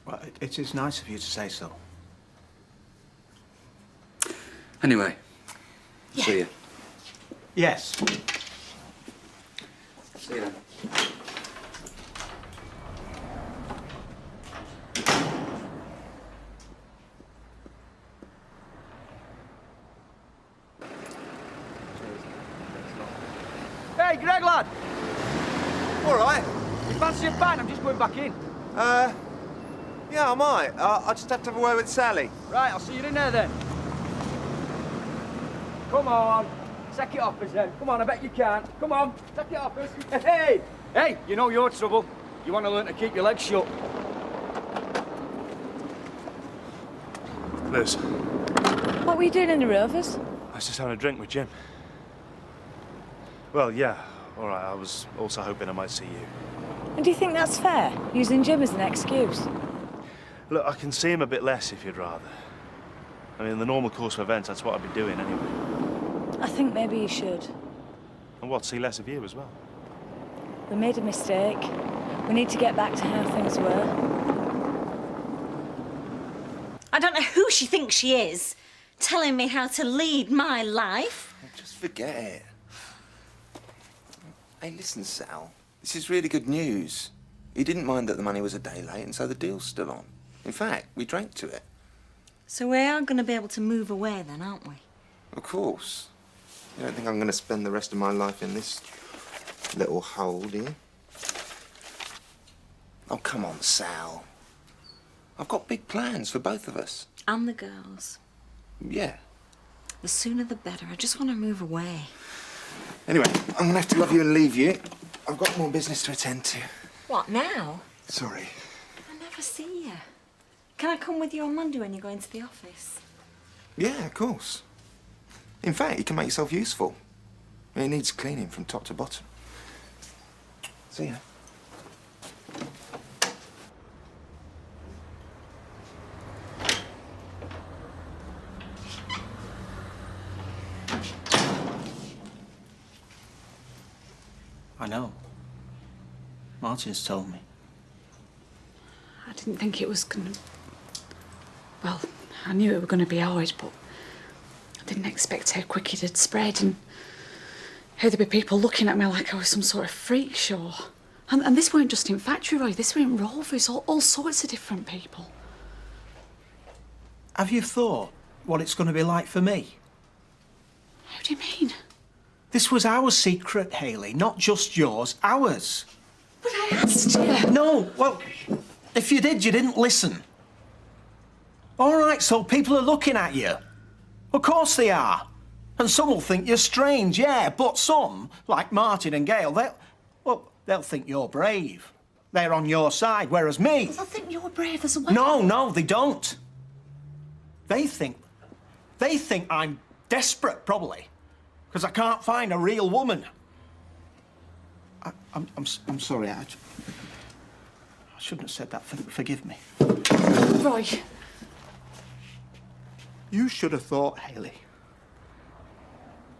Well, it's nice of you to say so. Anyway, see you. Yes. See you then. Hey, Greg, lad! All right. You fancy a pint? I'm just going back in. Yeah, I might. I'll just have to have a word with Sally. Right, I'll see you in there then. Come on. Take it off us then. Come on, I bet you can. Come on, take it off us. Hey! Hey, you know your trouble. You want to learn to keep your legs shut. Liz, What were you doing in the Rovers? I was just having a drink with Jim. Well, yeah, all right. I was also hoping I might see you. And do you think that's fair, using Jim as an excuse? Look, I can see him a bit less if you'd rather. I mean, in the normal course of events, that's what I'd be doing anyway. I think maybe you should. And what, see less of you as well? We made a mistake. We need to get back to how things were. I don't know who she thinks she is, telling me how to lead my life. Just forget it. Hey, listen, Sal. This is really good news. He didn't mind that the money was a day late, and so the deal's still on. In fact, we drank to it. So we are going to be able to move away then, aren't we? Of course. You don't think I'm going to spend the rest of my life in this little hole, do you? Oh, come on, Sal. I've got big plans for both of us. And the girls. Yeah. The sooner the better. I just want to move away. Anyway, I'm going to have to love you and leave you. I've got more business to attend to. What, now? Sorry. I never see you. Can I come with you on Monday when you go into the office? Yeah, of course. In fact, you can make yourself useful. It needs cleaning from top to bottom. See ya. I know. Martin's told me. I didn't think it was gonna... Well, I knew it was gonna be hard, but I didn't expect how quick it had spread and how there'd be people looking at me like I was some sort of freak show. And this weren't just in Factory Roy, this were in Rovers, all sorts of different people. Have you thought what it's going to be like for me? How do you mean? This was our secret, Hayley, not just yours, ours. But I asked you. No, well, if you did, you didn't listen. All right, so people are looking at you. Of course they are. And some will think you're strange, yeah, but some, like Martin and Gail, they'll think you're brave. They're on your side, whereas me... Well, I think you're brave as well. No, they don't. They think I'm desperate, probably, because I can't find a real woman. I'm sorry, I shouldn't have said that. Forgive me. Roy. You should have thought, Hayley.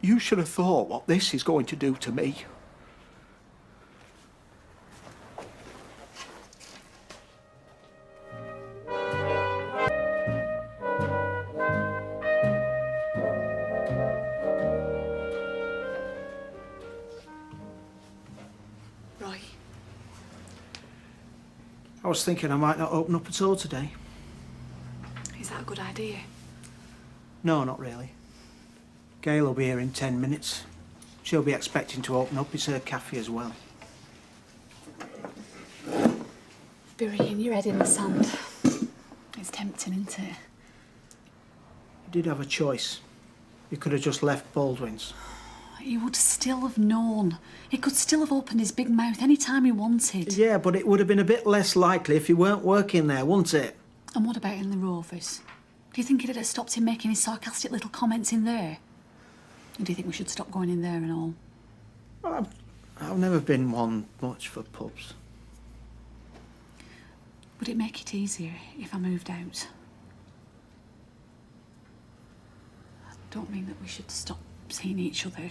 You should have thought what this is going to do to me. Roy. I was thinking I might not open up at all today. Is that a good idea? No, not really. Gail will be here in 10 minutes. She'll be expecting to open up. It's her cafe as well. Burying your head in the sand. It's tempting, isn't it? You did have a choice. You could have just left Baldwin's. He would still have known. He could still have opened his big mouth any time he wanted. Yeah, but it would have been a bit less likely if you weren't working there, wouldn't it? And what about in the Rovers? Do you think it'd have stopped him making his sarcastic little comments in there? Or do you think we should stop going in there and all? Well, I've never been one much for pubs. Would it make it easier if I moved out? I don't mean that we should stop seeing each other.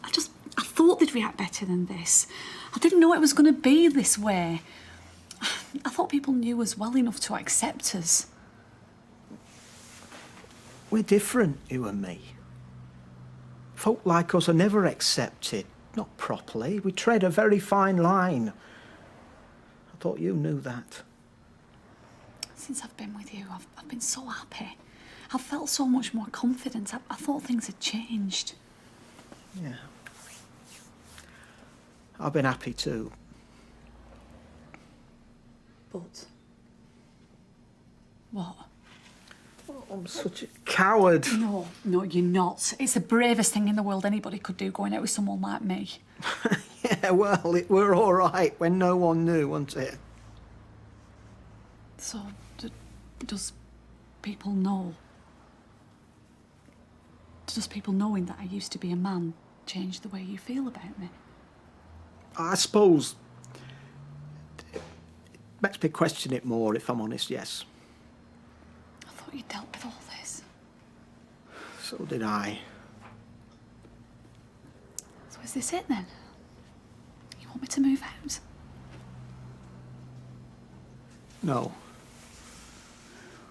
I thought they'd react better than this. I didn't know it was going to be this way. I thought people knew us well enough to accept us. We're different, you and me. Folk like us are never accepted, not properly. We tread a very fine line. I thought you knew that. Since I've been with you, I've been so happy. I've felt so much more confident. I thought things had changed. Yeah. I've been happy too. But... what? Oh, I'm such a coward. No, you're not. It's the bravest thing in the world anybody could do, going out with someone like me. Yeah, well, it were all right when no one knew, wasn't it? So, does people know? Does people knowing that I used to be a man change the way you feel about me? I suppose it makes me question it more, if I'm honest, yes. I thought you dealt with all this. So did I. So is this it then? You want me to move out? No.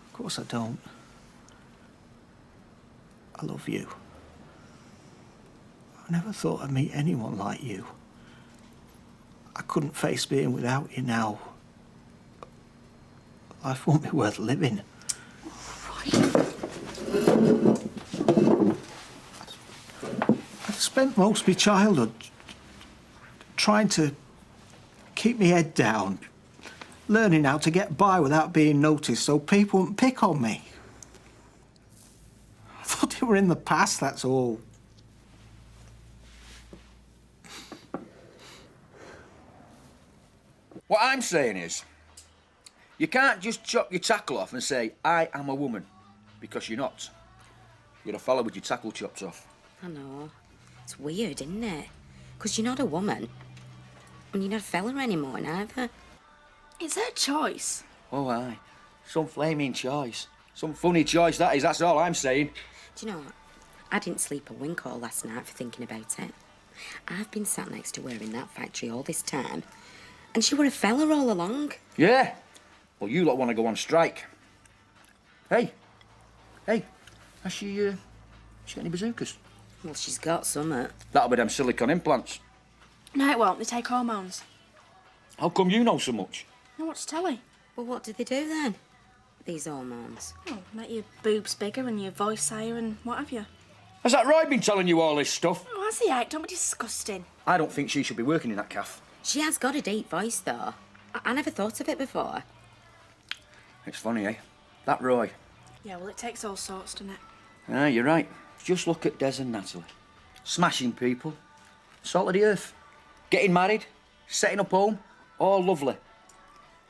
Of course I don't. I love you. I never thought I'd meet anyone like you. I couldn't face being without you now. Life won't be worth living. I spent most of my childhood trying to keep my head down, learning how to get by without being noticed so people wouldn't pick on me. I thought they were in the past, that's all. What I'm saying is, you can't just chop your tackle off and say, I am a woman, because you're not. You're a fella with your tackle chopped off. I know. It's weird, isn't it? Because you're not a woman. And you're not a fella anymore, neither. It's her choice. Oh, aye. Some flaming choice. Some funny choice, that is. That's all I'm saying. Do you know what? I didn't sleep a wink all last night for thinking about it. I've been sat next to her in that factory all this time, and she were a fella all along. Yeah? Well, you lot want to go on strike. Hey. Has she got any bazookas? Well, she's got some. That'll be them silicone implants. No, it won't. They take hormones. How come you know so much? I watch telly. Well, what do they do then? These hormones. Oh, make your boobs bigger and your voice higher and what have you. Has that Roy been telling you all this stuff? Oh, has he, Ike? Don't be disgusting. I don't think she should be working in that caff. She has got a deep voice, though. I never thought of it before. It's funny, eh? That Roy. Yeah, well, it takes all sorts, doesn't it? Ah, you're right. Just look at Des and Natalie. Smashing people. Salt of the earth. Getting married. Setting up home. All lovely.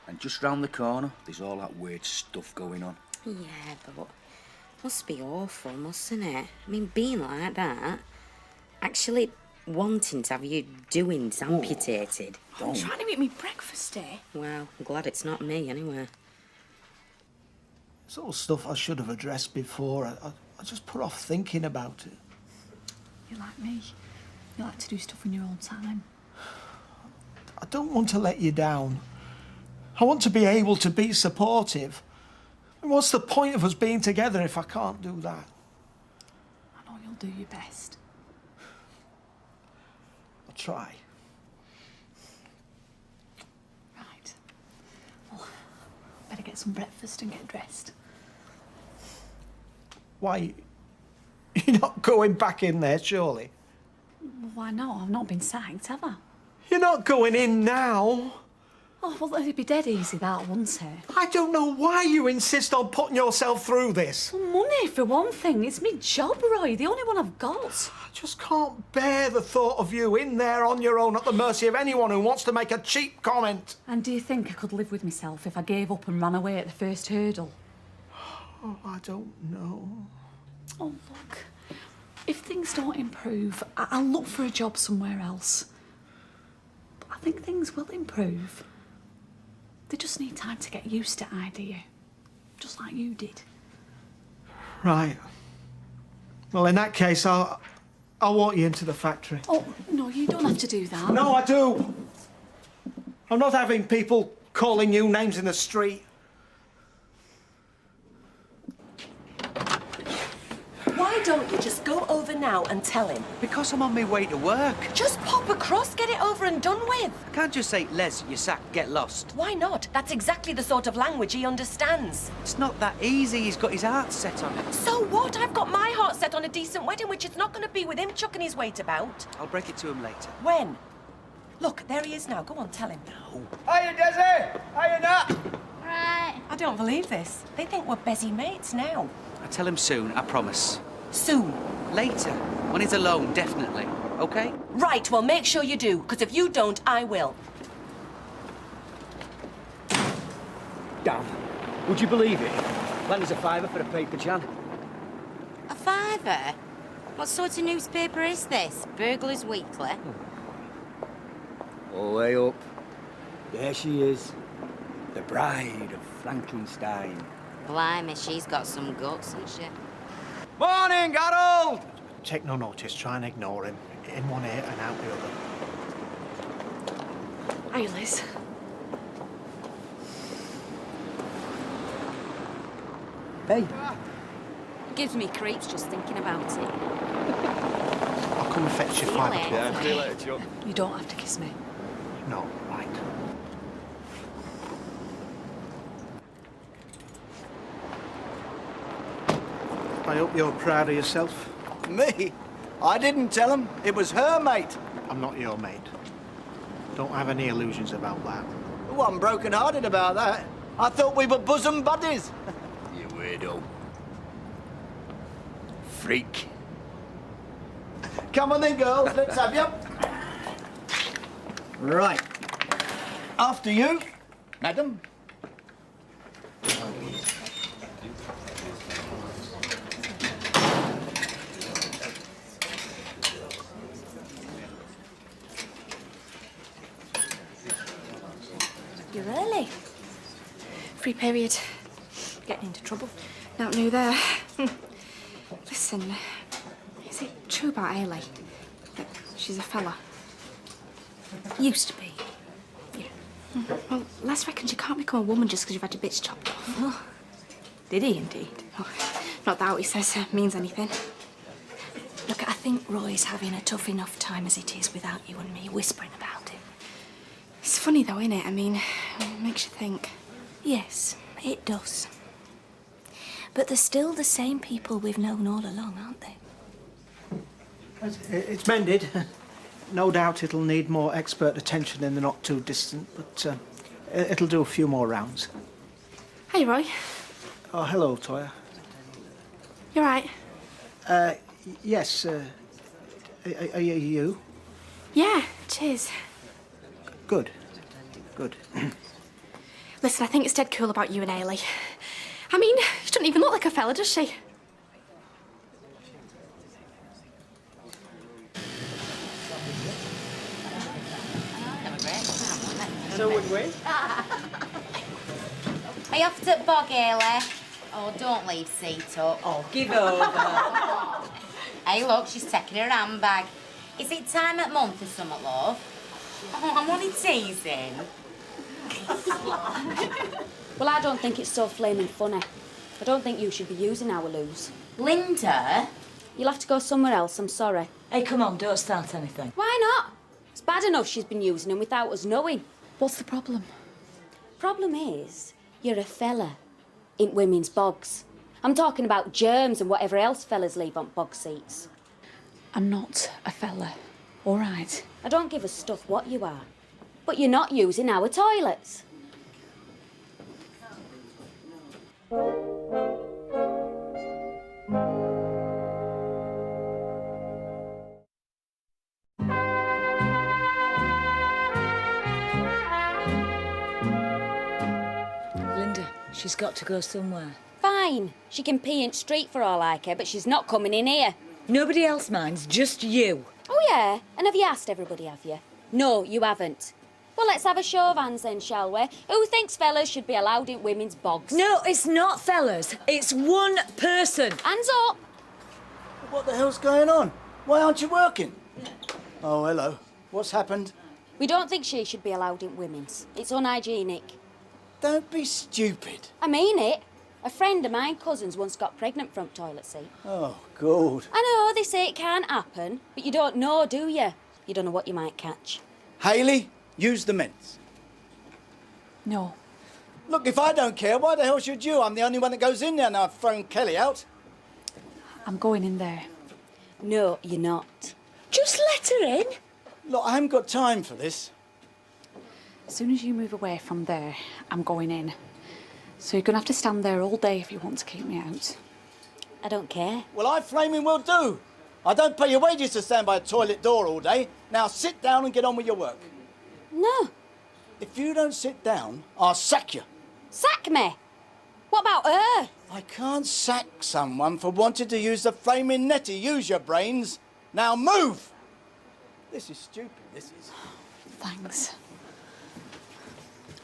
And just round the corner, there's all that weird stuff going on. Yeah, but must be awful, mustn't it? I mean, being like that, actually wanting to have your doings amputated. I'm trying to eat me breakfast, eh? Well, I'm glad it's not me, anyway. It's all stuff I should have addressed before. I just put off thinking about it. You're like me. You like to do stuff in your own time. I don't want to let you down. I want to be able to be supportive. And what's the point of us being together if I can't do that? I know you'll do your best. I'll try. Right. Well, better get some breakfast and get dressed. Why? You're not going back in there, surely? Why not? I've not been sacked, have I? You're not going in now. Oh, well, it'd be dead easy, that, wouldn't it? I don't know why you insist on putting yourself through this. Well, money, for one thing. It's me job, Roy, the only one I've got. I just can't bear the thought of you in there on your own at the mercy of anyone who wants to make a cheap comment. And do you think I could live with myself if I gave up and ran away at the first hurdle? Oh, I don't know. Oh, look, if things don't improve, I'll look for a job somewhere else. But I think things will improve. They just need time to get used to it, dear. Just like you did. Right. Well, in that case, I'll walk you into the factory. Oh, no, you don't have to do that. No, I do. I'm not having people calling you names in the street. Why don't you just go over now and tell him? Because I'm on my way to work. Just pop across, get it over and done with. I can't just say, Les, you're sacked, get lost. Why not? That's exactly the sort of language he understands. It's not that easy. He's got his heart set on it. So what? I've got my heart set on a decent wedding, which it's not going to be with him chucking his weight about. I'll break it to him later. When? Look, there he is now. Go on, tell him. No. Hiya, Desi! Hiya, Nat! Right. I don't believe this. They think we're busy mates now. I'll tell him soon, I promise. Soon? Later. When he's alone, definitely. OK? Right, well, make sure you do, because if you don't, I will. Dan, would you believe it? Lend us a fiver for a paper, Jan. A fiver? What sort of newspaper is this? Burglars Weekly? Oh, way up. There she is. The bride of Frankenstein. Blimey, she's got some guts, hasn't she? Morning, Harold! Take no notice. Try and ignore him. In one ear and out the other. Hey, Liz. Hey. Gives me creeps just thinking about it. I'll come and fetch you See you 5 later. o'clock. Yeah, see you later, Chuck. You don't have to kiss me. No, right. I hope you're proud of yourself. Me? I didn't tell him. It was her mate. I'm not your mate. Don't have any illusions about that. Oh, I'm broken-hearted about that. I thought we were bosom buddies. You weirdo. Freak. Come on then, girls. Let's have you. Right. After you, madam. You're early. Free period. Getting into trouble. Not new there. Listen, is it true about Ailey? That she's a fella? Used to be. Well, Les reckons you can't become a woman just because you've had your bits chopped off. Oh, did he indeed? Oh, not that what he says means anything. Look, I think Roy's having a tough enough time as it is without you and me whispering about it. It's funny though, isn't it? I mean, it makes you think. Yes, it does. But they're still the same people we've known all along, aren't they? It's mended. No doubt it'll need more expert attention in the not too distant, but it'll do a few more rounds. Hey, Roy. Oh, hello, Toya. You right? Yes. Are you? Yeah, cheers. Good. Good. Listen, I think it's dead cool about you and Ailey. I mean, she doesn't even look like a fella, does she? So would we? Are you off to Bog, Ailey? Oh, don't leave seat up. Oh, give over. Hey, look, she's taking her handbag. Is it time at month or something, love? Oh, I'm only teasing. Well, I don't think it's so flaming funny. I don't think you should be using our loos. Linda? You'll have to go somewhere else, I'm sorry. Hey, come on, don't start anything. Why not? It's bad enough she's been using them without us knowing. What's the problem? Problem is, you're a fella in women's bogs. I'm talking about germs and whatever else fellas leave on bog seats. I'm not a fella, all right? I don't give a stuff what you are. But you're not using our toilets. Linda, she's got to go somewhere. Fine. She can pee in street for all I care, but she's not coming in here. Nobody else minds, just you. Oh, yeah? And have you asked everybody, have you? No, you haven't. Well, let's have a show of hands then, shall we? Who thinks fellas should be allowed in women's bogs? No, it's not fellas. It's one person. Hands up. What the hell's going on? Why aren't you working? Oh, hello. What's happened? We don't think she should be allowed in women's. It's unhygienic. Don't be stupid. I mean it. A friend of mine cousin's once got pregnant from toilet seat. Oh, good. I know, they say it can't happen, but you don't know, do you? You don't know what you might catch. Hayley, use the mints. No. Look, if I don't care, why the hell should you? I'm the only one that goes in there now. I've thrown Kelly out. I'm going in there. No, you're not. Just let her in. Look, I haven't got time for this. As soon as you move away from there, I'm going in. So you're going to have to stand there all day if you want to keep me out. I don't care. Well, I flaming will do. I don't pay your wages to stand by a toilet door all day. Now sit down and get on with your work. No. If you don't sit down, I'll sack you. Sack me? What about her? I can't sack someone for wanting to use the flaming netty. Use your brains. Now move! This is stupid, this is. Thanks.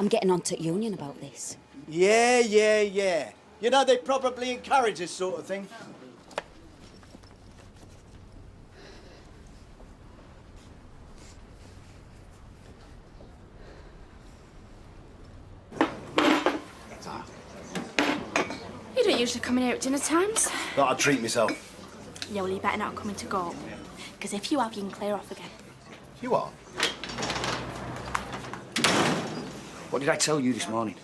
I'm getting on to union about this. Yeah. You know, they probably encourage this sort of thing. You don't usually come in here at dinner times. Thought I'd treat myself. Yeah, well, you better not come in to go. Because if you have, you can clear off again. You are? What did I tell you this morning?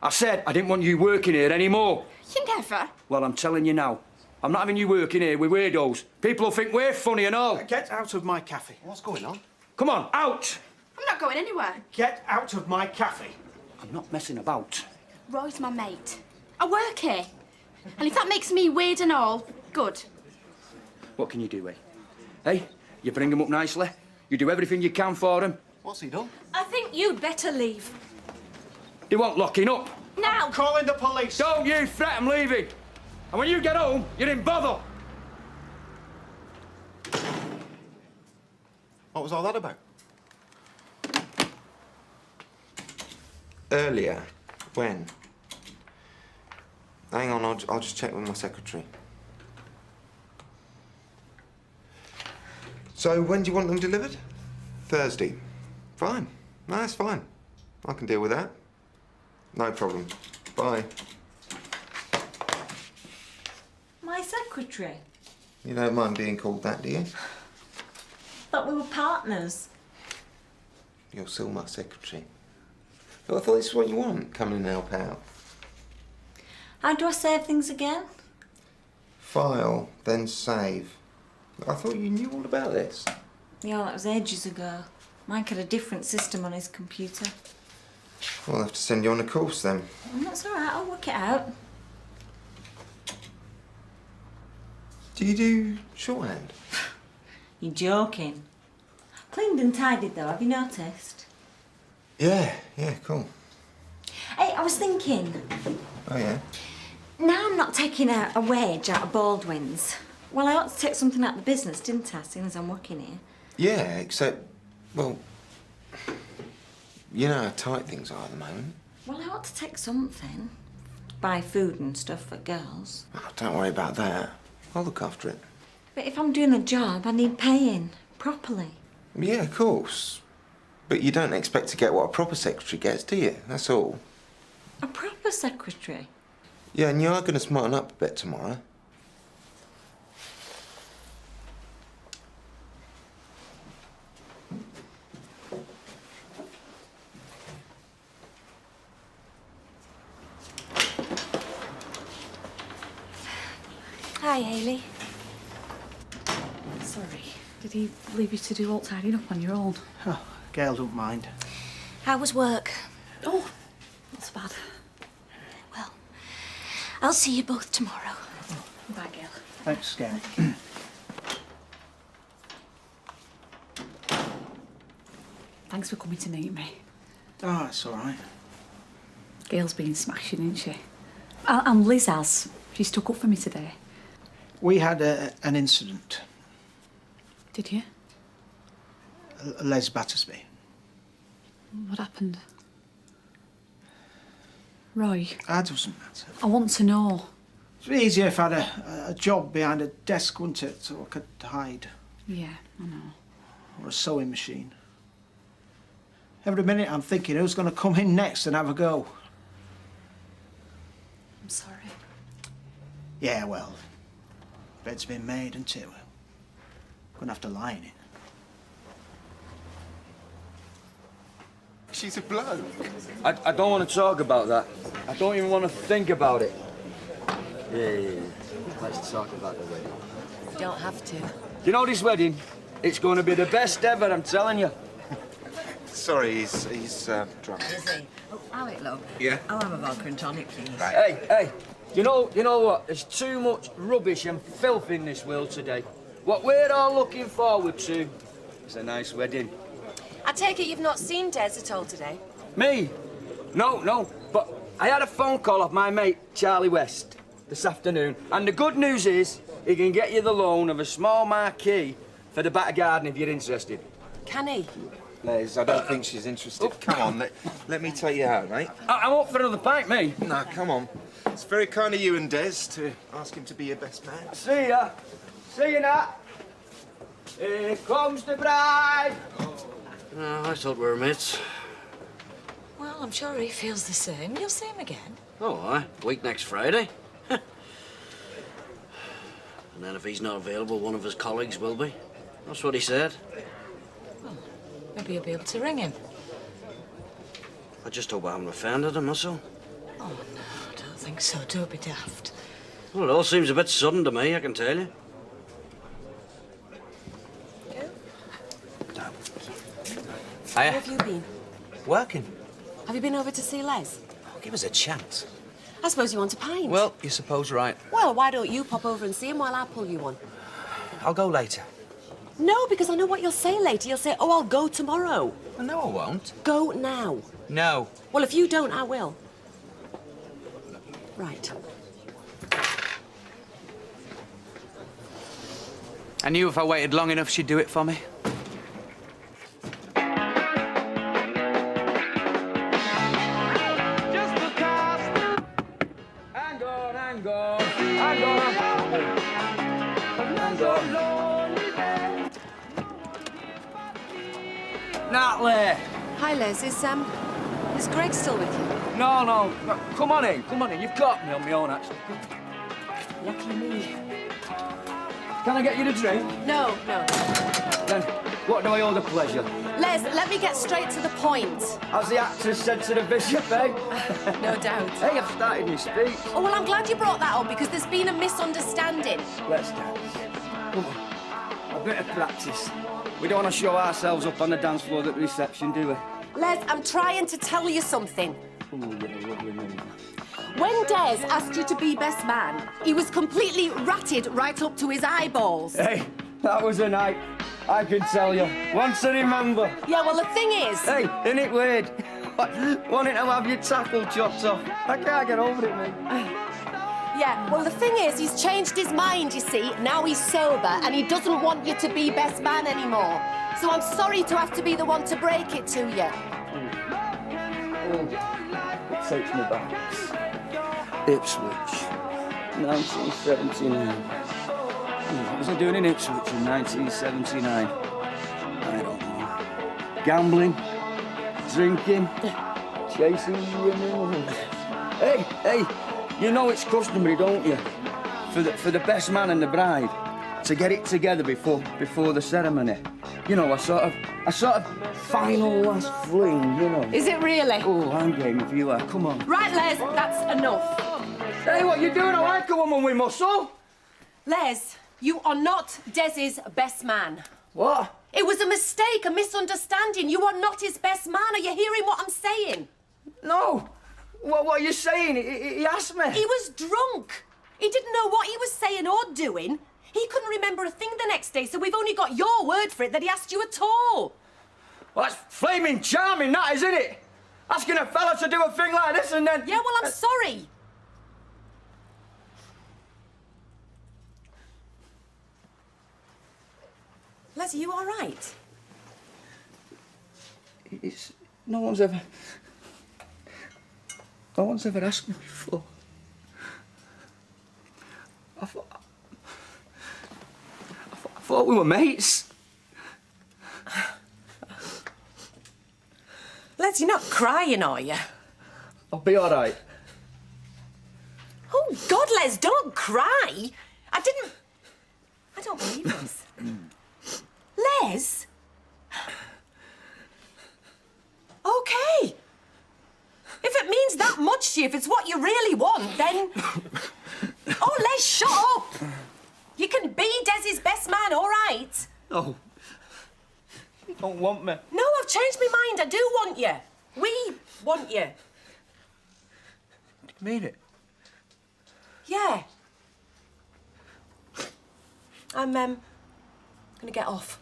I said I didn't want you working here anymore. You never. Well, I'm telling you now. I'm not having you working here with weirdos. People will think we're funny and all. Get out of my cafe. What's going on? Come on, out! I'm not going anywhere. Get out of my cafe. I'm not messing about. Roy's my mate. I work here. And if that makes me weird and all, good. What can you do, eh? Hey, you bring them up nicely. You do everything you can for them. What's he done? I think you'd better leave. They want locking up. Now! I'm calling the police. Don't you fret, I'm leaving. And when you get home, you're in bother. What was all that about? Earlier. When? Hang on, I'll just check with my secretary. So, when do you want them delivered? Thursday. Fine. No, that's fine. I can deal with that. No problem. Bye. My secretary? You don't mind being called that, do you? Thought we were partners. You're still my secretary. Oh, I thought this is what you want, come in and help out. How do I save things again? File, then save. I thought you knew all about this. Yeah, that was ages ago. Mike had a different system on his computer. We'll have to send you on a course then. That's all right, I'll work it out. Do you do shorthand? You're joking. Cleaned and tidied though, have you noticed? Yeah, cool. Hey, I was thinking, Oh, yeah? now I'm not taking a wage out of Baldwin's. Well, I ought to take something out of the business, didn't I, seeing as I'm working here? Yeah, except, well, you know how tight things are at the moment. Well, I ought to take something. Buy food and stuff for girls. Oh, don't worry about that. I'll look after it. But if I'm doing the job, I need paying properly. Yeah, of course. But you don't expect to get what a proper secretary gets, do you? That's all. A proper secretary? Yeah, and you are going to smarten up a bit tomorrow. Hi, Hayley. Sorry. Did he leave you to do all tidying up on your own? Oh, Gail don't mind. How was work? Oh, not so bad. Well, I'll see you both tomorrow. Bye, Gail. Thanks, Gail. Thanks for coming to meet me. Oh, it's all right. Gail's been smashing, isn't she? And Liz has. She stuck up for me today. We had an incident. Did you? Les Battersby. What happened? Roy. That doesn't matter. I want to know. It'd be easier if I had a job behind a desk, wouldn't it? So I could hide. Yeah, I know. Or a sewing machine. Every minute I'm thinking who's going to come in next and have a go. I'm sorry. Yeah, well, bed's been made, and it? We're gonna have to lie in it. She's a bloke. I don't want to talk about that. I don't even want to think about it. Yeah. Let's talk about the wedding. You don't have to. You know this wedding? It's going to be the best ever, I'm telling you. Sorry, he's drunk. Is he? Oh, Alec, love. Yeah? I'll have a vodka and tonic, please. Right. Hey, you know what? There's too much rubbish and filth in this world today. What we're all looking forward to is a nice wedding. I take it you've not seen Des at all today? Me? No. But I had a phone call off my mate, Charlie West, this afternoon. And the good news is he can get you the loan of a small marquee for the back garden if you're interested. Can he? Les, I don't think she's interested. Come on, let me take you out, mate. I'm up for another pint, me. No, come on. It's very kind of you and Des to ask him to be your best man. See ya. See you now. Here comes the bride. No, I thought we were mates. Well, I'm sure he feels the same. You'll see him again. Oh, aye. Week next Friday. And then if he's not available, one of his colleagues will be. That's what he said. Maybe you'll be able to ring him. I just hope I haven't offended him, that's all. Oh, no, I don't think so. Don't be daft. Well, it all seems a bit sudden to me, I can tell you. Where have you been? Working. Have you been over to see Les? Oh, give us a chance. I suppose you want a pint. Well, you suppose right. Well, why don't you pop over and see him while I pull you one? I'll go later. No, because I know what you'll say later. You'll say, oh, I'll go tomorrow. Well, no, I won't. Go now. No. Well, if you don't, I will. Right. I knew if I waited long enough, she'd do it for me. Natalie! Hi, Les. Is Greg still with you? No. Come on in. You've got me on my own, actually. Lucky me. Can I get you a drink? No. Then what do I owe the pleasure? Les, let me get straight to the point. As the actress said to the bishop, eh? No doubt. Hey, I've started my speech. Oh, well, I'm glad you brought that up because there's been a misunderstanding. Let's dance. Come on. A bit of practice. We don't want to show ourselves up on the dance floor at the reception, do we? Les, I'm trying to tell you something. Ooh, you're a lovely woman. When Des asked you to be best man, he was completely ratted right up to his eyeballs. Hey, that was a night, I can tell you. One to remember. Yeah, well, the thing is... Hey, isn't it weird? Wanting to have your tackle chopped off. I can't get over it, mate. Yeah, well, the thing is, he's changed his mind, you see. Now he's sober, and he doesn't want you to be best man anymore. So I'm sorry to have to be the one to break it to you. It takes me back. Ipswich, 1979. What was I doing in Ipswich in 1979? I don't know. Gambling, drinking, chasing women. Hey, you know it's customary, don't you? For the best man and the bride to get it together before the ceremony. You know, a sort of final last fling, you know. Is it really? Oh, I'm game if you are. Come on. Right, Les, that's enough. Hey, what you doing? I like a woman with muscle. Les, you are not Des's best man. What? It was a mistake, a misunderstanding. You are not his best man. Are you hearing what I'm saying? No. What are you saying? He asked me. He was drunk. He didn't know what he was saying or doing. He couldn't remember a thing the next day, so we've only got your word for it that he asked you at all. Well, that's flaming charming, that, isn't it? Asking a fella to do a thing like this and then... Yeah, well, I'm sorry. Les, are you all right? It's... No one's ever asked me before. I thought we were mates. Les, you're not crying, are you? I'll be all right. Oh, God, Les, don't cry. I don't believe this. Les? OK. If it means that much to you, if it's what you really want, then... Oh, Les, shut up. You can be Desi's best man, all right? No. You don't want me. No, I've changed my mind. I do want you. We want you. Do you mean it? Yeah. I'm, gonna get off.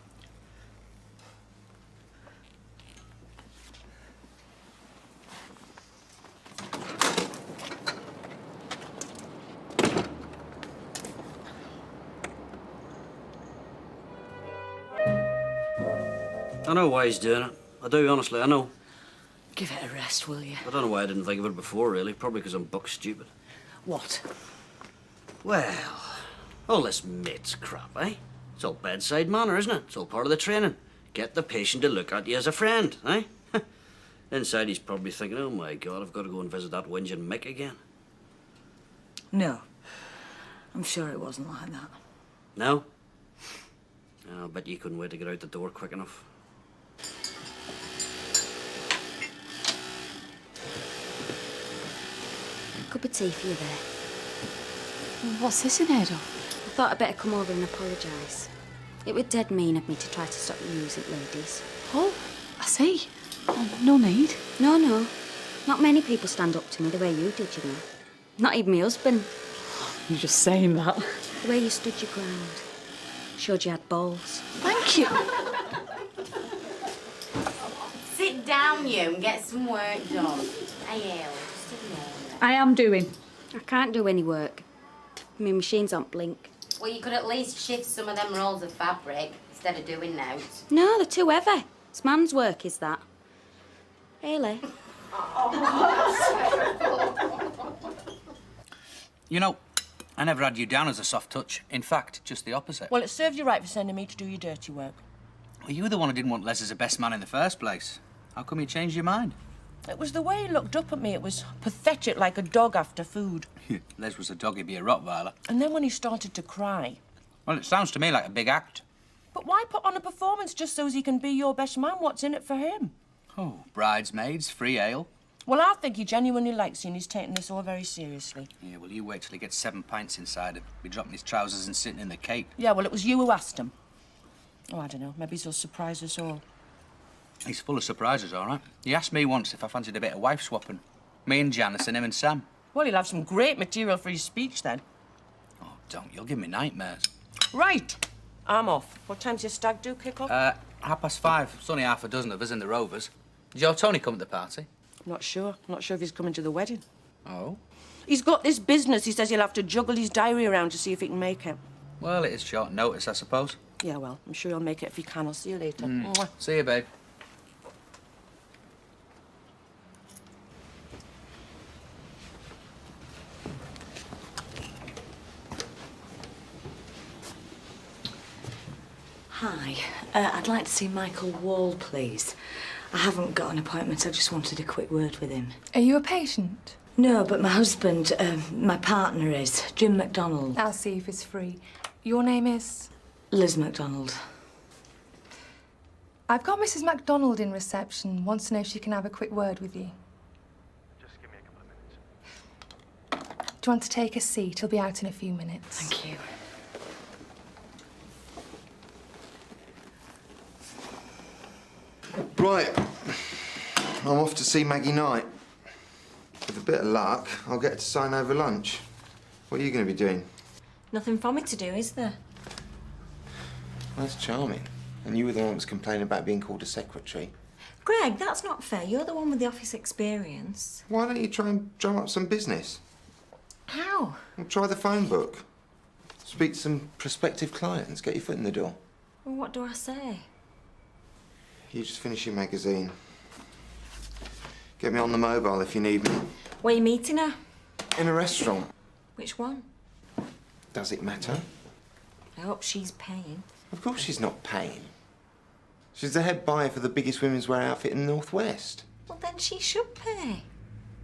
I know why he's doing it. I do, honestly, I know. Give it a rest, will you? I don't know why I didn't think of it before, really. Probably because I'm buck stupid. What? Well, all this mates crap, eh? It's all bedside manner, isn't it? It's all part of the training. Get the patient to look at you as a friend, eh? Inside, he's probably thinking, oh, my God, I've got to go and visit that whinging Mick again. No. I'm sure it wasn't like that. No? I bet you couldn't wait to get out the door quick enough. Cup of tea for you there. What's this in aid of? I thought I'd better come over and apologise. It was dead mean of me to try to stop you using ladies. Oh, I see. Oh, no need. No. Not many people stand up to me the way you did, you know. Not even my husband. You're just saying that. The way you stood your ground. Showed you had balls. Thank you. Sit down, you, and get some work done. Hey, Elle, just ignore me. I am doing. I can't do any work. My machine's on blink. Well, you could at least shift some of them rolls of fabric instead of doing notes. No, they're too heavy. It's man's work, is that? Really? You know, I never had you down as a soft touch. In fact, just the opposite. Well, it served you right for sending me to do your dirty work. Well, you were the one who didn't want Les as a best man in the first place. How come you changed your mind? It was the way he looked up at me. It was pathetic, like a dog after food. Les was a dog, he'd be a Rottweiler. And then when he started to cry. Well, it sounds to me like a big act. But why put on a performance just so as he can be your best man? What's in it for him? Oh, bridesmaids, free ale. Well, I think he genuinely likes you and he's taking this all very seriously. Yeah, well, you wait till he gets 7 pints inside him. Be dropping his trousers and sitting in the cake. Yeah, well, it was you who asked him. Oh, I don't know. Maybe he'll surprise us all. He's full of surprises, all right. He asked me once if I fancied a bit of wife swapping. Me and Janice and him and Sam. Well, he'll have some great material for his speech then. Oh, don't. You'll give me nightmares. Right. I'm off. What time's your stag do kick off? 5:30. It's only half a dozen of us in the Rovers. Did your Tony come to the party? Not sure. Not sure if he's coming to the wedding. Oh? He's got this business. He says he'll have to juggle his diary around to see if he can make it. Well, it is short notice, I suppose. Yeah, well, I'm sure he'll make it if he can. I'll see you later. Mwah. See you, babe. Hi. I'd like to see Michael Wall, please. I haven't got an appointment. I just wanted a quick word with him. Are you a patient? No, but my husband, my partner is, Jim MacDonald. I'll see if he's free. Your name is? Liz MacDonald. I've got Mrs. MacDonald in reception. Wants to know if she can have a quick word with you. Just give me a couple of minutes. Do you want to take a seat? He'll be out in a few minutes. Thank you. Right. I'm off to see Maggie Knight. With a bit of luck, I'll get her to sign over lunch. What are you going to be doing? Nothing for me to do, is there? Well, that's charming. And you were the one that was complaining about being called a secretary. Greg, that's not fair. You're the one with the office experience. Why don't you try and drum up some business? How? Well, try the phone book. Speak to some prospective clients. Get your foot in the door. Well, what do I say? You just finish your magazine. Get me on the mobile if you need me. Where are you meeting her? In a restaurant. Which one? Does it matter? I hope she's paying. Of course she's not paying. She's the head buyer for the biggest women's wear outfit in the Northwest. Well, then she should pay.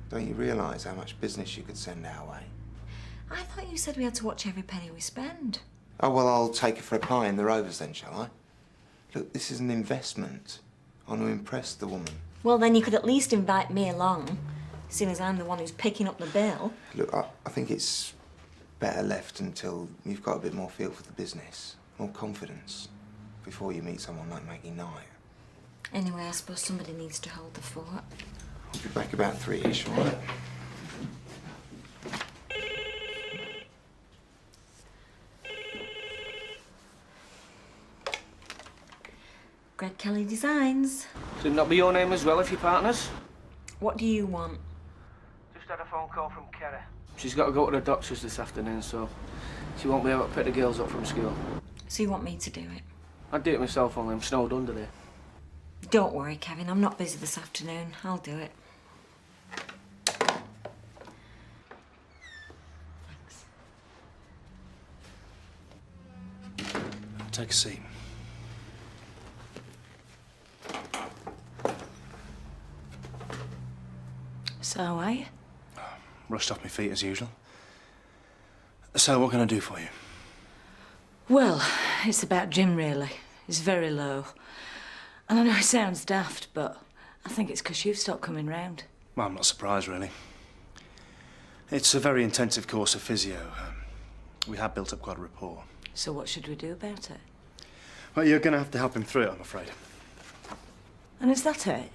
Don't you realise how much business you could send our way? I thought you said we had to watch every penny we spend. Oh, well, I'll take her for a pie in the Rovers then, shall I? Look, this is an investment. I want to impress the woman. Well, then you could at least invite me along, seeing as I'm the one who's picking up the bill. Look, I think it's better left until you've got a bit more feel for the business, more confidence, before you meet someone like Maggie Knight. Anyway, I suppose somebody needs to hold the fort. I'll be back about 3-ish, all right? Greg Kelly Designs. Should not be your name as well if you're partners? What do you want? Just had a phone call from Kerry. She's got to go to the doctors this afternoon, so she won't be able to pick the girls up from school. So you want me to do it? I'd do it myself, only I'm snowed under there. Don't worry, Kevin. I'm not busy this afternoon. I'll do it. Take a seat. So, are you? Rushed off my feet as usual. So, what can I do for you? Well, it's about Jim, really. He's very low. And I know it sounds daft, but I think it's because you've stopped coming round. Well, I'm not surprised, really. It's a very intensive course of physio. We have built up quite a rapport. So what should we do about it? Well, you're going to have to help him through it, I'm afraid. And is that it?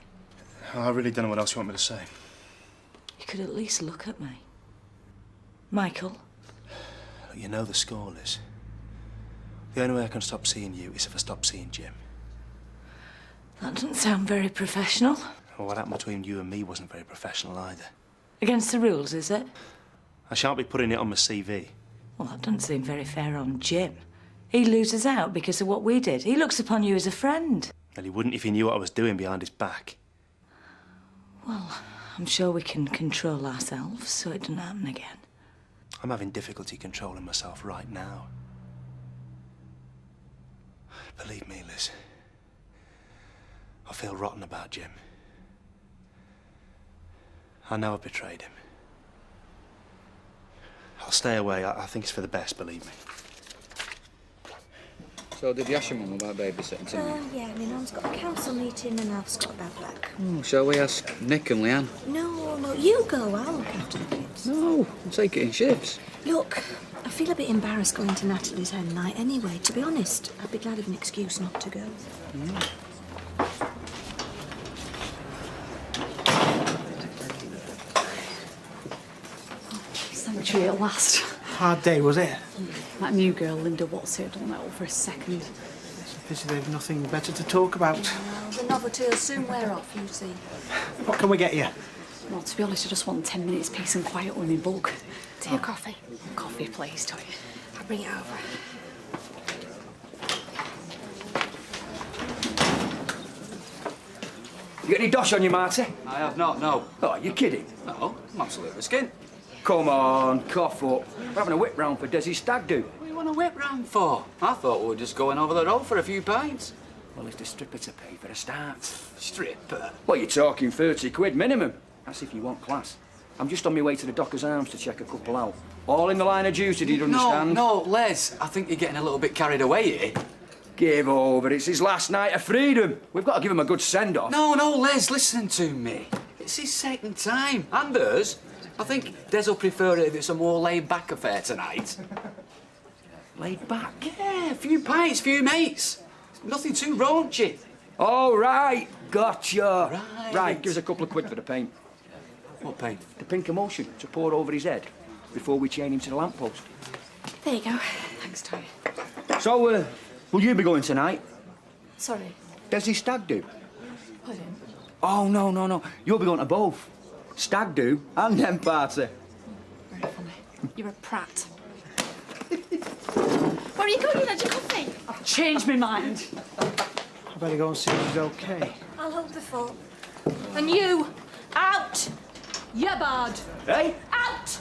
I really don't know what else you want me to say. You could at least look at me. Michael? You know the score, Liz. The only way I can stop seeing you is if I stop seeing Jim. That doesn't sound very professional. Well, what happened between you and me wasn't very professional either. Against the rules, is it? I shan't be putting it on my CV. Well, that doesn't seem very fair on Jim. He loses out because of what we did. He looks upon you as a friend. Well, he wouldn't if he knew what I was doing behind his back. Well, I'm sure we can control ourselves so it doesn't happen again. I'm having difficulty controlling myself right now. Believe me, Liz, I feel rotten about Jim. I know I betrayed him. I'll stay away. I think it's for the best, believe me. So did you ask your mum about babysitting tonight? Yeah, my mum's got a council meeting and I've got about back. Oh, shall we ask Nick and Leanne? No, you go. I'll look after the kids. No, I'll take it in shifts. Look, I feel a bit embarrassed going to Natalie's hen night anyway. To be honest, I'd be glad of an excuse not to go. Sanctuary at last. Hard day, was it? That new girl, Linda Watts, here, done that all for a second. It's a pity they've nothing better to talk about. Well, the novelty will soon wear off, you see. What can we get you? Well, to be honest, I just want 10 minutes peace and quiet with me bulk. Tea or coffee? Coffee, please, Toy. I'll bring it over. You got any dosh on you, Marty? I have not, no. Oh, you're kidding? No, I'm absolutely skint. Come on, cough up. We're having a whip round for Desi's stag do. What do you want a whip round for? I thought we were just going over the road for a few pints. Well, it's the stripper to pay for a start. Stripper? Well, you're talking 30 quid minimum. That's if you want class. I'm just on my way to the Dockers Arms to check a couple out. All in the line of duty, do you understand? No, Les, I think you're getting a little bit carried away here. Give over, it's his last night of freedom. We've got to give him a good send-off. No, Les, listen to me. It's his second time, and hers. I think Des will prefer it if it's a more laid-back affair tonight. Laid back? Yeah, a few pints, few mates. Nothing too raunchy. All right. Gotcha! Right, give us a couple of quid for the paint. What paint? The pink emulsion to pour over his head before we chain him to the lamppost. There you go. Thanks, Tony. So, will you be going tonight? Sorry. Does he stag do? Pardon? Oh, no. You'll be going to both. Stag do and then party. Very funny. You're a prat. Where are you going? You had your coffee. I've changed my mind. I better go and see if he's okay. I'll hold the fort. And you, out! You bad. Hey? Out!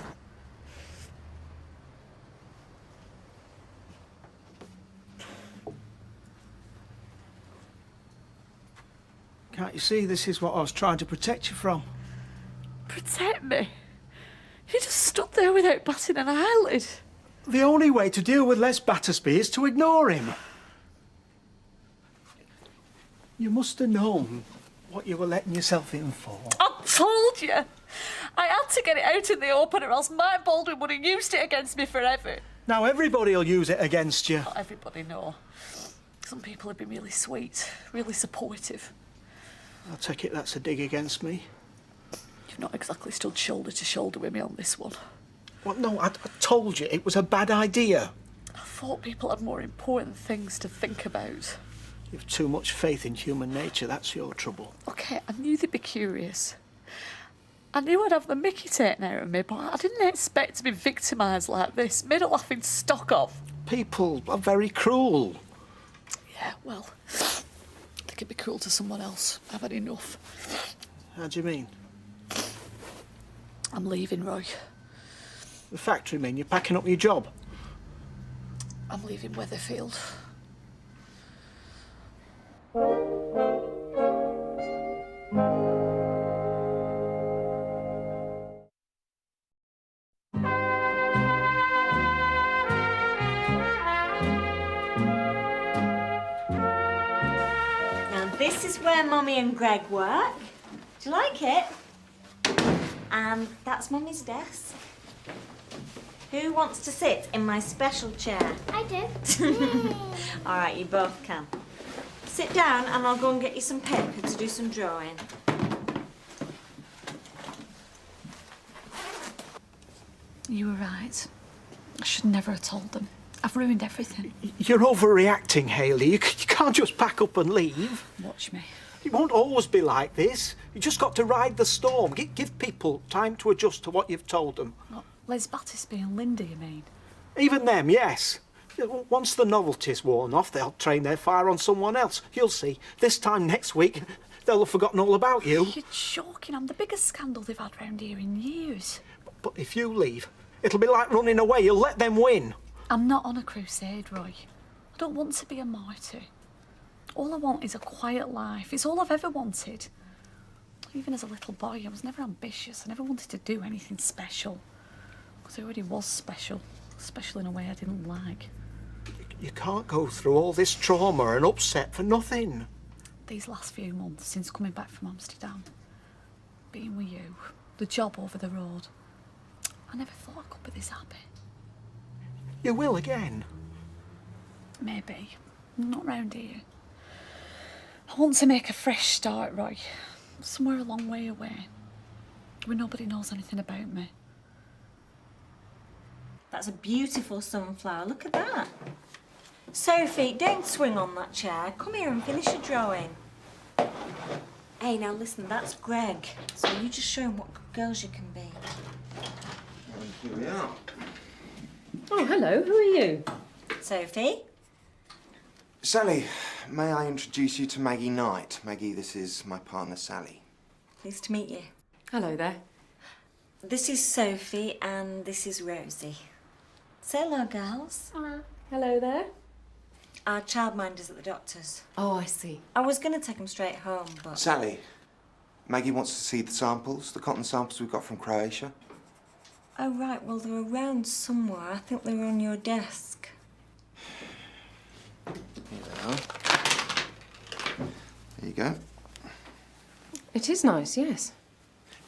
Can't you see this is what I was trying to protect you from? Protect me? You just stood there without batting an eyelid. The only way to deal with Les Battersby is to ignore him. You must have known what you were letting yourself in for. I told you. I had to get it out in the open or else Mike Baldwin would have used it against me forever. Now everybody will use it against you. Not everybody, no. Some people have been really sweet, really supportive. I'll take it that's a dig against me. You've not exactly stood shoulder to shoulder with me on this one. Well, no, I told you it was a bad idea. I thought people had more important things to think about. You've too much faith in human nature, that's your trouble. OK, I knew they'd be curious. I knew I'd have the mickey taken out of me, but I didn't expect to be victimised like this, made a laughing stock of. People are very cruel. Yeah, well, they could be cruel to someone else. I've had enough. How do you mean? I'm leaving, Roy. The factory mean you're packing up your job? I'm leaving Weatherfield. Now, this is where Mummy and Greg work. Do you like it? And that's Mummy's desk. Who wants to sit in my special chair? I do. All right, you both can. Sit down and I'll go and get you some paper to do some drawing. You were right. I should never have told them. I've ruined everything. You're overreacting, Hayley. You can't just pack up and leave. Watch me. It won't always be like this. You just got to ride the storm. Give people time to adjust to what you've told them. What, Les Battersby and Linda, you mean? Even them, yes. Once the novelty's worn off, they'll train their fire on someone else. You'll see. This time next week, they'll have forgotten all about you. You're joking. I'm the biggest scandal they've had round here in years. But if you leave, it'll be like running away. You'll let them win. I'm not on a crusade, Roy. I don't want to be a martyr. All I want is a quiet life. It's all I've ever wanted. Even as a little boy, I was never ambitious. I never wanted to do anything special. Because I already was special. Special in a way I didn't like. You can't go through all this trauma and upset for nothing. These last few months, since coming back from Amsterdam, being with you, the job over the road, I never thought I could be this happy. You will again. Maybe. Not round here. I want to make a fresh start, Roy. Somewhere a long way away, where nobody knows anything about me. That's a beautiful sunflower. Look at that. Sophie, don't swing on that chair. Come here and finish your drawing. Hey, now listen, that's Greg. So you just show him what good girls you can be. Here we are. Oh, hello. Who are you? Sophie? Sally, may I introduce you to Maggie Knight? Maggie, this is my partner, Sally. Pleased to meet you. Hello there. This is Sophie and this is Rosie. Say hello, girls. Hello. Hello there. Our childminder's at the doctor's. Oh, I see. I was going to take him straight home, but... Sally, Maggie wants to see the samples, the cotton samples we got from Croatia. Oh, right. Well, they're around somewhere. I think they were on your desk. Here they are. There you go. It is nice, yes.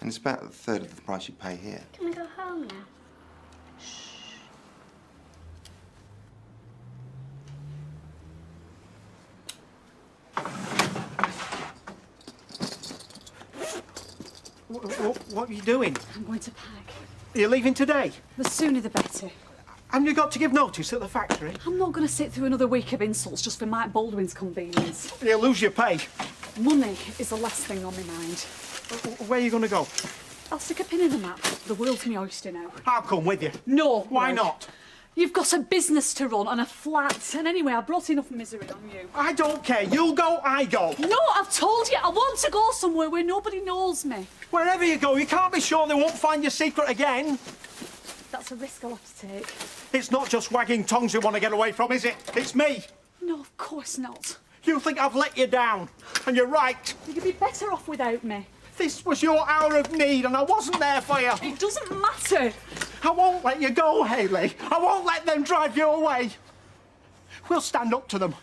And it's about a third of the price you pay here. Can we go home now? what are you doing? I'm going to pack. Are you leaving today? The sooner the better. Haven't you got to give notice at the factory? I'm not going to sit through another week of insults just for Mike Baldwin's convenience. You'll lose your pay. Money is the last thing on my mind. Where are you going to go? I'll stick a pin in the map. The world's my oyster now. I'll come with you. No. Why no. not? You've got a business to run and a flat. And anyway, I brought enough misery on you. I don't care. You go, I go. No, I've told you. I want to go somewhere where nobody knows me. Wherever you go, you can't be sure they won't find your secret again. That's a risk I'll have to take. It's not just wagging tongues you want to get away from, is it? It's me. No, of course not. You think I've let you down. And you're right. You'd be better off without me. This was your hour of need and I wasn't there for you. It doesn't matter. I won't let you go, Hayley. I won't let them drive you away. We'll stand up to them.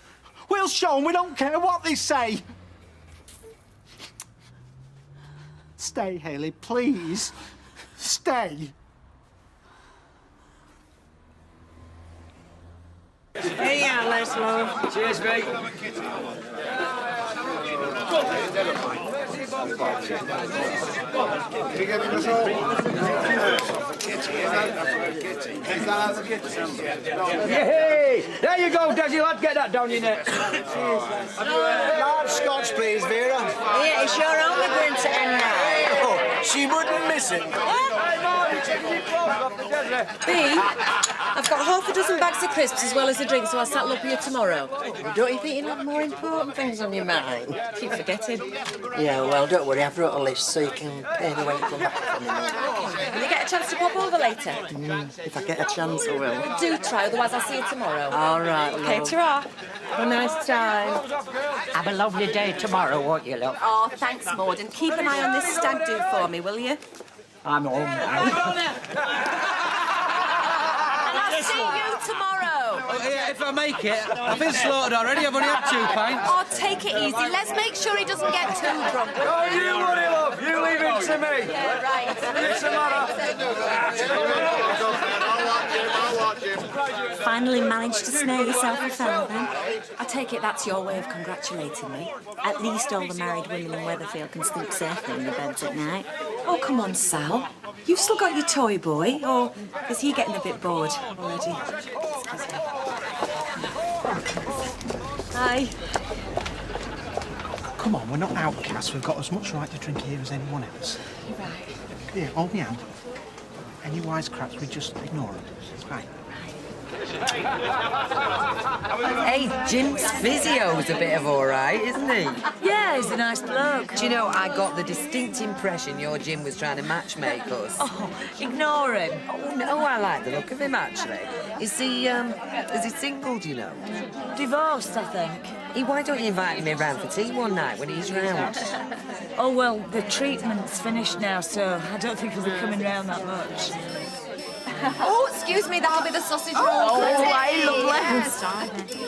We'll show them we don't care what they say. Stay, Hayley, please. Stay. Here you are, Les, love. Cheers, mate. Yay! There you go, Desi lad. Get that down your neck. Large Scotch, please, Vera. Yeah, it's your only going to end now. Oh, she wouldn't miss it. B, I've got half a dozen bags of crisps as well as a drink, so I'll saddle up here tomorrow. Don't you think you have more important things on your mind? Keep forgetting. Yeah, well, don't worry. I've wrote a list so you can pay me when you come back from the meeting. Will you get a chance to pop over later? If I get a chance, I will. Do try, otherwise I'll see you tomorrow. All right, OK, love. ta-ra. Have a nice time. Have a lovely day tomorrow, won't you, love? Oh, thanks, Maud, and keep an eye on this stag do for me, will you? I'm home now. And I'll see you tomorrow. Oh, yeah, if I make it. I've been slaughtered already. I've only had 2 pints. Oh, take it easy. Let's make sure he doesn't get too drunk. Oh, you worry, love. You leave it to me. Yeah, right. It's a matter. Finally managed to snare yourself a fellow, then? I take it that's your way of congratulating me. At least all the married women in Weatherfield can sleep safely in their beds at night. Oh, come on, Sal. You've still got your toy boy, or is he getting a bit bored already? Excuse me. Hi. Come on, we're not outcasts. We've got as much right to drink here as anyone else. You're right. Here, hold me hand. Any wisecracks, we just ignore them. Right. Hey, Jim's physio's a bit of all right, isn't he? Yeah, he's a nice bloke. Do you know, I got the distinct impression your Jim was trying to matchmake us. Oh, ignore him. Oh, no, I like the look of him, actually. Is he single, do you know? Divorced, I think. Hey, why don't you invite me round for tea one night when he's round? Oh, well, the treatment's finished now, so I don't think he'll be coming round that much. Oh, excuse me, that'll be the sausage roll. Oh, lovely.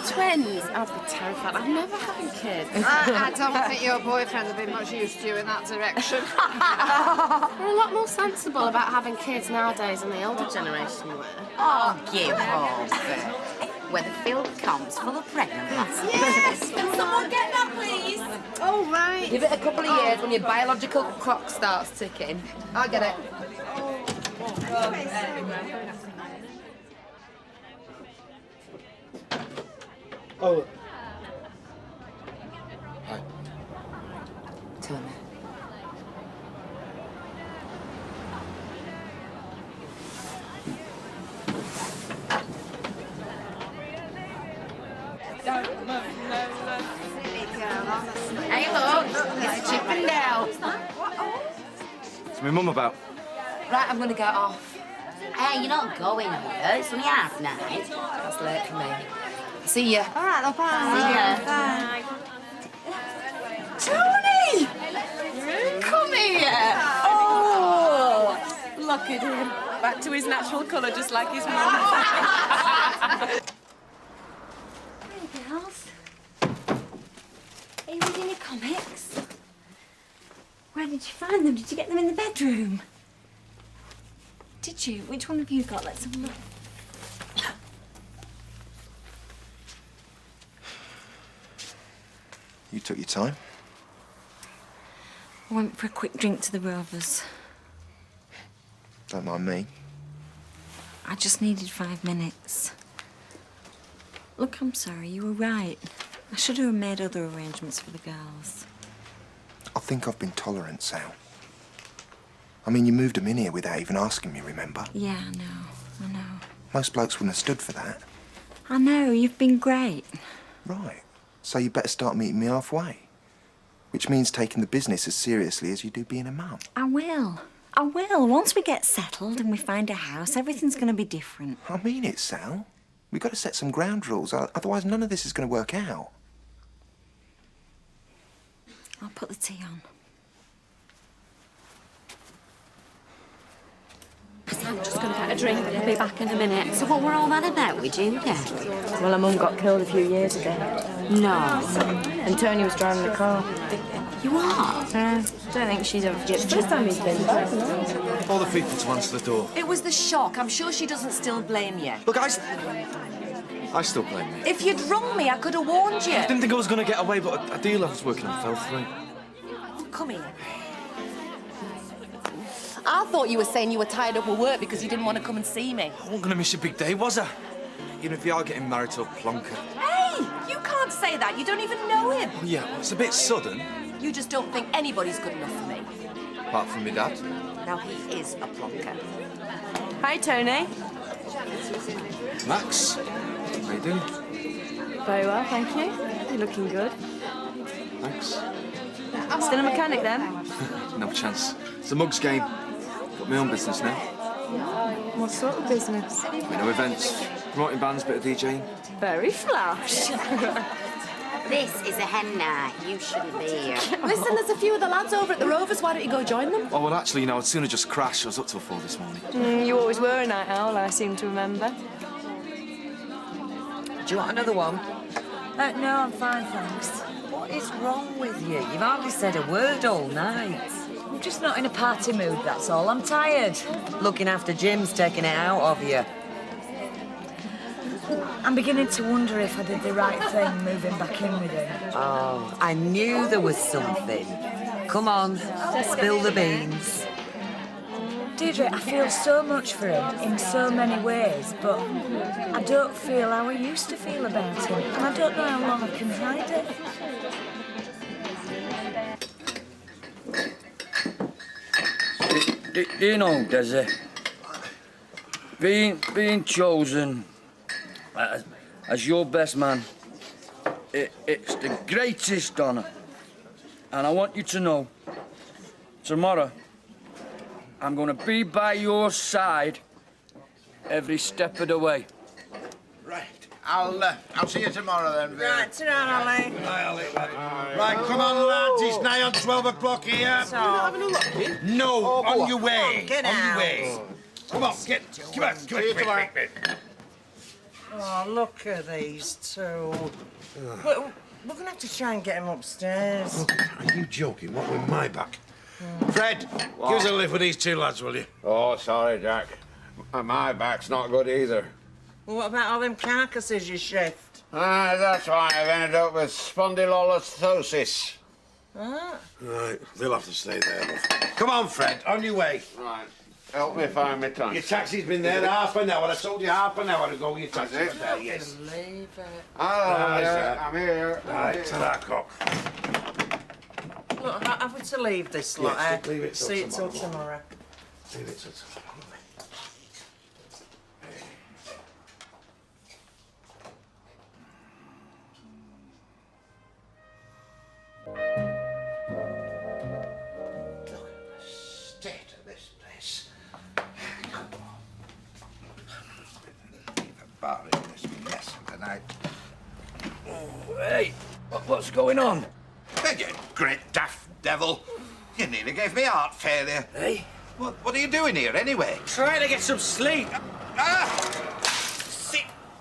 Twins? I'd be terrified. I'm never having kids. I don't think your boyfriend will be much use to you in that direction. They're a lot more sensible about having kids nowadays than the older generation were. Oh, give off. Weatherfield comes full of pregnant lasses. Yes! Can someone get that, please? Oh, right. Give it a couple of years when your biological clock starts ticking. I'll get it. Oh. Hi. Tell me. Hey, look, it's Chip and Dale. What's my mum about? Right, I'm going to get off. Hey, you're not going here. It's only half night. That's late for me. See ya. All right, bye. See ya. Tony! Come here! Oh! Look at him. Back to his natural colour, just like his mum. Hey, girls. Are you reading your comics? Where did you find them? Did you get them in the bedroom? Did you? Which one have you got? Let's have a look. You took your time. I went for a quick drink to the Rovers. Don't mind me. I just needed 5 minutes. Look, I'm sorry, you were right. I should have made other arrangements for the girls. I think I've been tolerant, Sal. I mean, you moved them in here without even asking me, remember? Yeah, I know. Most blokes wouldn't have stood for that. I know, you've been great. Right. So you better start meeting me halfway. Which means taking the business as seriously as you do being a mum. I will. I will. Once we get settled and we find a house, everything's going to be different. I mean it, Sal. We've got to set some ground rules, otherwise none of this is going to work out. I'll put the tea on. I'm just going to get a drink. I'll be back in a minute. So what were all that about with Julia? Well, her mum got killed a few years ago. No. And Tony was driving the car. You are? Don't think she's ever forget. The first time he's been back. All the people to answer the door. It was the shock. I'm sure she doesn't still blame you. Look, I still blame me. If you'd rung me, I could have warned you. I didn't think I was going to get away, but a deal I was working on fell through. Come here. I thought you were saying you were tied up with work because you didn't want to come and see me. I wasn't going to miss your big day, was I? Even if you are getting married to a plonker. Hey! You can't say that. You don't even know him. Oh, yeah, well, it's a bit sudden. You just don't think anybody's good enough for me. Apart from my dad. Now, he is a plonker. Hi, Tony. Max, how you doing? Very well, thank you. You're looking good. Thanks. Still a mechanic, then? No chance. It's a mugs game. Got my own business now. What sort of business? You know, events, promoting bands, bit of DJing. Very flash. This is a hen night. You shouldn't be here. Listen, there's a few of the lads over at the Rovers. Why don't you go join them? Oh, well, actually, you know, I'd sooner just crash. I was up till 4 this morning. You always were a night owl, I seem to remember. Do you want another one? No, I'm fine, thanks. What is wrong with you? You've hardly said a word all night. I'm just not in a party mood, that's all. I'm tired. Looking after Jim's taking it out of you. I'm beginning to wonder if I did the right thing moving back in with him. Oh, I knew there was something. Come on, spill the beans. Deirdre, I feel so much for him in so many ways, but I don't feel how I used to feel about him, and I don't know how long I can hide it. Do you know, Desi, being chosen as your best man, it's the greatest honour. And I want you to know, tomorrow, I'm going to be by your side every step of the way. Right. I'll see you tomorrow then, Vera. Right, ta-ra, Ali. Bye, Ali. Right, come on, lads. It's nigh on 12 o'clock here. So... You're not having a look, kid? No, on your way. Come on, get on out. your way. Come on, come on, quick. Oh, look at these two. We're going to have to try and get him upstairs. Look, are you joking? What, with my back? Fred, give us a lift with these two lads, will you? Oh, sorry, Jack. My back's not good either. Well, what about all them carcasses you shift? That's why I've ended up with spondylolisthesis. Ah. Right, they'll have to stay there, love. Come on, Fred, on your way. Right. Help me find my tank. Your taxi's been there half an hour. I told you half an hour ago your taxi's been there, yes. Believe it. I'm here. Right, ta-ra, cock. Look, have we to leave this lot, Yes, leave it till See it till tomorrow. tomorrow. Leave it till tomorrow. State of this place. Come on. Leave a bar in this mess tonight. Oh, hey, what's going on? You great daft devil. You nearly gave me heart failure. Hey? What are you doing here, anyway? Trying to get some sleep.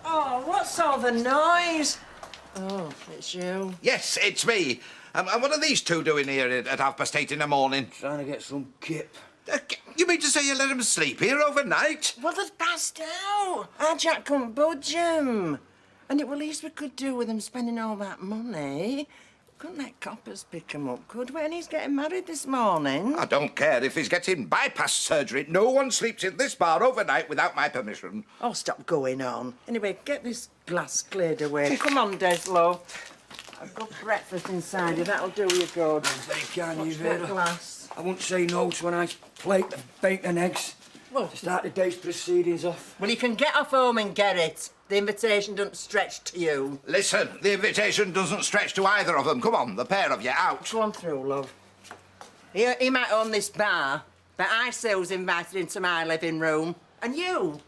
Oh, what's all the noise? Oh, it's you. Yes, it's me. And what are these two doing here at 8:30 in the morning? Trying to get some kip. You mean to say you let them sleep here overnight? Well, they're passed out. Our Jack couldn't budge 'em. And it was least we could do with them spending all that money Couldn't let coppers pick him up, could we? And he's getting married this morning. I don't care if he's getting bypass surgery. No one sleeps in this bar overnight without my permission. Oh, stop going on. Anyway, get this glass cleared away. Come on, Des, love. I've got breakfast inside you. That'll do you good. Very kind of you, Watch that Vera. glass. I won't say no to a nice plate of bacon and eggs. Well, to start the day's proceedings off. Well, you can get off home and get it. The invitation doesn't stretch to you. Listen, the invitation doesn't stretch to either of them. Come on, the pair of you, out. Go on through, love. He might own this bar, but I say who's invited into my living room. And you,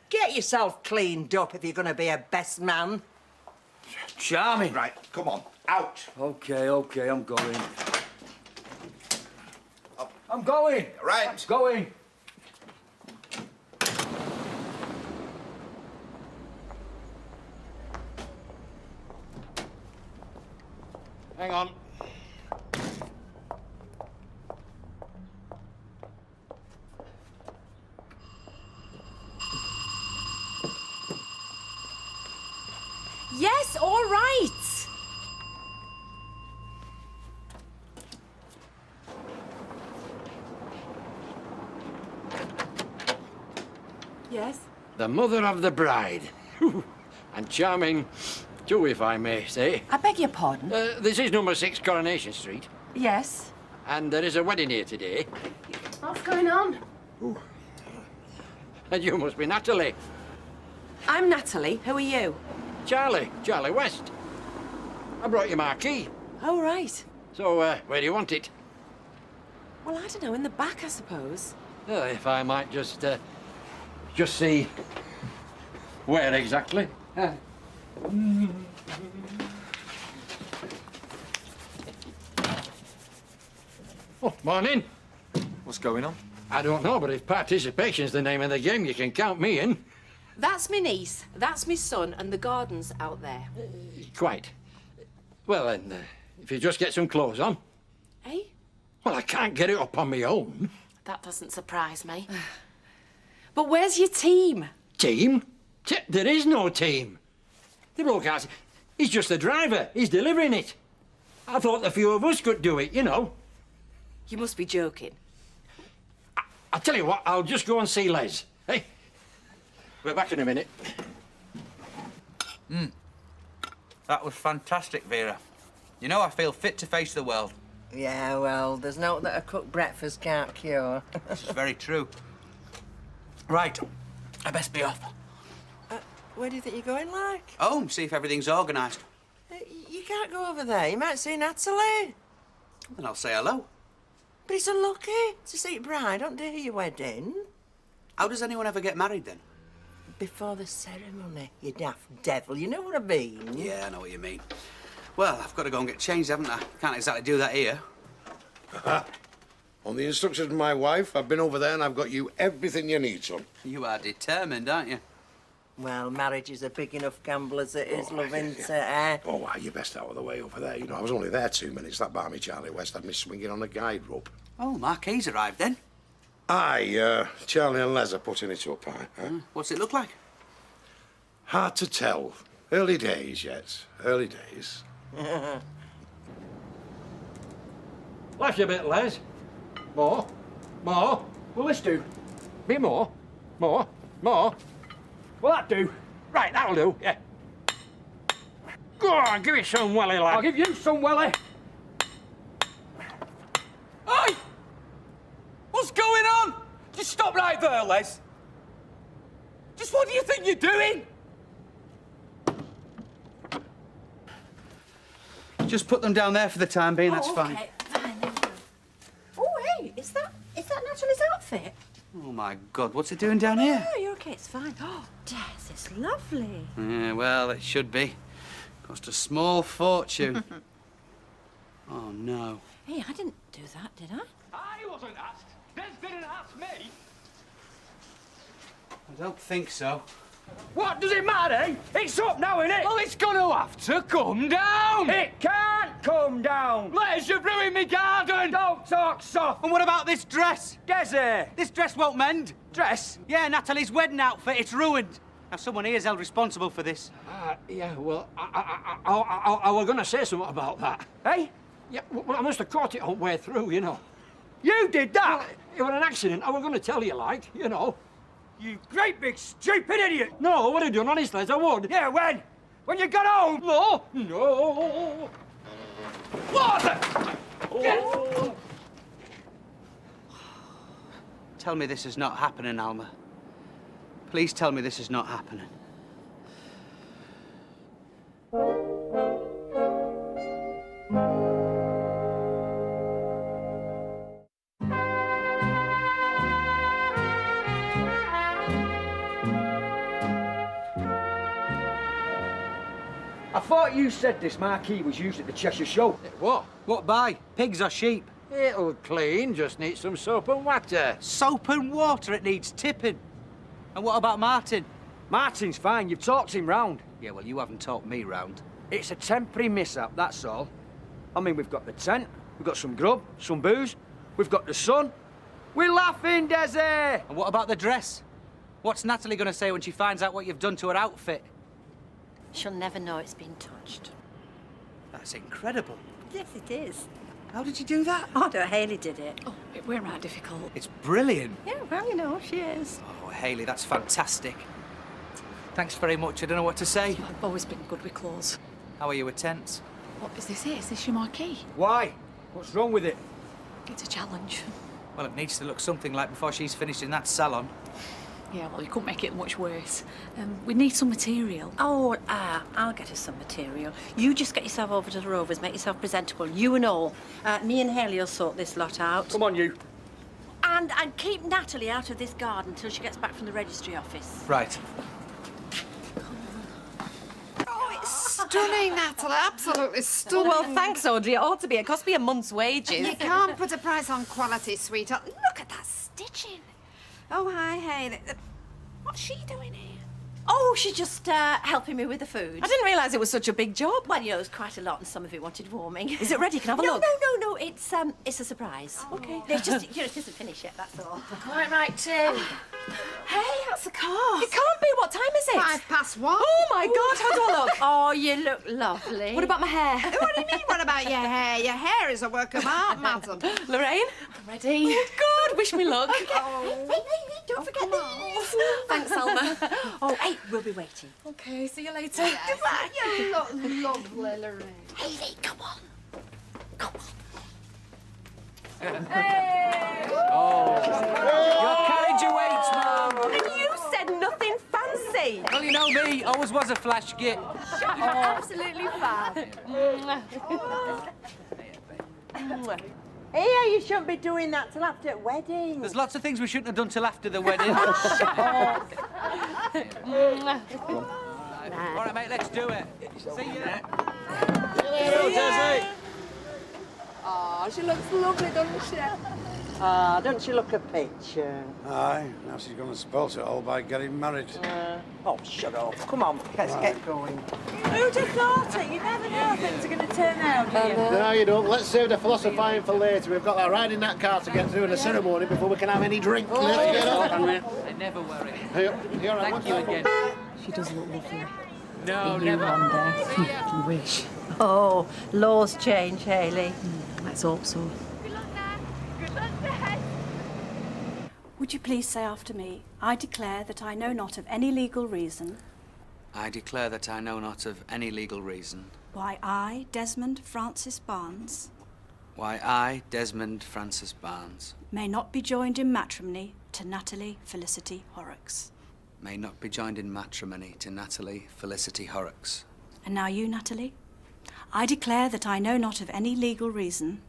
get yourself cleaned up if you're going to be a best man. Charming. Right, come on, out. OK, I'm going. I'm going. Right. I'm going. Hang on. Yes, all right. Yes? The mother of the bride. And charming, too, if I may say. I beg your pardon? This is number 6 Coronation Street. Yes. And there is a wedding here today. What's going on? And you must be Natalie. I'm Natalie. Who are you? Charlie West. I brought you my key. Oh, right. So, where do you want it? Well, I don't know, in the back, I suppose. If I might just see where exactly. Oh, morning. What's going on? I don't know, but if participation's the name of the game, you can count me in. That's my niece, that's my son, and the garden's out there. Quite. Well, then, if you just get some clothes on. Eh? Well, I can't get it up on my own. That doesn't surprise me. But where's your team? Team? There is no team. The bloke has... He's just the driver. He's delivering it. I thought the few of us could do it, you know. You must be joking. I'll tell you what, I'll just go and see Les. Hey? We're back in a minute. That was fantastic, Vera. You know, I feel fit to face the world. Yeah, well, there's no that a cooked breakfast can't cure. This is very true. Right, I best be off. Where do you think you're going, like? Home, see if everything's organised. You can't go over there. You might see Natalie. Then I'll say hello. But it's unlucky to see bride on day of your wedding. How does anyone ever get married, then? Before the ceremony, you daft devil. You know what I mean? Yeah, I know what you mean. Well, I've got to go and get changed, haven't I? Can't exactly do that here. On the instructions of my wife, I've been over there and I've got you everything you need, son. You are determined, aren't you? Well, marriage is a big enough gamble as it is, love, isn't it, eh? Oh, well, you're best out of the way over there. You know, I was only there 2 minutes. That barmy Charlie West had me swinging on a guide rope. Oh, Marquis arrived then. Aye, Charlie and Les are putting it up, aye. What's it look like? Hard to tell. Early days yet. Early days. Lash a bit, Les. More. More. Will this do? Bit more. More. More. Will that do? Right, that'll do, yeah. Go on, give it some welly, lad. I'll give you some welly. Hey! What's going on? Just stop right there, Les. Just what do you think you're doing? Just put them down there for the time being, that's fine. Oh, hey, is that Natalie's outfit? Oh, my God, what's it doing down here? Oh, you're okay, it's fine. Oh, Des, it's lovely. Yeah, well, it should be. Cost a small fortune. Oh, no. Hey, I didn't do that, did I? I wasn't asked. Des didn't ask me. I don't think so. What does it matter, eh? It's up now, innit? Well, it's gonna have to come down. It can't come down. Les, you've ruined me garden. Don't talk soft. And what about this dress? Desi. This dress won't mend. Dress? Yeah, Natalie's wedding outfit. It's ruined. Now, someone here is held responsible for this. Yeah, well, I was going to say something about that. Hey? Yeah, well, I must have caught it all the way through, you know. You did that? Well, it was an accident. I was going to tell you, like, you know. You great big stupid idiot! No, I would have done, honestly, as I would. Yeah, when? When you got home? No, no. What the? Oh. Tell me this is not happening, Alma. Please tell me this is not happening. I thought you said this marquee was used at the Cheshire Show. What? What by? Pigs or sheep? It'll clean, just needs some soap and water. Soap and water, it needs tipping. And what about Martin? Martin's fine, you've talked him round. Yeah, well, you haven't talked me round. It's a temporary mishap, that's all. I mean, we've got the tent, we've got some grub, some booze, we've got the sun. We're laughing, Desi! And what about the dress? What's Natalie going to say when she finds out what you've done to her outfit? She'll never know it's been touched. That's incredible. Yes, it is. How did you do that? Oh, no, Hayley did it. Oh, it weren't that difficult. It's brilliant. Yeah, well, you know, she is. Oh, Hayley, that's fantastic. Thanks very much. I don't know what to say. I've always been good with clothes. How are you with tents? What is this here? Is this your marquee? Why? What's wrong with it? It's a challenge. Well, it needs to look something like before she's finished in that salon. Yeah, well, you couldn't make it much worse. We need some material. Oh, I'll get us some material. You just get yourself over to the Rovers, make yourself presentable, you and all. Me and Hayley will sort this lot out. Come on, you. And keep Natalie out of this garden till she gets back from the registry office. Right. Oh, it's stunning, Natalie. Absolutely stunning. Well, thanks, Audrey. It ought to be. It cost me a month's wages. You can't put a price on quality, sweetheart. Look at that stitching. Oh, hi, Hayley. What's she doing here? Oh, she's just helping me with the food. I didn't realise it was such a big job. Well, you know, it was quite a lot and some of it wanted warming. Is it ready? Can I have a look? No. It's a surprise. Oh. Okay. It's just, you know, it isn't finished yet, that's all. Quite right, too. Hey, that's a car. It can't be. What time is it? 1:05. Oh, my God. How do I look? Oh, you look lovely. What about my hair? What do you mean, what about your hair? Your hair is a work of art, madam. Lorraine? I'm ready. Oh, good. Wish me luck. Oh. Hey, don't forget these. Thanks, Selma. Oh, hey, we'll be waiting. Okay, see you later. Goodbye. You look lovely, Lorraine. Hayley, come on. Come on. Hey! Oh. Your carriage awaits, Mum. And you said nothing fancy. Well, you know me. Always was a flash git. You're absolutely fab. Here, you shouldn't be doing that till after the wedding. There's lots of things we shouldn't have done till after the wedding. All right, mate, let's do it. See you. Oh, she looks lovely, doesn't she? Ah, don't she look a picture? Aye, now she's going to spoil it all by getting married. Oh, shut up. Come on, let's get going. Who'd have thought it? You never know how things are going to turn out, do you? No, you don't. Let's save the philosophizing for later. We've got that ride in that car to get through in the ceremony before we can have any drink. Let's get on. I never worry. Thank you again. She does look lovely. No, Be you never. one day. You wish. Oh, laws change, Hayley. Let's hope so. Would you please say after me, I declare that I know not of any legal reason I declare that I know not of any legal reason why I, Desmond Francis Barnes, why I, Desmond Francis Barnes, may not be joined in matrimony to Natalie Felicity Horrocks. may not be joined in matrimony to Natalie Felicity Horrocks. And now you, Natalie. I declare that I know not of any legal reason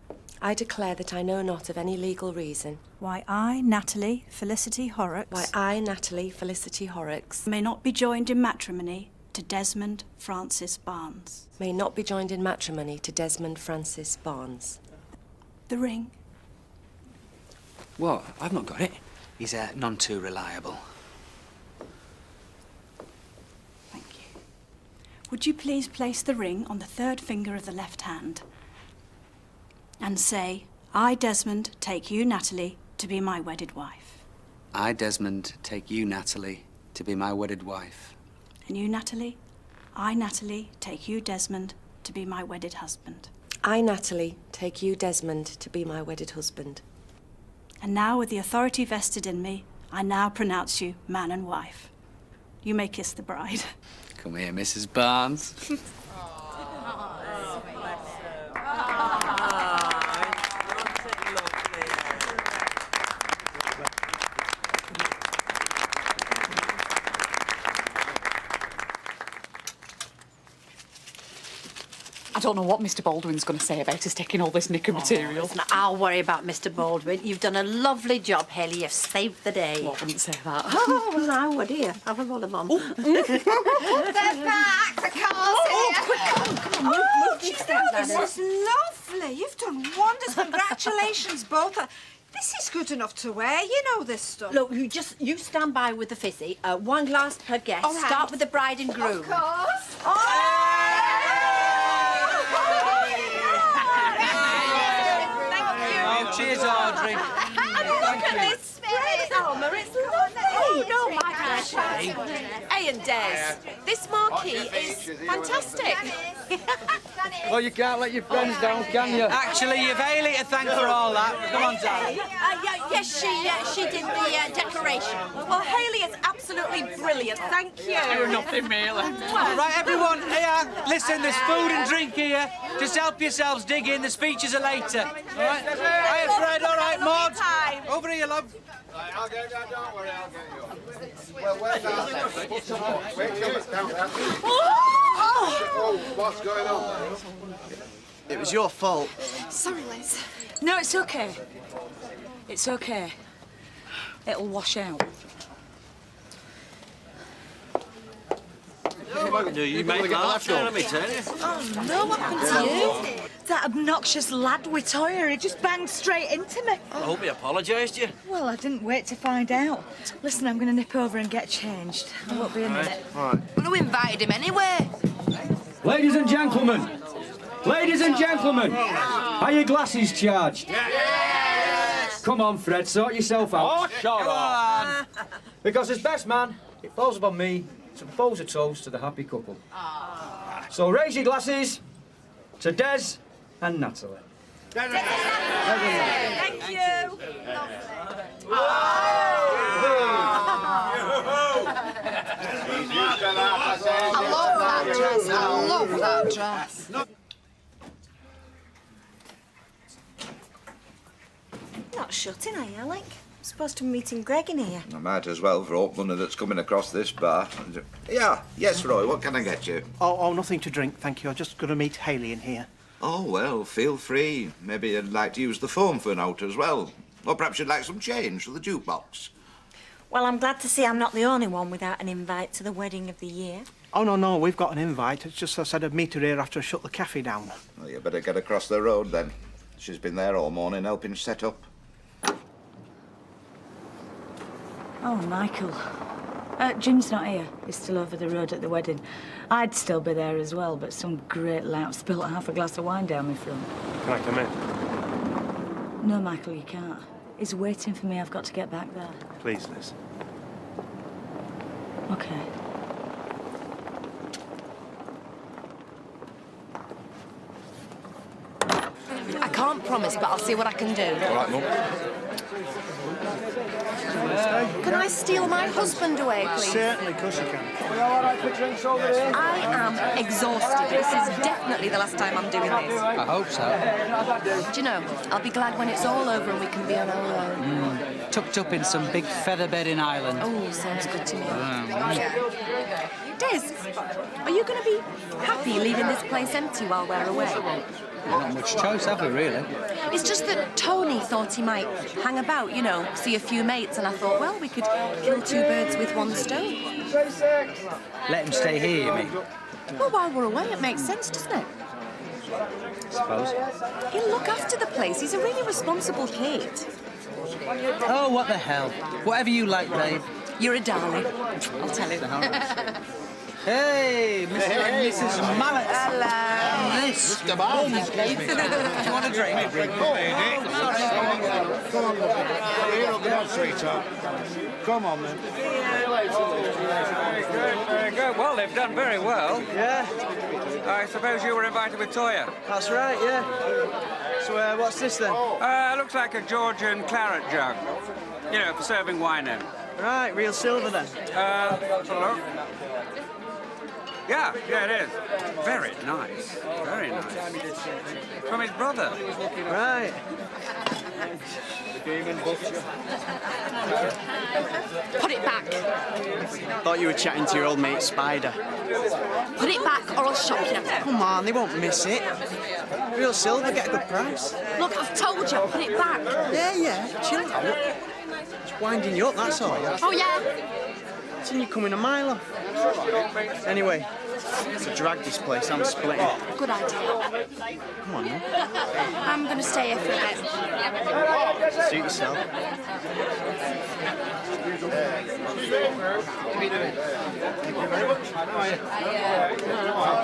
I declare that I know not of any legal reason why I, Natalie Felicity Horrocks, why I, Natalie Felicity Horrocks, may not be joined in matrimony to Desmond Francis Barnes. may not be joined in matrimony to Desmond Francis Barnes. The ring. What? I've not got it. He's none too reliable. Would you please place the ring on the third finger of the left hand and say, I, Desmond, take you, Natalie, to be my wedded wife. I, Desmond, take you, Natalie, to be my wedded wife. And you, Natalie? I, Natalie, take you, Desmond, to be my wedded husband. I, Natalie, take you, Desmond, to be my wedded husband. And now, with the authority vested in me, I now pronounce you man and wife. You may kiss the bride. Come here, Mrs. Barnes. I don't know what Mr. Baldwin's going to say about us taking all this knicker material. Listen, I'll worry about Mr. Baldwin. You've done a lovely job, Haley. You've saved the day. Well, I wouldn't say that. Oh, well, I would. Here, have a roll of them. They're back. The car's here. Come on, Do you know, this is lovely. You've done wonders. Congratulations, both. This is good enough to wear. You know this stuff. Look, you stand by with the fizzy. One glass per guest. All right. Start with the bride and groom. Of course. Oh, cheers, Audrey. Look at this spread, Alma. It's lovely. Oh, no, my gosh. Hey and Des, this marquee is fantastic. Well, you can't let your friends down, can you? Actually, you've Haley to thank for all that. Come on, darling. Yes, she did the decoration. Well, Haley is absolutely brilliant. Thank you. You're nothing, Mila. All right, everyone, here, listen, there's food and drink here. Just help yourselves dig in. The speeches are later. All right? Hiya, Fred. All right, Maud. Over here, love. I'll get that, don't worry, I'll get you. Well, where's that? Put some on. Wait till it's down there. Oh, what's going on? It was your fault. Sorry, Liz. No, it's okay. It's okay. It'll wash out. You make laugh, let me tell you. Oh, no, what happened to you? That obnoxious lad with Toya, he just banged straight into me. I hope he apologised to you. Well, I didn't wait to find out. Listen, I'm going to nip over and get changed. I won't be a minute. All right. Well, who invited him anyway? Ladies and gentlemen. Ladies and gentlemen. Are your glasses charged? Yes! Come on, Fred, sort yourself out. Oh, shut up. Because as best man, it falls upon me to propose a toast to the happy couple. So raise your glasses to Des and Natalie. Thank you. I love that dress. I love that dress. Not shutting, are you, Alec? I'm supposed to be meeting Greg in here. I might as well for all money that's coming across this bar. Yeah, yes, Roy, what can I get you? Oh, nothing to drink, thank you. I'm just going to meet Haley in here. Oh, well, feel free. Maybe you'd like to use the phone for an out as well. Or perhaps you'd like some change for the jukebox. Well, I'm glad to see I'm not the only one without an invite to the wedding of the year. Oh, no, we've got an invite. It's just I said I'd meet her here after I shut the cafe down. Well, you better get across the road then. She's been there all morning helping set up. Oh, Michael. Jim's not here. He's still over the road at the wedding. I'd still be there as well, but some great lout spilt half a glass of wine down my front. Can I come in? No, Michael, you can't. He's waiting for me. I've got to get back there. Please, Liz. OK. I can't promise, but I'll see what I can do. All right, Mum. Can I steal my husband away, please? Certainly, of course you can. Are we all right for drinks over there? I am exhausted. This is definitely the last time I'm doing this. I hope so. Do you know, I'll be glad when it's all over and we can be on our own. Tucked up in some big feather bedding island. Oh, sounds good to me. Des, are you going to be happy leaving this place empty while we're away? Not much choice, have we, really? It's just that Tony thought he might hang about, you know, see a few mates, and I thought, well, we could kill two birds with one stone. Let him stay here, you mean? Well, while we're away, it makes sense, doesn't it? I suppose. He'll look after the place. He's a really responsible kid. Oh, what the hell. Whatever you like, babe. You're a darling. I'll tell him. Hey, Mr. and Mrs. Mallet. Hello. This. Mr. Barnes. Do you want a drink? Come on, come on, sweetheart. Come on, man. Very good. Well, they've done very well. Yeah. I suppose you were invited with Toya. That's right, yeah. So, what's this then? Looks like a Georgian claret jug. You know, for serving wine in. Right, real silver then. Let's have a look. Yeah, it is. Very nice. Very nice. From his brother. Right. Put it back. Thought you were chatting to your old mate Spider. Put it back or I'll shock you. Come on, they won't miss it. Real silver, get a good price. Look, I've told you, put it back. Yeah, chill out. It's winding you up, that's all. Oh, yeah? Seen you coming a mile off. Anyway, to drag this place, I'm splitting. Good idea. Come on, then. I'm going to stay here for a bit. Suit yourself. All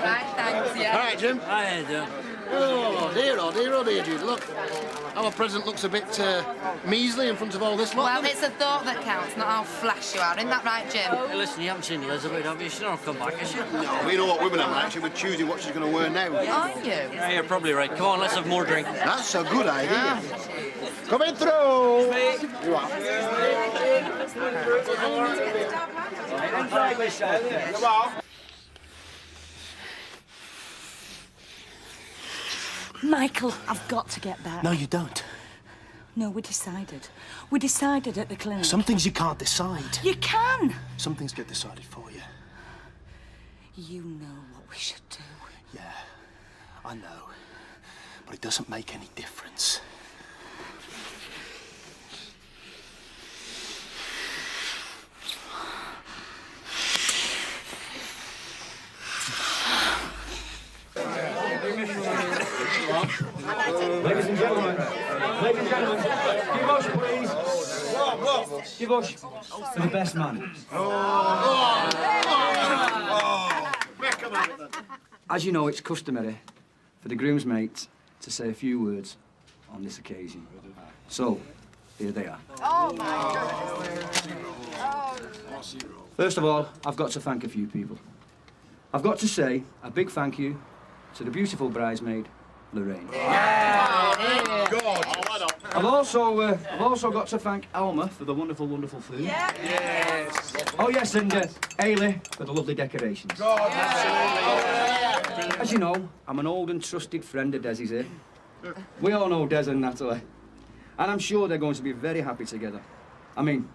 right, thanks, yeah. All right, Jim. Hi, Jim. Oh dear, Jude. Look, our present looks a bit measly in front of all this lot. Well, it's the thought that counts, not how flash you are. Isn't that right, Jim? Hey, listen, you haven't seen Elizabeth, have you? She's not come back, has she? No, we know what women are like. We're choosing what she's going to wear now. Are you? Yeah, you're probably right. Come on, let's have more drink. That's a good idea. Coming through. You are. You are. Michael, I've got to get back. No, you don't. No, we decided. We decided at the clinic. Some things you can't decide. You can. Some things get decided for you. You know what we should do. Yeah, I know. But it doesn't make any difference. Ladies and gentlemen, give us, please. Give us for the best man. As you know, it's customary for the groomsmate to say a few words on this occasion. So, here they are. Oh, my God. First of all, I've got to thank a few people. I've got to say a big thank you to the beautiful bridesmaid, Lorraine. I've also got to thank Alma for the wonderful, wonderful food. Yes. Oh yes, and Ailey for the lovely decorations. As you know, I'm an old and trusted friend of Desi's here. We all know Des and Natalie, and I'm sure they're going to be very happy together. I mean,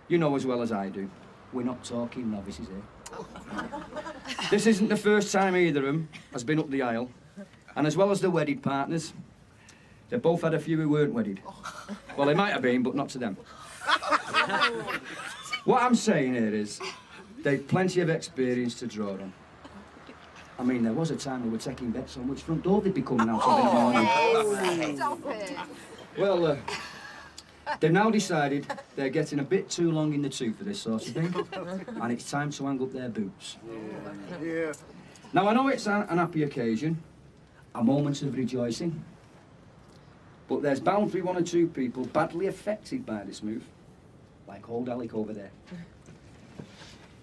you know as well as I do, we're not talking novices here. This isn't the first time either of them has been up the aisle. And as well as the wedded partners, they both had a few who weren't wedded. Well, they might have been, but not to them. What I'm saying here is, they've plenty of experience to draw on. I mean, there was a time we were taking bets on which front door they'd be coming out of in the morning. Stop it. Well, they've now decided they're getting a bit too long in the tooth for this sort of thing, and it's time to hang up their boots. Yeah. Now, I know it's an happy occasion, a moment of rejoicing, but there's bound to be one or two people badly affected by this move, like old Alec over there.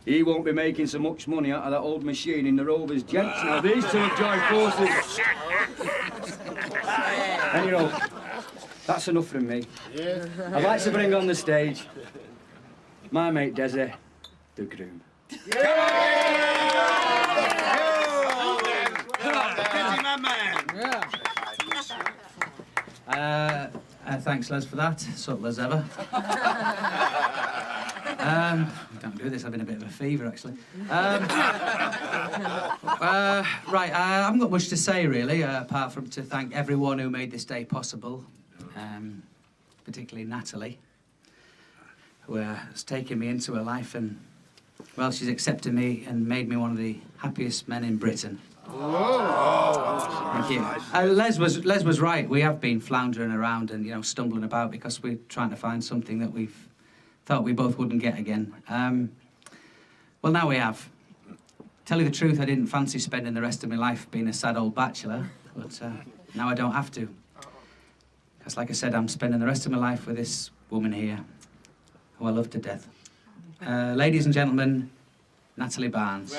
He won't be making so much money out of that old machine in the Rovers Gents. Now, these two have joined forces. And, you know, that's enough from me. Yeah. I'd like to bring on the stage my mate Desi, the groom. Thanks, Les, for that. Subtle as ever. Don't do this, I've been a bit of a fever, actually. Right, I haven't got much to say, really, apart from to thank everyone who made this day possible, particularly Natalie, who has taken me into her life and, well, she's accepted me and made me one of the happiest men in Britain. Thank you. Les was right. We have been floundering around and, you know, stumbling about because we're trying to find something that we've thought we both wouldn't get again. Well, now we have. Tell you the truth, I didn't fancy spending the rest of my life being a sad old bachelor, but now I don't have to. Because, like I said, I'm spending the rest of my life with this woman here, who I love to death. Ladies and gentlemen, Natalie Barnes.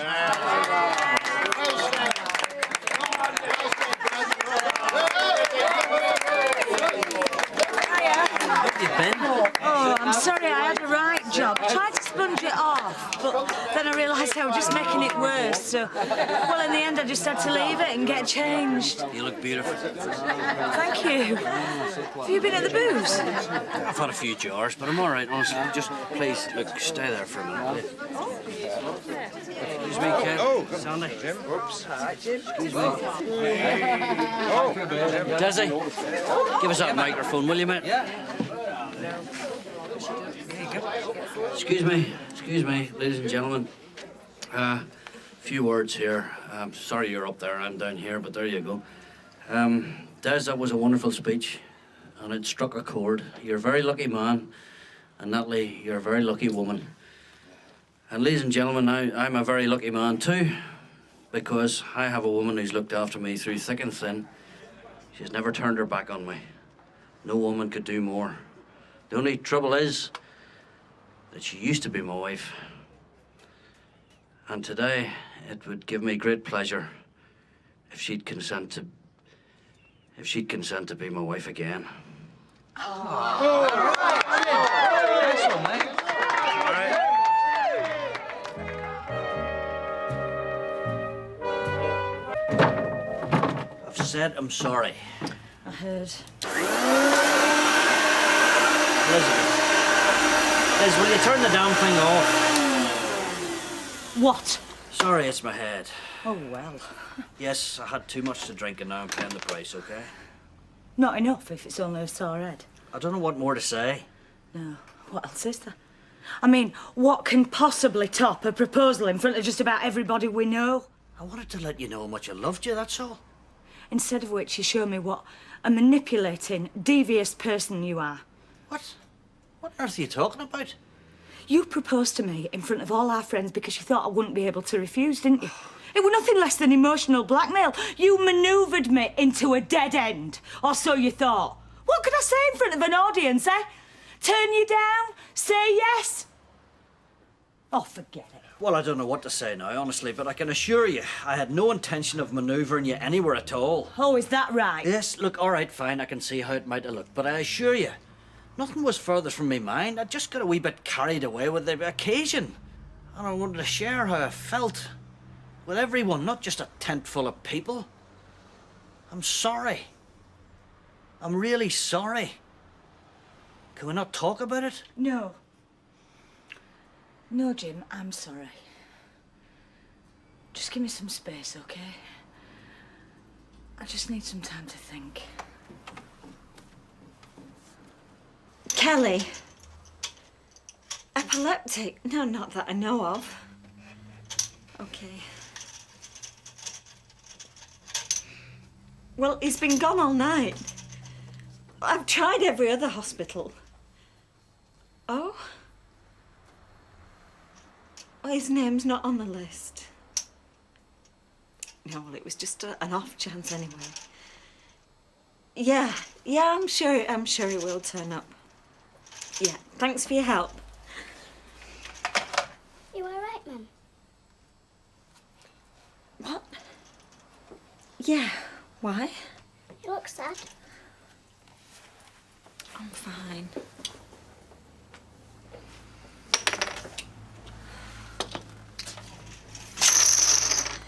Oh, I'm sorry, I had a right job. I tried to sponge it off, but then I realised I was just making it worse. So, well, in the end, I just had to leave it and get changed. You look beautiful. Thank you. Have you been at the booze? I've had a few jars, but I'm all right, honestly. Just please, look, stay there for a minute. Excuse me, Ken. Oh, Sandy. Jim. Whoops. Hi, Jim. Excuse me. Oh. Desi, give us that microphone, will you, mate? Yeah. Excuse me, ladies and gentlemen. Few words here. Sorry you're up there, I'm down here, but there you go. Des, that was a wonderful speech, and it struck a chord. You're a very lucky man, and Natalie, you're a very lucky woman. And ladies and gentlemen, I'm a very lucky man too, because I have a woman who's looked after me through thick and thin. She's never turned her back on me. No woman could do more. The only trouble is that she used to be my wife. And today, it would give me great pleasure if she'd consent to be my wife again. Oh. Nice one, mate. I've said I'm sorry. I heard. Elizabeth. Liz, will you turn the damn thing off? What? Sorry, it's my head. Oh, well. Yes, I had too much to drink and now I'm paying the price, okay? Not enough if it's only a sore head. I don't know what more to say. No. What else is there? I mean, what can possibly top a proposal in front of just about everybody we know? I wanted to let you know how much I loved you, that's all. Instead of which you show me what a manipulating, devious person you are. What? What on earth are you talking about? You proposed to me in front of all our friends because you thought I wouldn't be able to refuse, didn't you? It was nothing less than emotional blackmail. You manoeuvred me into a dead end, or so you thought. What could I say in front of an audience, eh? Turn you down? Say yes? Oh, forget it. Well, I don't know what to say now, honestly, but I can assure you, I had no intention of manoeuvring you anywhere at all. Oh, is that right? Yes, look, all right, fine, I can see how it might have looked, but I assure you, nothing was further from me mind. I just got a wee bit carried away with the occasion. And I wanted to share how I felt with everyone, not just a tent full of people. I'm sorry. I'm really sorry. Can we not talk about it? No. No, Jim, I'm sorry. Just give me some space, okay? I just need some time to think. Kelly. Epileptic? No, not that I know of. Okay. Well, he's been gone all night. I've tried every other hospital. Oh? Well, his name's not on the list. No, well, it was just an off chance anyway. Yeah, I'm sure he will turn up. Yeah, thanks for your help. You all right, Mum? What? Yeah, why? You look sad. I'm fine.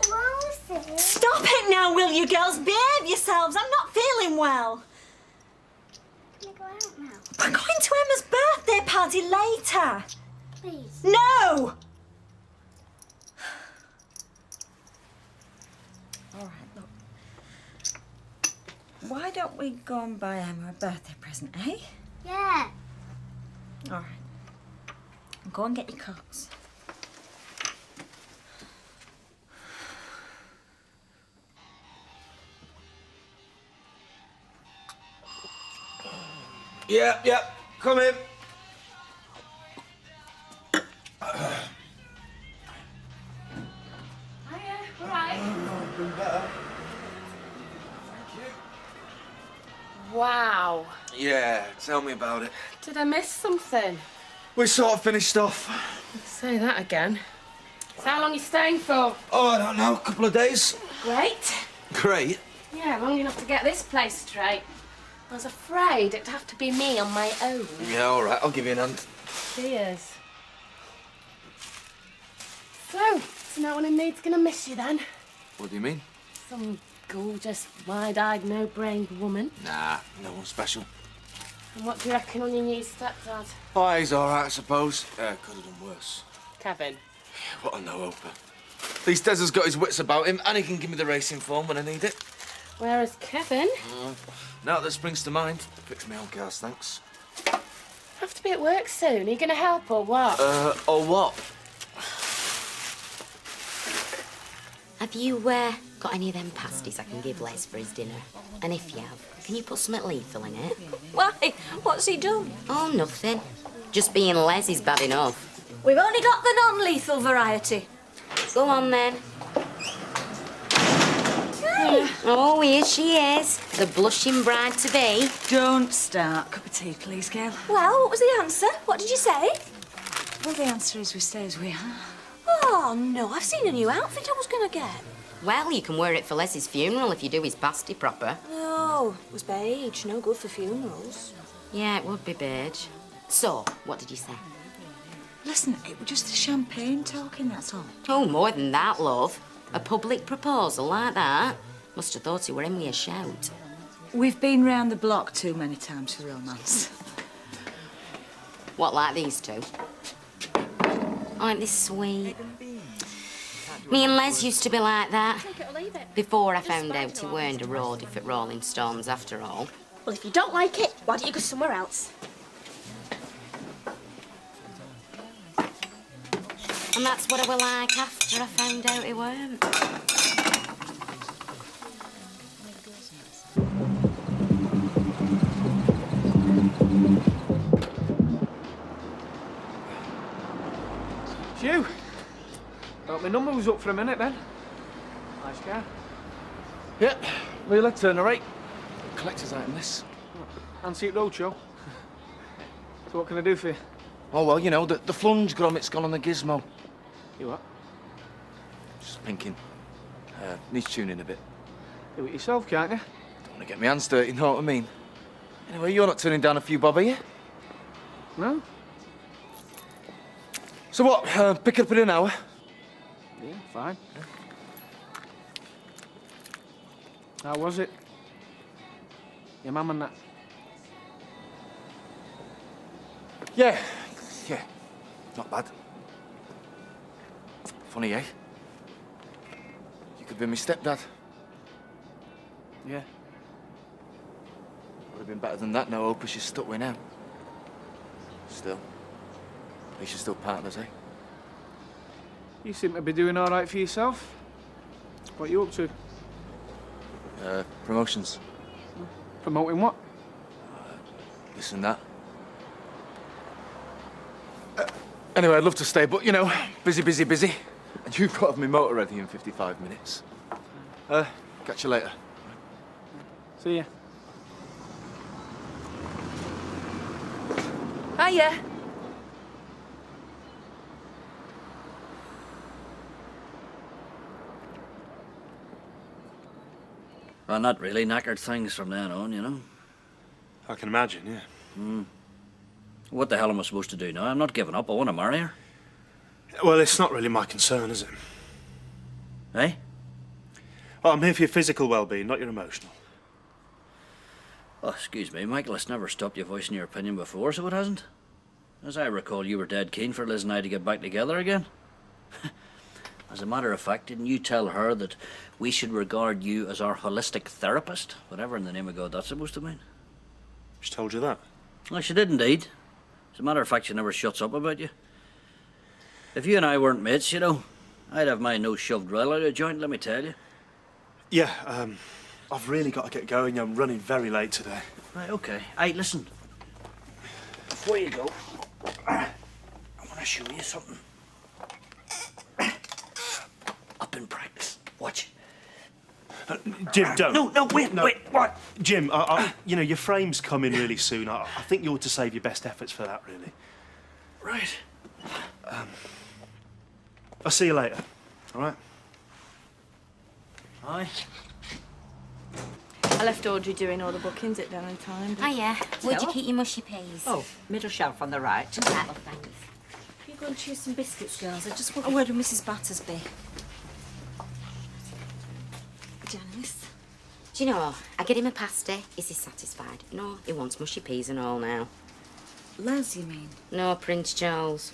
Rosie. Stop it now, will you girls? Behave yourselves. I'm not feeling well. Can we go out now? We're going to Emma's birthday party later. Please. No! All right, look. Why don't we go and buy Emma a birthday present, eh? Yeah. All right. Go and get your coats. Yeah, come in. Wow. Wow. Yeah, tell me about it. Did I miss something? We sort of finished off. Say that again. So how long are you staying for? Oh, I don't know, a couple of days. Great. Great. Yeah, long enough to get this place straight. I was afraid it'd have to be me on my own. Yeah, all right, I'll give you an hand. Cheers. So no one in me's gonna miss you then? What do you mean? Some gorgeous, wide-eyed, no-brained woman. Nah, no one special. And what do you reckon on your new stepdad? Oh, he's all right, I suppose. Could have done worse. Kevin. What a no-oper. At least Des has got his wits about him, and he can give me the racing form when I need it. Whereas Kevin? Now that springs to mind. Fix my own cars, thanks. Have to be at work soon. Are you going to help or what? Or what? Have you, got any of them pasties I can give Les for his dinner? And if you have, can you put some lethal in it? Why? What's he done? Oh, nothing. Just being Les is bad enough. We've only got the non-lethal variety. Go on, then. Hey. Oh, here she is. The blushing bride-to-be. Don't start. Cup of tea, please, Gail. Well, what was the answer? What did you say? Well, the answer is we stay as we are. Oh, no, I've seen a new outfit I was going to get. Well, you can wear it for Les's funeral if you do his pasty proper. No, it was beige. No good for funerals. Yeah, it would be beige. So, what did you say? Listen, it was just a champagne talking, that's all. Oh, more than that, love. A public proposal like that. Must have thought you were in with a shout. We've been round the block too many times for romance. What, like these two? Aren't they sweet? Me and Les used to be like that. Before I found out he weren't a roadie for Rolling Stones after all. Well, if you don't like it, why don't you go somewhere else? And that's what I were like after I found out he weren't. It's you. Thought my number was up for a minute then. Nice car. Yep, wheeler, turner 8. Collector's item, this. Antique Roadshow. So what can I do for you? Oh, well, you know, the flunge grommet's gone on the gizmo. You what? Just thinking. Needs tuning a bit. Do it yourself, can't you? Don't want to get my hands dirty, know what I mean? Anyway, you're not turning down a few bob, are you? No. So what, pick it up in an hour? Yeah, fine. How was it? Your mum and that? Yeah, not bad. Funny, eh? You could be my stepdad. Yeah. Would have been better than that, no opus you're stuck with now. Still. At least you're still partners, eh? You seem to be doing all right for yourself. What are you up to? Promotions. Promoting what? This and that. Anyway, I'd love to stay, but, you know, busy. And you've got to have my motor ready in 55 minutes. Catch you later. See ya. Hiya. Well, not really. Knackered things from then on, you know. I can imagine, yeah. What the hell am I supposed to do now? I'm not giving up. I want to marry her. Well, it's not really my concern, is it? Eh? Well, I'm here for your physical well-being, not your emotional. Oh, excuse me, Michael. It's never stopped you voicing your opinion before, so it hasn't. As I recall, you were dead keen for Liz and I to get back together again. As a matter of fact, didn't you tell her that we should regard you as our holistic therapist? Whatever in the name of God that's supposed to mean. She told you that? Well, she did indeed. As a matter of fact, she never shuts up about you. If you and I weren't mates, you know, I'd have my nose shoved right out of the joint, let me tell you. Yeah, I've really got to get going. I'm running very late today. Right, okay. Hey, listen. Before you go, I want to show you something. Up in practice. Watch. Jim, don't. No, wait, what? Jim, you know, your frame's coming really soon. I think you ought to save your best efforts for that, really. Right. I'll see you later, all right? Aye. I left Audrey doing all the bookings at dinner time. Oh, yeah. Where'd you keep your mushy peas? Oh, middle shelf on the right. Right, love, thanks. You go and choose some biscuits, girls. I just want a word with Mrs. Battersby. Janice? Do you know, I get him a pasty. Is he satisfied? No, he wants mushy peas and all now. Les, you mean? No, Prince Charles.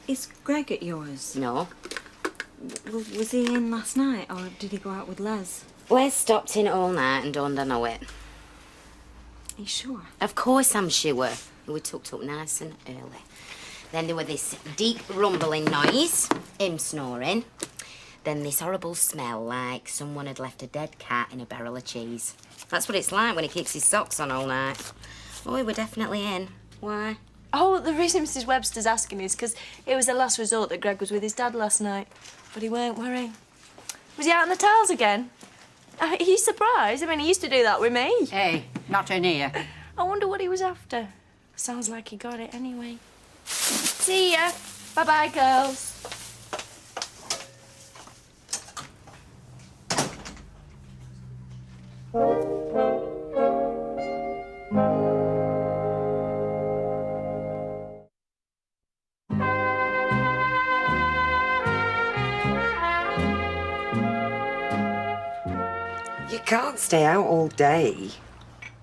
Is Greg at yours? No. Was he in last night, or did he go out with Les? Les stopped in all night and don't I know it. Are you sure? Of course I'm sure. We tucked up nice and early. Then there were this deep rumbling noise, him snoring. Then this horrible smell like someone had left a dead cat in a barrel of cheese. That's what it's like when he keeps his socks on all night. Oh, we were definitely in. Why? Oh, the reason Mrs. Webster's asking is because it was the last resort that Greg was with his dad last night. But he weren't worrying. Was he out on the tiles again? Are you surprised? I mean, he used to do that with me. Hey, not in here. I wonder what he was after. Sounds like he got it anyway. See ya. Bye-bye, girls. You can't stay out all day.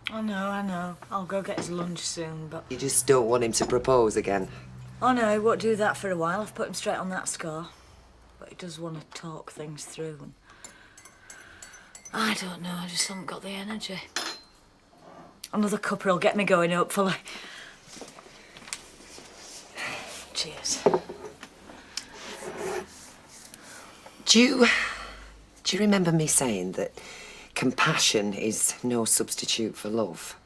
I know. I'll go get his lunch soon, but... You just don't want him to propose again. Oh, no, he won't do that for a while. I've put him straight on that score. But he does want to talk things through, and... I don't know, I just haven't got the energy. Another cuppa will get me going, hopefully. Cheers. Do you remember me saying that compassion is no substitute for love?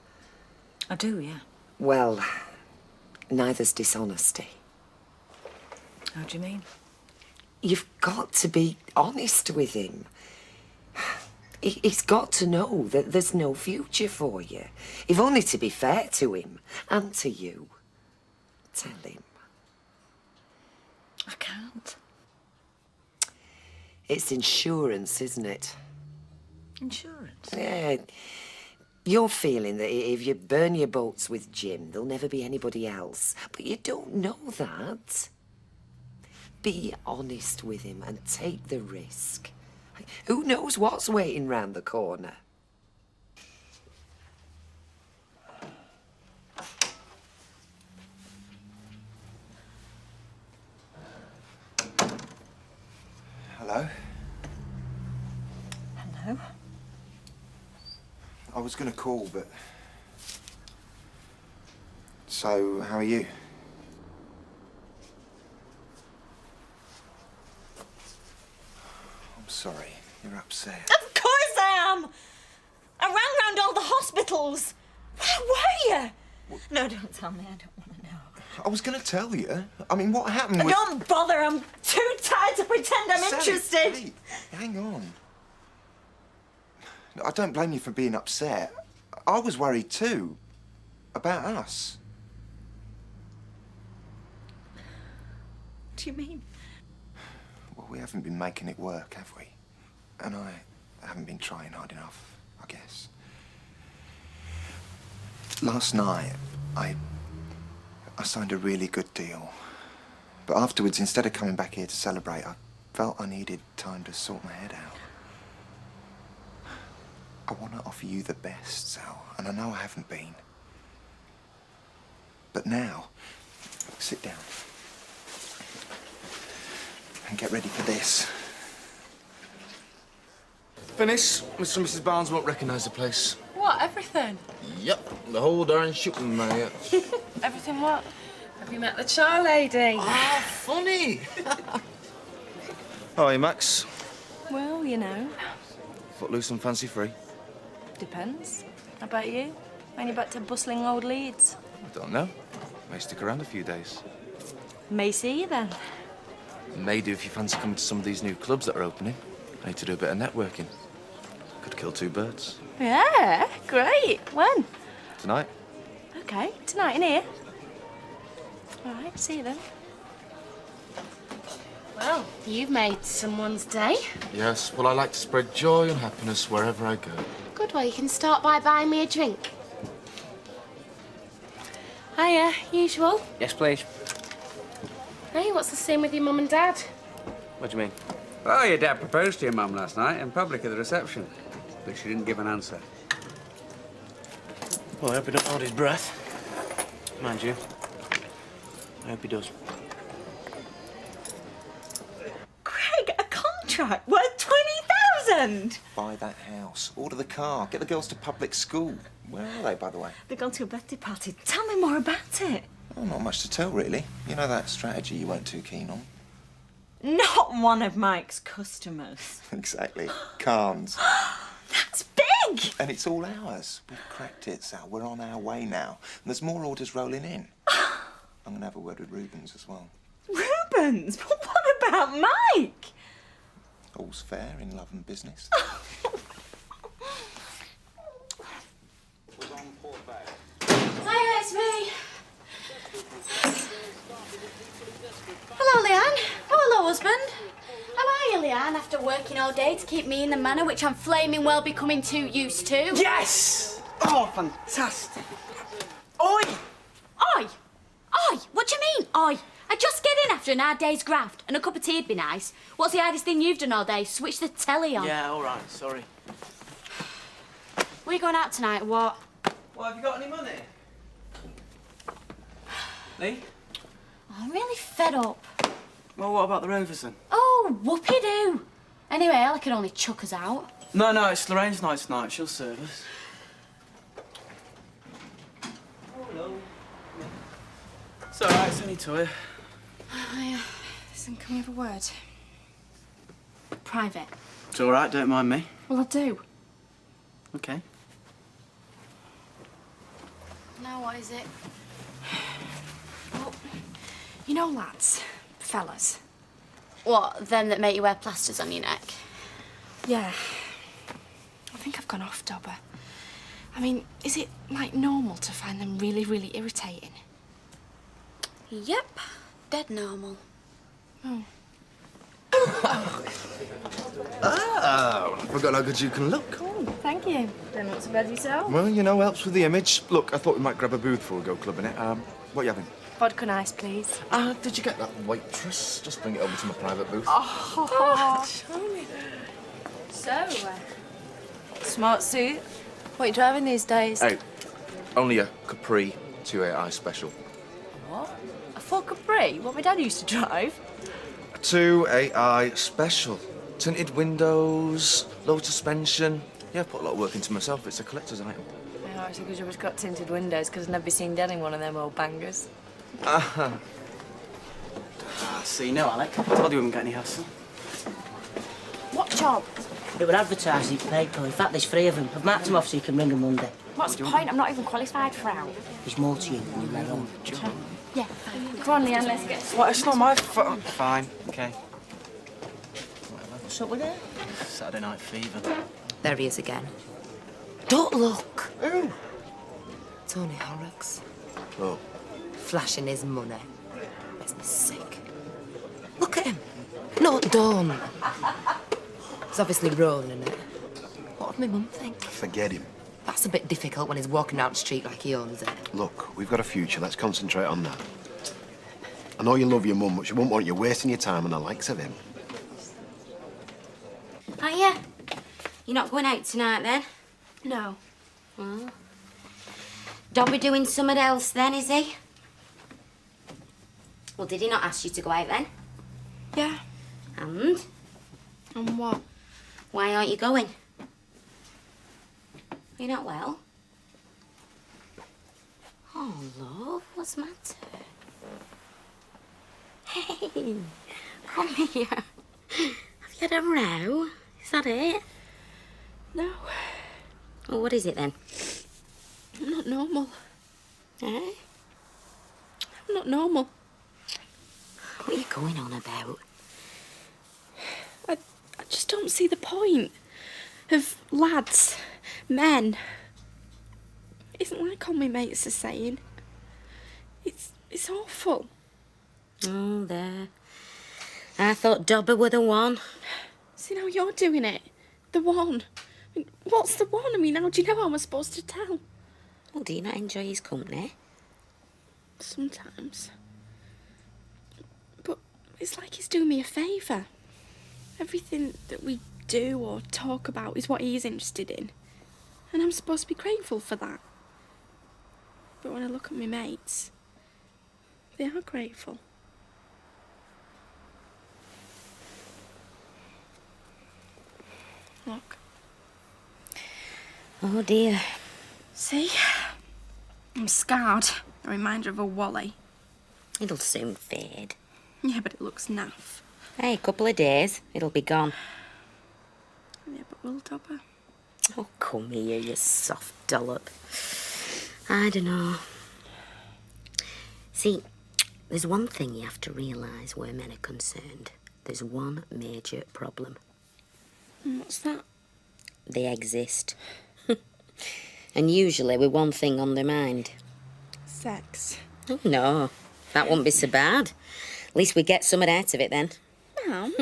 I do, yeah. Well, neither's dishonesty. How do you mean? You've got to be honest with him. He's got to know that there's no future for you. If only to be fair to him and to you. Tell him. I can't. It's insurance, isn't it? Insurance? Yeah. You're feeling that if you burn your boats with Jim, there'll never be anybody else. But you don't know that. Be honest with him and take the risk. Who knows what's waiting round the corner? Hello? Hello? I was going to call, but... So, how are you? I'm sorry. You're upset. Of course I am! I ran round all the hospitals. Where were you? No, don't tell me. I don't want to know. I was going to tell you. I mean, what happened was... Don't bother. I'm too tired to pretend I'm interested. Hey, hang on. I don't blame you for being upset. I was worried too. About us. What do you mean? Well, we haven't been making it work, have we? And I haven't been trying hard enough, I guess. Last night, I signed a really good deal. But afterwards, instead of coming back here to celebrate, I felt I needed time to sort my head out. I want to offer you the best, Sal, and I know I haven't been. But now, sit down and get ready for this. Finish. Mr. and Mrs. Barnes won't recognise the place. What, everything? Yep, the whole darn shooting match. Everything what? Have you met the char lady? Ah, funny. How are you, Max? Well, you know. Footloose and fancy free? Depends. How about you? When you back to bustling old Leeds? I don't know. May stick around a few days. May see you then. May do if you fancy coming to some of these new clubs that are opening. I need to do a bit of networking. Could kill two birds. Yeah, great. When? Tonight? Okay, tonight in here. All right, see you then. Well, you've made someone's day. Yes, well, I like to spread joy and happiness wherever I go. Good, well, you can start by buying me a drink. Hiya, usual. Yes, please. Hey, what's the scene with your mum and dad? What do you mean? Oh, your dad proposed to your mum last night in public at the reception, but she didn't give an answer. Well, I hope he don't hold his breath. Mind you, I hope he does. Greg, a contract worth 20,000! Buy that house, order the car, get the girls to public school. Where are they, by the way? They're gone to a birthday party. Tell me more about it. Oh, not much to tell, really. You know that strategy you weren't too keen on? Not one of Mike's customers. Exactly. Carnes. That's big! And it's all ours. We've cracked it, Sal. We're on our way now. And there's more orders rolling in. I'm going to have a word with Rubens as well. Rubens? But what about Mike? All's fair in love and business. Hiya, it's me. Hello, Leanne. Oh, hello, husband. How are you, Leanne, after working all day to keep me in the manner which I'm flaming well becoming too used to? Yes! Oh, fantastic. Oi! Oi! Oi! What do you mean, oi? I just get in after an hard day's graft, and a cup of tea'd be nice. What's the hardest thing you've done all day? Switch the telly on. Yeah, all right, sorry. We going out tonight, or what? Well, have you got any money? Lee? Oh, I'm really fed up. Well, what about the Rovers then? Oh, whoopie-doo. Anyway, Ella can only chuck us out. No, it's Lorraine's night tonight. She'll serve us. Hello. It's all right, it's only toy. Listen, can we have a word? Private. It's all right, don't mind me. Well, I do. Okay. Now, what is it? Well, you know, lads, fellas. What, them that make you wear plasters on your neck? Yeah. I think I've gone off, Dobber. I mean, is it, like, normal to find them really, really irritating? Yep, dead normal. Oh. Oh, I forgot how good you can look. Oh, thank you. Don't look so bad yourself. Well, you know, helps with the image. Look, I thought we might grab a booth before we go clubbing it. What are you having? Vodka and ice, please. Did you get that waitress? Just bring it over to my private booth. Oh, charming. So, Smart suit. What are you driving these days? Hey, only a Capri 2AI special. What? A full Capri? What my dad used to drive? A 2AI special. Tinted windows, low suspension. Yeah, I put a lot of work into myself. It's a collector's item. Yeah, actually, because you've always got tinted windows, because I've never seen Dad in one of them old bangers. So you know, Alec, I told you we wouldn't get any hassle. what job? It would advertise the paper. In fact, there's 3 of them. I've marked them off so you can ring them Monday. What's the point? I'm not even qualified for out. There's more to you than you let on. Yeah. Come on, Leanne, let's get... What? It's not my fault. Fine, okay. What's up with it? Saturday night fever. There he is again. Don't look. Who? Tony Horrocks. Oh. Flashing his money. Makes me sick. Look at him. Not done. He's obviously rolling it. What would my mum think? Forget him. That's a bit difficult when he's walking down the street like he owns it. Look, we've got a future. Let's concentrate on that. I know you love your mum, but she won't want you wasting your time on the likes of him. Oh, yeah? You're not going out tonight, then? No. Well, Dobby doing something else, then, is he? Well, did he not ask you to go out, then? Yeah. And? And what? Why aren't you going? You're not well? Oh, love, what's the matter? Hey, come here. Have you had a row? Is that it? No. Well, what is it, then? I'm not normal. Eh? I'm not normal. What are you going on about? I just don't don't see the point of lads, men. It isn't like all my mates are saying. It's awful. Oh, there. I thought Dobber were the one. See, now you're doing it. The one. I mean, what's the one? I mean, how do you know how I'm supposed to tell? Well, do you not enjoy his company? Sometimes. But it's like he's doing me a favour. Everything that we do or talk about is what he's interested in. And I'm supposed to be grateful for that. But when I look at my mates, they are grateful. Look. Oh, dear. See? I'm scarred. A reminder of a Wally. It'll soon fade. Yeah, but it looks naff. Hey, a couple of days, it'll be gone. Yeah, but will Dobber? Oh, come here, you soft dollop. I don't know. See, there's one thing you have to realise where men are concerned. There's one major problem. What's that? They exist. And usually with one thing on their mind. Sex. Oh, no. That won't be so bad. At least we get something out of it then. Mum?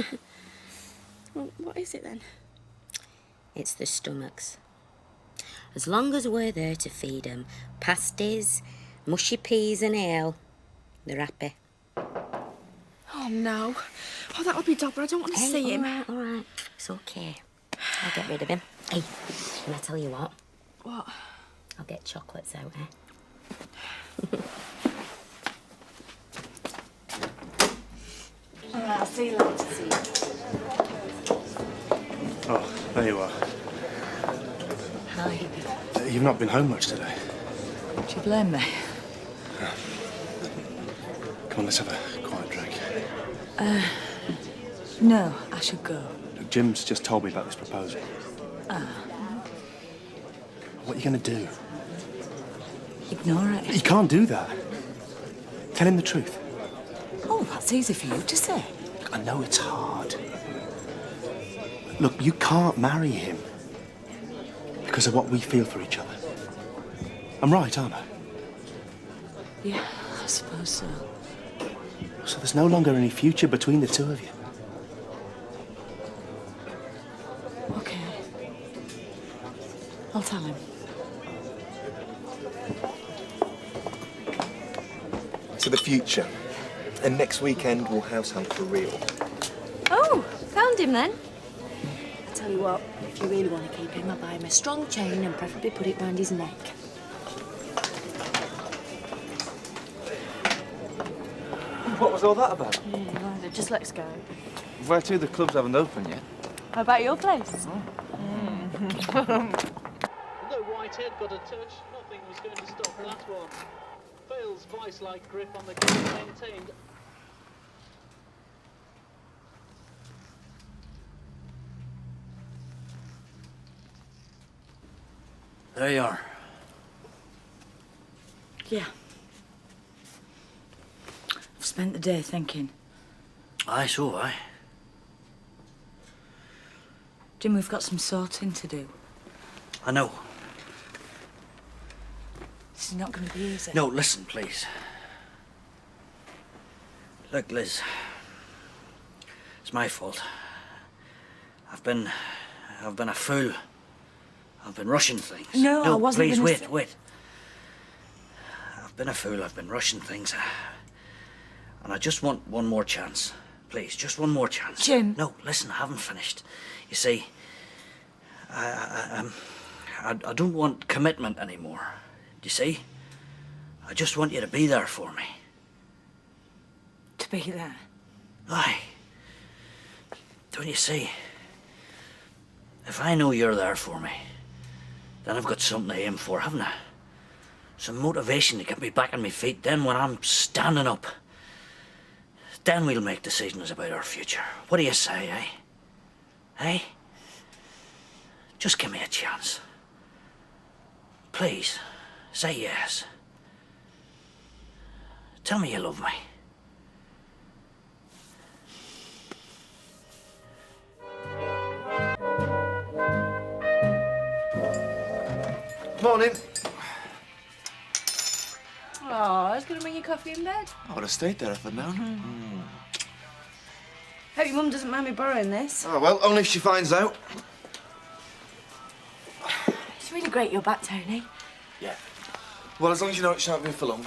Well, what is it then? It's the stomachs. As long as we're there to feed 'em pasties, mushy peas and ale, they're happy. Oh, no. Oh, that'll be Dobber. I don't want to see him. All right. It's okay. I'll get rid of him. Hey, can I tell you what? What? I'll get chocolates out, All right, I'll see you later. See you. Oh, there you are. Hi. You've not been home much today. Do you blame me? Come on, let's have a quiet drink. No, I should go. Look, Jim's just told me about this proposal. Ah, What are you going to do? ignore it. You can't do that. Tell him the truth. Oh, that's easy for you to say. I know it's hard. Look, you can't marry him because of what we feel for each other. I'm right, aren't I? Yeah, I suppose so. So there's no longer any future between the two of you. Okay. I'll tell him. To the future. And next weekend we'll house hunt for real. Oh, found him then? I tell you what, if you really want to keep him, I'll buy him a strong chain and preferably put it round his neck. What was all that about? Yeah, just let's go. Where to? The clubs haven't opened yet. How about your place? Although Whitehead got a touch, nothing was going to stop that one. Bale's vice-like grip on the game maintained. There you are. Yeah. I've spent the day thinking. Aye, so have I. Jim, we've got some sorting to do. I know. This is not going to be easy. No, listen, please. Look, Liz. It's my fault. I've been a fool. I've been rushing things. No, I wasn't please, gonna wait. I've been a fool. I've been rushing things. And I just want one more chance. Please, just one more chance. Jim. No, listen, I haven't finished. You see, I don't want commitment anymore. Do you see? I just want you to be there for me. To be there? Aye. Don't you see? If I know you're there for me, then I've got something to aim for, haven't I? Some motivation to get me back on my feet. Then when I'm standing up, then we'll make decisions about our future. What do you say, eh? Eh? Just give me a chance. Please, say yes. Tell me you love me. Morning. Oh, I was going to bring you coffee in bed. I would have stayed there if I'd known. Hope your mum doesn't mind me borrowing this. Oh, well, only if she finds out. It's really great you're back, Tony. Yeah. Well, as long as you know it shan't be for long.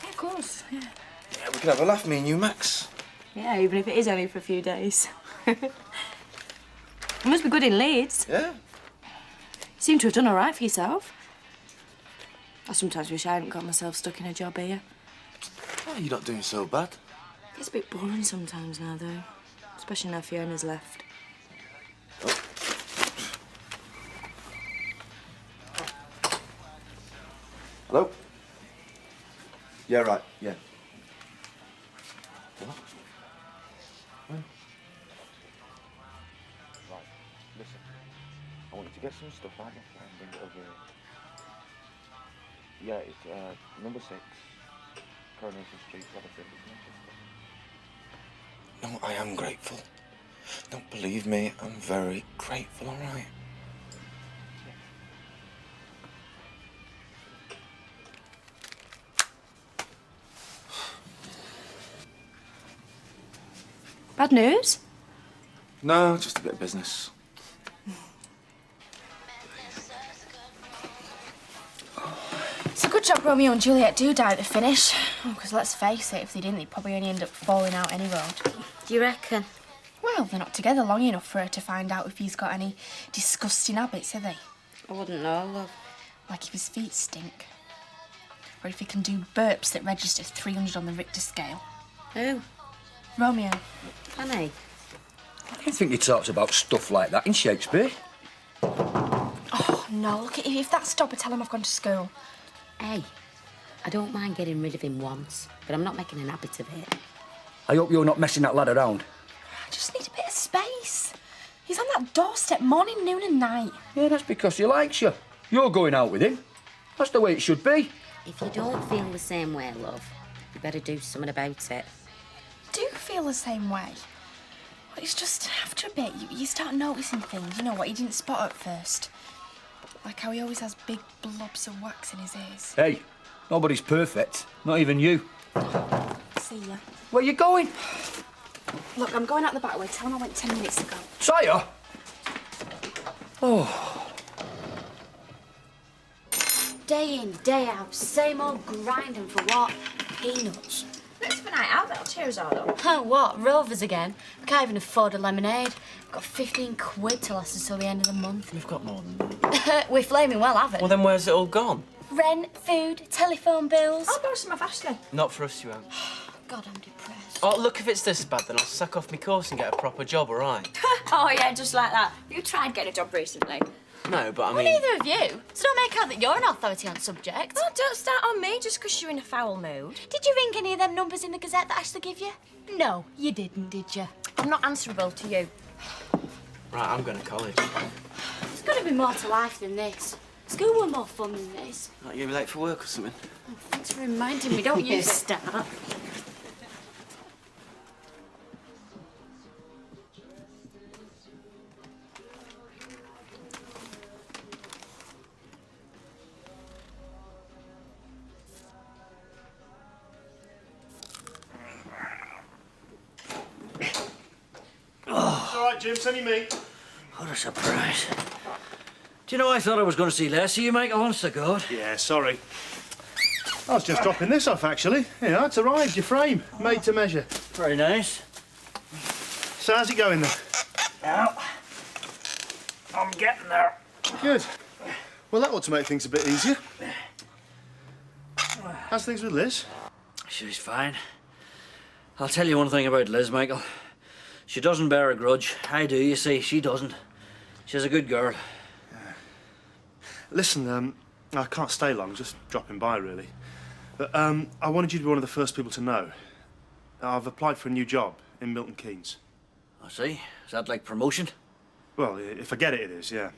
Yeah, of course, yeah. Yeah, we can have a laugh, me and you, Max. Yeah, even if it is only for a few days. You must be good in Leeds. Yeah. You seem to have done all right for yourself. I sometimes wish I hadn't got myself stuck in a job here. Oh, you're not doing so bad. It's a bit boring sometimes now, though. Especially now Fiona's left. Hello? Yeah, right, yeah. What? When? Right, listen. I want you to get some stuff out of my phone and bring it over here. Yeah, it's number 6, Coronation Street, Rutherford, Manchester. No, I am grateful. Don't believe me, I'm very grateful, all right? Bad news? No, just a bit of business. It's a good job Romeo and Juliet do die at the finish. Because let's face it, if they didn't, they'd probably only end up falling out any road. Do you reckon? Well, they're not together long enough for her to find out if he's got any disgusting habits, are they? I wouldn't know, love. Like if his feet stink. Or if he can do burps that register 300 on the Richter scale. Who? Romeo. Can he? I don't think he talks about stuff like that in Shakespeare. Oh, no, look, if that's stopper, tell him I've gone to school. Hey, I don't mind getting rid of him once, but I'm not making an habit of it. I hope you're not messing that lad around. I just need a bit of space. He's on that doorstep morning, noon and night. Yeah, that's because he likes you. You're going out with him. That's the way it should be. If you don't feel the same way, love, you better do something about it. Do feel the same way. Well, it's just, after a bit, you start noticing things, you know, what you didn't spot at first. Like how he always has big blobs of wax in his ears. Hey, nobody's perfect. Not even you. See ya. Where you going? Look, I'm going out the back way. Tell him I went 10 minutes ago. Sire? Oh. Day in, day out, same old grinding for what? Peanuts. Let's have a night out, that'll cheer us all up. Oh, what? Rovers again? We can't even afford a lemonade. We've got 15 quid to last us till the end of the month. We've got more than that. We're flaming well, haven't we? Well, then where's it all gone? Rent, food, telephone bills. I'll borrow some of Ashley. Not for us, you won't. God, I'm depressed. Oh, look, if it's this bad, then I'll sack off my course and get a proper job, all right? Oh, yeah, just like that. You tried getting a job recently. No, but I Well, mean... neither of you. So don't make out that you're an authority on subject. Oh, don't start on me just because you're in a foul mood. Did you ring any of them numbers in the Gazette that Ashley gave you? No, you didn't, did you? I'm not answerable to you. Right, I'm going to college. There's got to be more to life than this. School were more fun than this. Like, you'll be late for work or something? Oh, thanks for reminding me. Don't you start. It's all right, Jim. It's only me. What a surprise. Do you know, I thought I was going to see less of you, Michael, honest to God. Yeah, sorry. I was just dropping this off, actually. Yeah, it's arrived, your frame. Made to measure. Very nice. So how's it going, then? Well, I'm getting there. Good. Well, that ought to make things a bit easier. How's things with Liz? She's fine. I'll tell you one thing about Liz, Michael. She doesn't bear a grudge. I do, you see. She doesn't. She's a good girl. Listen, I can't stay long, just dropping by, really. But I wanted you to be one of the first people to know. I've applied for a new job in Milton Keynes. I see. Is that like promotion? Well, if I get it, it is, yeah.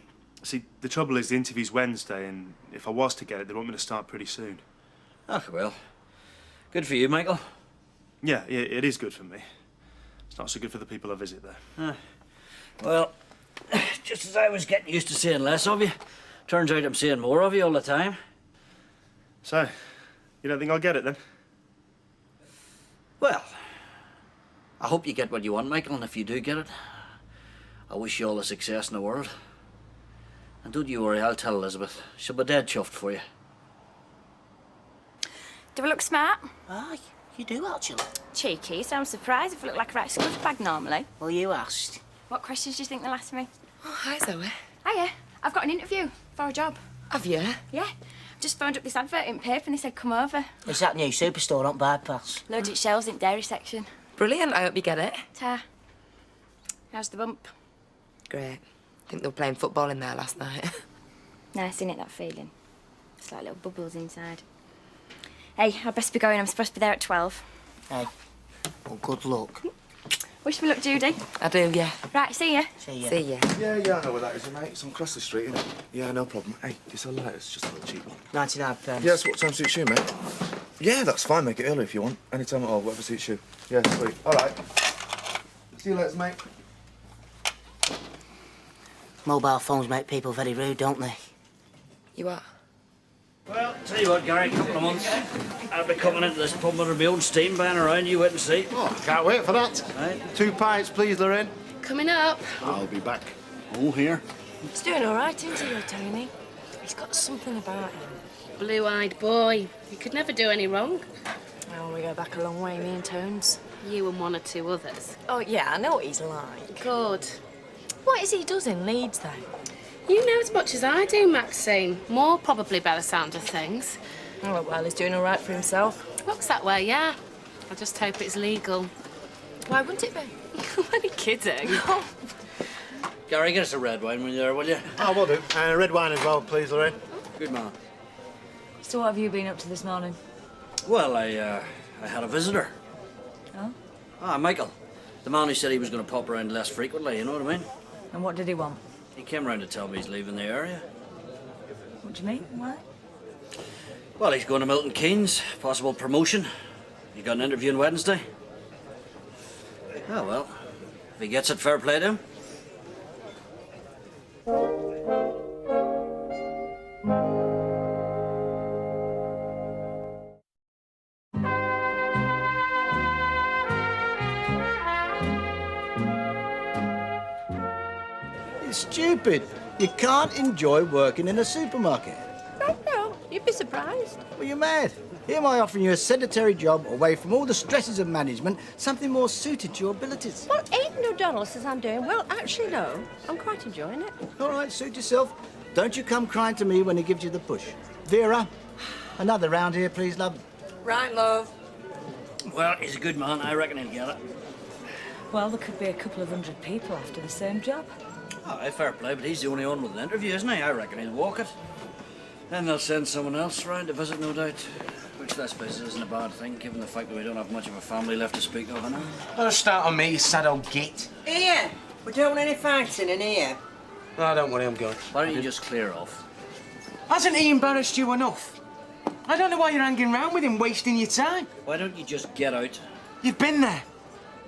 See, the trouble is the interview's Wednesday, and if I was to get it, they want me to start pretty soon. Oh, well. Good for you, Michael. Yeah, it is good for me. It's not so good for the people I visit there. Well, just as I was getting used to seeing less of you, Turns out I'm seeing more of you all the time. So, you don't think I'll get it then? Well, I hope you get what you want, Michael, and if you do get it, I wish you all the success in the world. And don't you worry, I'll tell Elizabeth. She'll be dead chuffed for you. Do I look smart? Aye, you do actually. Cheeky, so I'm surprised if I look like a right scuff bag normally. Well, you asked. What questions do you think they'll ask me? Oh, hi, Zoe. Hiya. I've got an interview for a job. Have you? Yeah. Just phoned up this advert in paper and they said come over. It's that new superstore on Bypass. Loaded shelves in dairy section. Brilliant. I hope you get it. Ta. How's the bump? Great. I think they were playing football in there last night. Nice, isn't it, that feeling? It's like little bubbles inside. Hey, I'd best be going. I'm supposed to be there at 12. Hey, well, good luck. Wish me luck, Judy. I do, yeah. Right, see ya. See ya. See ya. Yeah, I know where that is, mate. It's on across the street, isn't it? Yeah, no problem. Hey, it's all right. It's just a little cheap one. 99p. Yes, what time suits you, mate? Yeah, that's fine. Make it early if you want. Any time at all, whatever suits you. Yeah, sweet. All right. See you later, mate. Mobile phones make people very rude, don't they? You are? Well, tell you what, Gary, a couple of months, I'll be coming into this pub with my own steam van around, you wait and see. Oh, can't wait for that. Right. 2 pints, please, Lorraine. Coming up. I'll be back. Oh, here. He's doing all right, isn't he, your Tony? He's got something about him. Blue-eyed boy. You could never do any wrong. Well, we go back a long way, me and Tones. You and 1 or 2 others. Oh, yeah, I know what he's like. Good. What is he does in Leeds, though? You know as much as I do, Maxine. More probably by the sound of things. Oh, well, he's doing all right for himself. Looks that way, yeah. I just hope it's legal. Why wouldn't it be? Are you kidding? Gary, get us a red wine when you're there, will you? I will do. And red wine as well, please, Lorraine. Good man. So what have you been up to this morning? Well, I had a visitor. Oh? Ah, Michael. The man who said he was going to pop around less frequently, you know what I mean? And what did he want? He came round to tell me he's leaving the area. What do you mean? Why? Well, he's going to Milton Keynes, possible promotion. He got an interview on Wednesday. Oh, well, if he gets it, fair play to him. It's stupid. You can't enjoy working in a supermarket. No, you'd be surprised. Well, you're mad. Here am I offering you a sedentary job away from all the stresses of management, something more suited to your abilities. Well, Aidan O'Donnell says I'm doing well. Actually, no. I'm quite enjoying it. All right, suit yourself. Don't you come crying to me when he gives you the push. Vera, another round here, please, love. Right, love. Well, he's a good man. I reckon he'll get it. Well, there could be a couple of 100 people after the same job. Oh, fair play, but he's the only one with an interview, isn't he? I reckon he'll walk it. Then they'll send someone else round to visit, no doubt. Which, let's face it, isn't a bad thing, given the fact that we don't have much of a family left to speak of, I know. Don't start on me, you sad old git. Here, we don't want any fighting in here. No, don't worry, I'm going. Why don't you just clear off? Hasn't he embarrassed you enough? I don't know why you're hanging around with him, wasting your time. Why don't you just get out? You've been there.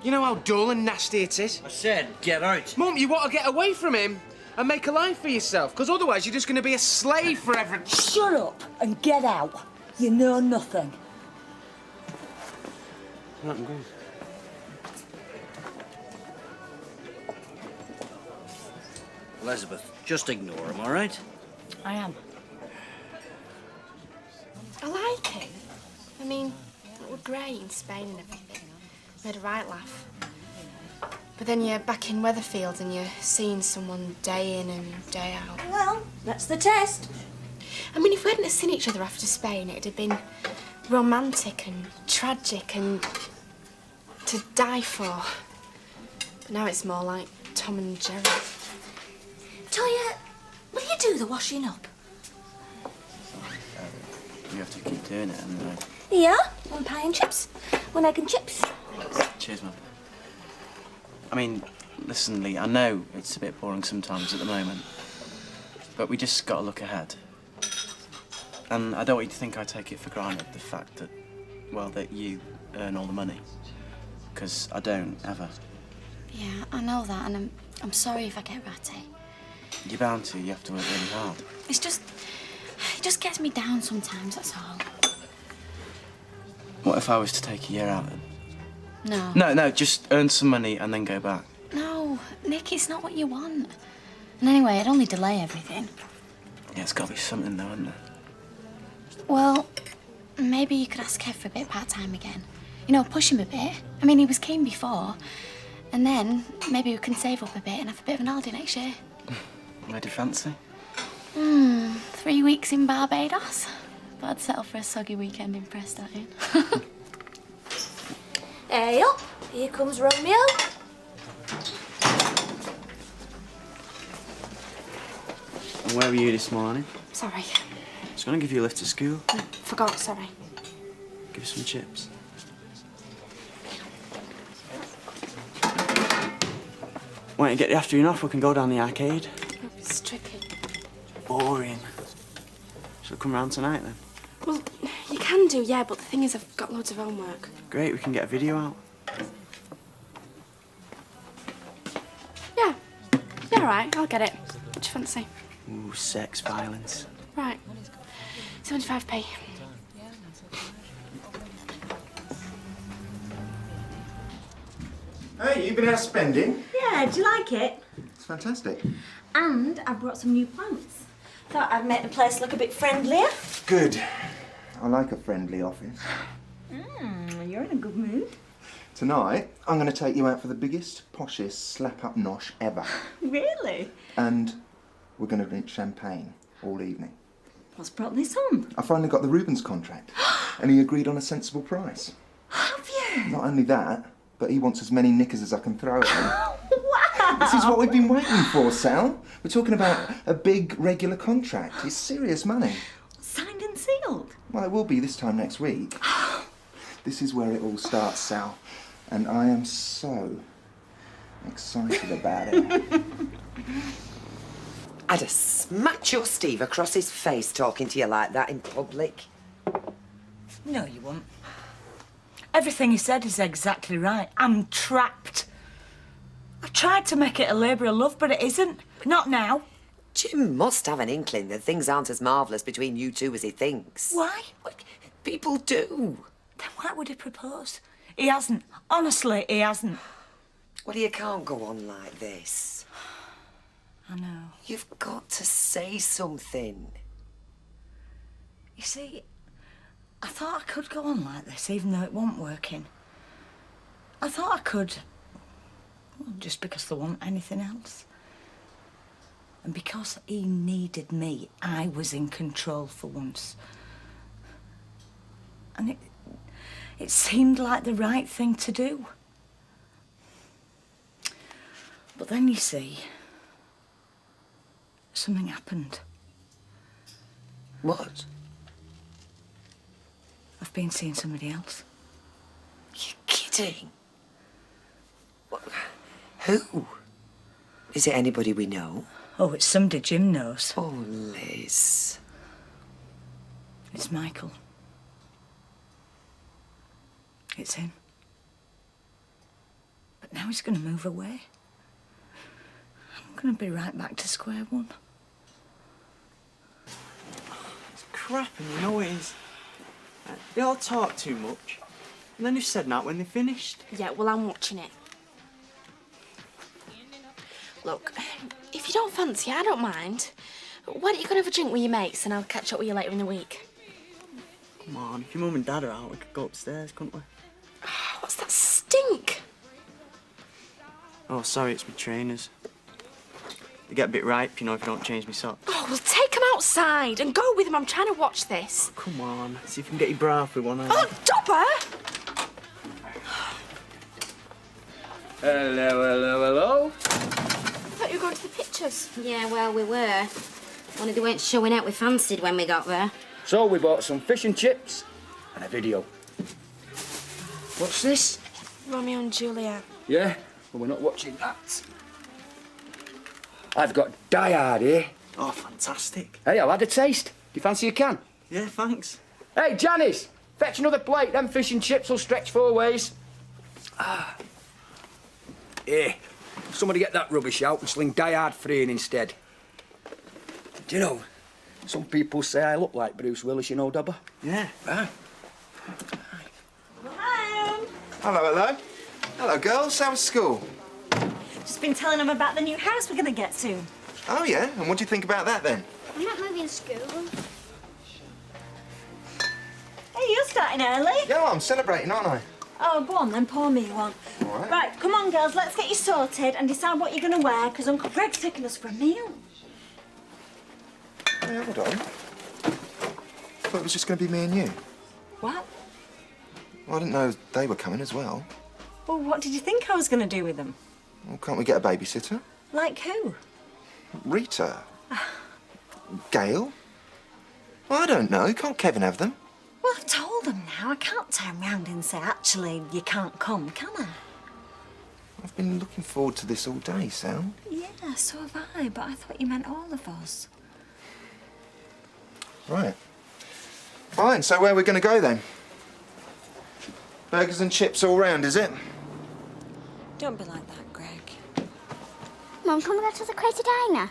You know how dull and nasty it is. I said, get out. Mum, you want to get away from him and make a life for yourself, because otherwise you're just going to be a slave forever. Shut up and get out. You know nothing. Right, I'm going. Elizabeth, just ignore him, all right? I am. I like him. I mean, we're great in Spain and everything. Made a right laugh. But then you're back in Weatherfield and you're seeing someone day in and day out. Well, that's the test. I mean, if we hadn't seen each other after Spain, it'd have been romantic and tragic and to die for. But now it's more like Tom and Jerry. Toya, will you do the washing up? You have to keep doing it, and Yeah, one pie and chips. One egg and chips. cheers, Mum. I mean, listen, Lee, I know it's a bit boring sometimes at the moment, but we just got to look ahead. And I don't want you to think I take it for granted, the fact that, well, that you earn all the money. Because I don't, ever. Yeah, I know that, and I'm sorry if I get ratty. You're bound to. You have to work really hard. It just gets me down sometimes, that's all. What if I was to take a year out then? No. No, just earn some money and then go back. No, Nick, it's not what you want. And anyway, it'd only delay everything. Yeah, it's got to be something though, hasn't it? Well, maybe you could ask Kev for a bit part-time again. You know, push him a bit. I mean, he was keen before. And then maybe we can save up a bit and have a bit of an holiday next year. Where do you fancy? 3 weeks in Barbados. But I'd settle for a soggy weekend in Prestatyn. Hey up, here comes Romeo. And where were you this morning? Sorry. I was going to give you a lift to school. Forgot, sorry. Give us some chips. Why don't you get the afternoon off? We can go down the arcade. It's tricky. Boring. Shall we come round tonight then? Well, you can do, yeah, but the thing is I've got loads of homework. Great, we can get a video out. Yeah, all right, I'll get it. What do you fancy? Ooh, sex, violence. Right, 75p. Hey, you been out spending? Yeah, do you like it? It's fantastic. And I brought some new plants. Thought I'd make the place look a bit friendlier. Good. I like a friendly office. You're in a good mood. Tonight, I'm going to take you out for the biggest, poshest slap-up nosh ever. Really? And we're going to drink champagne all evening. What's brought this on? I finally got the Rubens contract, and he agreed on a sensible price. Have you? Not only that, but he wants as many knickers as I can throw at him. Wow! This is what we've been waiting for, Sal. We're talking about a big, regular contract. It's serious money. Signed and sealed? Well, it will be this time next week. This is where it all starts, Sal. And I am so excited about it. I'd have smacked your Steve across his face talking to you like that in public. No, you won't. Everything he said is exactly right. I'm trapped. I've tried to make it a labour of love, but it isn't. Not now. Jim must have an inkling that things aren't as marvellous between you two as he thinks. Why? People do. Then why would he propose? He hasn't. Honestly, he hasn't. Well, you can't go on like this. I know. You've got to say something. You see, I thought I could go on like this, even though it wasn't working. I thought I could. Well, just because there wasn't anything else. And because he needed me, I was in control for once. And it seemed like the right thing to do. But then, you see, something happened. What? I've been seeing somebody else. You're kidding. What? Who? Is it anybody we know? Oh, it's somebody Jim knows. Oh, Liz. It's Michael. It's him. But now he's going to move away. I'm going to be right back to square one. It's crap, and you know it is. They all talk too much. And then you said that when they finished. Yeah, well, I'm watching it. Look, if you don't fancy it, I don't mind. Why don't you go and have a drink with your mates and I'll catch up with you later in the week? Come on, if your mum and dad are out, we could go upstairs, couldn't we? What's that stink? Oh, sorry, it's my trainers. They get a bit ripe, you know, if you don't change my socks. Oh, well, take them outside and go with them. I'm trying to watch this. Come on, see if you can get your bra off with one hand. Oh, Dobber! Hello, hello, hello. I thought you were going to the pictures. Yeah, well, we were. Only they weren't showing out we fancied when we got there. So we bought some fish and chips and a video. What's this? Romeo and Juliet. Yeah, but we're not watching that. I've got Die Hard here. Oh, fantastic. Hey, I'll add a taste. Do you fancy you can? Yeah, thanks. Hey, Janice, fetch another plate. Them fish and chips will stretch 4 ways. Hey, somebody get that rubbish out and sling Die Hard 3 in instead. Do you know, Some people say I look like Bruce Willis, you know, Dobber. Yeah. Hello. Hello. Hello, girls. How was school? Just been telling them about the new house we're going to get soon. Oh, yeah? And what do you think about that, then? I'm not moving school. Hey, you're starting early. Yeah, well, I'm celebrating, aren't I? Oh, go on then, pour me one. All right. Right, come on, girls, let's get you sorted and decide what you're going to wear, because Uncle Greg's taking us for a meal. Hey, hold on. I thought it was just going to be me and you. What? Well, I didn't know they were coming as well. Well, what did you think I was going to do with them? Well, can't we get a babysitter? Like who? Rita. Gail? Well, I don't know. Can't Kevin have them? Well, I've told them now. I can't turn round and say, actually, you can't come, can I? I've been looking forward to this all day, Sam. Yeah, so have I, but I thought you meant all of us. Right. Fine, so where are we going to go then? Burgers and chips all round, is it? Don't be like that, Greg. Mum, can we go to the Crater Diner?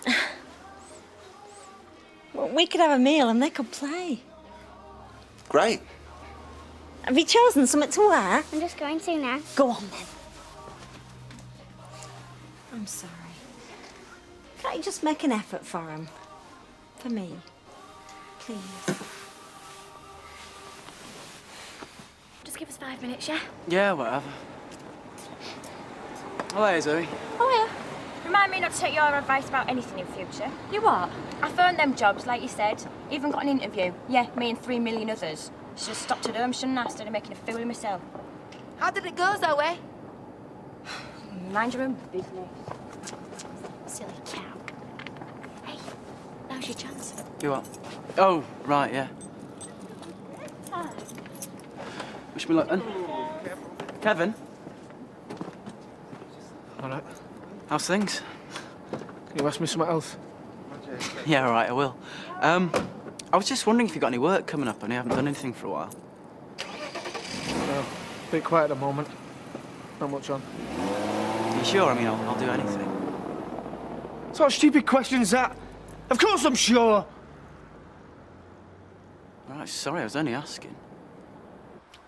Well, we could have a meal and they could play. Great. Have you chosen something to wear? I'm just going to now. Go on, then. I'm sorry. Can't you just make an effort for him? For me? Please. Just give us 5 minutes, yeah? Yeah, whatever. Hello, Zoe. Oh, yeah. Remind me not to take your advice about anything in future. You what? I phoned them jobs, like you said. Even got an interview. Yeah, me and 3 million others. Should have stopped at home, shouldn't I? Instead of making a fool of myself. How did it go, Zoe? Mind your own business. Silly cow. Hey, now's your chance. You what? Oh, right, yeah. Ah. Wish me luck then. Kevin? All right. How's things? Can you ask me something else? Yeah, all right, I will. I was just wondering if you got any work coming up. I haven't done anything for a while. No, a bit quiet at the moment. Not much on. You sure? I mean, I'll do anything. What sort of stupid question's that? Of course I'm sure! Right, sorry, I was only asking.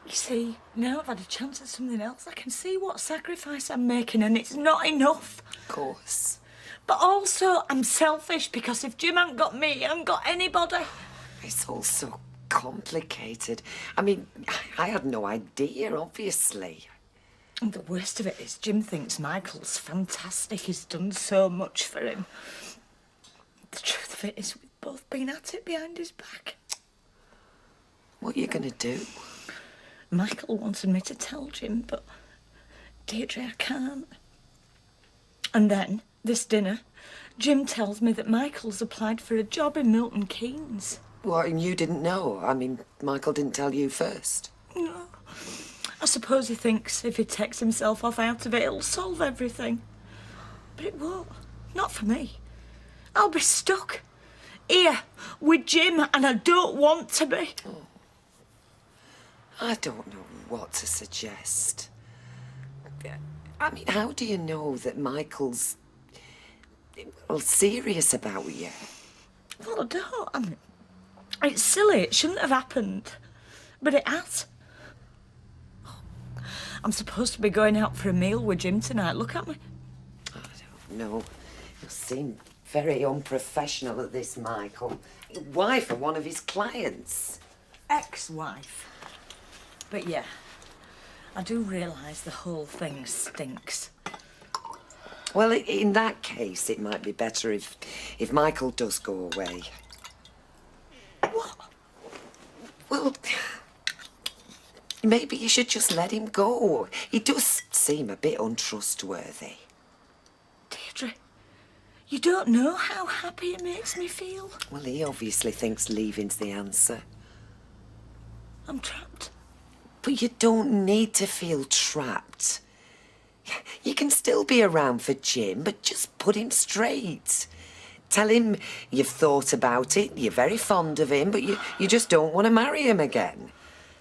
You see, now I've had a chance at something else, I can see what sacrifice I'm making and it's not enough. Of course. But also, I'm selfish because if Jim hadn't got me, he hadn't got anybody. It's all so complicated. I mean, I had no idea, obviously. And the worst of it is Jim thinks Michael's fantastic. He's done so much for him. The truth of it is we've both been at it behind his back. What are you going to do? Michael wanted me to tell Jim, but Deirdre, I can't. And then, this dinner, Jim tells me that Michael's applied for a job in Milton Keynes. What, and you didn't know? I mean, Michael didn't tell you first? No. I suppose he thinks if he takes himself off out of it, it'll solve everything. But it won't. Not for me. I'll be stuck. Here, with Jim, and I don't want to be. Oh. I don't know what to suggest. I mean, how do you know that Michael's, well, serious about you? Well, I don't. I mean, it's silly. It shouldn't have happened. But it has. I'm supposed to be going out for a meal with Jim tonight. Look at me. I don't know. You seem very unprofessional at this, Michael. Wife of one of his clients. Ex-wife. But yeah, I do realise the whole thing stinks. Well, in that case, it might be better if Michael does go away. What? Well, maybe you should just let him go. He does seem a bit untrustworthy. Deirdre, you don't know how happy it makes me feel. Well, he obviously thinks leaving's the answer. I'm trapped. But you don't need to feel trapped. You can still be around for Jim, but just put him straight. Tell him you've thought about it, you're very fond of him, but you just don't want to marry him again.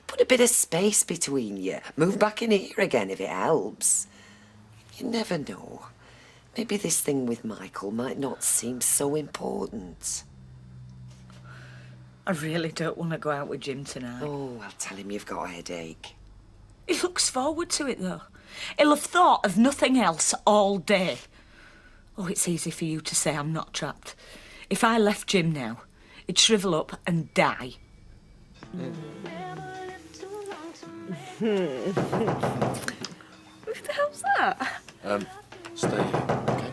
Put a bit of space between you. Move back in here again if it helps. You never know. Maybe this thing with Michael might not seem so important. I really don't want to go out with Jim tonight. Oh, I'll tell him you've got a headache. He looks forward to it, though. He'll have thought of nothing else all day. Oh, it's easy for you to say I'm not trapped. If I left Jim now, he'd shrivel up and die. Who the hell's that? Stay here, okay?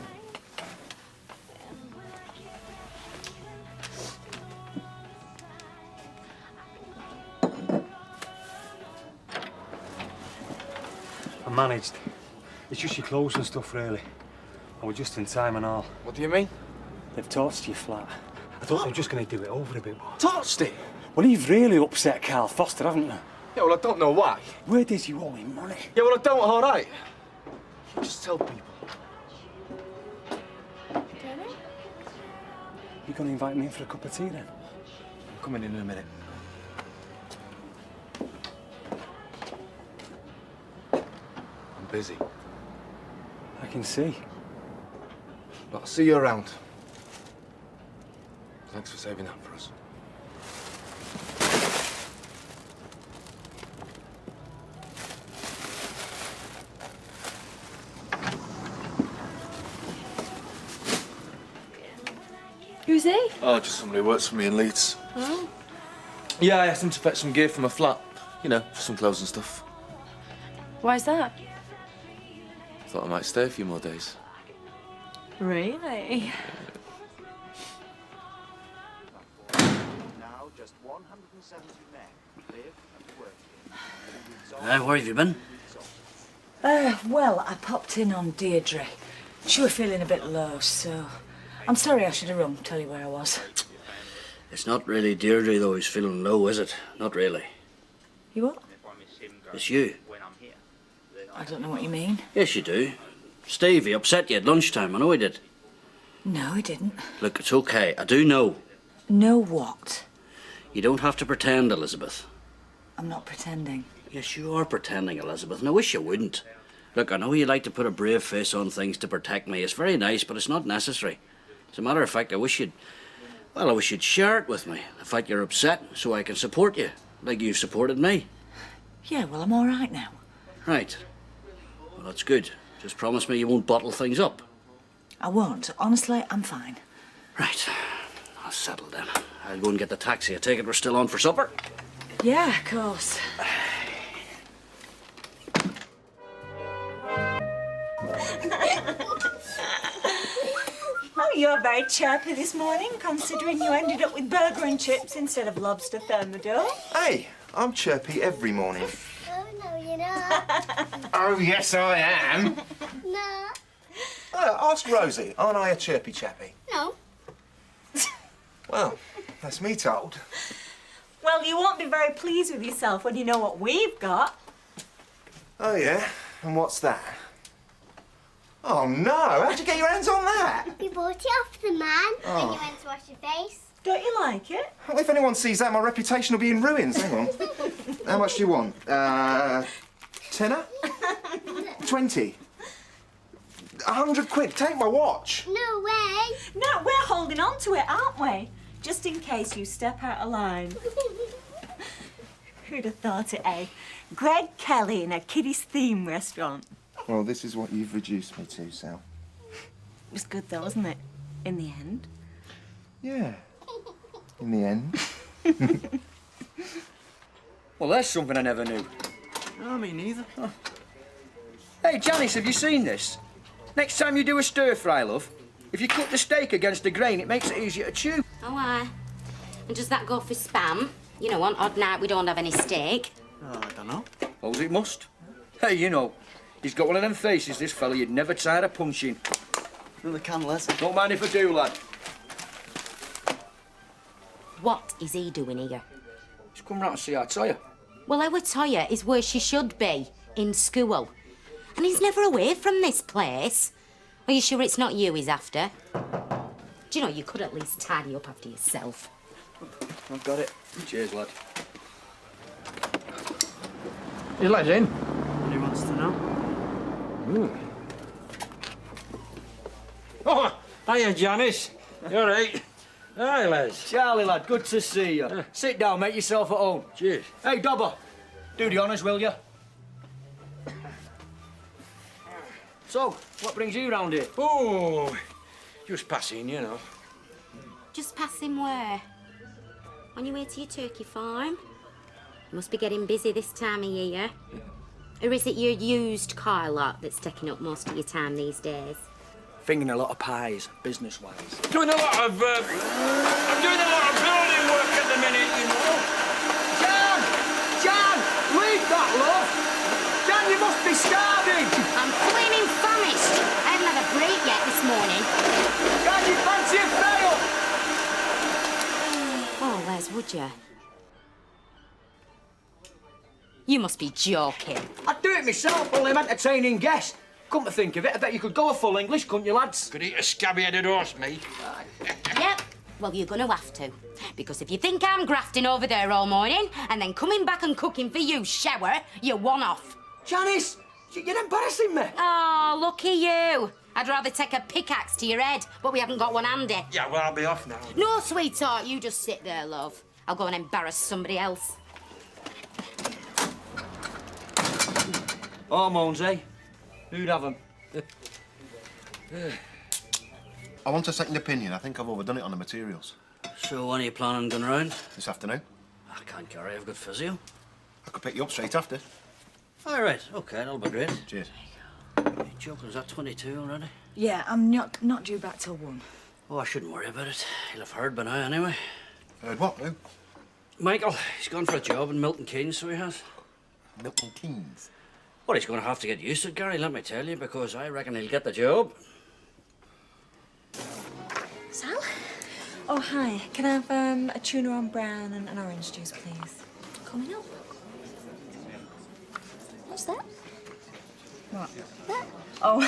I managed. It's just your clothes and stuff, really. I was just in time and all. What do you mean? They've torched your flat. I thought they were just going to do it over a bit more. Torched it? Well, you've really upset Carl Foster, haven't you? Yeah, well, I don't know why. Where did you owe him money? Yeah, well, I don't, all right. Just tell people. You going to invite me in for a cup of tea, then? I'm coming in a minute. I'm busy. I can see. But I'll see you around. Thanks for saving that for us. Who's he? Oh, just somebody who works for me in Leeds. Oh. Yeah, I asked him to fetch some gear from my flat. You know, for some clothes and stuff. Why's that? Thought I might stay a few more days. Really? Now just 170 men live and work. Where have you been? Well, I popped in on Deirdre. She was feeling a bit low, so... I'm sorry I should have rung, tell you where I was. It's not really Deirdre, though, who's feeling low, is it? Not really. You what? It's you. I don't know what you mean. Yes, you do. Steve, he upset you at lunchtime. I know he did. No, he didn't. Look, it's okay. I do know. Know what? You don't have to pretend, Elizabeth. I'm not pretending. Yes, you are pretending, Elizabeth, and I wish you wouldn't. Look, I know you like to put a brave face on things to protect me. It's very nice, but it's not necessary. As a matter of fact, I wish you'd share it with me. The fact you're upset, so I can support you, like you've supported me. Yeah, well, I'm all right now. Right. Well, that's good. Just promise me you won't bottle things up. I won't. Honestly, I'm fine. Right. I'll settle then. I'll go and get the taxi. I take it we're still on for supper? Yeah, of course. Oh, you're very chirpy this morning, considering you ended up with burger and chips instead of lobster thermidor. Hey, I'm chirpy every morning. Oh, no, you're not. Oh, yes, I am. No. Ask Rosie. Aren't I a chirpy chappy? No. Well, that's me told. Well, you won't be very pleased with yourself when you know what we've got. Oh, yeah? And what's that? Oh, no! How'd you get your hands on that? You bought it off the man when Oh. you went to wash your face. Don't you like it? Well, if anyone sees that, my reputation will be in ruins. Hang on. How much do you want? Tenner? 20? 100 quid. Take my watch. No way. No, we're holding on to it, aren't we? Just in case you step out of line. Who'd have thought it, eh? Greg Kelly in a kiddies theme restaurant. Well, this is what you've reduced me to, Sal. It was good though, wasn't it? In the end. Yeah. In the end. Well, that's something I never knew. No, me neither. Oh. Hey, Janice, have you seen this? Next time you do a stir-fry, love, if you cut the steak against the grain, it makes it easier to chew. Oh, aye. And does that go for spam? You know, on odd night we don't have any steak. Oh, I don't know. Suppose it must. Hey, you know, he's got one of them faces, this fella, you'd never tire of punching. Really can, Les. Don't mind if I do, lad. What is he doing here? He's come round to see our Toya. Well, our Toya is where she should be, in school. And he's never away from this place. Are you sure it's not you he's after? Do you know, you could at least tidy up after yourself. I've got it. Cheers, lad. You let in? He wants to know. Oh, hiya, Janice. You all right? Hi, Les. Charlie, lad, good to see you. Sit down, make yourself at home. Cheers. Hey, Dobber, do the honours, will you? So, what brings you round here? Oh, just passing, you know. Just passing where? On your way to your turkey farm? You must be getting busy this time of year. Or is it your used car lot that's taking up most of your time these days? Fingering a lot of pies, business-wise. Doing a lot of, I'm doing a lot of building work at the minute, you know. Jan! Jan! Leave that, love! Jan, you must be starving! I'm flaming famished. I haven't had a break yet this morning. Jan, you fancy a fail? Oh, Les, would you? You must be joking. I'd do it myself, only I'm entertaining guests. Come to think of it, I bet you could go a full English, couldn't you, lads? Could eat a scabby-headed horse, mate. Yep. Well, you're going to have to. Because if you think I'm grafting over there all morning and then coming back and cooking for you, shower, you're one off. Janice, you're embarrassing me. Oh, lucky you. I'd rather take a pickaxe to your head, but we haven't got one handy. Yeah, well, I'll be off now. No, sweetheart, you just sit there, love. I'll go and embarrass somebody else. Hormones, eh? Who'd have them? I want a second opinion. I think I've overdone it on the materials. So when are you planning on going round? This afternoon. I can't carry, I've got physio. I could pick you up straight after. All right, OK, that'll be great. Cheers. You joking, is that 22 already? Yeah, I'm not due back till 1. Oh, I shouldn't worry about it. You'll have heard by now anyway. Heard what, Lou? Michael, he's gone for a job in Milton Keynes, so he has. Milton Keynes? Well, he's going to have to get used to it, Gary, let me tell you, because I reckon he'll get the job. Sal? Oh, hi. Can I have a tuna on brown and an orange juice, please? Coming up. What's that? What? That? Oh,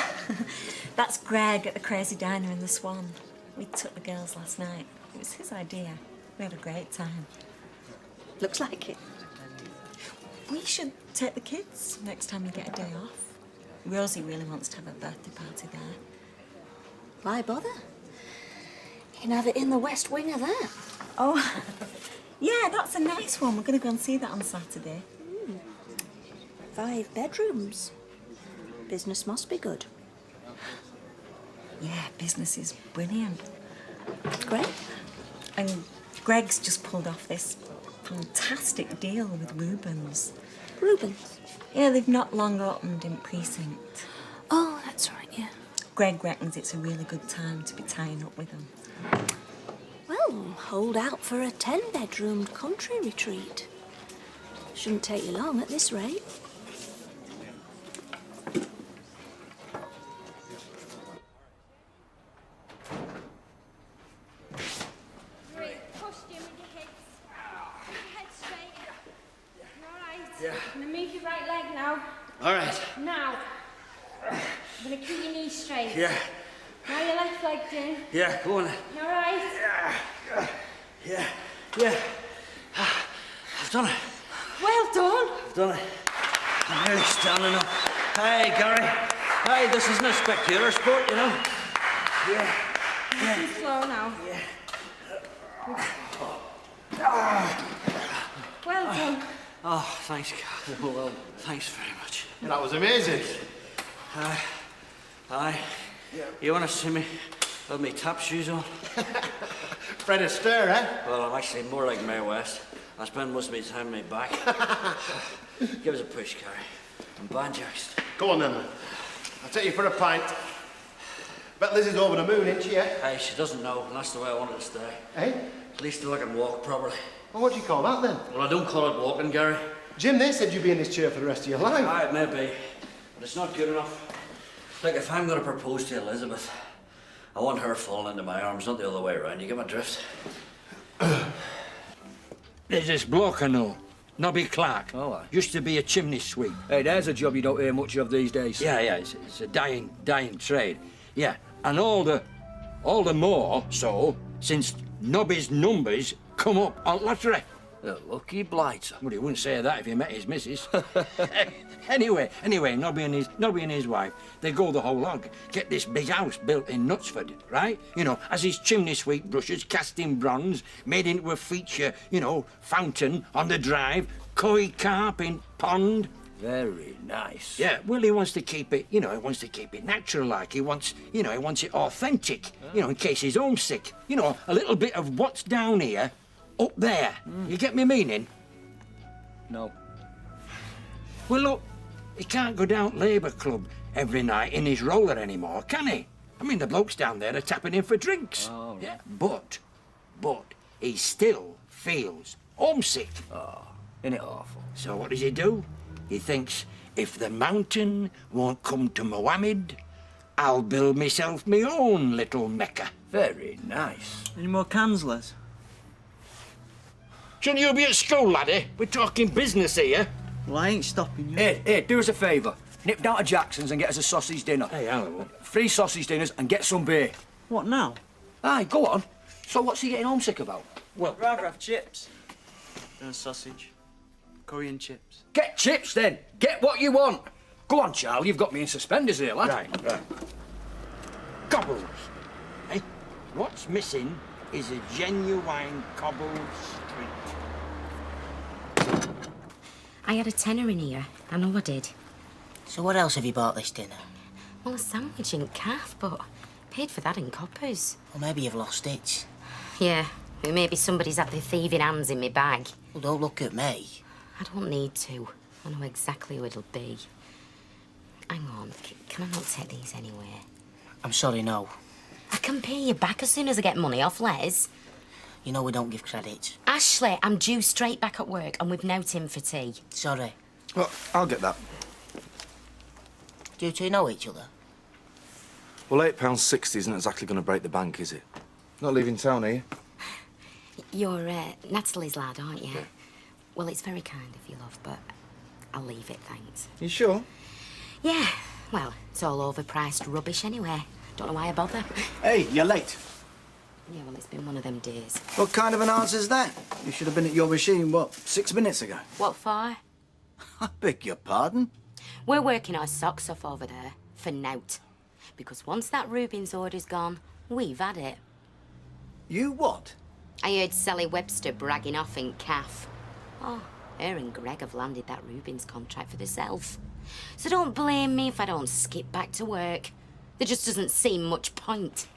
that's Greg at the Crazy Diner in the Swan. We took the girls last night. It was his idea. We had a great time. Looks like it. We should take the kids next time we get a day off. Rosie really wants to have a birthday party there. Why bother? You can have it in the West Wing of that. Oh, yeah, that's a nice one. We're going to go and see that on Saturday. 5 bedrooms. Business must be good. Yeah, business is brilliant. Great. And Greg's just pulled off this fantastic deal with Rubens. Rubens? Yeah, they've not long opened in Precinct. Oh, that's right, yeah. Greg reckons it's a really good time to be tying up with them. Well, hold out for a 10-bedroomed country retreat. Shouldn't take you long at this rate. Yeah. I'm gonna move your right leg now. All right. Now. I'm gonna keep your knees straight. Yeah. Now your left leg in. Yeah, go on then. You all right? Yeah. I've done it. Well done. I've done it. I'm nearly standing up. Hey, Gary. Hey, this isn't a spectator sport, you know. Yeah. Nice and slow now. Well done. Oh, thanks, God. Oh, well, thanks very much. That was amazing. Aye. You want to see me with me tap shoes on? Fred Astaire, eh? Well, I'm actually more like Mae West. I spend most of my time on my back. Give us a push, Gary. I'm banjaxed. Go on then. I'll take you for a pint. Bet Lizzie's over the moon, ain't she, eh? Hey, she doesn't know, and that's the way I wanted to stay. Eh? At least till I can walk properly. Well, what do you call that, then? Well, I don't call it walking, Gary. Jim, they said you'd be in this chair for the rest of your life. Aye, it may be, but it's not good enough. Look, if I'm going to propose to Elizabeth, I want her falling into my arms, not the other way around. You get my drift? There's this bloke I know, Nobby Clark. Oh, aye. Used to be a chimney sweep. Hey, there's a job you don't hear much of these days. Yeah, it's a dying trade. Yeah, and all the more so since Nobby's numbers come up on lottery. The lucky blighter. Well, he wouldn't say that if he met his missus. Anyway, Nobby and his wife, they go the whole hog. Get this big house built in Knutsford, right? You know, has his chimney sweep brushes cast in bronze, made into a feature, you know, fountain on the drive, koi carp in pond. Very nice. Yeah, well, he wants to keep it, you know, he wants to keep it natural like. He wants it authentic, you know, in case he's homesick. You know, a little bit of what's down here, up there. You get me meaning? No. Well, look, he can't go down to Labour Club every night in his roller anymore, can he? I mean, the blokes down there are tapping him for drinks. Oh, right. Yeah, but he still feels homesick. Oh, isn't it awful? So what does he do? He thinks, if the mountain won't come to Mohammed, I'll build myself my own little Mecca. Very nice. Any more cans, Les? Shouldn't you be at school, laddie? We're talking business here. Well, I ain't stopping you. Hey, do us a favour. Nip down to Jackson's and get us a sausage dinner. Hey, Alan. 3 sausage dinners and get some beer. What now? Aye, go on. So what's he getting homesick about? Well, I'd rather have chips than a sausage. Curry and chips. Get chips, then. Get what you want. Go on, Charlie, you've got me in suspenders here, lad. Right. Cobbles. Hey, what's missing is a genuine cobbled street. I had a tenner in here. I know I did. So what else have you bought this dinner? Well, a sandwich in calf, but paid for that in coppers. Well, maybe you've lost it. Yeah, or maybe somebody's had their thieving hands in my bag. Well, don't look at me. I don't need to. I know exactly who it'll be. Hang on, can I not take these anywhere? I'm sorry, no. I can pay you back as soon as I get money off Les. You know we don't give credit. Ashley, I'm due straight back at work and we've no tin for tea. Sorry. Well, I'll get that. Do you two know each other? Well, £8.60 isn't exactly going to break the bank, is it? Not leaving town, are you? You're Natalie's lad, aren't you? Yeah. Well, it's very kind of you, love, but I'll leave it, thanks. You sure? Yeah. Well, it's all overpriced rubbish anyway. Don't know why I bother. Hey, you're late. Yeah, well, it's been one of them days. What kind of an answer's that? You should have been at your machine, what, 6 minutes ago? What for? I beg your pardon? We're working our socks off over there for nout. Because once that Rubens order's gone, we've had it. You what? I heard Sally Webster bragging off in calf. Oh, her and Greg have landed that Rubens contract for themselves. So don't blame me if I don't skip back to work. There just doesn't seem much point.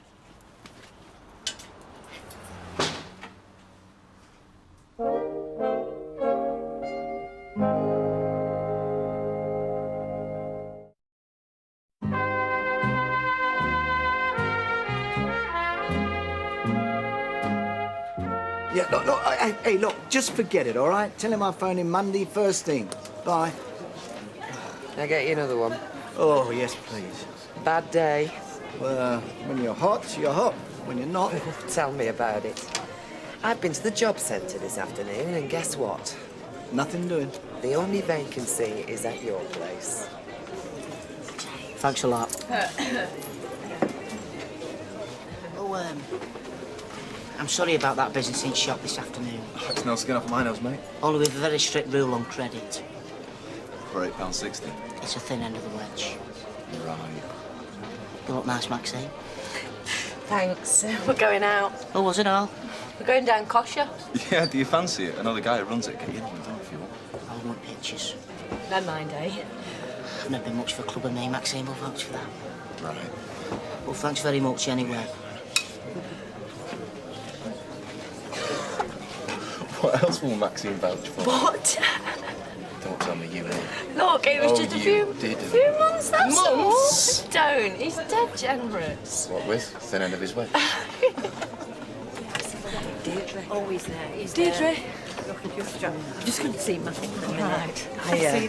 Yeah, look, hey, look, just forget it, all right? Tell him I phone him Monday first thing. Bye. Can I get you another one? Oh, yes, please. Bad day. Well, when you're hot, you're hot. When you're not... Tell me about it. I've been to the job centre this afternoon, and guess what? Nothing doing. The only vacancy is at your place. Thanks a lot. Oh, I'm sorry about that business in shop this afternoon. It's no skin off my nose, mate. Only with a very strict rule on credit. For £8.60. It's a thin end of the wedge. Right. You look nice, Maxine. Thanks. We're going out. Oh, was it all? We're going down Kosher. Yeah, do you fancy it? I know the guy who runs it. Get you in on it if you want. I want pictures. Never mind, eh? I've never been much for club and me, Maxine, but thanks for that. Right. Well, thanks very much anyway. What else will Maxine vouch for? What? Don't tell me you did. Look, it was just a few months, that's Months? all. Don't. He's dead generous. What with? Thin end of his wedge. Deirdre. Oh, he's there. He's Deirdre. there. Just going to see Matt. Right. Hey,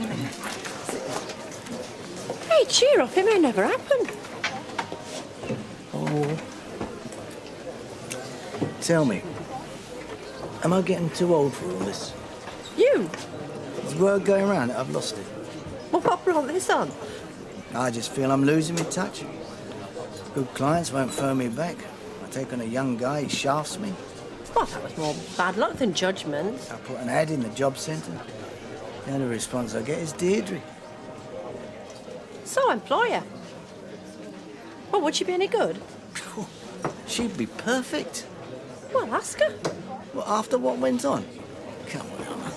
hey, cheer up. It may never happen. Oh. Tell me, am I getting too old for all this? You? Is word going around that I've lost it? Well, what brought this on? I just feel I'm losing my touch. Good clients won't phone me back. I take on a young guy, he shafts me. Well, that was more bad luck than judgment. I put an ad in the job centre. The only response I get is Deirdre. So, employer. Well, would she be any good? She'd be perfect. Well, ask her. Well, after what went on? Come on, Emma.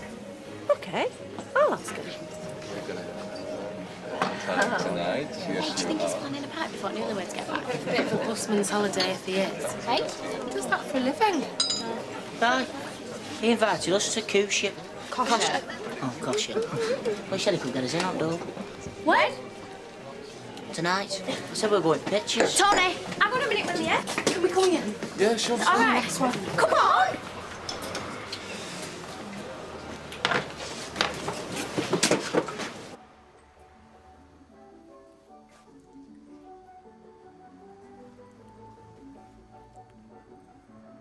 OK, I'll ask her. Tonight. Hey, do you think he's planning a pipe before newlyweds get back? A bit of a busman's holiday if he is. Hey, he does that for a living. Bye. He invited us to Kosher. Kosher? Oh, Kosher. Well, he said he could get us in on door. When? Tonight. I said we were going to pictures. Tony, I've got a minute with you. Can we come in? Yeah, sure. All right. Come on.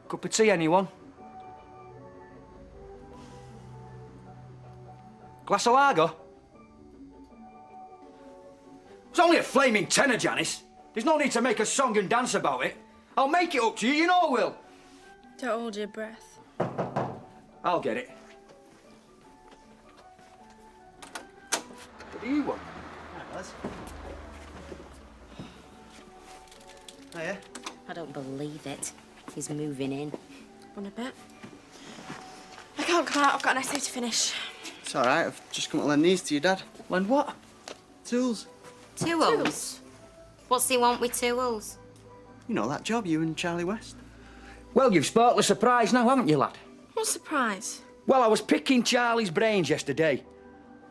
Cup of tea, anyone? Glass of lager? It's only a flaming tenner, Janice. There's no need to make a song and dance about it. I'll make it up to you, you know I will. Don't hold your breath. I'll get it. What do you want? Hiya. I don't believe it. He's moving in. Want a bit? I can't come out. I've got an essay to finish. It's all right. I've just come to lend these to your dad. Lend what? Tools. Tools? What's he want with tools? You know that job, you and Charlie West? Well, you've sparked the surprise now, haven't you, lad? What surprise? Well, I was picking Charlie's brains yesterday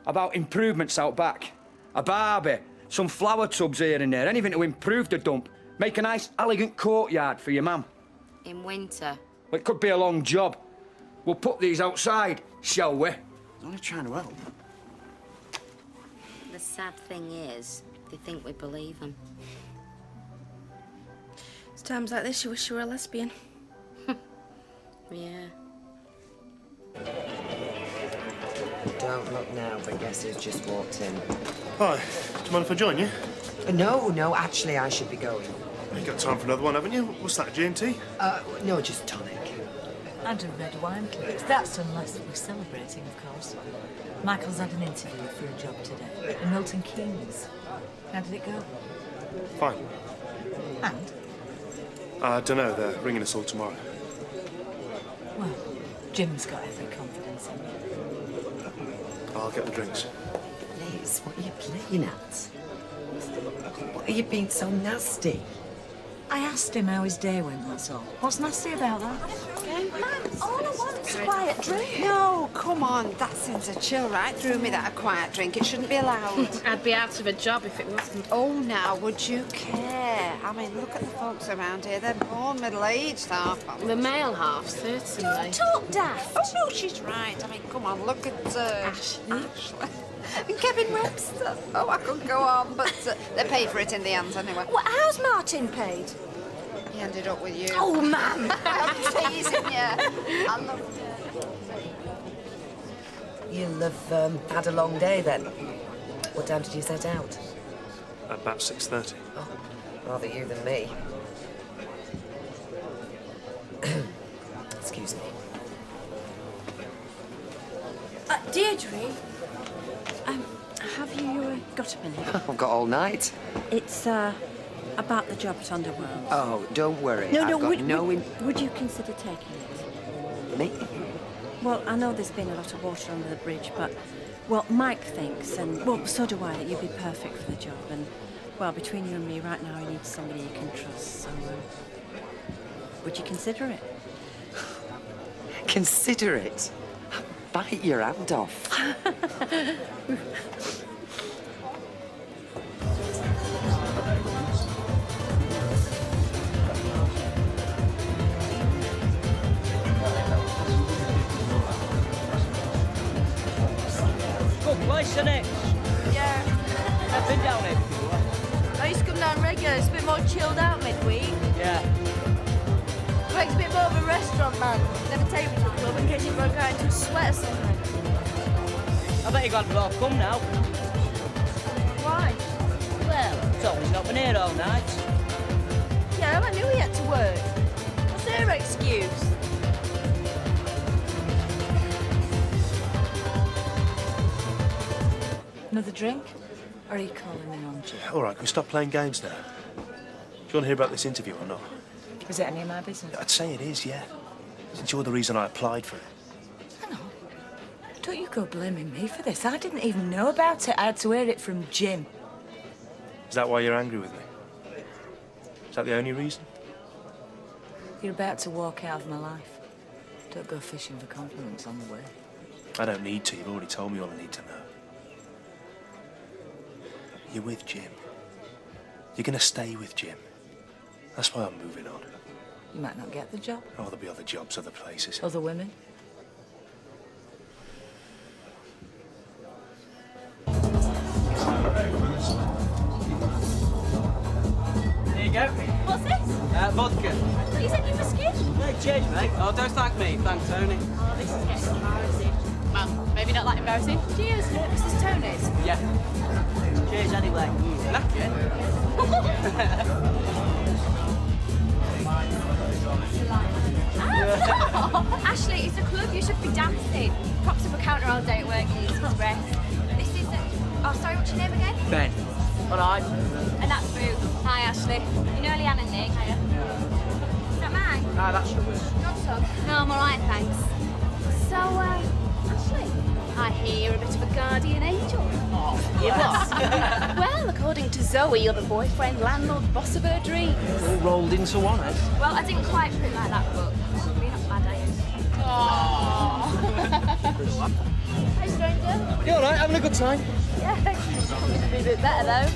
about improvements out back. A barbie, some flower tubs here and there, anything to improve the dump. Make a nice, elegant courtyard for your mum. In winter? Well, it could be a long job. We'll put these outside, shall we? I was only trying to help. The sad thing is, they think we believe him. It's times like this you wish you were a lesbian. Yeah. Don't look now, but guess who's just walked in? Hi. Do you mind if I join you? No, actually, I should be going. You got time for another one, haven't you? What's that, G&T? No, just tonic. And a red wine, please. That's unless we're celebrating, of course. Michael's had an interview for a job today in Milton Keynes. How did it go? Fine. And? I don't know. They're ringing us all tomorrow. Well, Jim's got every confidence in you. I'll get the drinks. Liz, what are you playing at? Why are you being so nasty? I asked him how his day went, that's all. What's nasty about that? All I want is a quiet drink. No, come on. That sends a chill right through me, that a quiet drink. It shouldn't be allowed. I'd be out of a job if it wasn't. Oh, now, would you care? I mean, look at the folks around here. They're born middle-aged, half of them. The male half, certainly. Don't talk daft. Oh, no, she's right. I mean, come on, look at Ashley. And Kevin Webster. Oh, I could go on, but they pay for it in the end anyway. Well, how's Martin paid? He ended up with you. Oh, man. I'm teasing you. I love you. You'll have had a long day then. What time did you set out? About 6:30. Oh, rather you than me. Excuse me. Deirdre, have you got a minute? I've got all night. It's about the job at Underworld. Oh, don't worry. No, I've got would you consider taking it? Me? Well, I know there's been a lot of water under the bridge, but, well, Mike thinks, and, well, so do I, that you'd be perfect for the job. And, well, between you and me, right now, he needs somebody you can trust, so, would you consider it? Consider it? Bite your hand off. Good place, isn't it? Yeah. I've been down here before. I used to come down regular. It's a bit more chilled out midweek. Yeah. Greg's a bit more of a restaurant man. Never take me to the club in case you broke out into a sweat or something. I bet you're glad we've all come now. Why? Well, Tony's not been here all night. Yeah, I knew he had to work. What's their excuse? Another drink? Or are you calling me on, Jim? All right, can we stop playing games now? Do you want to hear about this interview or not? Is it any of my business? I'd say it is, yeah. Since you're the reason I applied for it. Don't you go blaming me for this. I didn't even know about it. I had to hear it from Jim. Is that why you're angry with me? Is that the only reason? You're about to walk out of my life. Don't go fishing for compliments on the way. I don't need to. You've already told me all I need to know. You're with Jim. You're going to stay with Jim. That's why I'm moving on. You might not get the job. Oh, there'll be other jobs, other places. Other women. There you go. What's this? Vodka. You said you were skin? No, cheers, mate. Oh, don't thank me. Thank Tony. Oh, this is getting embarrassing. Well, maybe not that embarrassing. Cheers. This is Tony's. Yeah. Cheers anyway. Ashley, it's a club. You should be dancing. Props up a counter all day at work. You need some rest. This is oh, sorry, what's your name again? Ben. All right. And that's Boo. Hi, Ashley. You know Leanne and Nick? Hiya. Is that mine? Ah, that's yours. Not some. No, I'm all right, thanks. So, Ashley, I hear you're a bit of a guardian angel. Oh, yes. Well, according to Zoe, you're the boyfriend, landlord, boss of her dreams. All rolled into one, eh? Well, I didn't quite put it like that, but you're not bad, are you? Aww. Hey, stranger. You all right? Having a good time? Yeah, probably should be a bit better, though.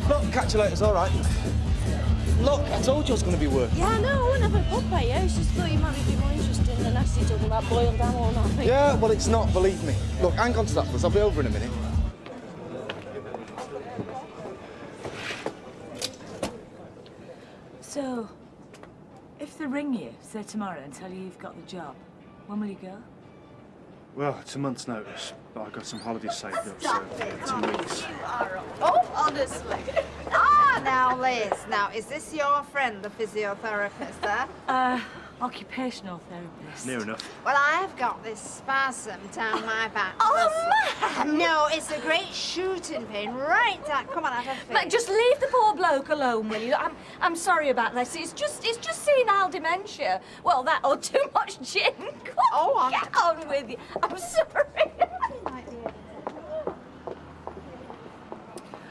Look, catch you later. It's all right. Look, I told you I was going to be working. Yeah, I know. I wouldn't have a pub by you. I just thought you might be a bit more interested in the nasty talking about boiled ham all night. Yeah, well, it's not, believe me. Look, hang on to that, because I'll be over in a minute. So, if they ring you, say tomorrow, and tell you you've got the job, when will you go? Well, it's a month's notice, but I've got some holidays saved up, so 2 weeks. Oh, honestly. Now, Liz, now, is this your friend, the physiotherapist there? Occupational therapist. Near enough. Well, I've got this spasm down my back. Oh, man! No, it's a great shooting pain right down. Come on, have a fit. Like, just leave the poor bloke alone, will you? I'm sorry about this. It's just senile dementia. Well, that or too much gin. Come on, get on with you. I'm sorry.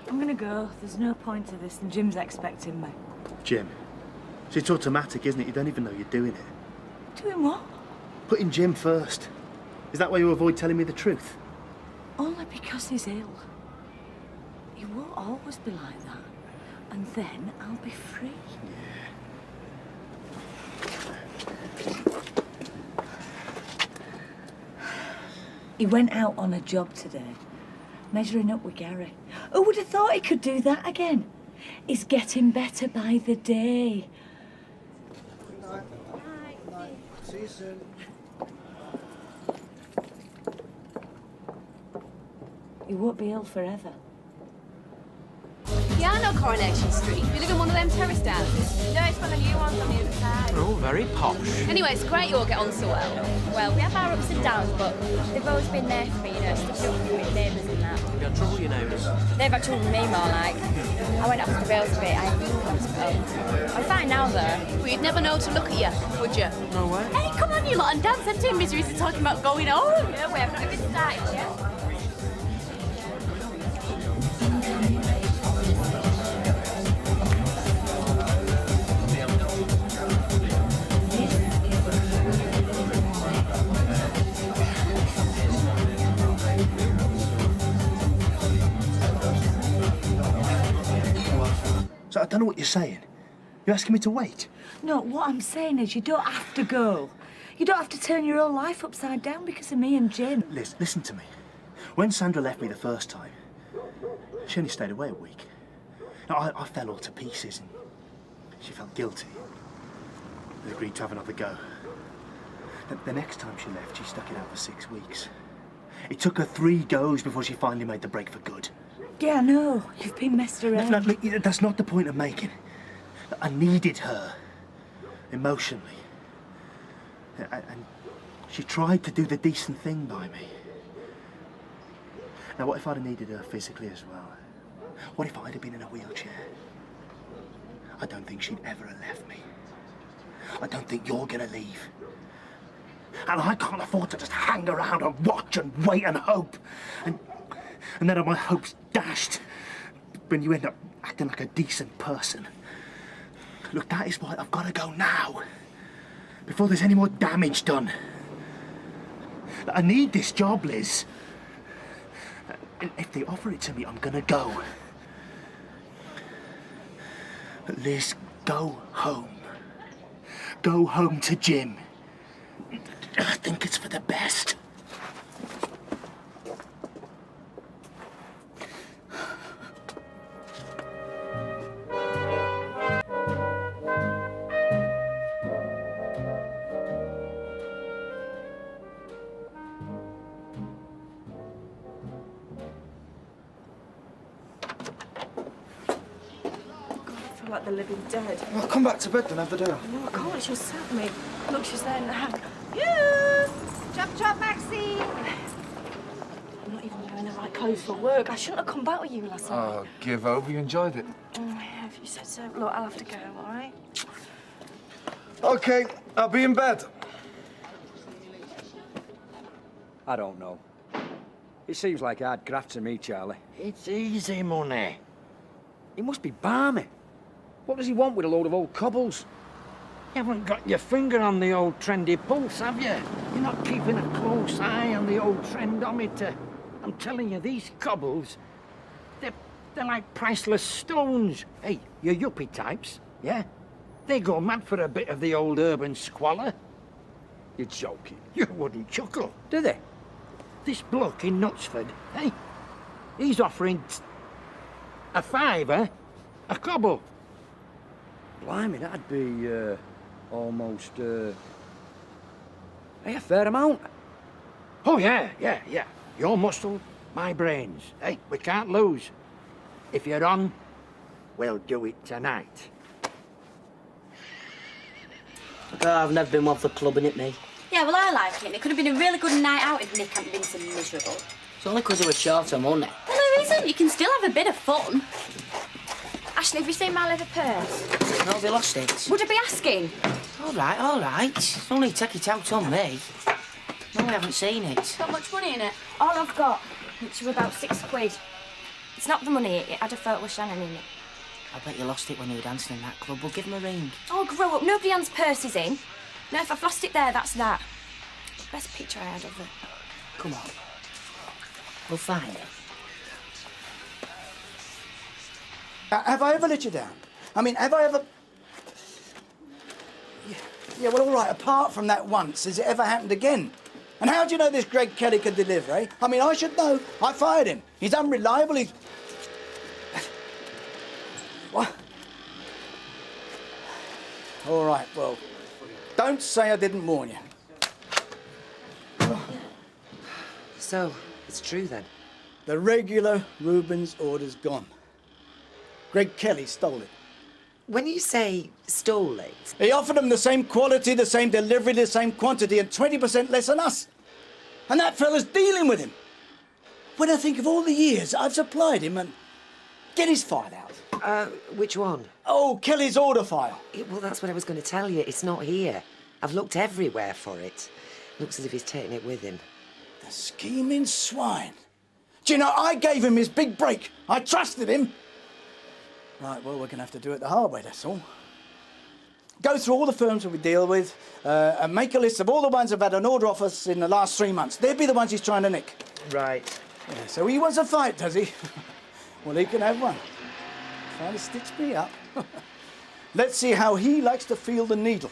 I'm gonna go. There's no point to this, and Jim's expecting me. Jim. So it's automatic, isn't it? You don't even know you're doing it. Doing what? Putting Jim first. Is that why you avoid telling me the truth? Only because he's ill. He won't always be like that. And then I'll be free. He went out on a job today, measuring up with Gary. Who would have thought he could do that again? He's getting better by the day. See you soon. He won't be ill forever. Yeah, I know Coronation Street. You live in one of them terrace houses. No, it's one of the new ones on the other side. They're all very posh. Anyway, it's great you all get on so well. Well, we have our ups and downs, but they've always been there for me, you know, stuff up for me with neighbours and that. You had trouble, you know. They've had trouble with me more like. I went off the rails a bit, I had to hospital. I'm fine now though. But you'd never know to look at you, would you? No way. Hey, come on you lot and dance. Them two miseries are talking about going home. No way, I've not even started yet. So I don't know what you're saying. You're asking me to wait? No, what I'm saying is you don't have to go. You don't have to turn your whole life upside down because of me and Jim. Liz, listen to me. When Sandra left me the first time, she only stayed away a week. Now, I fell all to pieces and she felt guilty. We agreed to have another go. The next time she left, she stuck it out for 6 weeks. It took her 3 goes before she finally made the break for good. Yeah, I know. You've been messed around. No, look, that's not the point I'm making. I needed her, emotionally. And she tried to do the decent thing by me. Now, what if I'd have needed her physically as well? What if I'd have been in a wheelchair? I don't think she'd ever have left me. I don't think you're gonna leave. And I can't afford to just hang around and watch and wait and hope. And then have my hopes dashed when you end up acting like a decent person. Look, that is why I've got to go now. Before there's any more damage done. I need this job, Liz. And if they offer it to me, I'm gonna go. But Liz, go home. Go home to Jim. I think it's for the best. Like the living dead. Well, come back to bed then, have the day off. No, I can't. She'll stab me. Look, she's there now. You! Chop, chop, Maxine! I'm not even wearing the right clothes for work. I shouldn't have come back with you last night. Oh, give over. You enjoyed it. Yeah, if you said so. Look, I'll have to go, all right? OK, I'll be in bed. I don't know. It seems like hard graft to me, Charlie. It's easy money. He must be balmy. What does he want with a load of old cobbles? You haven't got your finger on the old trendy pulse, have you? You're not keeping a close eye on the old trendometer. I'm telling you, these cobbles, they're like priceless stones. Hey, you yuppie types, yeah? They go mad for a bit of the old urban squalor. You're joking. You wouldn't chuckle. Do they? This bloke in Knutsford, hey? He's offering a fiver a cobble. Blimey, that'd be, almost, a fair amount. Oh, yeah. Your muscle, my brains. Hey, we can't lose. If you're on, we'll do it tonight. Oh, I've never been one for clubbing it, me. Yeah, well, I like it. It could have been a really good night out if Nick hadn't been so miserable. It's only because it was short on money. Well, there isn't. You can still have a bit of fun. Ashley, have you seen my leather purse? No, they lost it. Would I be asking? All right. It's only take it out on me. No, I haven't seen it. Got much money in it? All I've got, which were about £6. It's not the money. It had a photo of Shannon in it. I bet you lost it when you were dancing in that club. We'll give him a ring. Oh, grow up. Nobody hands purses in. No, if I've lost it there, that's that. Best picture I had of it. Come on. We'll find it. Have I ever let you down? I mean, have I ever... Yeah, well, all right, apart from that once, has it ever happened again? And how do you know this Greg Kelly can deliver, eh? I mean, I should know. I fired him. He's unreliable, he's... What? All right, well, don't say I didn't warn you. So, it's true then? The regular Rubens order's gone. Greg Kelly stole it. When you say stole it... He offered them the same quality, the same delivery, the same quantity, and 20% less than us. And that fella's dealing with him. When I think of all the years I've supplied him and... Get his file out. Which one? Oh, Kelly's order file. Well, that's what I was going to tell you. It's not here. I've looked everywhere for it. Looks as if he's taking it with him. The scheming swine. Do you know, I gave him his big break. I trusted him. Right, well, we're going to have to do it the hard way, that's all. Go through all the firms that we deal with and make a list of all the ones that have had an order off us in the last 3 months. They'd be the ones he's trying to nick. Right. Yeah, so he wants a fight, does he? Well, he can have one. Trying to stitch me up. Let's see how he likes to feel the needle.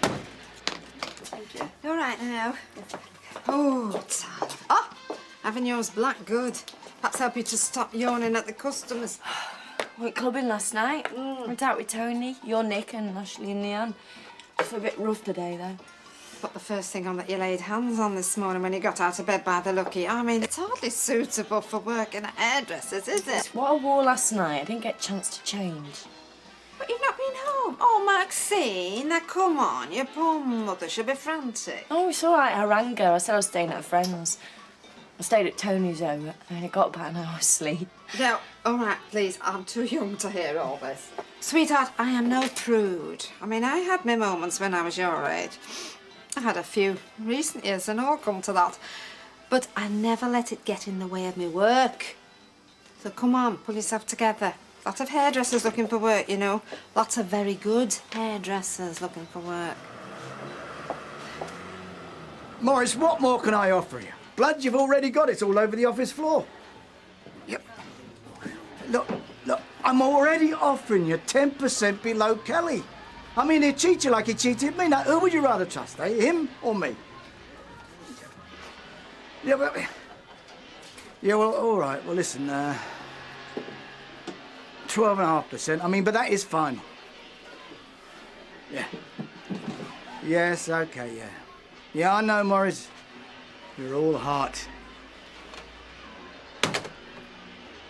Thank you. You all right now? Oh, tired. Oh, having yours black good. Perhaps help you to stop yawning at the customers. Went clubbing last night. Went out with Tony, your Nick and Ashley and Leanne. It's a bit rough today, though. But the first thing on that you laid hands on this morning when you got out of bed by the lucky. I mean, it's hardly suitable for working at hairdressers, is it? It's what I wore last night. I didn't get a chance to change. But you've not been home. Oh, Maxine, now come on. Your poor mother should be frantic. Oh, it's all right. I rang her. I said I was staying at a friend's. I stayed at Tony's home and I got about an hour's sleep. Now, all right, please, I'm too young to hear all this. Sweetheart, I am no prude. I mean, I had my moments when I was your age. I had a few recent years and all come to that. But I never let it get in the way of my work. So come on, pull yourself together. Lots of hairdressers looking for work, you know. Lots of very good hairdressers looking for work. Morris, what more can I offer you? Blood, you've already got it all over the office floor. Yep. Look, I'm already offering you 10% below Kelly. I mean, he'd cheat you like he cheated me. Now, who would you rather trust, eh? Him or me? Yeah, well, all right. Well, listen, 12.5%. I mean, but that is final. Yeah. Yes, okay, yeah. Yeah, I know, Morris. You're all heart.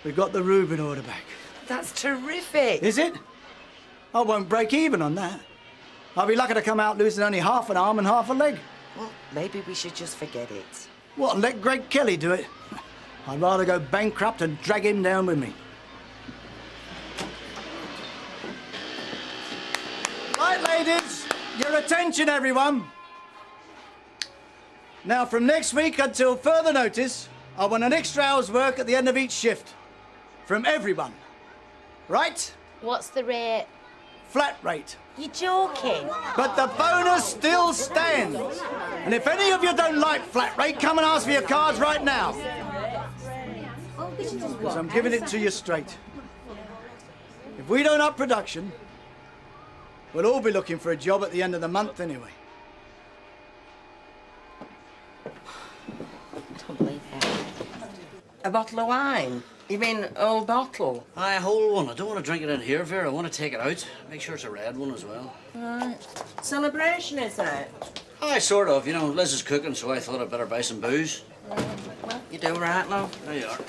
We've got the Reuben order back. That's terrific. Is it? I won't break even on that. I'll be lucky to come out losing only half an arm and half a leg. Well, maybe we should just forget it. What, and let Greg Kelly do it? I'd rather go bankrupt and drag him down with me. Right, ladies, your attention, everyone. Now, from next week until further notice, I want an extra hour's work at the end of each shift. From everyone. Right? What's the rate? Flat rate. You're joking. But the bonus still stands. And if any of you don't like flat rate, come and ask for your cards right now. Because I'm giving it to you straight. If we don't up production, we'll all be looking for a job at the end of the month anyway. A bottle of wine? You mean old bottle? Aye, a whole one. I don't want to drink it in here, Vera. I want to take it out. Make sure it's a red one as well. Right. Celebration, is it? Aye, sort of. You know, Liz is cooking, so I thought I'd better buy some booze. Well, you do right, love. There you are.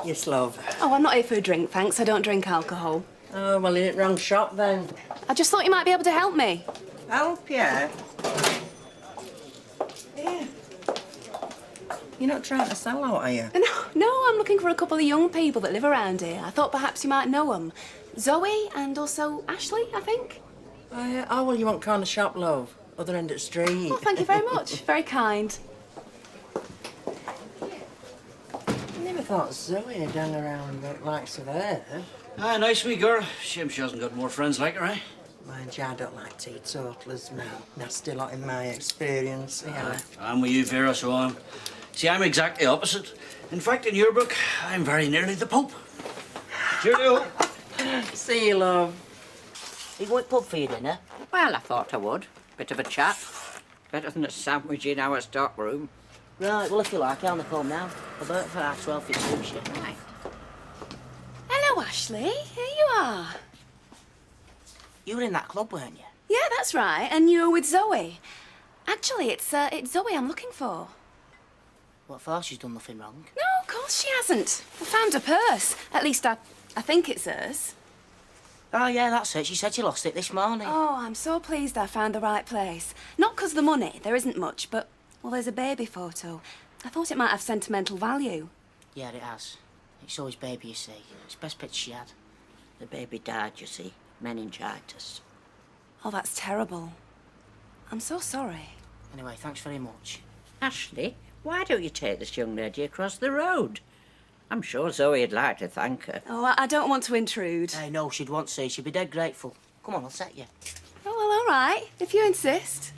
Yes, love. Oh, I'm not here for a drink, thanks. I don't drink alcohol. Oh, well, you're in the wrong shop then. I just thought you might be able to help me. Help you? Yeah. You're not trying to sell out, are you? No, I'm looking for a couple of young people that live around here. I thought perhaps you might know them. Zoe and also Ashley, I think. Oh, yeah. Oh, well, you want corner shop, love. Other end of the street. Oh, thank you very much. Very kind. I never thought Zoe had done around the likes of her. Aye, nice wee girl. Shame she hasn't got more friends like her, eh? Mind you, I don't like teetotalers, no. Nasty lot in my experience, yeah. I'm with you, Vera, so I'm... See, I'm exactly opposite. In fact, in your book, I'm very nearly the Pope. Cheerio. See you, love. You going to pub for your dinner? Well, I thought I would. Bit of a chat. Better than a sandwich in our stock room. Right, well, if you like, I'll come now. About for our 12 it suits you. Right. Hello, Ashley. Here you are. You were in that club, weren't you? Yeah, that's right. And you were with Zoe. Actually, it's Zoe I'm looking for. What for? She's done nothing wrong. No, of course she hasn't. I found her purse. At least I think it's hers. Oh, yeah, that's it. She said she lost it this morning. Oh, I'm so pleased I found the right place. Not 'cause of the money. There isn't much, but, well, there's a baby photo. I thought it might have sentimental value. Yeah, it has. It's always baby, you see. It's the best picture she had. The baby died, you see. Meningitis. Oh, that's terrible. I'm so sorry. Anyway, thanks very much. Ashley, why don't you take this young lady across the road? I'm sure Zoe'd like to thank her. Oh, I don't want to intrude. Hey, no, she'd want to. She'd be dead grateful. Come on, I'll set you. Oh, well, all right, if you insist.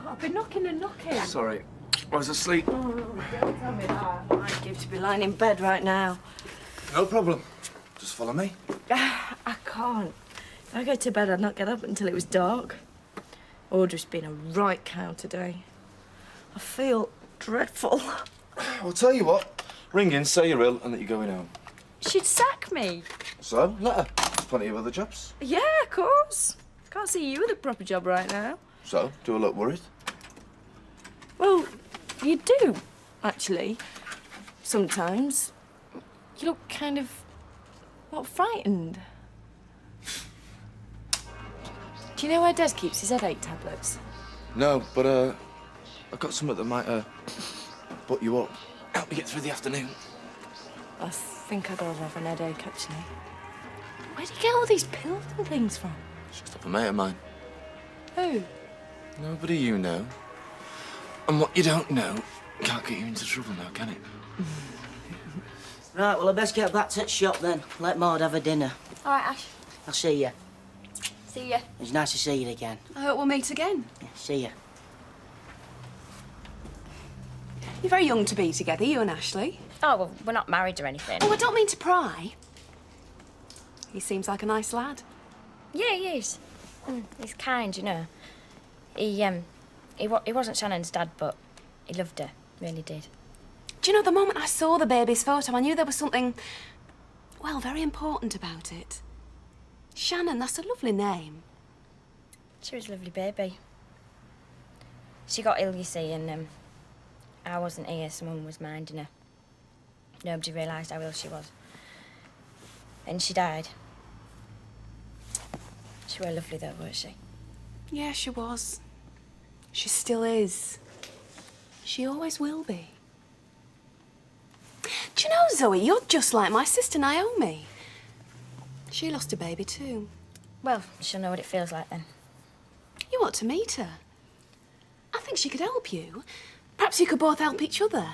I've been knocking and knocking. Sorry, I was asleep. Oh, don't tell me that. I'd give to be lying in bed right now. No problem. Just follow me. I can't. If I go to bed, I'd not get up until it was dark. Audrey's been a right cow today. I feel dreadful. I'll tell you what. Ring in, say you're ill and that you're going home. She'd sack me. So, let her. There's plenty of other jobs. Yeah, of course. Can't see you with a proper job right now. So, do I look worried? Well, You do, actually. Sometimes. You look kind of, well, frightened. Do you know where Des keeps his headache tablets? No, but I've got something that might butt you up. Help me get through the afternoon. I think I'd rather have an headache, actually. Where do you get all these pills and things from? Just up a mate of mine. Who? Nobody you know. And what you don't know can't get you into trouble now, can it? Right, well, I best get back to the shop then. Let Maud have her dinner. All right, Ash. I'll see you. See ya. It's nice to see you again. I hope we'll meet again. Yeah, see you. You're very young to be together, you and Ashley. Oh, well, we're not married or anything. Oh, I don't mean to pry. He seems like a nice lad. Yeah, he is. He's kind, you know. He wasn't Shannon's dad, but he loved her. Really did. Do you know, the moment I saw the baby's photo, I knew there was something, well, very important about it. Shannon, that's a lovely name. She was a lovely baby. She got ill, you see, and I wasn't here, so Mum was minding her. Nobody realised how ill she was. And she died. She were lovely, though, weren't she? Yeah, she was. She still is. She always will be. Do you know, Zoe, you're just like my sister Naomi. She lost a baby too. Well, she'll know what it feels like then. You ought to meet her. I think she could help you. Perhaps you could both help each other.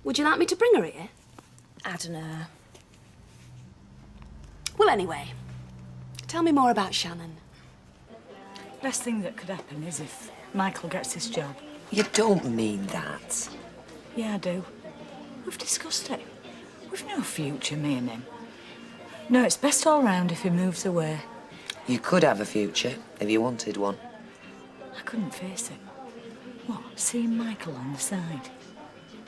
Would you like me to bring her here? I don't know. Well, anyway, tell me more about Shannon. Best thing that could happen is if Michael gets this job. You don't mean that. Yeah, I do. We've discussed it. We've no future, me and him. No, it's best all round if he moves away. You could have a future if you wanted one. I couldn't face it. What, seeing Michael on the side?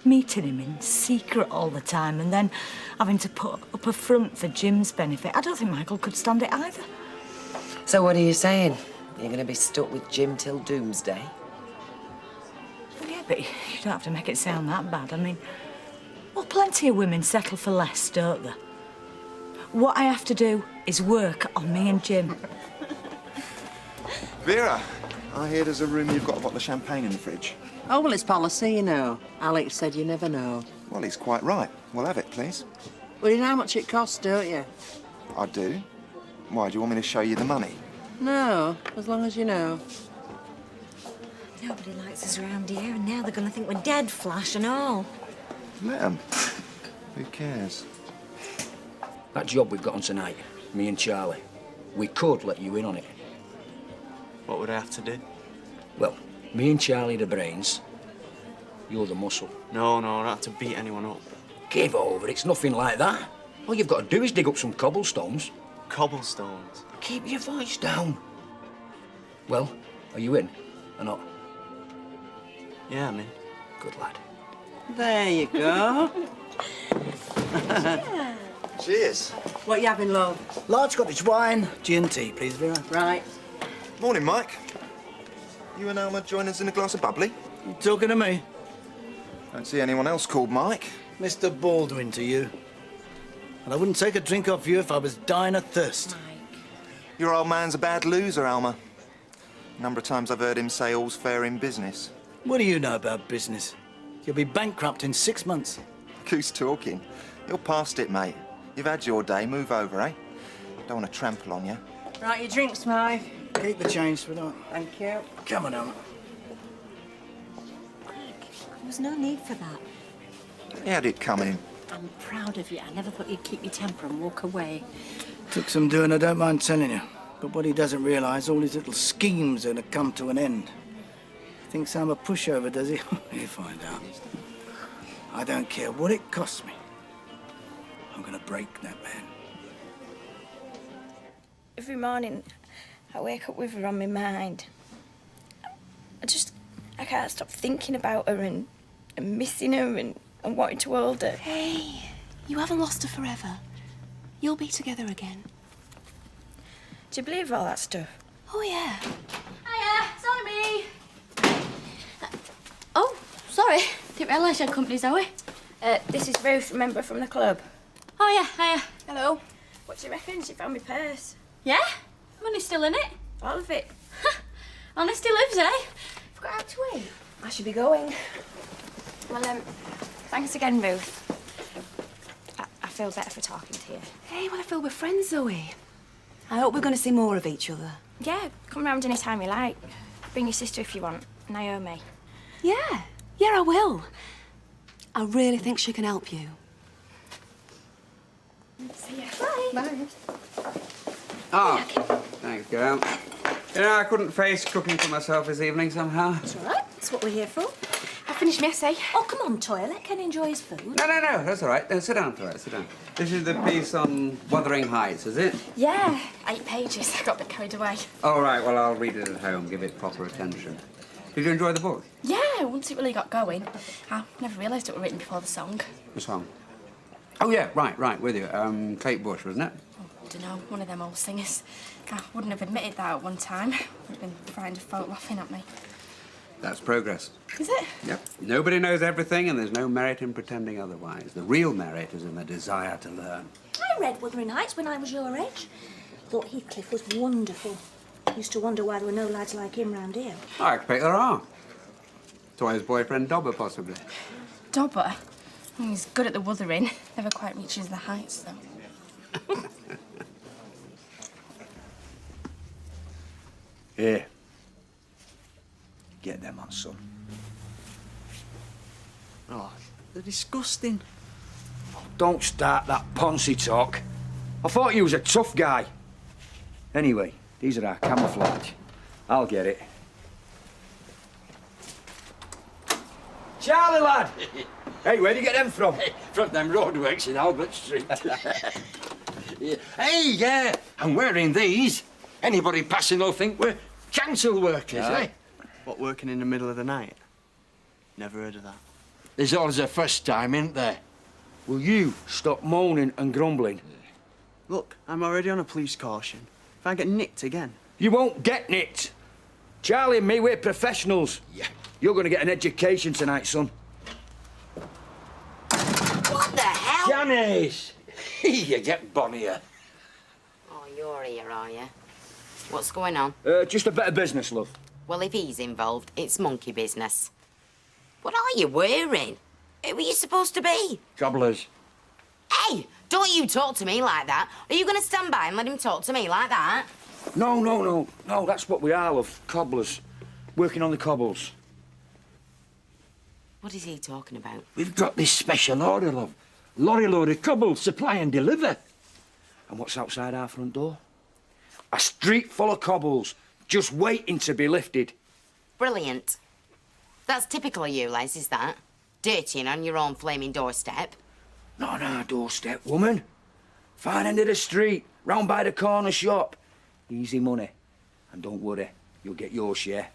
Meeting him in secret all the time and then having to put up a front for Jim's benefit. I don't think Michael could stand it either. So what are you saying? You're going to be stuck with Jim till doomsday? Well, yeah, but you don't have to make it sound that bad. I mean, well, plenty of women settle for less, don't they? What I have to do is work on me and Jim. Vera, I hear there's a room you've got a bottle of champagne in the fridge. Oh, well, it's policy, you know. Alex said you never know. Well, he's quite right. We'll have it, please. Well, you know how much it costs, don't you? I do. Why, do you want me to show you the money? No, as long as you know. Nobody likes us around here, and now they're going to think we're dead, Flash and all. Let 'em. Who cares? That job we've got on tonight, me and Charlie, we could let you in on it. What would I have to do? Well, me and Charlie are the brains, you're the muscle. No, I don't have to beat anyone up. Give over, it's nothing like that. All you've got to do is dig up some cobblestones. Cobblestones? Keep your voice down. Well, are you in or not? Yeah, I'm in. Good lad. There you go. Cheers. What you having, love? Large Scottish wine, G&T, please, Vera. Right. Morning, Mike. You and Alma join us in a glass of bubbly? You talking to me? Don't see anyone else called Mike. Mr. Baldwin to you. And I wouldn't take a drink off you if I was dying of thirst. Your old man's a bad loser, Alma. A number of times I've heard him say all's fair in business. What do you know about business? You'll be bankrupt in 6 months. Who's talking? You're past it, mate. You've had your day. Move over, eh? Don't want to trample on you. Right, your drinks, Mike. Keep the change, sweetheart. Thank you. Come on, Alma. There was no need for that. How'd it come in? I'm proud of you. I never thought you'd keep your temper and walk away. Took some doing, I don't mind telling you. But what he doesn't realise, all his little schemes are going to come to an end. Thinks I'm a pushover, does he? He'll find out. I don't care what it costs me. I'm going to break that man. Every morning, I wake up with her on my mind. I can't stop thinking about her and missing her and wanting to hold her. Hey, you haven't lost her forever. You'll be together again. Do you believe all that stuff? Oh, yeah. Hiya, it's only me. Oh, sorry. didn't realise you had company, Zoe. This is Ruth, member from the club. Oh, yeah, hiya. Hello. What do you reckon? She found my purse. Yeah? Money's still in it. All of it. Honesty lives, eh? Forgot how to eat. I should be going. Well, thanks again, Ruth. I feel better for talking to you. Hey, well, I feel we're friends, Zoe. I hope we're going to see more of each other. Yeah, come round any time you like. Bring your sister if you want, Naomi. Yeah, I will. I really think she can help you. See ya. Bye. Bye. Ah, thanks, girl. You know, I couldn't face cooking for myself this evening somehow. It's all right. That's what we're here for. I finished my essay. Oh, come on, Toya. Let Ken enjoy his food. No, that's all right. Sit down, Toya, sit down. This is the piece on Wuthering Heights, is it? Yeah, 8 pages. I got a bit carried away. All right, well, I'll read it at home, give it proper attention. Did you enjoy the book? Yeah, once it really got going. I never realised it was written before the song. The song? Oh, yeah, right, with you. Kate Bush, wasn't it? I don't know, one of them old singers. I wouldn't have admitted that at one time. Would have been frightened of folk laughing at me. That's progress. Is it? Yep. Nobody knows everything, and there's no merit in pretending otherwise. The real merit is in the desire to learn. I read Wuthering Heights when I was your age. Thought Heathcliff was wonderful. Used to wonder why there were no lads like him round here. I expect there are. Toya's boyfriend, Dobber, possibly. Dobber? He's good at the wuthering. Never quite reaches the heights, though. Here. Get them on, son. Oh, they're disgusting. Don't start that Ponzi talk. I thought you was a tough guy. Anyway, these are our camouflage. I'll get it. Charlie, lad! Hey, where'd you get them from? From them roadworks in Albert Street. Yeah. Hey, yeah, I'm wearing these. Anybody passing will think we're council workers, eh? What, working in the middle of the night? Never heard of that. There's always a first time, isn't there? Will you stop moaning and grumbling? Look, I'm already on a police caution. If I get nicked again... You won't get nicked. Charlie and me, we're professionals. Yeah. You're going to get an education tonight, son. What the hell? Janice! You get bonnier. Oh, you're here, are you? What's going on? Just a bit of business, love. Well, if he's involved, it's monkey business. What are you wearing? Who are you supposed to be? Cobblers. Hey, don't you talk to me like that. Are you going to stand by and let him talk to me like that? No, that's what we are, love. Cobblers. Working on the cobbles. What is he talking about? We've got this special order, love. Lorry load of cobbles, supply and deliver. And what's outside our front door? A street full of cobbles, just waiting to be lifted. Brilliant. That's typical of you, Les, is that? Dirtying on your own flaming doorstep. Not on our doorstep, woman. Far end of the street, round by the corner shop. Easy money. And don't worry, you'll get your share.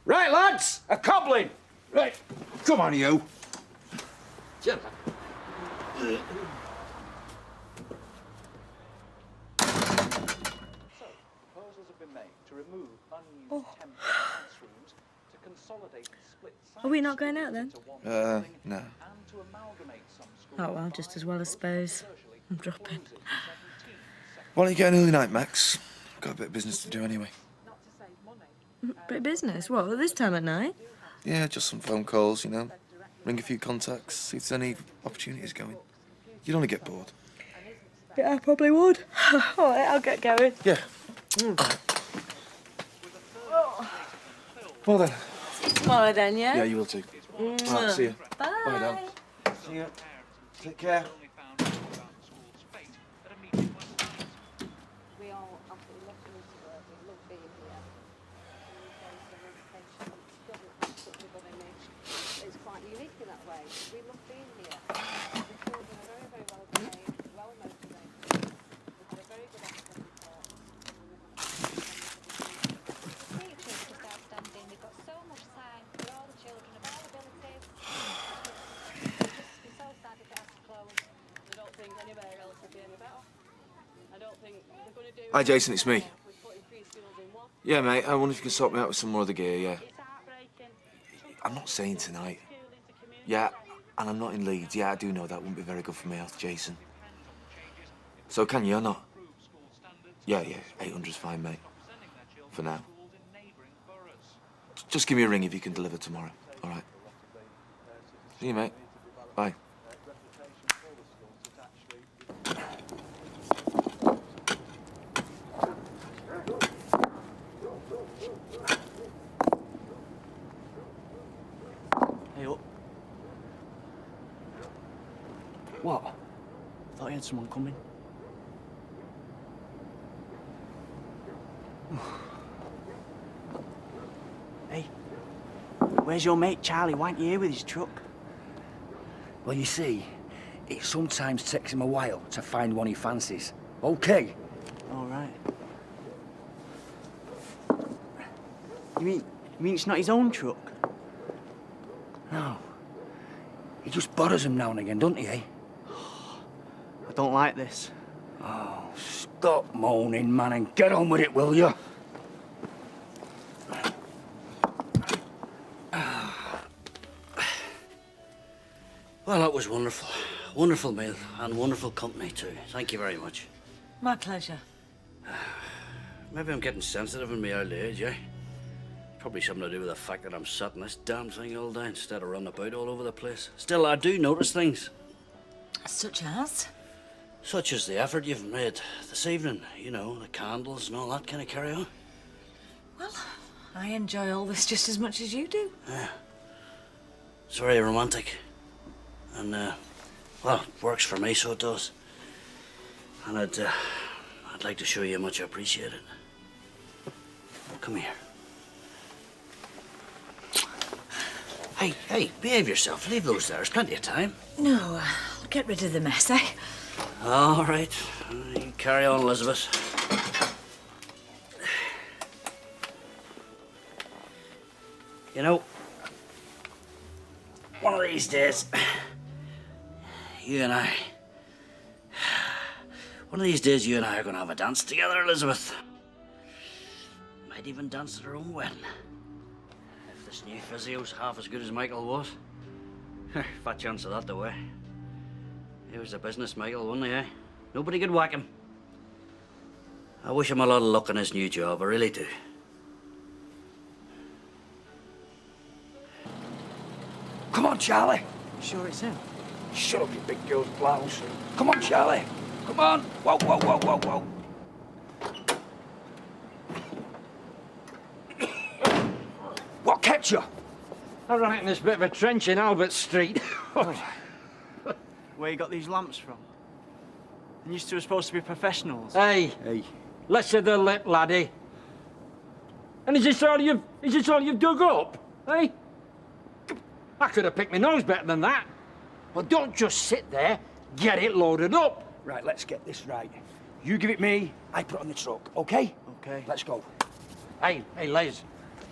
Right, lads, a cobbling. Right, come on, you. Are we not going out then? No. Oh, well, just as well, I suppose. I'm dropping. Why don't you get an early night, Max? Got a bit of business to do anyway. Bit of business? What, at this time at night? Yeah, just some phone calls, you know. Ring a few contacts, see if there's any opportunities going. You'd only get bored. Yeah, I probably would. All right, I'll get going. Yeah. Well then. Tomorrow then, yeah? Yeah, you will too. Right, see you. Bye. Bye, Dan. See you. Take care. Hi, Jason, it's me. Yeah, mate, I wonder if you can sort me out with some more of the gear, yeah. I'm not saying tonight. Yeah, And I'm not in Leeds. Yeah, I do know that wouldn't be very good for my health, Jason. So can you or not? Yeah, 800's fine, mate. For now. Just give me a ring if you can deliver tomorrow, all right? See you, mate. Bye. Hey, up. What? Thought you had someone coming. Hey, where's your mate Charlie? Why aren't you here with his truck? Well, you see, it sometimes takes him a while to find one he fancies. Okay. All right. You mean it's not his own truck? No. He just borrows them now and again, doesn't he, eh? I don't like this. Oh, stop moaning, man, and get on with it, will you? Well, that was wonderful. Wonderful meal and wonderful company, too. Thank you very much. My pleasure. Maybe I'm getting sensitive in my old age, eh? Probably something to do with the fact that I'm sat in this damn thing all day instead of running about all over the place. Still, I do notice things. Such as? Such as the effort you've made this evening. You know, the candles and all that kind of carry on. Well, I enjoy all this just as much as you do. Yeah. It's very romantic. And, well, it works for me, so it does. And I'd like to show you how much I appreciate it. Come here. Hey, behave yourself. Leave those there. There's plenty of time. No, I'll get rid of the mess, eh? All right. You carry on, Elizabeth. You know, one of these days, you and I are going to have a dance together, Elizabeth. Might even dance at our own wedding. If this new physio's half as good as Michael was. Fat chance of that, though, eh? He was a business, Michael, wasn't he, eh? Nobody could whack him. I wish him a lot of luck in his new job, I really do. Come on, Charlie. Sure it's him? Shut up, you big girl's blouse. Come on, Charlie. Come on. Whoa, whoa, whoa, whoa, whoa. What kept you? I ran it in this bit of a trench in Albert Street. Where you got these lamps from? And you two are supposed to be professionals. Hey, less of the lip, laddie. And is this all you've dug up, eh? I could have picked my nose better than that. Well, don't just sit there. Get it loaded up. Right, let's get this right. You give it me, I put it on the truck, okay? Okay. Let's go. Hey, Les.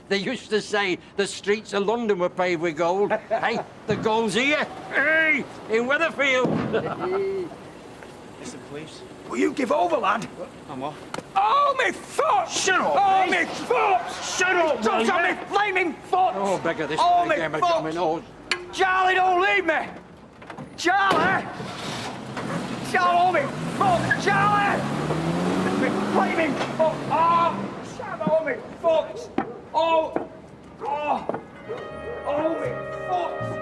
They used to say the streets of London were paved with gold. Hey, the gold's here. Hey, in Weatherfield. Listen, please. Will you give over, lad? I'm off. Oh, me foot! Shut up! Oh, eh? me foot! Shut up, Don't will on ya? me flaming foot! Oh, beggar, this oh, is me a game of foot! dominoes. Charlie, don't leave me! Charlie! Charlie, oh, me foot! Charlie! Me flaming foot! Oh! Charlie, oh, me foot! Oh! Oh! Oh, me foot!